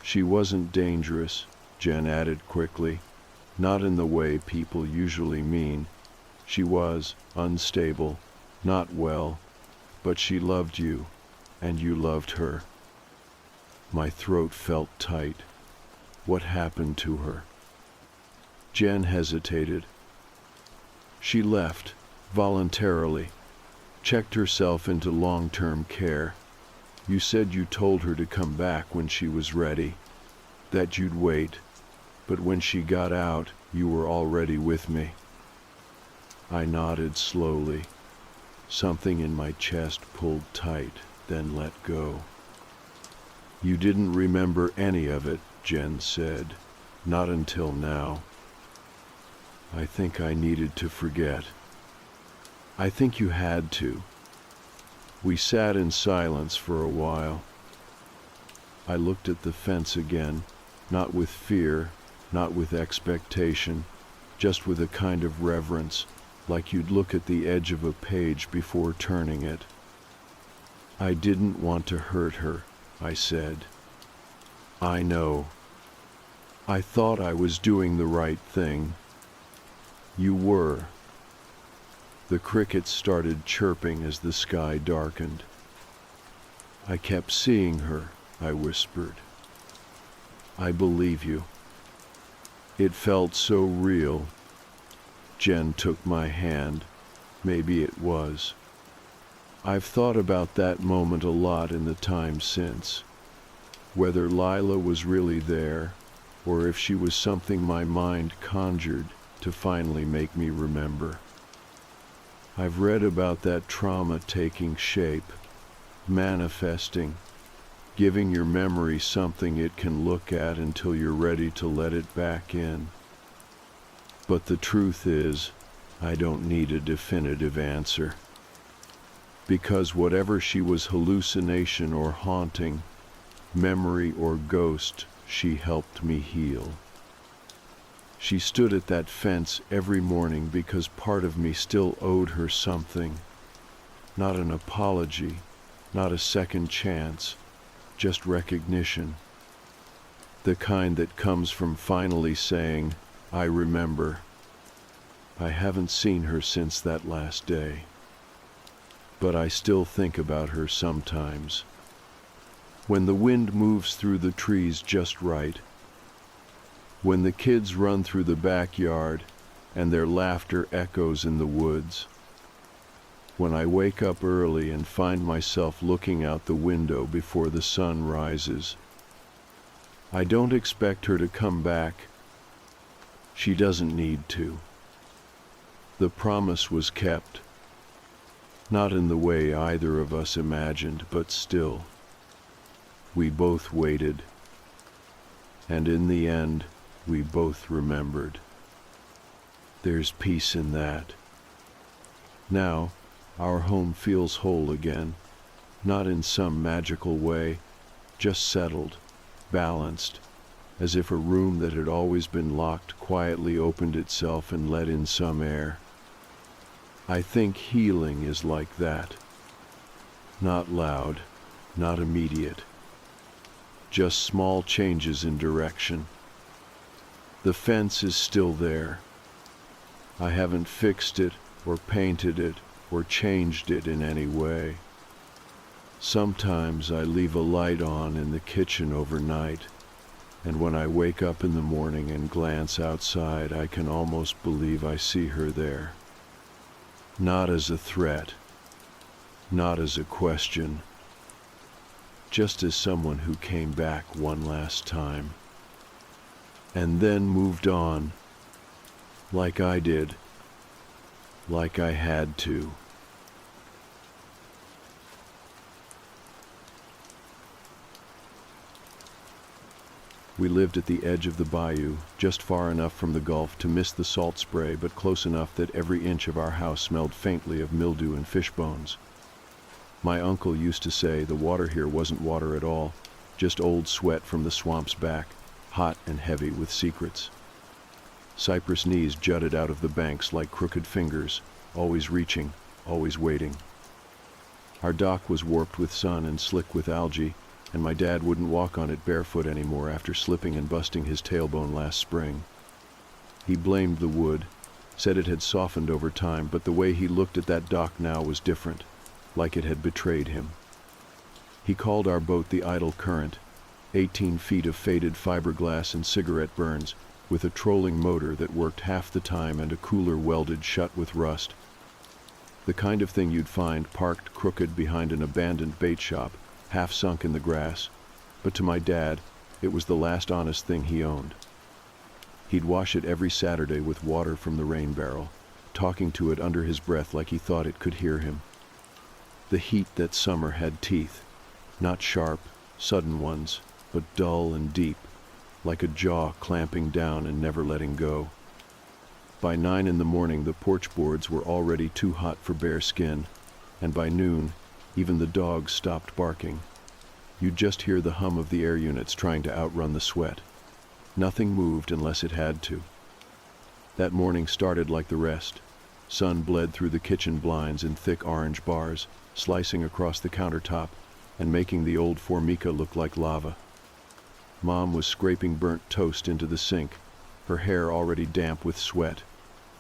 [SPEAKER 1] She wasn't dangerous, Jen added quickly, not in the way people usually mean. She was unstable, not well, but she loved you, and you loved her. My throat felt tight. What happened to her? Jen hesitated. She left, voluntarily, checked herself into long-term care. You said you told her to come back when she was ready, that you'd wait, but when she got out, you were already with me. I nodded slowly. Something in my chest pulled tight, then let go. You didn't remember any of it, Jen said. Not until now. I think I needed to forget. I think you had to. We sat in silence for a while. I looked at the fence again, not with fear, not with expectation, just with a kind of reverence, like you'd look at the edge of a page before turning it. I didn't want to hurt her, I said. I know. I thought I was doing the right thing. You were. The crickets started chirping as the sky darkened. I kept seeing her, I whispered. I believe you. It felt so real. Jen took my hand. Maybe it was. I've thought about that moment a lot in the time since. Whether Lila was really there, or if she was something my mind conjured to finally make me remember. I've read about that trauma taking shape, manifesting, giving your memory something it can look at until you're ready to let it back in. But the truth is, I don't need a definitive answer. Because whatever she was, hallucination or haunting, memory or ghost, she helped me heal. She stood at that fence every morning because part of me still owed her something. Not an apology, not a second chance, just recognition. The kind that comes from finally saying, I remember. I haven't seen her since that last day. But I still think about her sometimes. When the wind moves through the trees just right, when the kids run through the backyard and their laughter echoes in the woods. When I wake up early and find myself looking out the window before the sun rises, I don't expect her to come back. She doesn't need to. The promise was kept. Not in the way either of us imagined, but still. We both waited. And in the end, we both remembered. There's peace in that. Now, our home feels whole again, not in some magical way, just settled, balanced, as if a room that had always been locked quietly opened itself and let in some air. I think healing is like that. Not loud, not immediate. Just small changes in direction. The fence is still there. I haven't fixed it or painted it or changed it in any way. Sometimes I leave a light on in the kitchen overnight, and when I wake up in the morning and glance outside, I can almost believe I see her there. Not as a threat, not as a question, just as someone who came back one last time, and then moved on, like I did, like I had to. We lived at the edge of the bayou, just far enough from the Gulf to miss the salt spray, but close enough that every inch of our house smelled faintly of mildew and fish bones. My uncle used to say the water here wasn't water at all, just old sweat from the swamp's back, hot and heavy with secrets. Cypress knees jutted out of the banks like crooked fingers, always reaching, always waiting. Our dock was warped with sun and slick with algae, and my dad wouldn't walk on it barefoot anymore after slipping and busting his tailbone last spring. He blamed the wood, said it had softened over time, but the way he looked at that dock now was different, like it had betrayed him. He called our boat the Idle Current, 18 feet of faded fiberglass and cigarette burns, with a trolling motor that worked half the time and a cooler welded shut with rust. The kind of thing you'd find parked crooked behind an abandoned bait shop, half sunk in the grass, but to my dad, it was the last honest thing he owned. He'd wash it every Saturday with water from the rain barrel, talking to it under his breath like he thought it could hear him. The heat that summer had teeth, not sharp, sudden ones, but dull and deep, like a jaw clamping down and never letting go. By 9 in the morning, the porch boards were already too hot for bare skin, and by noon, even the dogs stopped barking. You'd just hear the hum of the air units trying to outrun the sweat. Nothing moved unless it had to. That morning started like the rest. Sun bled through the kitchen blinds in thick orange bars, slicing across the countertop and making the old formica look like lava. Mom was scraping burnt toast into the sink, her hair already damp with sweat.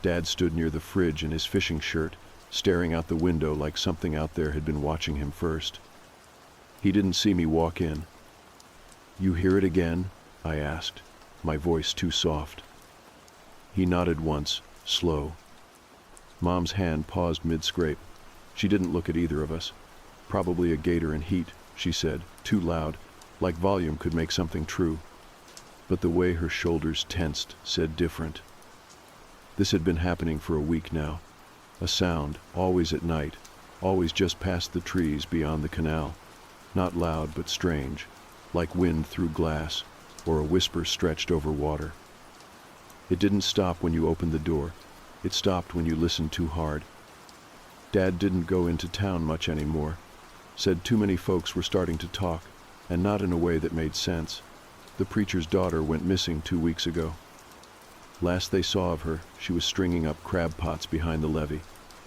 [SPEAKER 1] Dad stood near the fridge in his fishing shirt, staring out the window like something out there had been watching him first. He didn't see me walk in. "You hear it again?" I asked, my voice too soft. He nodded once, slow. Mom's hand paused mid-scrape. She didn't look at either of us. "Probably a gator in heat," she said, too loud, like volume could make something true. But the way her shoulders tensed said different. This had been happening for a week now. A sound, always at night, always just past the trees beyond the canal. Not loud, but strange, like wind through glass, or a whisper stretched over water. It didn't stop when you opened the door. It stopped when you listened too hard. Dad didn't go into town much anymore. Said too many folks were starting to talk, and not in a way that made sense. The preacher's daughter went missing 2 weeks ago. Last they saw of her, she was stringing up crab pots behind the levee.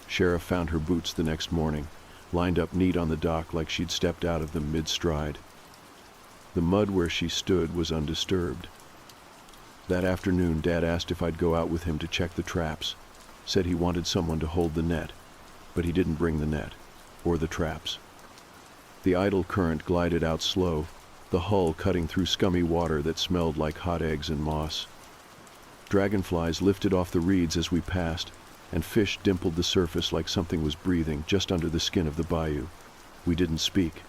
[SPEAKER 1] Sheriff found her boots the next morning, lined up neat on the dock like she'd stepped out of them mid-stride. The mud where she stood was undisturbed. That afternoon, Dad asked if I'd go out with him to check the traps. Said he wanted someone to hold the net, but he didn't bring the net, or the traps. The Idle Current glided out slow, the hull cutting through scummy water that smelled like hot eggs and moss. Dragonflies lifted off the reeds as we passed, and fish dimpled the surface like something was breathing just under the skin of the bayou. We didn't speak.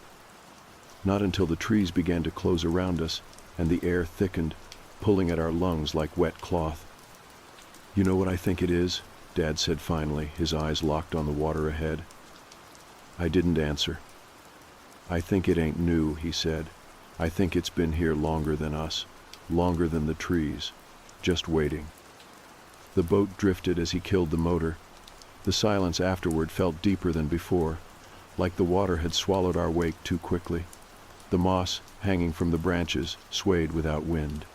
[SPEAKER 1] Not until the trees began to close around us, and the air thickened, pulling at our lungs like wet cloth. "You know what I think it is?" Dad said finally, his eyes locked on the water ahead. I didn't answer. "I think it ain't new," he said. "I think it's been here longer than us, longer than the trees, just waiting." The boat drifted as he killed the motor. The silence afterward felt deeper than before, like the water had swallowed our wake too quickly. The moss, hanging from the branches, swayed without wind.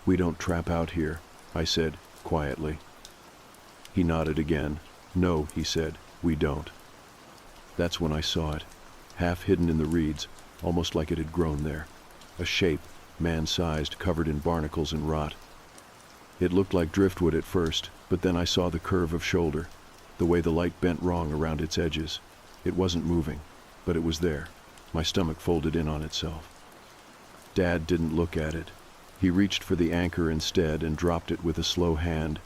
[SPEAKER 1] "We don't trap out here," I said, quietly. He nodded again. "No," he said, "we don't." That's when I saw it, half hidden in the reeds, almost like it had grown there. A shape, man-sized, covered in barnacles and rot. It looked like driftwood at first, but then I saw the curve of shoulder, the way the light bent wrong around its edges. It wasn't moving, but it was there. My stomach folded in on itself. Dad didn't look at it. He reached for the anchor instead and dropped it with a slow hand,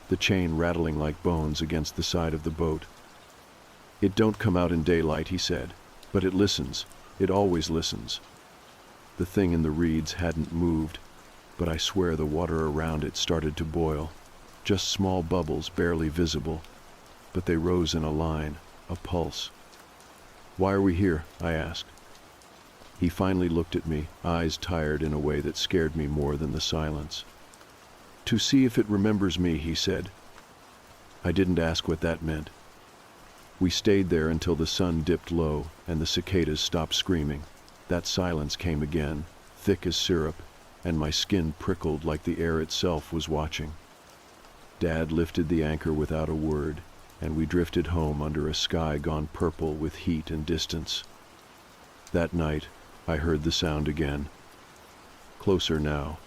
[SPEAKER 1] the chain rattling like bones against the side of the boat. "It don't come out in daylight," he said, "but it listens. It always listens." The thing in the reeds hadn't moved, but I swear the water around it started to boil. Just small bubbles, barely visible, but they rose in a line, a pulse. "Why are we here?" I asked. He finally looked at me, eyes tired in a way that scared me more than the silence. "To see if it remembers me," he said. I didn't ask what that meant. We stayed there until the sun dipped low and the cicadas stopped screaming. That silence came again, thick as syrup, and my skin prickled like the air itself was watching. Dad lifted the anchor without a word, and we drifted home under a sky gone purple with heat and distance. That night, I heard the sound again. Closer now,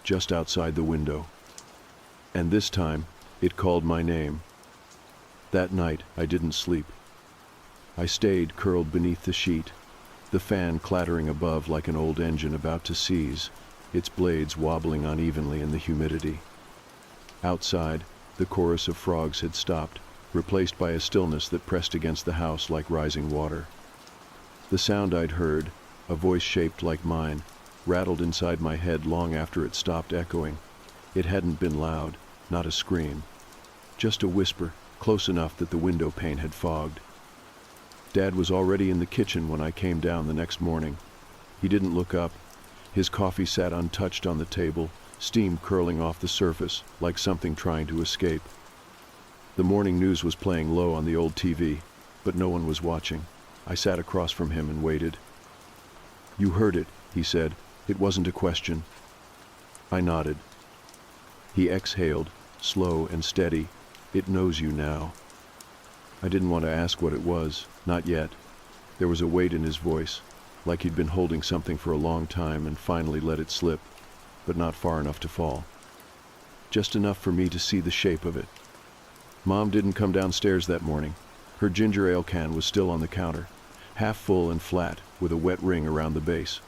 [SPEAKER 1] just outside the window. And this time, it called my name. That night, I didn't sleep. I stayed curled beneath the sheet, the fan clattering above like an old engine about to seize, its blades wobbling unevenly in the humidity. Outside, the chorus of frogs had stopped, replaced by a stillness that pressed against the house like rising water. The sound I'd heard, a voice shaped like mine, rattled inside my head long after it stopped echoing. It hadn't been loud, not a scream. Just a whisper, close enough that the window pane had fogged. Dad was already in the kitchen when I came down the next morning. He didn't look up. His coffee sat untouched on the table, steam curling off the surface like something trying to escape. The morning news was playing low on the old TV, but no one was watching. I sat across from him and waited. "You heard it," he said. "It wasn't a question." I nodded. He exhaled, slow and steady. "It knows you now." I didn't want to ask what it was, not yet. There was a weight in his voice, like he'd been holding something for a long time and finally let it slip, but not far enough to fall. Just enough for me to see the shape of it. Mom didn't come downstairs that morning. Her ginger ale can was still on the counter, half full and flat, with a wet ring around the base.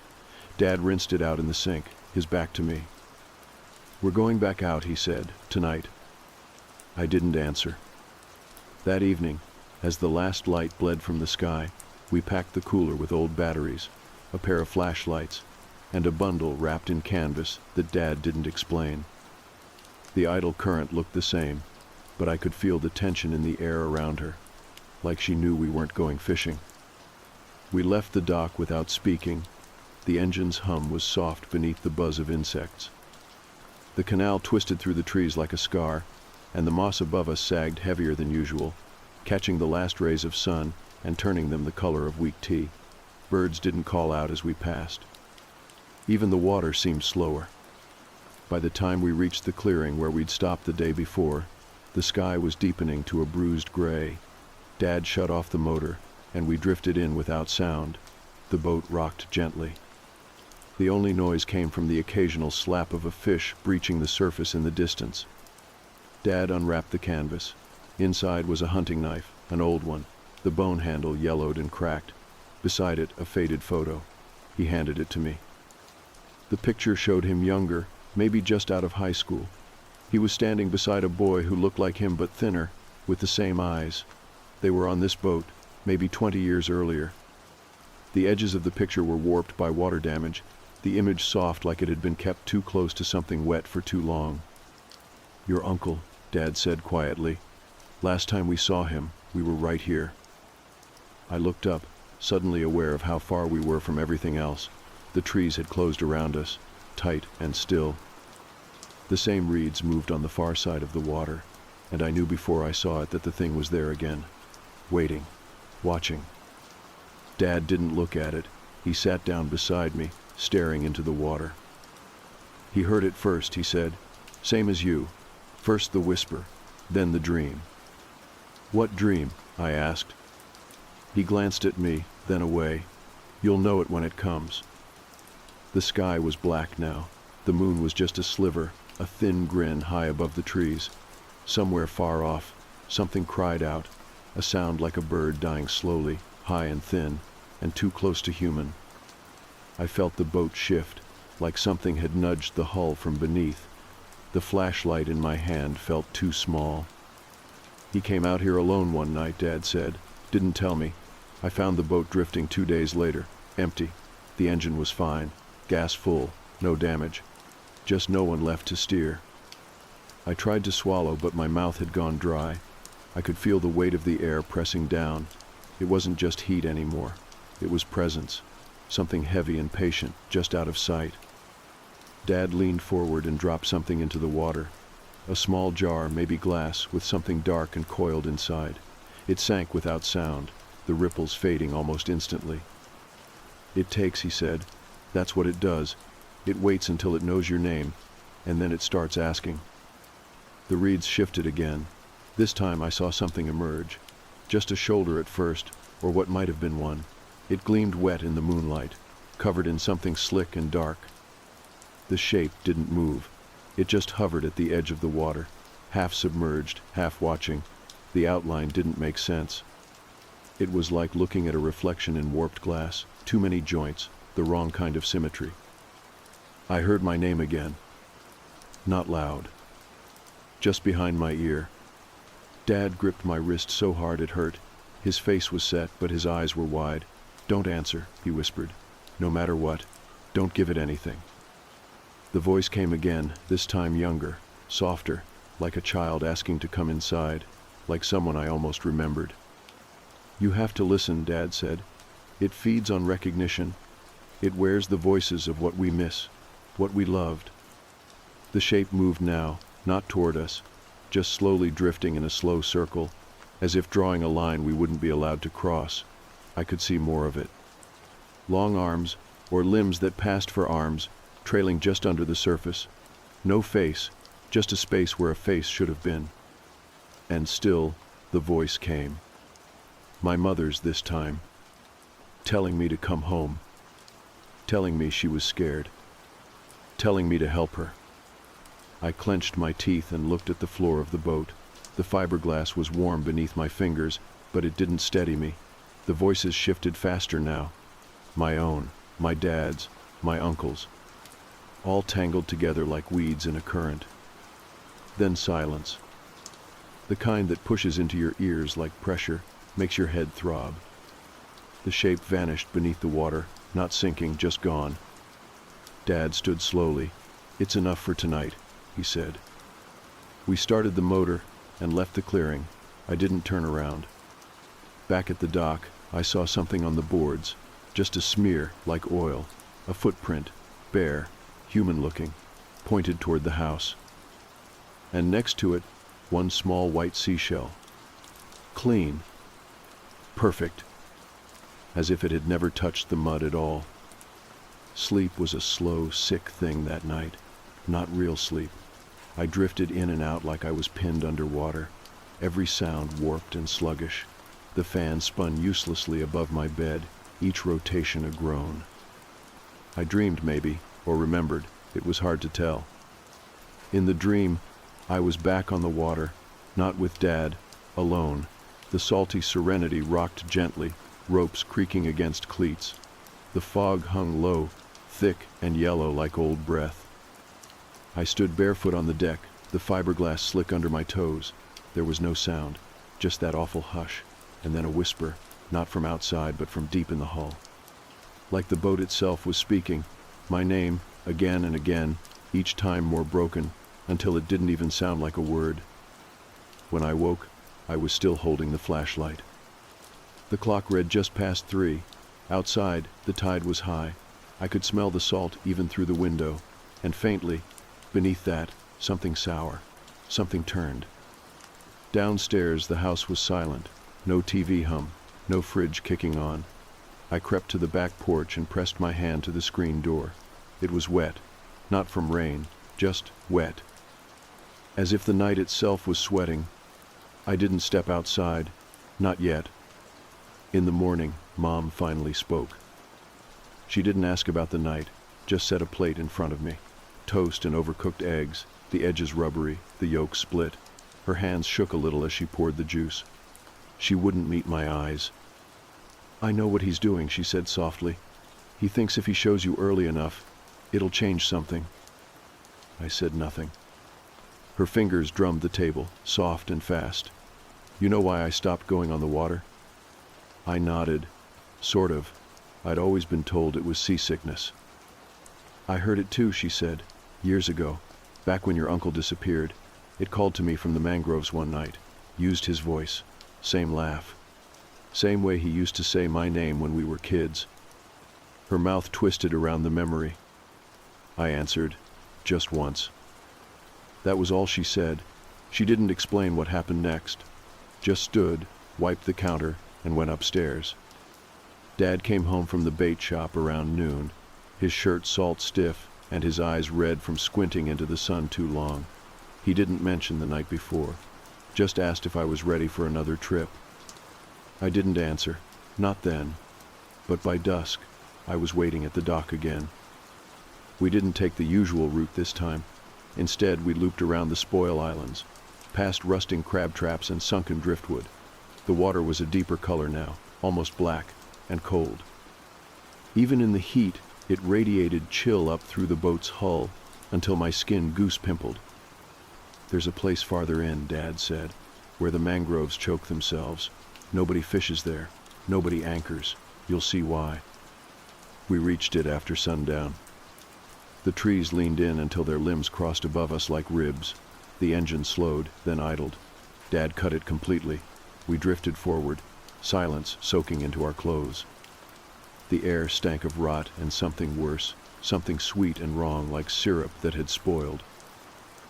[SPEAKER 1] Dad rinsed it out in the sink, his back to me. "We're going back out," he said, "tonight." I didn't answer. That evening, as the last light bled from the sky, we packed the cooler with old batteries, a pair of flashlights, and a bundle wrapped in canvas that Dad didn't explain. The idle current looked the same, but I could feel the tension in the air around her, like she knew we weren't going fishing. We left the dock without speaking. The engine's hum was soft beneath the buzz of insects. The canal twisted through the trees like a scar, and the moss above us sagged heavier than usual, catching the last rays of sun and turning them the color of weak tea. Birds didn't call out as we passed. Even the water seemed slower. By the time we reached the clearing where we'd stopped the day before, the sky was deepening to a bruised gray. Dad shut off the motor, and we drifted in without sound. The boat rocked gently. The only noise came from the occasional slap of a fish breaching the surface in the distance. Dad unwrapped the canvas. Inside was a hunting knife, an old one, the bone handle yellowed and cracked. Beside it, a faded photo. He handed it to me. The picture showed him younger, maybe just out of high school. He was standing beside a boy who looked like him but thinner, with the same eyes. They were on this boat, maybe 20 years earlier. The edges of the picture were warped by water damage, the image soft like it had been kept too close to something wet for too long. "Your uncle," Dad said quietly. "Last time we saw him, we were right here." I looked up, suddenly aware of how far we were from everything else. The trees had closed around us, tight and still. The same reeds moved on the far side of the water, and I knew before I saw it that the thing was there again, waiting, watching. Dad didn't look at it. He sat down beside me, staring into the water. "He heard it first," he said. "Same as you. First the whisper, then the dream." "What dream?" I asked. He glanced at me, then away. "You'll know it when it comes." The sky was black now. The moon was just a sliver, a thin grin high above the trees. Somewhere far off, something cried out, a sound like a bird dying slowly, high and thin, and too close to human. I felt the boat shift, like something had nudged the hull from beneath. The flashlight in my hand felt too small. "He came out here alone one night," Dad said. "Didn't tell me. I found the boat drifting 2 days later, empty. The engine was fine, gas full, no damage. Just no one left to steer." I tried to swallow, but my mouth had gone dry. I could feel the weight of the air pressing down. It wasn't just heat anymore. It was presence, something heavy and patient, just out of sight. Dad leaned forward and dropped something into the water. A small jar, maybe glass, with something dark and coiled inside. It sank without sound, the ripples fading almost instantly. "It takes," he said. "That's what it does. It waits until it knows your name, and then it starts asking." The reeds shifted again. This time I saw something emerge. Just a shoulder at first, or what might have been one. It gleamed wet in the moonlight, covered in something slick and dark. The shape didn't move. It just hovered at the edge of the water, half submerged, half watching. The outline didn't make sense. It was like looking at a reflection in warped glass, too many joints, the wrong kind of symmetry. I heard my name again. Not loud. Just behind my ear. Dad gripped my wrist so hard it hurt. His face was set, but his eyes were wide. "Don't answer," he whispered. "No matter what, don't give it anything." The voice came again, this time younger, softer, like a child asking to come inside, like someone I almost remembered. "You have to listen," Dad said. "It feeds on recognition. It wears the voices of what we miss, what we loved." The shape moved now, not toward us, just slowly drifting in a slow circle, as if drawing a line we wouldn't be allowed to cross. I could see more of it. Long arms, or limbs that passed for arms, trailing just under the surface. No face, just a space where a face should have been. And still, the voice came. My mother's this time. Telling me to come home. Telling me she was scared. Telling me to help her. I clenched my teeth and looked at the floor of the boat. The fiberglass was warm beneath my fingers, but it didn't steady me. The voices shifted faster now. My own, my dad's, my uncle's. All tangled together like weeds in a current. Then silence. The kind that pushes into your ears like pressure, makes your head throb. The shape vanished beneath the water, not sinking, just gone. Dad stood slowly. "It's enough for tonight," he said. We started the motor and left the clearing. I didn't turn around. Back at the dock, I saw something on the boards, just a smear like oil, a footprint, bare, human-looking, pointed toward the house. And next to it, one small white seashell. Clean. Perfect. As if it had never touched the mud at all. Sleep was a slow, sick thing that night. Not real sleep. I drifted in and out like I was pinned underwater. Every sound warped and sluggish. The fan spun uselessly above my bed, each rotation a groan. I dreamed maybe, or remembered. It was hard to tell. In the dream, I was back on the water, not with Dad, alone. The salty serenity rocked gently, ropes creaking against cleats. The fog hung low, thick and yellow like old breath. I stood barefoot on the deck, the fiberglass slick under my toes. There was no sound, just that awful hush, and then a whisper, not from outside but from deep in the hull. Like the boat itself was speaking, my name, again and again, each time more broken, until it didn't even sound like a word. When I woke, I was still holding the flashlight. The clock read just past 3. Outside, the tide was high. I could smell the salt even through the window, and faintly, beneath that, something sour, something turned. Downstairs, the house was silent. No TV hum, no fridge kicking on. I crept to the back porch and pressed my hand to the screen door. It was wet, not from rain, just wet. As if the night itself was sweating. I didn't step outside, not yet. In the morning, Mom finally spoke. She didn't ask about the night, just set a plate in front of me. Toast and overcooked eggs, the edges rubbery, the yolk split. Her hands shook a little as she poured the juice. She wouldn't meet my eyes. "I know what he's doing," she said softly. "He thinks if he shows you early enough, it'll change something." I said nothing. Her fingers drummed the table, soft and fast. "You know why I stopped going on the water?" I nodded. Sort of. I'd always been told it was seasickness. "I heard it too," she said, "years ago, back when your uncle disappeared. It called to me from the mangroves one night, used his voice, same laugh. Same way he used to say my name when we were kids." Her mouth twisted around the memory. I answered, "Just once." That was all she said. She didn't explain what happened next. Just stood, wiped the counter, and went upstairs. Dad came home from the bait shop around noon, his shirt salt stiff and his eyes red from squinting into the sun too long. He didn't mention the night before, just asked if I was ready for another trip. I didn't answer, not then, but by dusk, I was waiting at the dock again. We didn't take the usual route this time. Instead, we looped around the Spoil Islands, past rusting crab traps and sunken driftwood. The water was a deeper color now, almost black, and cold. Even in the heat, it radiated chill up through the boat's hull until my skin goose-pimpled. "There's a place farther in," Dad said, "where the mangroves choke themselves. Nobody fishes there, nobody anchors. You'll see why." We reached it after sundown. The trees leaned in until their limbs crossed above us like ribs. The engine slowed, then idled. Dad cut it completely. We drifted forward, silence soaking into our clothes. The air stank of rot and something worse, something sweet and wrong like syrup that had spoiled.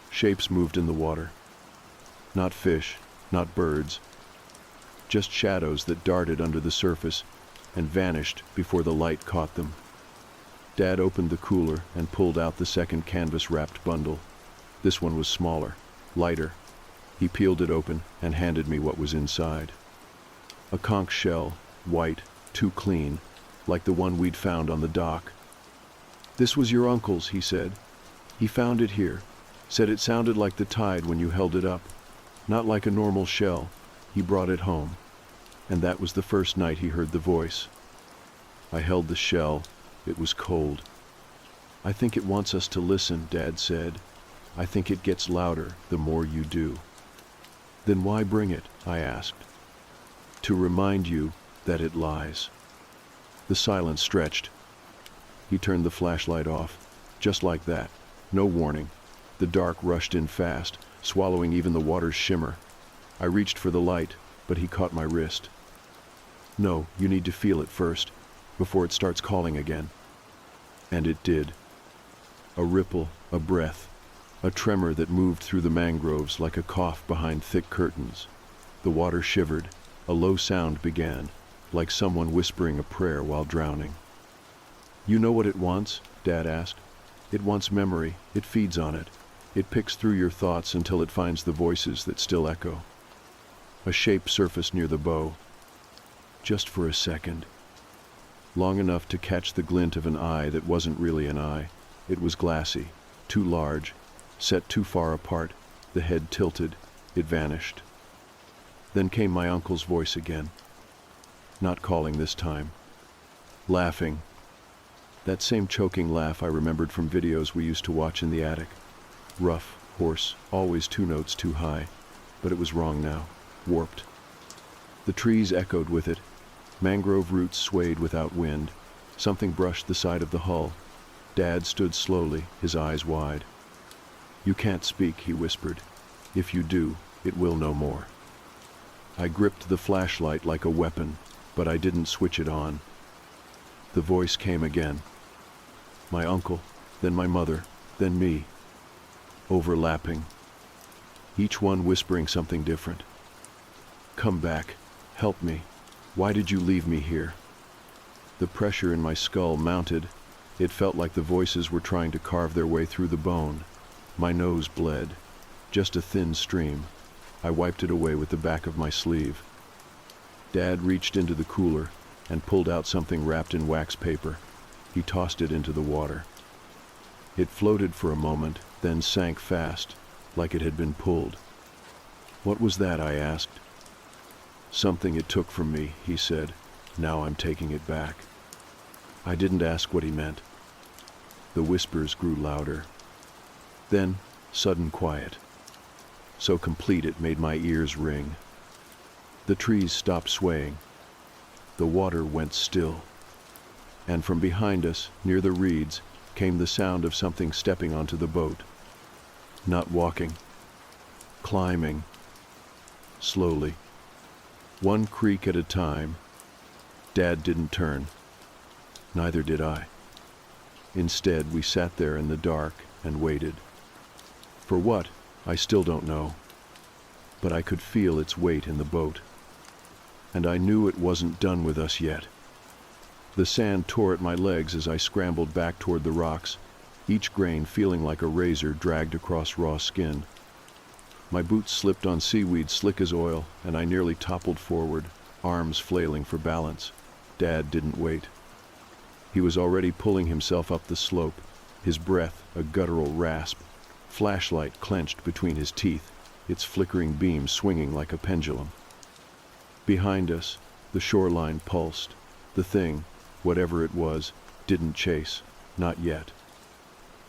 [SPEAKER 1] Shapes moved in the water. Not fish, not birds. Just shadows that darted under the surface and vanished before the light caught them. Dad opened the cooler and pulled out the second canvas-wrapped bundle. This one was smaller, lighter. He peeled it open and handed me what was inside. A conch shell, white, too clean, like the one we'd found on the dock. "This was your uncle's," he said. "He found it here. Said it sounded like the tide when you held it up. Not like a normal shell. He brought it home. And that was the first night he heard the voice." I held the shell. It was cold. "I think it wants us to listen," Dad said. "I think it gets louder the more you do." "Then why bring it?" I asked. "To remind you that it lies." The silence stretched. He turned the flashlight off, just like that. No warning. The dark rushed in fast, swallowing even the water's shimmer. I reached for the light, but he caught my wrist. "No, you need to feel it first, before it starts calling again." And it did. A ripple, a breath, a tremor that moved through the mangroves like a cough behind thick curtains. The water shivered. A low sound began, like someone whispering a prayer while drowning. "You know what it wants?" Dad asked. "It wants memory. It feeds on it. It picks through your thoughts until it finds the voices that still echo." A shape surfaced near the bow. Just for a second. Long enough to catch the glint of an eye that wasn't really an eye. It was glassy, too large, set too far apart, the head tilted. It vanished. Then came my uncle's voice again. Not calling this time. Laughing. That same choking laugh I remembered from videos we used to watch in the attic. Rough, hoarse, always 2 notes too high. But it was wrong now, warped. The trees echoed with it. Mangrove roots swayed without wind. Something brushed the side of the hull. Dad stood slowly, his eyes wide. "You can't speak," he whispered. "If you do, it will no more." I gripped the flashlight like a weapon, but I didn't switch it on. The voice came again. My uncle, then my mother, then me. Overlapping. Each one whispering something different. "Come back. Help me. Why did you leave me here?" The pressure in my skull mounted. It felt like the voices were trying to carve their way through the bone. My nose bled. Just a thin stream. I wiped it away with the back of my sleeve. Dad reached into the cooler and pulled out something wrapped in wax paper. He tossed it into the water. It floated for a moment, then sank fast, like it had been pulled. "What was that?" I asked. "Something it took from me," he said. "Now I'm taking it back." I didn't ask what he meant. The whispers grew louder. Then, sudden quiet. So complete it made my ears ring. The trees stopped swaying. The water went still. And from behind us, near the reeds, came the sound of something stepping onto the boat. Not walking. Climbing. Slowly. One creak at a time. Dad didn't turn. Neither did I. Instead, we sat there in the dark and waited. For what, I still don't know. But I could feel its weight in the boat. And I knew it wasn't done with us yet. The sand tore at my legs as I scrambled back toward the rocks, each grain feeling like a razor dragged across raw skin. My boots slipped on seaweed slick as oil, and I nearly toppled forward, arms flailing for balance. Dad didn't wait. He was already pulling himself up the slope, his breath a guttural rasp, flashlight clenched between his teeth, its flickering beam swinging like a pendulum. Behind us, the shoreline pulsed. The thing, whatever it was, didn't chase, not yet.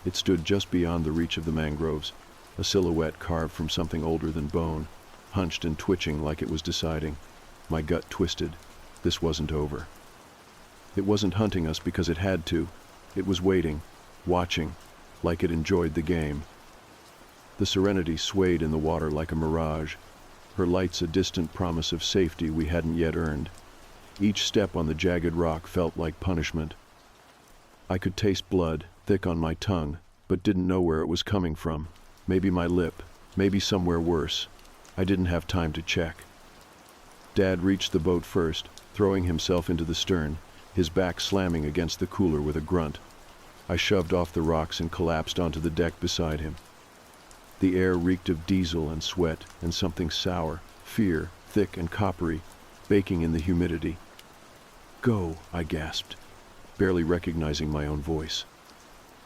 [SPEAKER 1] It stood just beyond the reach of the mangroves, a silhouette carved from something older than bone, hunched and twitching like it was deciding. My gut twisted. This wasn't over. It wasn't hunting us because it had to. It was waiting, watching, like it enjoyed the game. The Serenity swayed in the water like a mirage, her lights a distant promise of safety we hadn't yet earned. Each step on the jagged rock felt like punishment. I could taste blood, thick on my tongue, but didn't know where it was coming from. Maybe my lip, maybe somewhere worse. I didn't have time to check. Dad reached the boat first, throwing himself into the stern, his back slamming against the cooler with a grunt. I shoved off the rocks and collapsed onto the deck beside him. The air reeked of diesel and sweat and something sour, fear, thick and coppery, baking in the humidity. "Go," I gasped, barely recognizing my own voice.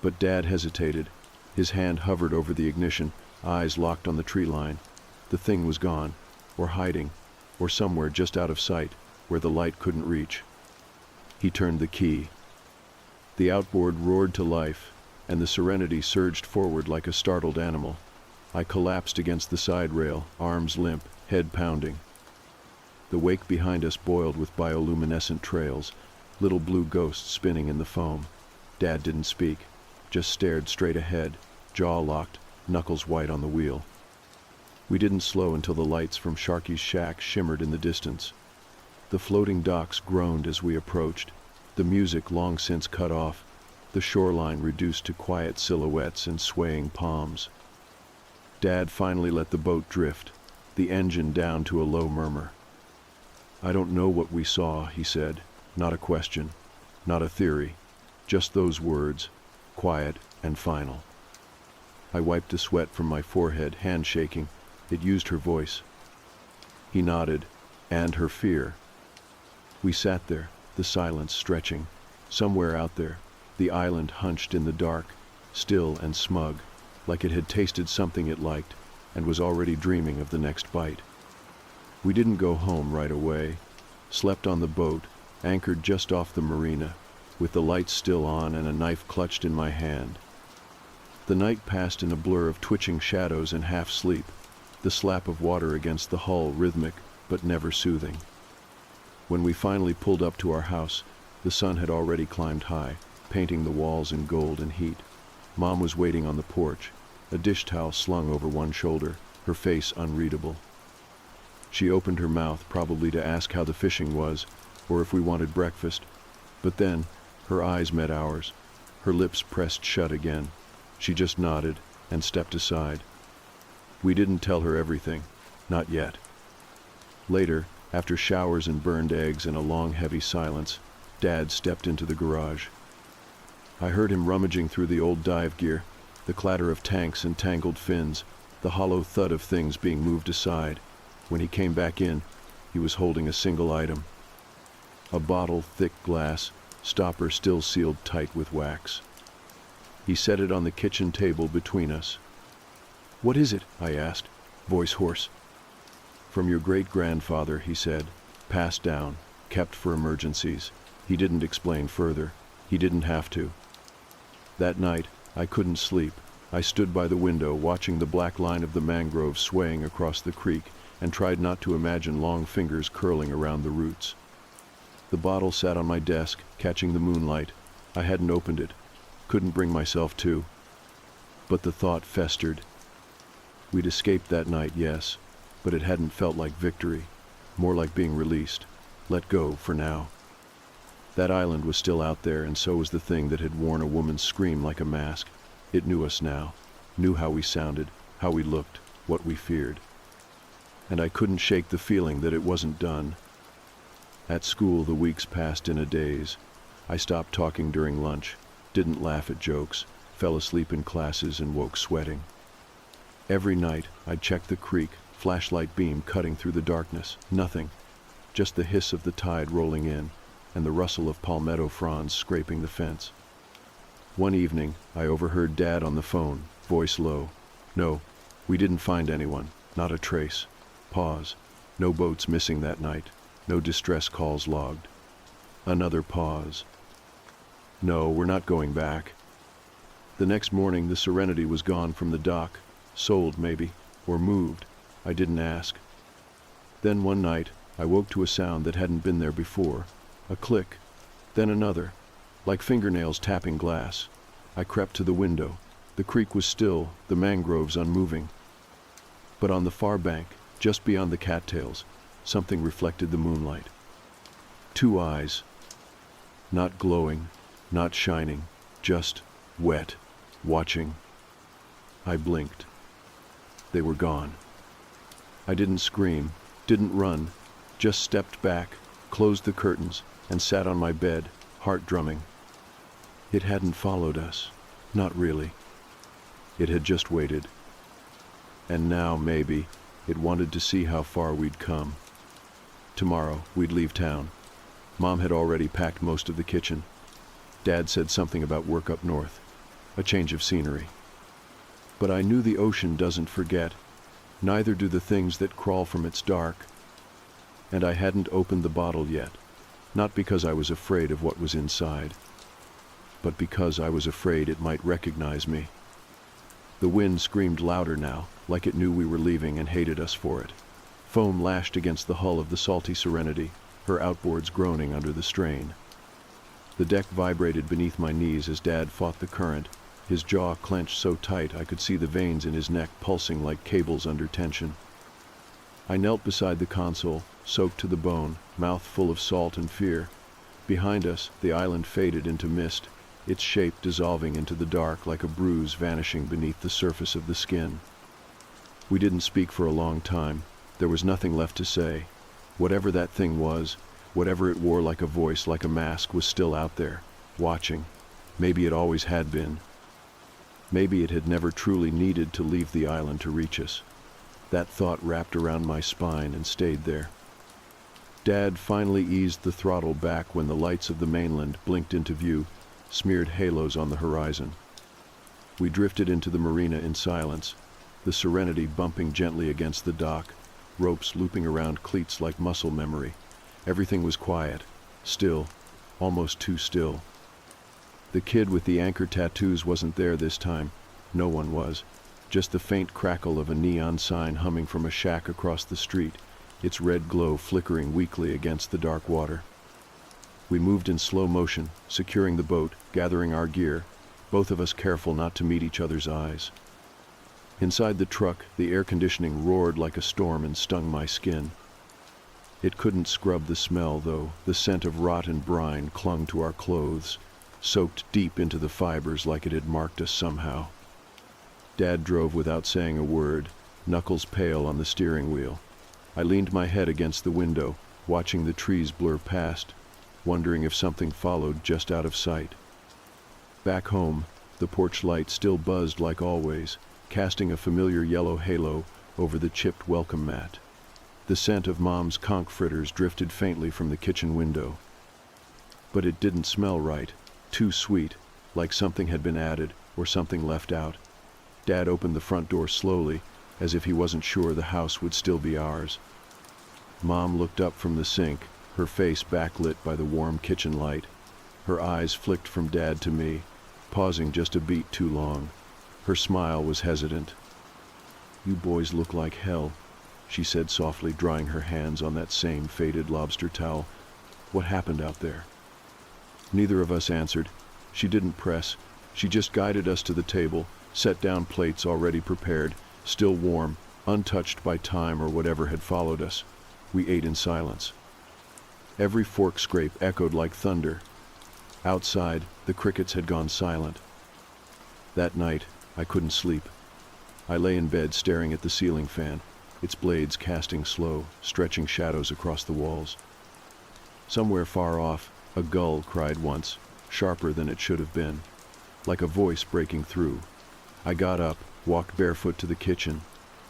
[SPEAKER 1] But Dad hesitated. His hand hovered over the ignition, eyes locked on the tree line. The thing was gone, or hiding, or somewhere just out of sight, where the light couldn't reach. He turned the key. The outboard roared to life, and the Serenity surged forward like a startled animal. I collapsed against the side rail, arms limp, head pounding. The wake behind us boiled with bioluminescent trails, little blue ghosts spinning in the foam. Dad didn't speak, just stared straight ahead, jaw locked, knuckles white on the wheel. We didn't slow until the lights from Sharky's shack shimmered in the distance. The floating docks groaned as we approached, the music long since cut off, the shoreline reduced to quiet silhouettes and swaying palms. Dad finally let the boat drift, the engine down to a low murmur. "I don't know what we saw," he said. Not a question, not a theory, just those words, quiet and final. I wiped the sweat from my forehead, hand shaking. It used her voice. He nodded, and her fear. We sat there, the silence stretching. Somewhere out there, the island hunched in the dark, still and smug, like it had tasted something it liked and was already dreaming of the next bite. We didn't go home right away. Slept on the boat, anchored just off the marina, with the lights still on and a knife clutched in my hand. The night passed in a blur of twitching shadows and half-sleep, the slap of water against the hull rhythmic but never soothing. When we finally pulled up to our house, the sun had already climbed high, painting the walls in gold and heat. Mom was waiting on the porch, a dish towel slung over one shoulder, her face unreadable. She opened her mouth, probably to ask how the fishing was, or if we wanted breakfast, but then her eyes met ours, her lips pressed shut again. She just nodded and stepped aside. We didn't tell her everything, not yet. Later, after showers and burned eggs and a long, heavy silence, Dad stepped into the garage. I heard him rummaging through the old dive gear, the clatter of tanks and tangled fins, the hollow thud of things being moved aside. When he came back in, he was holding a single item. A bottle, thick glass, stopper still sealed tight with wax. He set it on the kitchen table between us. "What is it?" I asked, voice hoarse. "From your great-grandfather," he said, "passed down, kept for emergencies." He didn't explain further. He didn't have to. That night, I couldn't sleep. I stood by the window, watching the black line of the mangroves swaying across the creek, and tried not to imagine long fingers curling around the roots. The bottle sat on my desk, catching the moonlight. I hadn't opened it. Couldn't bring myself to. But the thought festered. We'd escaped that night, yes, but it hadn't felt like victory. More like being released. Let go for now. That island was still out there, and so was the thing that had worn a woman's scream like a mask. It knew us now, knew how we sounded, how we looked, what we feared. And I couldn't shake the feeling that it wasn't done. At school, the weeks passed in a daze. I stopped talking during lunch, didn't laugh at jokes, fell asleep in classes and woke sweating. Every night, I'd check the creek, flashlight beam cutting through the darkness. Nothing, just the hiss of the tide rolling in, and the rustle of palmetto fronds scraping the fence. One evening, I overheard Dad on the phone, voice low. "No, we didn't find anyone, not a trace." Pause. No boats missing that night, no distress calls logged. Another pause. "No, we're not going back." The next morning, the Serenity was gone from the dock, sold maybe, or moved. I didn't ask. Then one night, I woke to a sound that hadn't been there before. A click, then another, like fingernails tapping glass. I crept to the window. The creek was still, the mangroves unmoving. But on the far bank, just beyond the cattails, something reflected the moonlight. Two eyes. Not glowing, not shining, just wet, watching. I blinked. They were gone. I didn't scream, didn't run, just stepped back, closed the curtains, and sat on my bed, heart drumming. It hadn't followed us. Not really. It had just waited. And now, maybe, it wanted to see how far we'd come. Tomorrow, we'd leave town. Mom had already packed most of the kitchen. Dad said something about work up north, a change of scenery. But I knew the ocean doesn't forget, neither do the things that crawl from its dark. And I hadn't opened the bottle yet, not because I was afraid of what was inside, but because I was afraid it might recognize me. The wind screamed louder now, like it knew we were leaving and hated us for it. Foam lashed against the hull of the salty Serenity, her outboards groaning under the strain. The deck vibrated beneath my knees as Dad fought the current, his jaw clenched so tight I could see the veins in his neck pulsing like cables under tension. I knelt beside the console, soaked to the bone, mouth full of salt and fear. Behind us, the island faded into mist, its shape dissolving into the dark like a bruise vanishing beneath the surface of the skin. We didn't speak for a long time. There was nothing left to say. Whatever that thing was, whatever it wore like a voice, like a mask, was still out there, watching. Maybe it always had been. Maybe it had never truly needed to leave the island to reach us. That thought wrapped around my spine and stayed there. Dad finally eased the throttle back when the lights of the mainland blinked into view, smeared halos on the horizon. We drifted into the marina in silence, the Serenity bumping gently against the dock, ropes looping around cleats like muscle memory. Everything was quiet, still, almost too still. The kid with the anchor tattoos wasn't there this time, No one was. Just the faint crackle of a neon sign humming from a shack across the street, its red glow flickering weakly against the dark water. We moved in slow motion, securing the boat, gathering our gear, both of us careful not to meet each other's eyes. Inside the truck, the air conditioning roared like a storm and stung my skin. It couldn't scrub the smell, though. The scent of rot and brine clung to our clothes, soaked deep into the fibers like it had marked us somehow. Dad drove without saying a word, knuckles pale on the steering wheel. I leaned my head against the window, watching the trees blur past, wondering if something followed just out of sight. Back home, the porch light still buzzed like always, casting a familiar yellow halo over the chipped welcome mat. The scent of Mom's conch fritters drifted faintly from the kitchen window. But it didn't smell right, too sweet, like something had been added or something left out. Dad opened the front door slowly, as if he wasn't sure the house would still be ours. Mom looked up from the sink, her face backlit by the warm kitchen light. Her eyes flicked from Dad to me, pausing just a beat too long. Her smile was hesitant. "You boys look like hell," she said softly, drying her hands on that same faded lobster towel. "What happened out there?" Neither of us answered. She didn't press. She just guided us to the table, set down plates already prepared, still warm, untouched by time or whatever had followed us. We ate in silence. Every fork scrape echoed like thunder. Outside, the crickets had gone silent. That night, I couldn't sleep. I lay in bed staring at the ceiling fan, its blades casting slow, stretching shadows across the walls. Somewhere far off, a gull cried once, sharper than it should have been, like a voice breaking through. I got up, walked barefoot to the kitchen.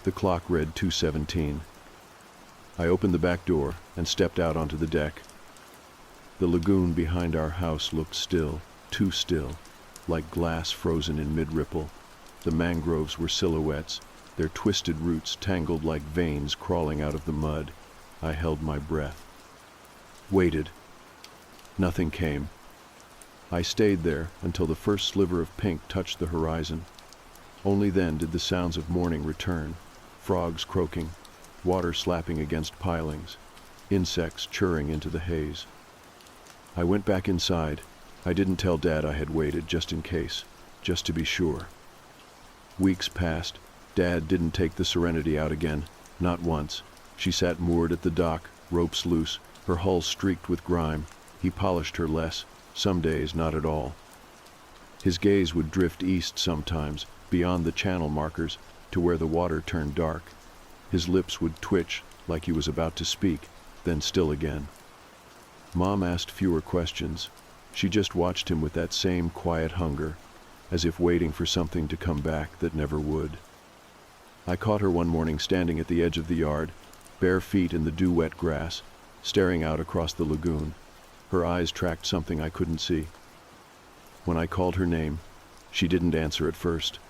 [SPEAKER 1] The clock read 2:17. I opened the back door and stepped out onto the deck. The lagoon behind our house looked still, too still, like glass frozen in mid-ripple. The mangroves were silhouettes, their twisted roots tangled like veins crawling out of the mud. I held my breath. Waited. Nothing came. I stayed there until the first sliver of pink touched the horizon. Only then did the sounds of morning return, frogs croaking, water slapping against pilings, insects churring into the haze. I went back inside. I didn't tell Dad I had waited, just in case, just to be sure. Weeks passed. Dad didn't take the Serenity out again, not once. She sat moored at the dock, ropes loose, her hull streaked with grime. He polished her less, some days not at all. His gaze would drift east sometimes, beyond the channel markers, to where the water turned dark. His lips would twitch, like he was about to speak, then still again. Mom asked fewer questions. She just watched him with that same quiet hunger, as if waiting for something to come back that never would. I caught her one morning standing at the edge of the yard, bare feet in the dew-wet grass, staring out across the lagoon. Her eyes tracked something I couldn't see. When I called her name, she didn't answer at first.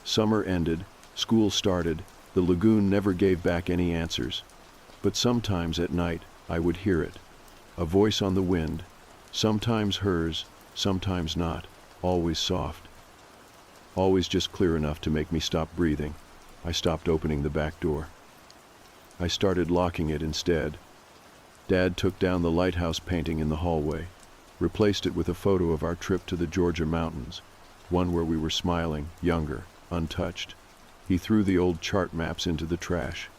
[SPEAKER 1] Summer ended, school started, the lagoon never gave back any answers. But sometimes at night, I would hear it. A voice on the wind, sometimes hers, sometimes not, always soft. Always just clear enough to make me stop breathing. I stopped opening the back door. I started locking it instead. Dad took down the lighthouse painting in the hallway, replaced it with a photo of our trip to the Georgia mountains, one where we were smiling, younger, untouched. He threw the old chart maps into the trash.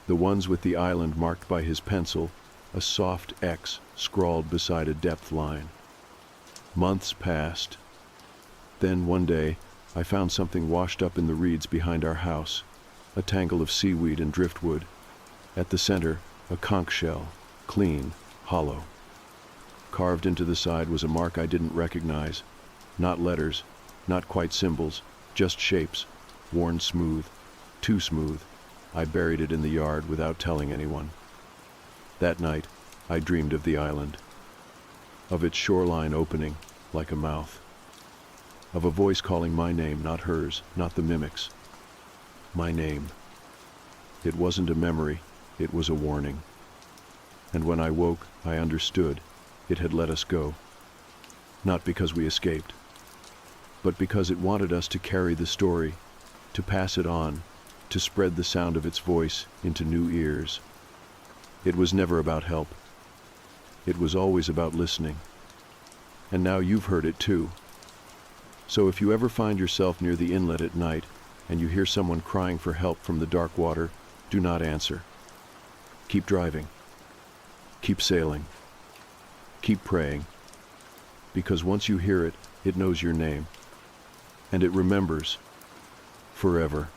[SPEAKER 1] The ones with the island marked by his pencil, a soft X scrawled beside a depth line. Months passed. Then one day, I found something washed up in the reeds behind our house, a tangle of seaweed and driftwood. At the center, a conch shell, clean, hollow. Carved into the side was a mark I didn't recognize. Not letters, not quite symbols, just shapes, worn smooth, too smooth. I buried it in the yard without telling anyone. That night, I dreamed of the island, of its shoreline opening like a mouth, of a voice calling my name, not hers, not the mimic's. My name. It wasn't a memory, it was a warning. And when I woke, I understood. It had let us go. Not because we escaped, but because it wanted us to carry the story, to pass it on, to spread the sound of its voice into new ears. It was never about help. It was always about listening. And now you've heard it too. So if you ever find yourself near the inlet at night and you hear someone crying for help from the dark water, do not answer. Keep driving. Keep sailing. Keep praying. Because once you hear it, it knows your name. And it remembers forever.